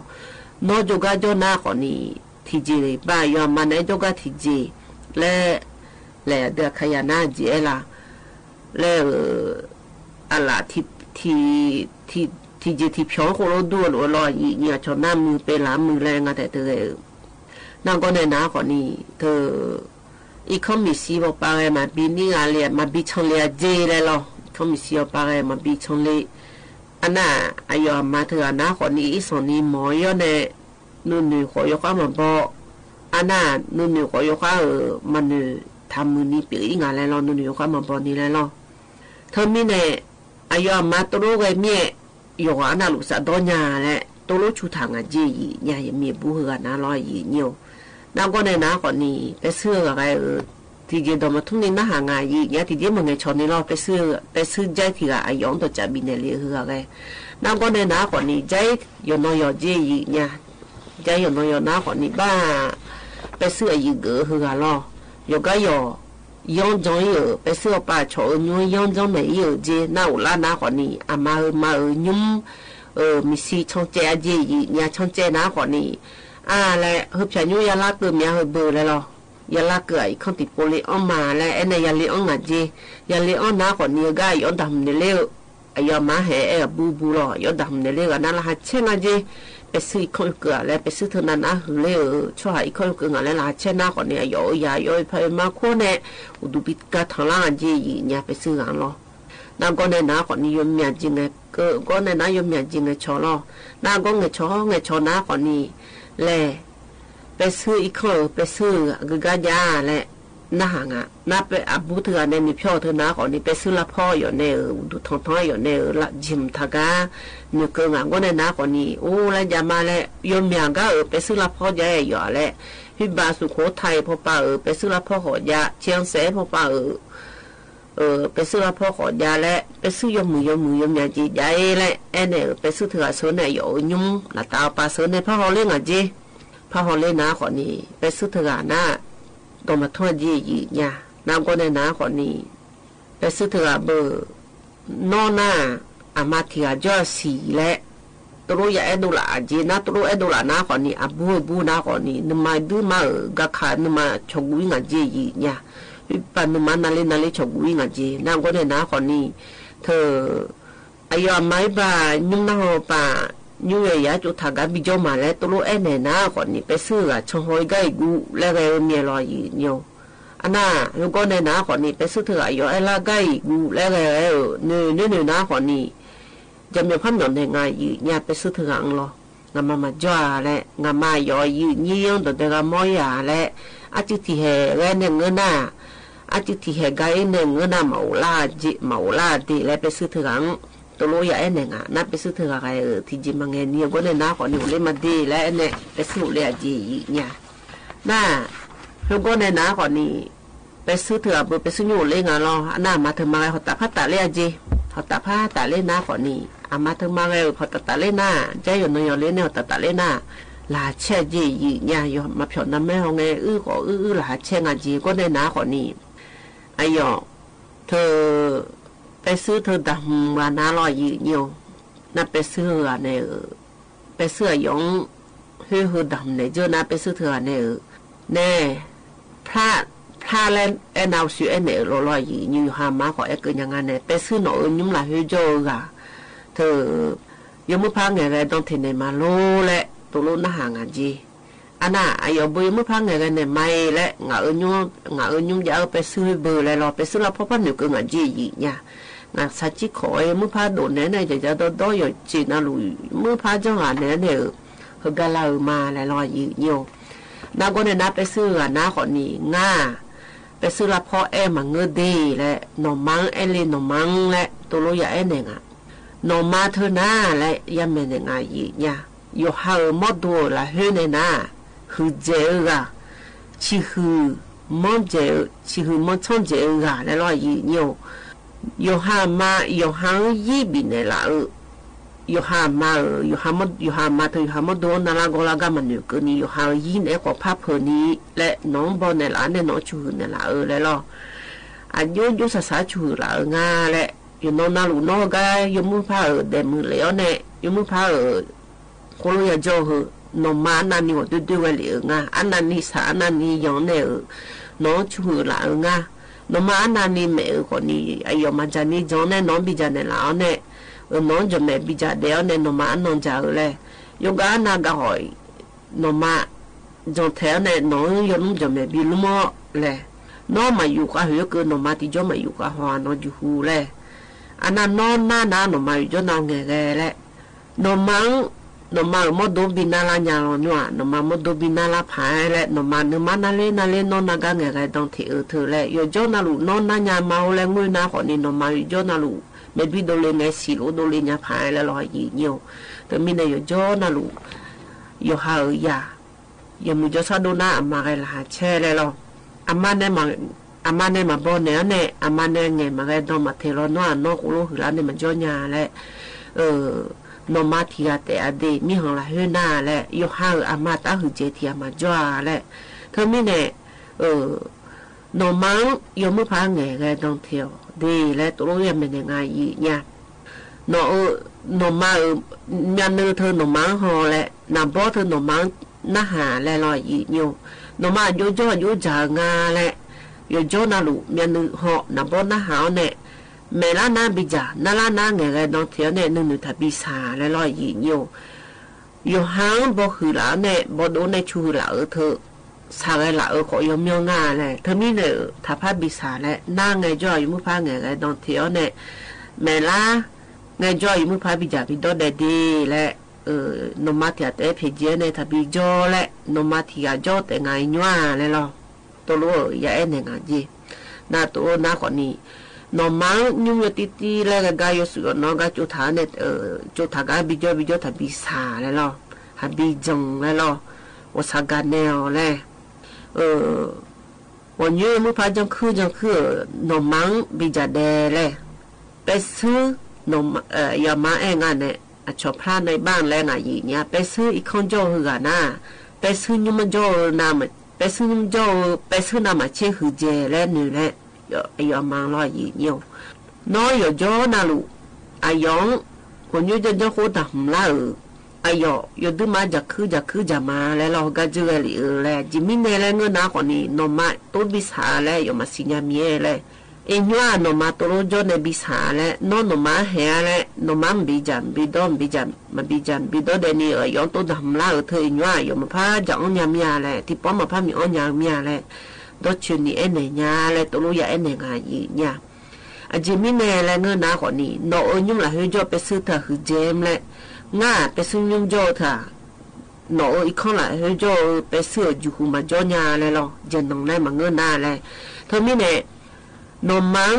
นอกจากจอหน้าคนนี้ที่จีเลยบ้ายอมมันไอ้จก็ที่จีและเดือขยันหน้าจีล่ะและอะไรที่จีที่พิองคนเราดูหรือรอเนี่ยชนหน้ามือเป็นหลามือแรงแต่เธอนางก็ในน้าคนนี้เธออีกเขามีสีบอกไปมาบีนี่อะไรมาบีชงเลยเจเลยหรอเขามีสีบอกไปมาบีชงเลยอันน่ะอายุมาเธอน้าคนนี้อีสนี้หมอยเนี่ยนู่นขอยกข้ามาบอกอันน่ะนู่นขอยกข้ามันทำมือนี้เปียงอะไรหรอนู่นขอยกข้ามาบอกนี่เลยหรอเธอมีเนี่ยอายุมาตัวรู้ไงเมียอยู่อันน่ะลูกสาวโดนยาแหละ ตัวรู้ชูทางอ่ะจีเนี่ยยังมีบุหรี่นะลอยยีเนียวน้ำก็ในน้ำก่อนนี้ไปเสื้ออะไรที่เดียวมาทุ่งนี้น่าหางานยีเนี่ยที่เดียวมึงไงชนนี่เราไปซื้อใจที่อ่ะยองตัวจะบินเลยคืออะไรน้ำก็ในน้ำก่อนนี้ใจยอนอยจีเนี่ยใจยอนอยน้ำก่อนนี้บ้าไปซื้อยีเก๋คืออะไรยก็ย用中有，不是我把炒用中没有的，那我拉拿好呢，阿妈用米西从这些人从这拿好呢，啊来，后边用要拉个面后不来了，要拉个一看地玻璃安嘛来，那要里安啊的，要里安拿好呢个要打唔得了，要买还补了，要打唔得了个，那拉还钱啊的。ไปซื้ออีกคนเกลือแล้วไปซื้อเท่านั้นนะหรือเลยช่วยอีกคนเกลือแล้วลาเช่นหน้าคนเนี่ยย่อยไปมาคนเนี่ยอุดบิดกระทางล่างจีเนี่ยไปซื้อกันหรอนั่นก็ในหน้าคนนี้ยมเมียจริงไงก็ในหน้ายมเมียจริงไงชอหรอนั่นก็ไงชอหน้าคนนี้แหละไปซื้ออีกคนไปซื้อกระยาแหละน่าห่างอ่ะน่าไปอับบุตรเนี่ยมีพ่อเธอหน้าคนนี้ไปซื้อละพ่ออยู่เนี่ยดูท้องอยู่เนี่ยละจิมทากานึกงานก็ในน้าคนนี้โอ้แล้วจะมาแล้วยมยังก็ไปซื้อละพ่อใหญ่อยู่แหละพี่บาสุโขทัยพ่อป้าไปซื้อละพ่อหอยาเชียงแสนพ่อป้าไปซื้อละพ่อหอยาและไปซื้อยมมือยาจีใหญ่และเนี่ยไปซื้อเถื่อซื้อเนี่ยอยู่ยุ่งละตาปลาซื้อในพ่อเขาเล่นอ่ะจีพ่อเขาเล่นน้าคนนี้ไปซื้อเถื่อหน้าตัวมาทอดจีเนี่ยน้ำก็ในน้าคนนี้ไปซื้อเถื่อเบอร์นอหน้าอามาที่อาจจะสีและตัวอยากดูละจีน่าตัวดูละน้าคนนี้อาบูน้าคนนี้นึกมาดูมากักขานึกมาชกวิ่งอ่ะจีเนี่ยปันนึกมานาเลชกวิ่งอ่ะจีน้ำก็ในน้าคนนี้เธออายุไม่ป่ายุ่งน้าป่ายุ่งยาจุดทางการบิจมาแล้วตัวเนี่ยน้าคนนี้ไปซื้อชงหอยไก่กูแล้วก็เมียลอยเนี่ยอันน่ะแล้วก็ในน้าคนนี้ไปซื้อเธออายุไอ้ละไก่กูแล้วก็เนี่ยน้าคนนี้จะมีความหย่อนในงานยืเนี่ยไปซื้อเถื่อนหรองามาจ่าและงามาย่อยยืนี่ยังตัวเด็กมอยาและอาจิติเหและเนี่ยเงินน่ะอาจิติเหไกเนี่ยเงินน่ะเมาลาดีและไปซื้อเถื่อนตัวรู้อย่างเนี่ยงะน่าไปซื้อเถื่อนอะไรที่จิมังเงินเนี่ยก็เนี่ยน้าคนนี้เลยมาดีและเนี่ยไปซื้อเลยจีเนี่ยน่าแล้วก็เนี่ยน้าคนนี้ไปซื้อเถื่อนไปซื้ออยู่เลยงานหรอน่ามาเถอะมาเขาตัดผ้าตาเลยจีเขาตัดผ้าตาเลยน้าคนนี้อามาถึงมาเลยพอตัดเล่นหน้าใจอยู่ในเล่นเนี่ยตัดเล่นหน้าลาเช่จีเนี่ยอยู่มาเพียงนั้นไม่ห้องไงก็ลาเช่งจีก็ในหน้าคนนี้ไอ้ยอเธอไปซื้อเธอดำว่าน้าลอยยืนอยู่น่าไปซื้อเนี่ยไปซื้อยงฮือดำเนี่ยเจอน่าไปซื้อเธอเนี่ยแน่พระเล่นเอาซื้อเนี่ยลอยยืนอยู่หามาขอเกินอย่างนั้นเนี่ยไปซื้อหน่อยยุ่งละฮือโจกะเธอยมือพังไงกันต้องเทนมาโลและตัวโลน่าห่างกันจีอันน่ะไอ้ยบุยมือพังไงกันเนี่ยไม่และงายุ่งจะเอาไปซื้อเบอร์เลยเราไปซื้อแล้วพ่อพันอยู่กับงานจีเนี่ยงานสัจจิขอมือพังโดนเนี่ยจะโดนอยู่จีน่าลุยมือพังจังหวะเนี่ยเขากำลังมาแล้วรออยู่น้าก็เนี่ยนับไปซื้อน้าขอนี่ง่าไปซื้อแล้วพ่อมาเงือดีและหน่อมังเลยหน่อมังและตัวโลใหญ่เนี่ยงนอมาเธอหน้าและยังไม่ได้ไงเนี่ยอยู่หาหมดตัวละเฮเนน่าคือเจ้าชิคือมอนเจ้าชิคือมอนช่องเจ้าแล้วรออยู่หามาอยู่หายี่บินเนี่ยละอยู่หามาเธออยู่หามาโดนนาลากอลากามันอยู่กันนี่อยู่หายี่เนี่ยก็พับเพนี้และน้องบอลเนี่ยละเนี่ยน้องชูเนี่ยละแล้วรออายุสาชูละงาและอยู่นอนนาลูนอก็อยู่มือผ้าเดมือเหลวเนี่ยอยู่มือผ้าคนรู้ยังโจ้หนอมานันนี่ว่าดูไว้เหลืองอ่ะอันนั้นนี่สาอันนั้นนี่ย้อนเนี่ยน้องชูละงะหนอมาอันนั้นนี่แม่คนนี้ไอ้ยอมาจานี่ย้อนเนี่ยน้องบิจาเนี่ยละเนี่ยน้องจะแม่บิจาเดียวเนี่ยหนอมาอันน้องจ่าเลยอยู่กันน่าก็หอยหนอมาจนแถวเนี่ยน้องย้อนจะแม่บิลุมอเลยน้องมาอยู่กับเหือเกินหนอมาที่ย้อนมาอยู่กับหัวน้องอยู่หูเลยอันนั้นนอนหน้าหนูมาอยู่จนนอนเงยแหละหนูมังมดดูบินาลาญาลนัวหนูมังมดดูบินาลาผายแหละหนูมังนาเล่นอนนักเงยต้องเถื่อแหละอยู่จนนาลูนอนนาญาเมาแรงมือนาคนนี้หนูมาอยู่จนนาลู ไม่พี่โดเลยไงสิลูโดเลยเนี่ยพายแล้วรอยีเนียวแต่มีในอยู่จ้อนะลูอยู่หาอย่ามือจะซาดูหน้ามาไงล่ะแช่เลยหรออามาเนี่ยมาบ่เนี่ยเนี่ยอามาเนี่ยไงมาไงต้องมาเทโลนัวนอกอุโลหือแล้วเนี่ยมันจ้อหยาแหละนมาทีละแต่อดีมีของละเฮน่าแหละอยู่หาอามาตาหือเจทีมาจ้าแหละเธอมีเนี่ยนมังยมือพาไงไงต้องเที่ยวดีและตัวรู้ยังเป็นยังไงอีเนี่ยนมามีอันนึงเธอนมังหอแหละนำบ่เธอนมังน่าหาแหละลอยอีเนี่ยนมาโยโย่โยจางาแหละโยโย่น่าลูมีอันนึงหอนำบ่น่าหาเนี่ยเมล่านาบิจานาลานาไงไงต้องเที่ยวเนี่ยนึงทับบิสาและลอยอีเนี่ยอยู่ห้างบ่คือแล้วเนี่ยบ่โดนในชูแล้วเธอสาไงละขอยมยงาเลยเธอมีเนี่ยถ้าพาบิสาและน่าไงจ่อยมือพาไงไงต้องเที่ยวเนี่ยเมล่าไงจ่อยมือพาบิจาบิดอเดดีและนมาที่แต่เพจเนี่ยถ้าบิจ่อและนมาที่จ่อแต่ไงยัวเลยหรอตัวรู้อย่าเอ็นไงจีน่าตัวน่าคนนี้นมังยุ่งตีแล้วก็กายสุกน้องก็จุดฐานเนี่ยจุดฐานก็บิจ่อถ้าบิสาเลยหรอถ้าบิจงเลยหรอว่าสักการแนวเลยวันนี้มือพายจังคือนมังบิจาเดเลยไปซื้อนมยามาเองอ่ะเนี่ยชอบพลาดในบ้านแล้วไงอย่างเงี้ยไปซื้ออีกคนโจ้หือนะไปซื้อยุ่มโจ้น้ำไปซื้อยุ่มโจ้ไปซื้อน้ำมาเชี่ยหือเจแล้วนี่แหละยามาลอยอย่างเงี้ยน้อยอยู่โจ้นะลูกอายุคนอยู่จะโคตรหำละอายุอยู่ดูมาจากคือจะมาแล้วเราก็เจอเลยแล้วจิมินเนี่ยแล้วเงินหน้าคนนี้นมมาตัวบิสาแล้วอยู่มาสิญญาเมียแล้วเอ็นว่านมมาตัวโจนบิสาแล้วนมมาเหียแล้วนมมาบิจันบิดเดนี่ย้อนตัวดำละเธอเอ็นว่าอยู่มาพาจะอ้อนยามีอะไรที่ป้อมมาพามีอ้อนยามีอะไรตัวชุนนี่เอ็นเนี่ยแล้วตัวรู้อย่าเอ็นเนี่ยไงเนี่ยอาจิมินเนี่ยแล้วเงินหน้าคนนี้นอยุ่งละเฮจไปซื้อเธอคือเจมแล้วง่าไปซื้อยุ่งโจเธอหนออีกคนละเฮจไปซื้ออยู่มาจ้อยาเลยหรอเจนตรงนั้นมาเงินหน้าเลยเธอมีเนี่ยนมัง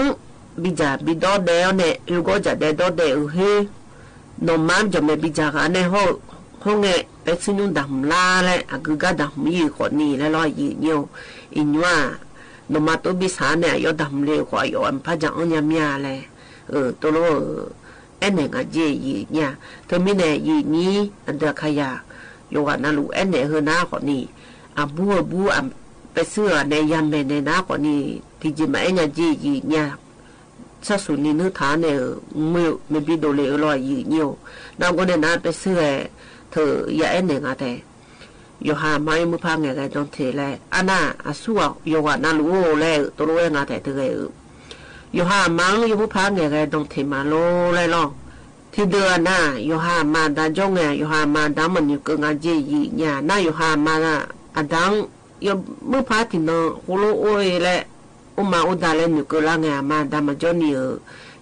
บิจาบิดอเดลเนี่ยลูกจะเดดอเดลเฮนมังจะไม่บิจากันในห้องเงไปซื้อยุ่งดำลาเลยอากูก็ดำมีคนนี้แล้วลอยยีเนียวอินว่านมาตัวบิสาเนี่ยยอดำเร็วกว่ายอมพระจังอัญญามีอะไรตัวรู้เอ็นเนี่ยเจยีเนี่ยเธอมีเนี่ยยีนี้อันเดียขยะโยกันนั่นลูกเอ็นเนี่ยเฮน่าคนนี้บูไปเสื้อในยันไปในน้าคนนี้ที่จริงไม่เนี่ยเจยีเนี่ยสักส่วนนี้นึกฐานเนี่ยไม่บิดโดเลยลอยยีเนียวน้ำก็เนี่ยน้าไปเสื้อเธออย่าเอ็นเนี่ยแต่อยู่หาไม้มือพังไงกันต้องเทเลยอันน่ะสู้อยู่ว่านั่นรู้เลยตัวรู้ยังไงแต่เธออยู่หามังอยู่มือพังไงกันต้องเทมาโลเลยหรอที่เดือนน่ะอยู่หามาดันจ้องไงอยู่หามาดังมันอยู่เกินงานจีเนี่ยน่าอยู่หามาน่ะอันดังอยู่มือพังที่น้องฮูโลโอ้ยเลยมาอุดาเลยอยู่เกินละไงมาดังมันจ้องเนี่ย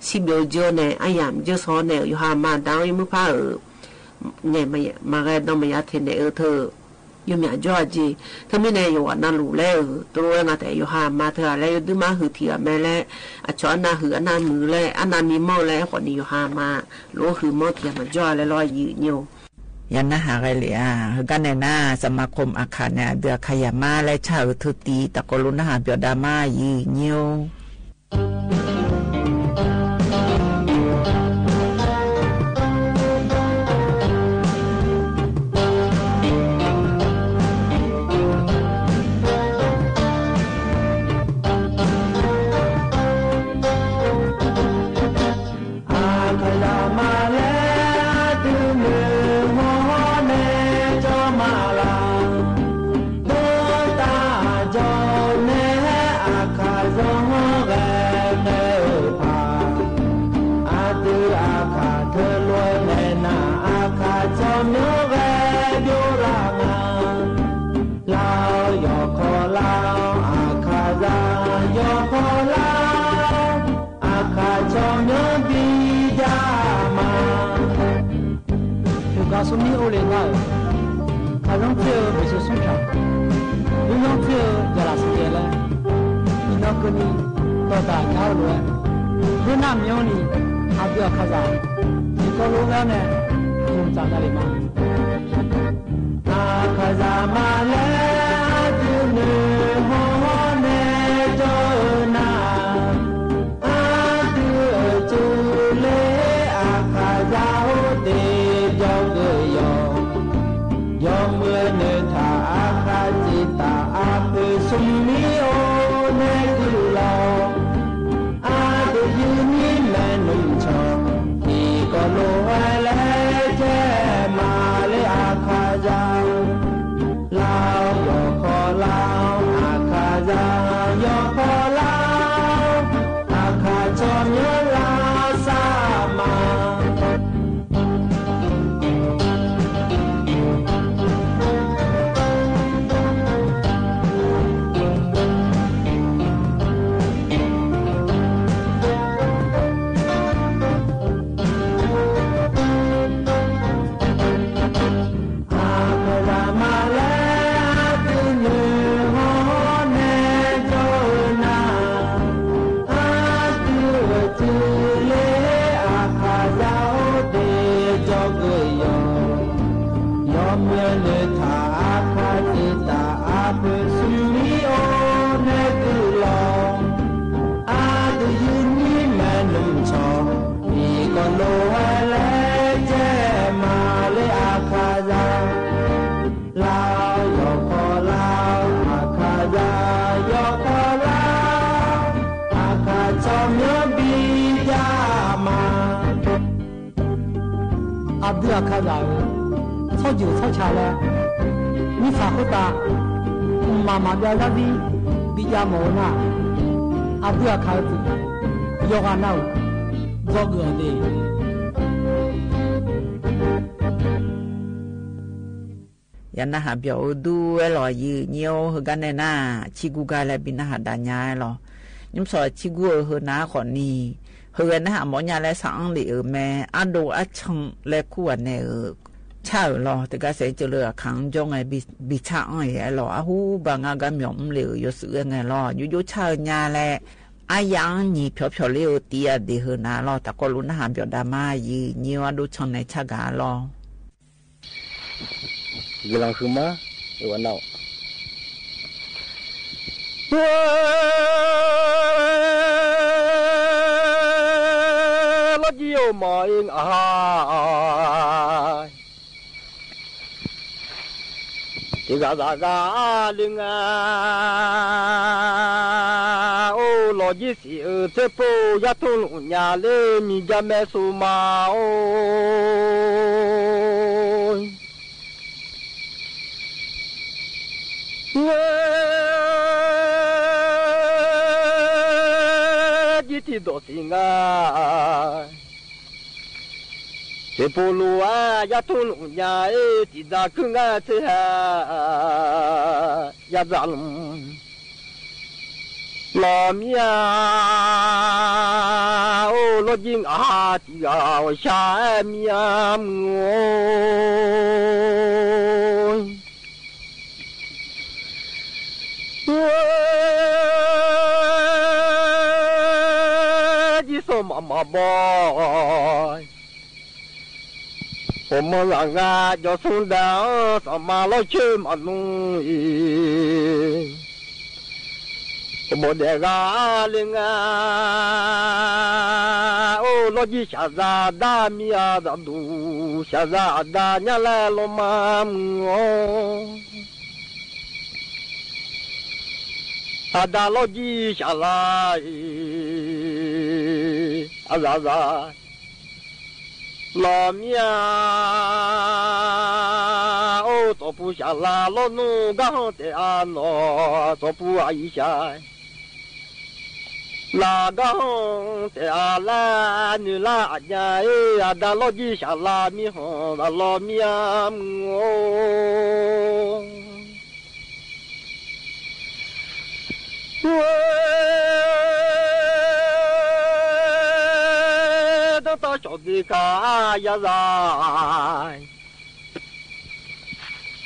สิบเดือนเนี่ยอายุเยอะซ้อนเนี่ยอยู่หามาดังอยู่มือพังไงมาไงต้องมาอยากเทเนี่ยเธออยู่มีจ้าจีถ้าไม่เนี่ยอยู่นั่นรู้แล้วตัวเองแต่อยู่หามาเธอแล้วอยู่ดูมาหือเถียแม่แล้วชอบน่าหือน่ามือแล้วอันนั้นมีหม้อแล้วคนนี้อยู่หามารู้หือหม้อเถียมันจ้าแล้วลอยยืดเนียวยันน่าหาอะไรเลยคือกันในหน้าสมาคมอาคารเนี่ยเบียขยามาและชาวทุตีตะกลุนหาเบียดามายืดเนียว告诉你欧雷那，他让这没有送上，又让这要拉时间了，你那个你到达家了，如那苗呢，阿阿不要看啥，你高楼上呢，就长那里嘛。阿看啥嘛嘞？就你好呢，就那阿就就嘞阿看啥好的叫个哟，哟么呢他阿看吉他阿不送你哦那个喽。阿不要看啥的，吵就吵起来，你吵不打，妈妈在那里比较忙呢，阿不要看子，要看那做个的。ยันนะฮะเบียวดูไอ้หล่อยืเนียวเฮกันในหน้าชิกูกายและบินนะฮะดานยาหล่อยิ้มสอยชิกูเฮน้าขอนี่เฮนะฮะหมอยาและสังหรือแม่อันโดอัดชังและคู่ในชาหล่อแต่ก็เสียเจริญขังจงไงบิชาไอ้หล่ออาหูบางกำยมเหลวยสื่อไงหล่อยุชายาและอายังนี่เพียวเลี้ยวเตียดีเฮนะหล่อแต่ก็รู้นะฮะเบียวดามายืเนียวดูชังในชากาหล่อGilang semua, iwanau. Lagi main ai, tiga zaga dengar. Oh, lagi si tepo jatuh nyale ni jamé sumau. Jiti dosinga, sepuluh ya tununya tidak kengat ya zalim, lamia oh lojing hati ya syamiam Mama boy, Omolanga Josunda sama lo cumanui, Omodega linga, oh logi shazada mia dadu, shazada nyala lo mamu. Ada logi shalai, azaza, lo mia, oh topu shala lo nu gah te ano, topu aisha, la gah te ala ni la aja ada logi shala mi ho, lo mia mo. Ta cho đi cả ya dài,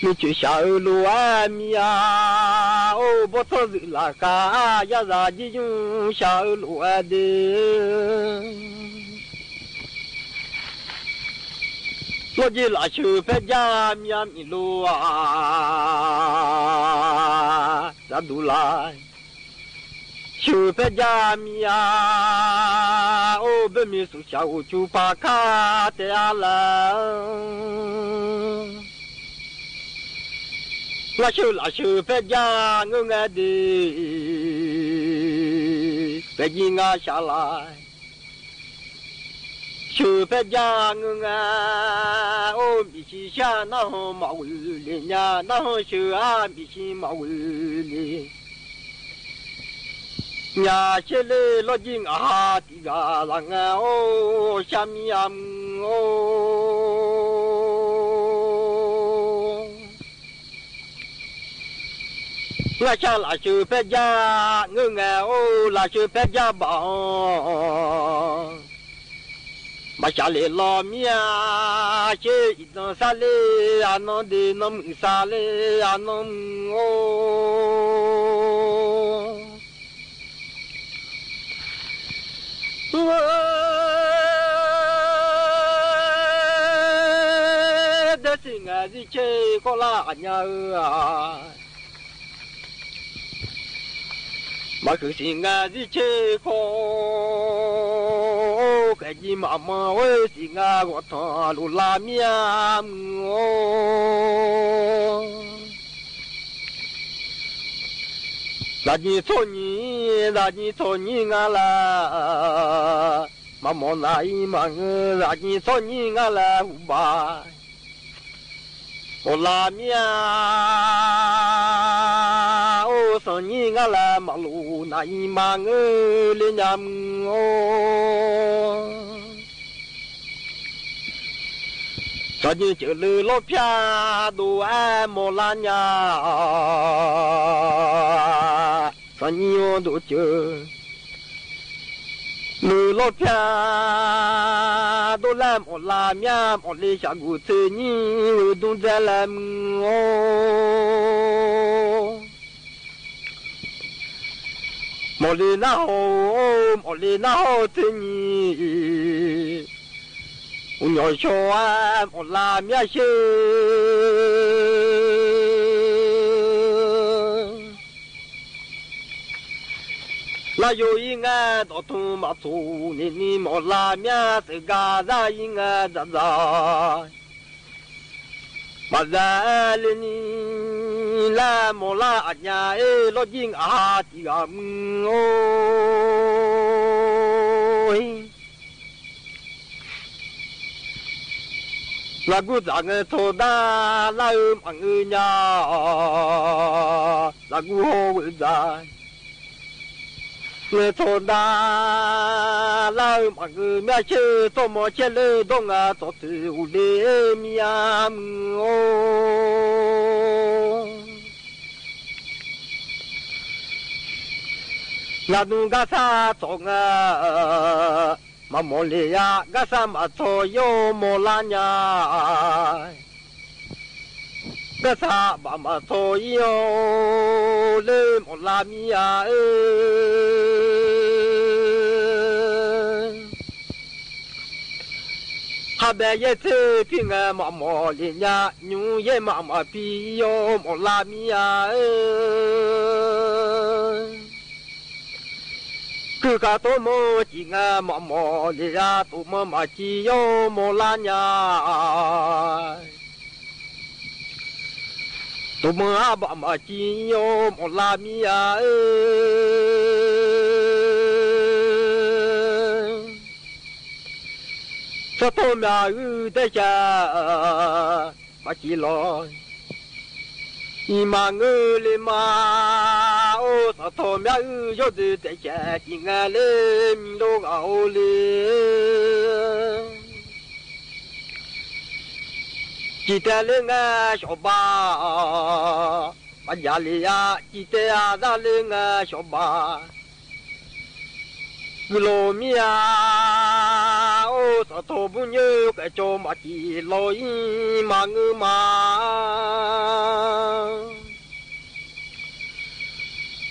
mi chỉ sợ lúa mía, ô bố thơ dự là cả ya dài chỉ sợ lúa đi, 我的那手拍家面一路啊，咱都来。手拍家面哦，不米苏下午就把卡的了。那手拍家我爱的，北京啊下来。手拍家我啊，哦，米西下那好毛为哩呀，那好手啊米西毛为哩。呀，些嘞老金啊，地个人啊，哦，下面啊，哦，我想拉手拍家，我啊，哦，拉手拍家吧。马下来老面啊，这一顿啥嘞？啊，弄的弄啥嘞？啊，弄哦。我的心啊，是切过啦呀啊！马克心啊，是切过。个你妈妈我心啊，我他路拉面哦，那你错你啊啦，妈妈那一忙那你错你啊啦五百，我拉面哦，说你啊啦马路那一忙连呀哦。咱就这路老偏都爱莫兰呀，咱你都就路老偏都来莫拉面，莫来下古子你都在来哦，莫来那好子你。我要说啊，我拉面去，那有一个到土马祖，你莫拉面是嘎达一个咋咋，马在里你来莫拉呀，老金啊，这个哦。那个咋个做大那个忙呀？那个好为啥？那做大那个忙个面去做么去了东啊？做事无力面哦。那东个啥做啊？马莫利亚，嘎萨马托哟莫拉呀，嘎萨马马托哟勒莫拉米呀，哈白也是平安马莫利亚，牛也马马皮哟莫拉米呀。个个多么紧啊，毛毛的呀，多么嘛急哟，莫拉呀，多么啊把嘛急哟，莫拉米呀，这多么有的家，嘛急了。你妈我哩妈，哦，他头面有的在家境啊嘞，米都熬嘞。记得嘞啊，小爸，把家里呀，记得啊，那嘞啊，小爸。老米啊，哦，他头不牛个叫嘛的老姨妈我妈，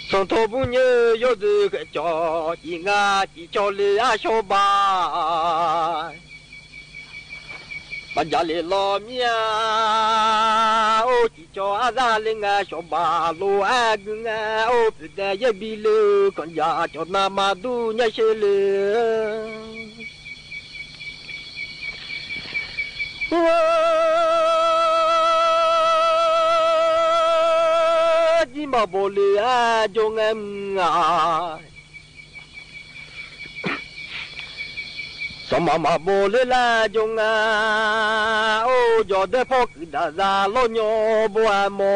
上头不牛有这个叫的啊，的叫哩啊小爸，把把家里老面哦，几叫阿扎领啊，小巴路啊个啊，哦，不但也比了，更加叫那么多那些了。我你嘛不了啊，就俺啊。Sama ma bole la jonga o jo de pok da za lo nyo bo amo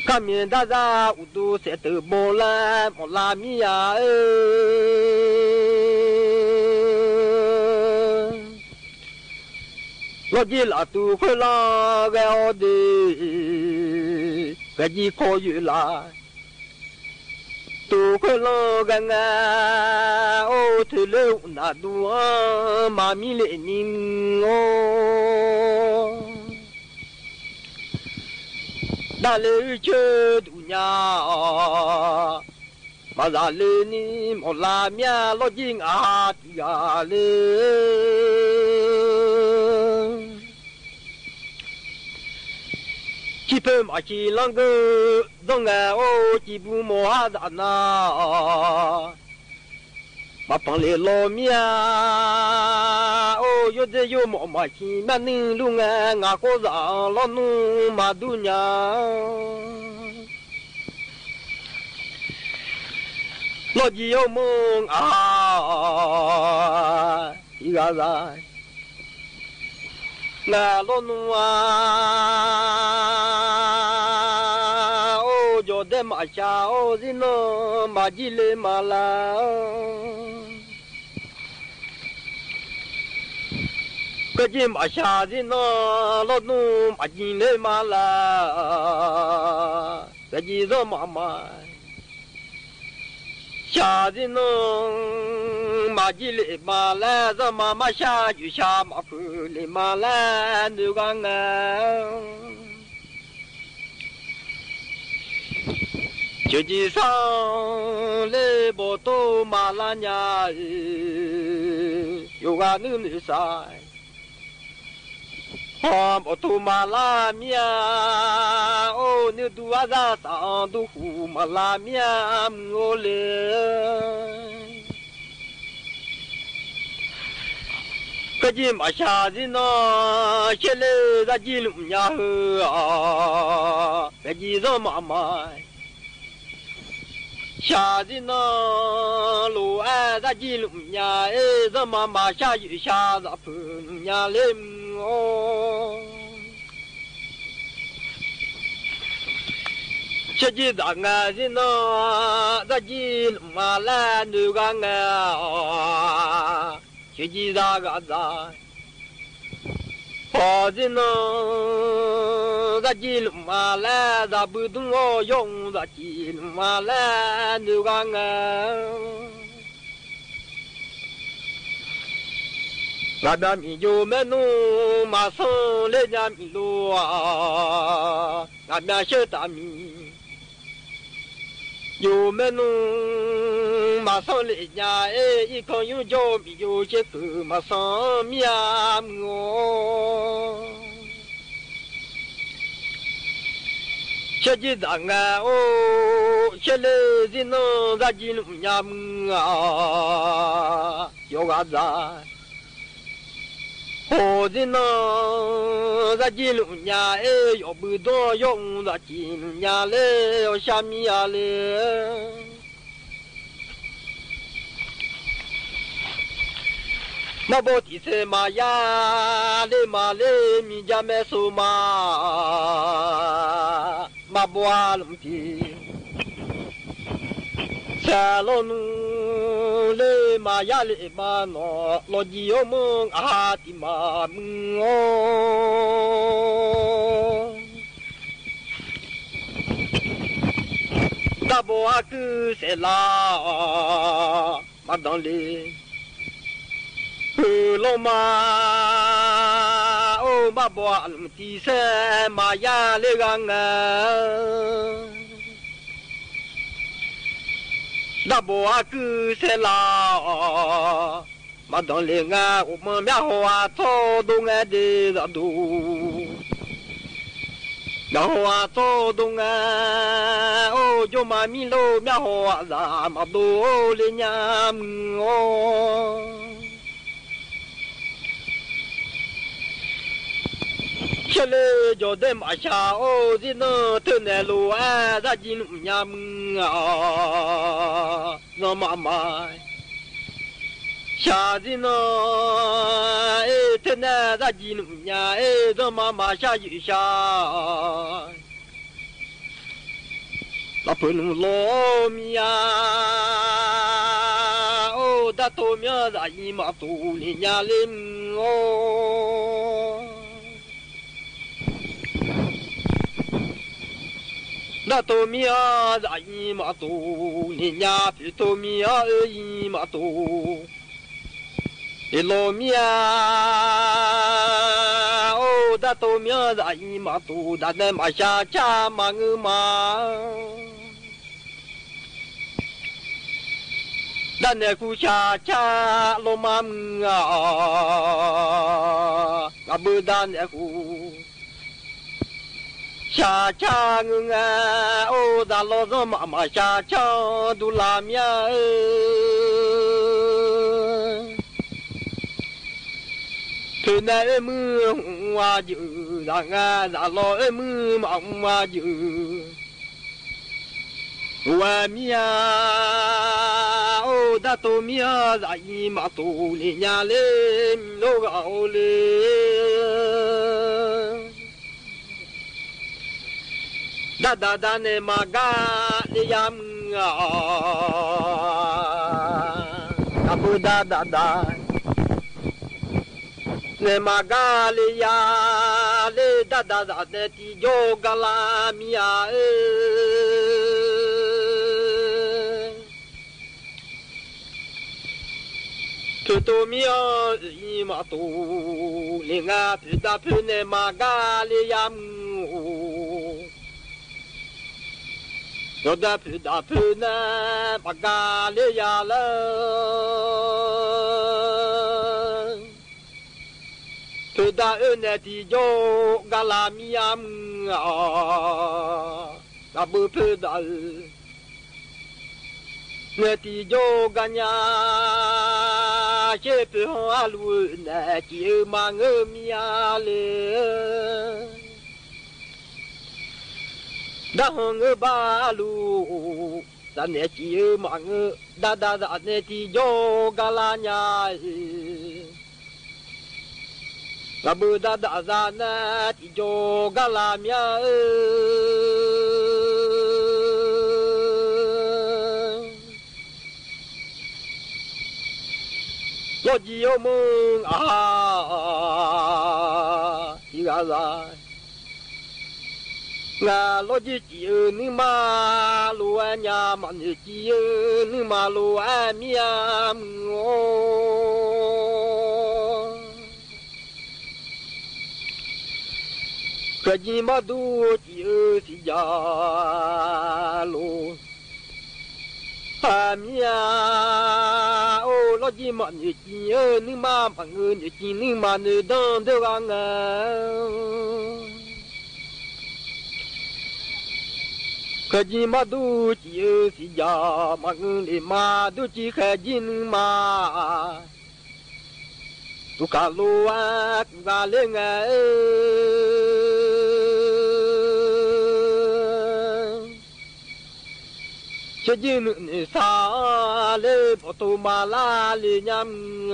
Kamien da za udu se te bola mo la mia Lo ji la tu kho la ga o de ga ji ko yu la tu khơi lo gang à ô thứ lâu na đua mà mi lệ nhìn ô đã lệ chơi đủ nhà mà ra lệ ni một la mía lo jing à thì à lệ chỉ phải mà chỉ lang cái dòng à ô chỉ bu mua ha đã na mà bằng lệ lo mía ô yo de yo mo mà chỉ mà nín luôn à ngã cô ra lo nu mà du nhà lo gì yo mong à ý ra ngã lo nu à yo de ma cha o zino ma jile mala cái gì mà cha zino lo nu ma jile mala cái gì đó mà cha zino ma jile mala do ma cha yu cha ma fu le mala nu gang就地上来不多马拉nhà有个女噻，啊不多马拉面哦，你都阿咋上都胡马拉面我嘞，个几马下子呢，现在在几路nhà啊，个几个妈妈。下的那路哎，咱几路呀？哎，咱妈妈下雨下咱碰呀嘞哦。这几咱啊的那，咱几路嘛来那个啊，这几咱个咱。好的呢，咱几路嘛来，咱不懂我用，咱几路嘛来那个啊。俺家米有门弄马上来家米路啊，俺家小大米有门弄马上来家哎，一看有叫米有些个马上面我。小鸡蛋啊哦，小嘞子弄咱几路呀啊，有个啥？好的呢，咱几路呀哎，要不多用咱几路呀嘞，要下米呀嘞。那不提车嘛呀，嘞嘛嘞，米家没收嘛，嘛不阿龙的。下路路嘞嘛呀嘞嘛喏，罗吉有梦啊的嘛梦哦。那不阿个谁啦？嘛当嘞。lo ma o ma bo al ti se ma ya le gang 那不啊cứ sẽ là mà đón liền à mà mẹ hoa thô đông à đi ra đủ mẹ hoa thô đông à ô cho mà mi lô mẹ hoa ra mà đồ lên nhà ô cho lê cho đêm mà cha ô gì nó thương nè lù à ra gì nụ nhà nó mà cha gì nó ê thương nè ra gì nụ nhà ê nó mà cha gì cha là phần lô mía ô đã tô mía ra gì mà tu lên nhà lên ô đã tô mía ra gì mà tu lên nhà phía tô mía gì mà tu lô mía ô đã tô mía ra gì mà tu đã đem mà cha cha mà ngư mà đã nè cu cha cha lô mà ngà ngà bơ đã nè cu cha cha ngà ô đã lô rồi mà cha cha du làm ya từ nay mưa hoa dự đã ngà đã lô mưa mà hoa dự hoa mía ô đã tô mía dạy mà tu lên nhà lên lô gạo lên đã nè mà ga đi yam ngà bơ đã nè mà ga đi ya le đã nè ti yo gala mía tô mía mà tu lên ngà đã nè mà ga đi yam đã nè mà ga đi ya la đã nè ti yo gala mía đã bơ đã nè ti yo ganya chế phê hoa lùi nè chỉ mà ngơ mía lê đã ngơ ba lù đã nè chỉ mà ngơ đã nè ti yo gala nhà đã bơ đã ra nè ti yo gala mía lo gì ô mừng đi ra ra ngà lo gì chỉ nhưng mà lúa nhà mà như chỉ nhưng mà lúa miam ngô cái gì mà đủ chỉ thì già luôn mía ô lo gì mà như chỉ nhưng mà bằng người như chỉ nhưng mà như đơn đều ăn cái gì mà đủ chỉ thì già mà người mà đủ chỉ cái gì nhưng mà tu cả lúa cả lên cho dân nữ xa lê bộ tô mà la lê nhằm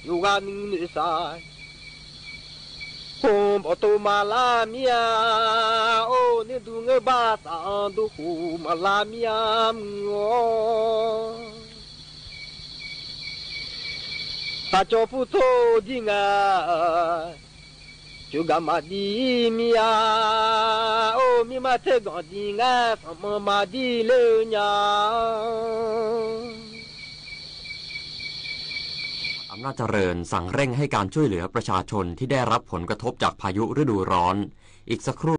yêu gan nữ xa hôm bộ tô mà la mía ô nên tu ngơ ba sa tu khu mà la mía ngô ta cho phu thô đi ngà juga madi mía ô mi mà thế gọn đi ngà mà madi lơ nhà อำนาจเจริญสั่งเร่งให้การช่วยเหลือประชาชนที่ได้รับผลกระทบจากพายุฤดูร้อนอีกสักครู่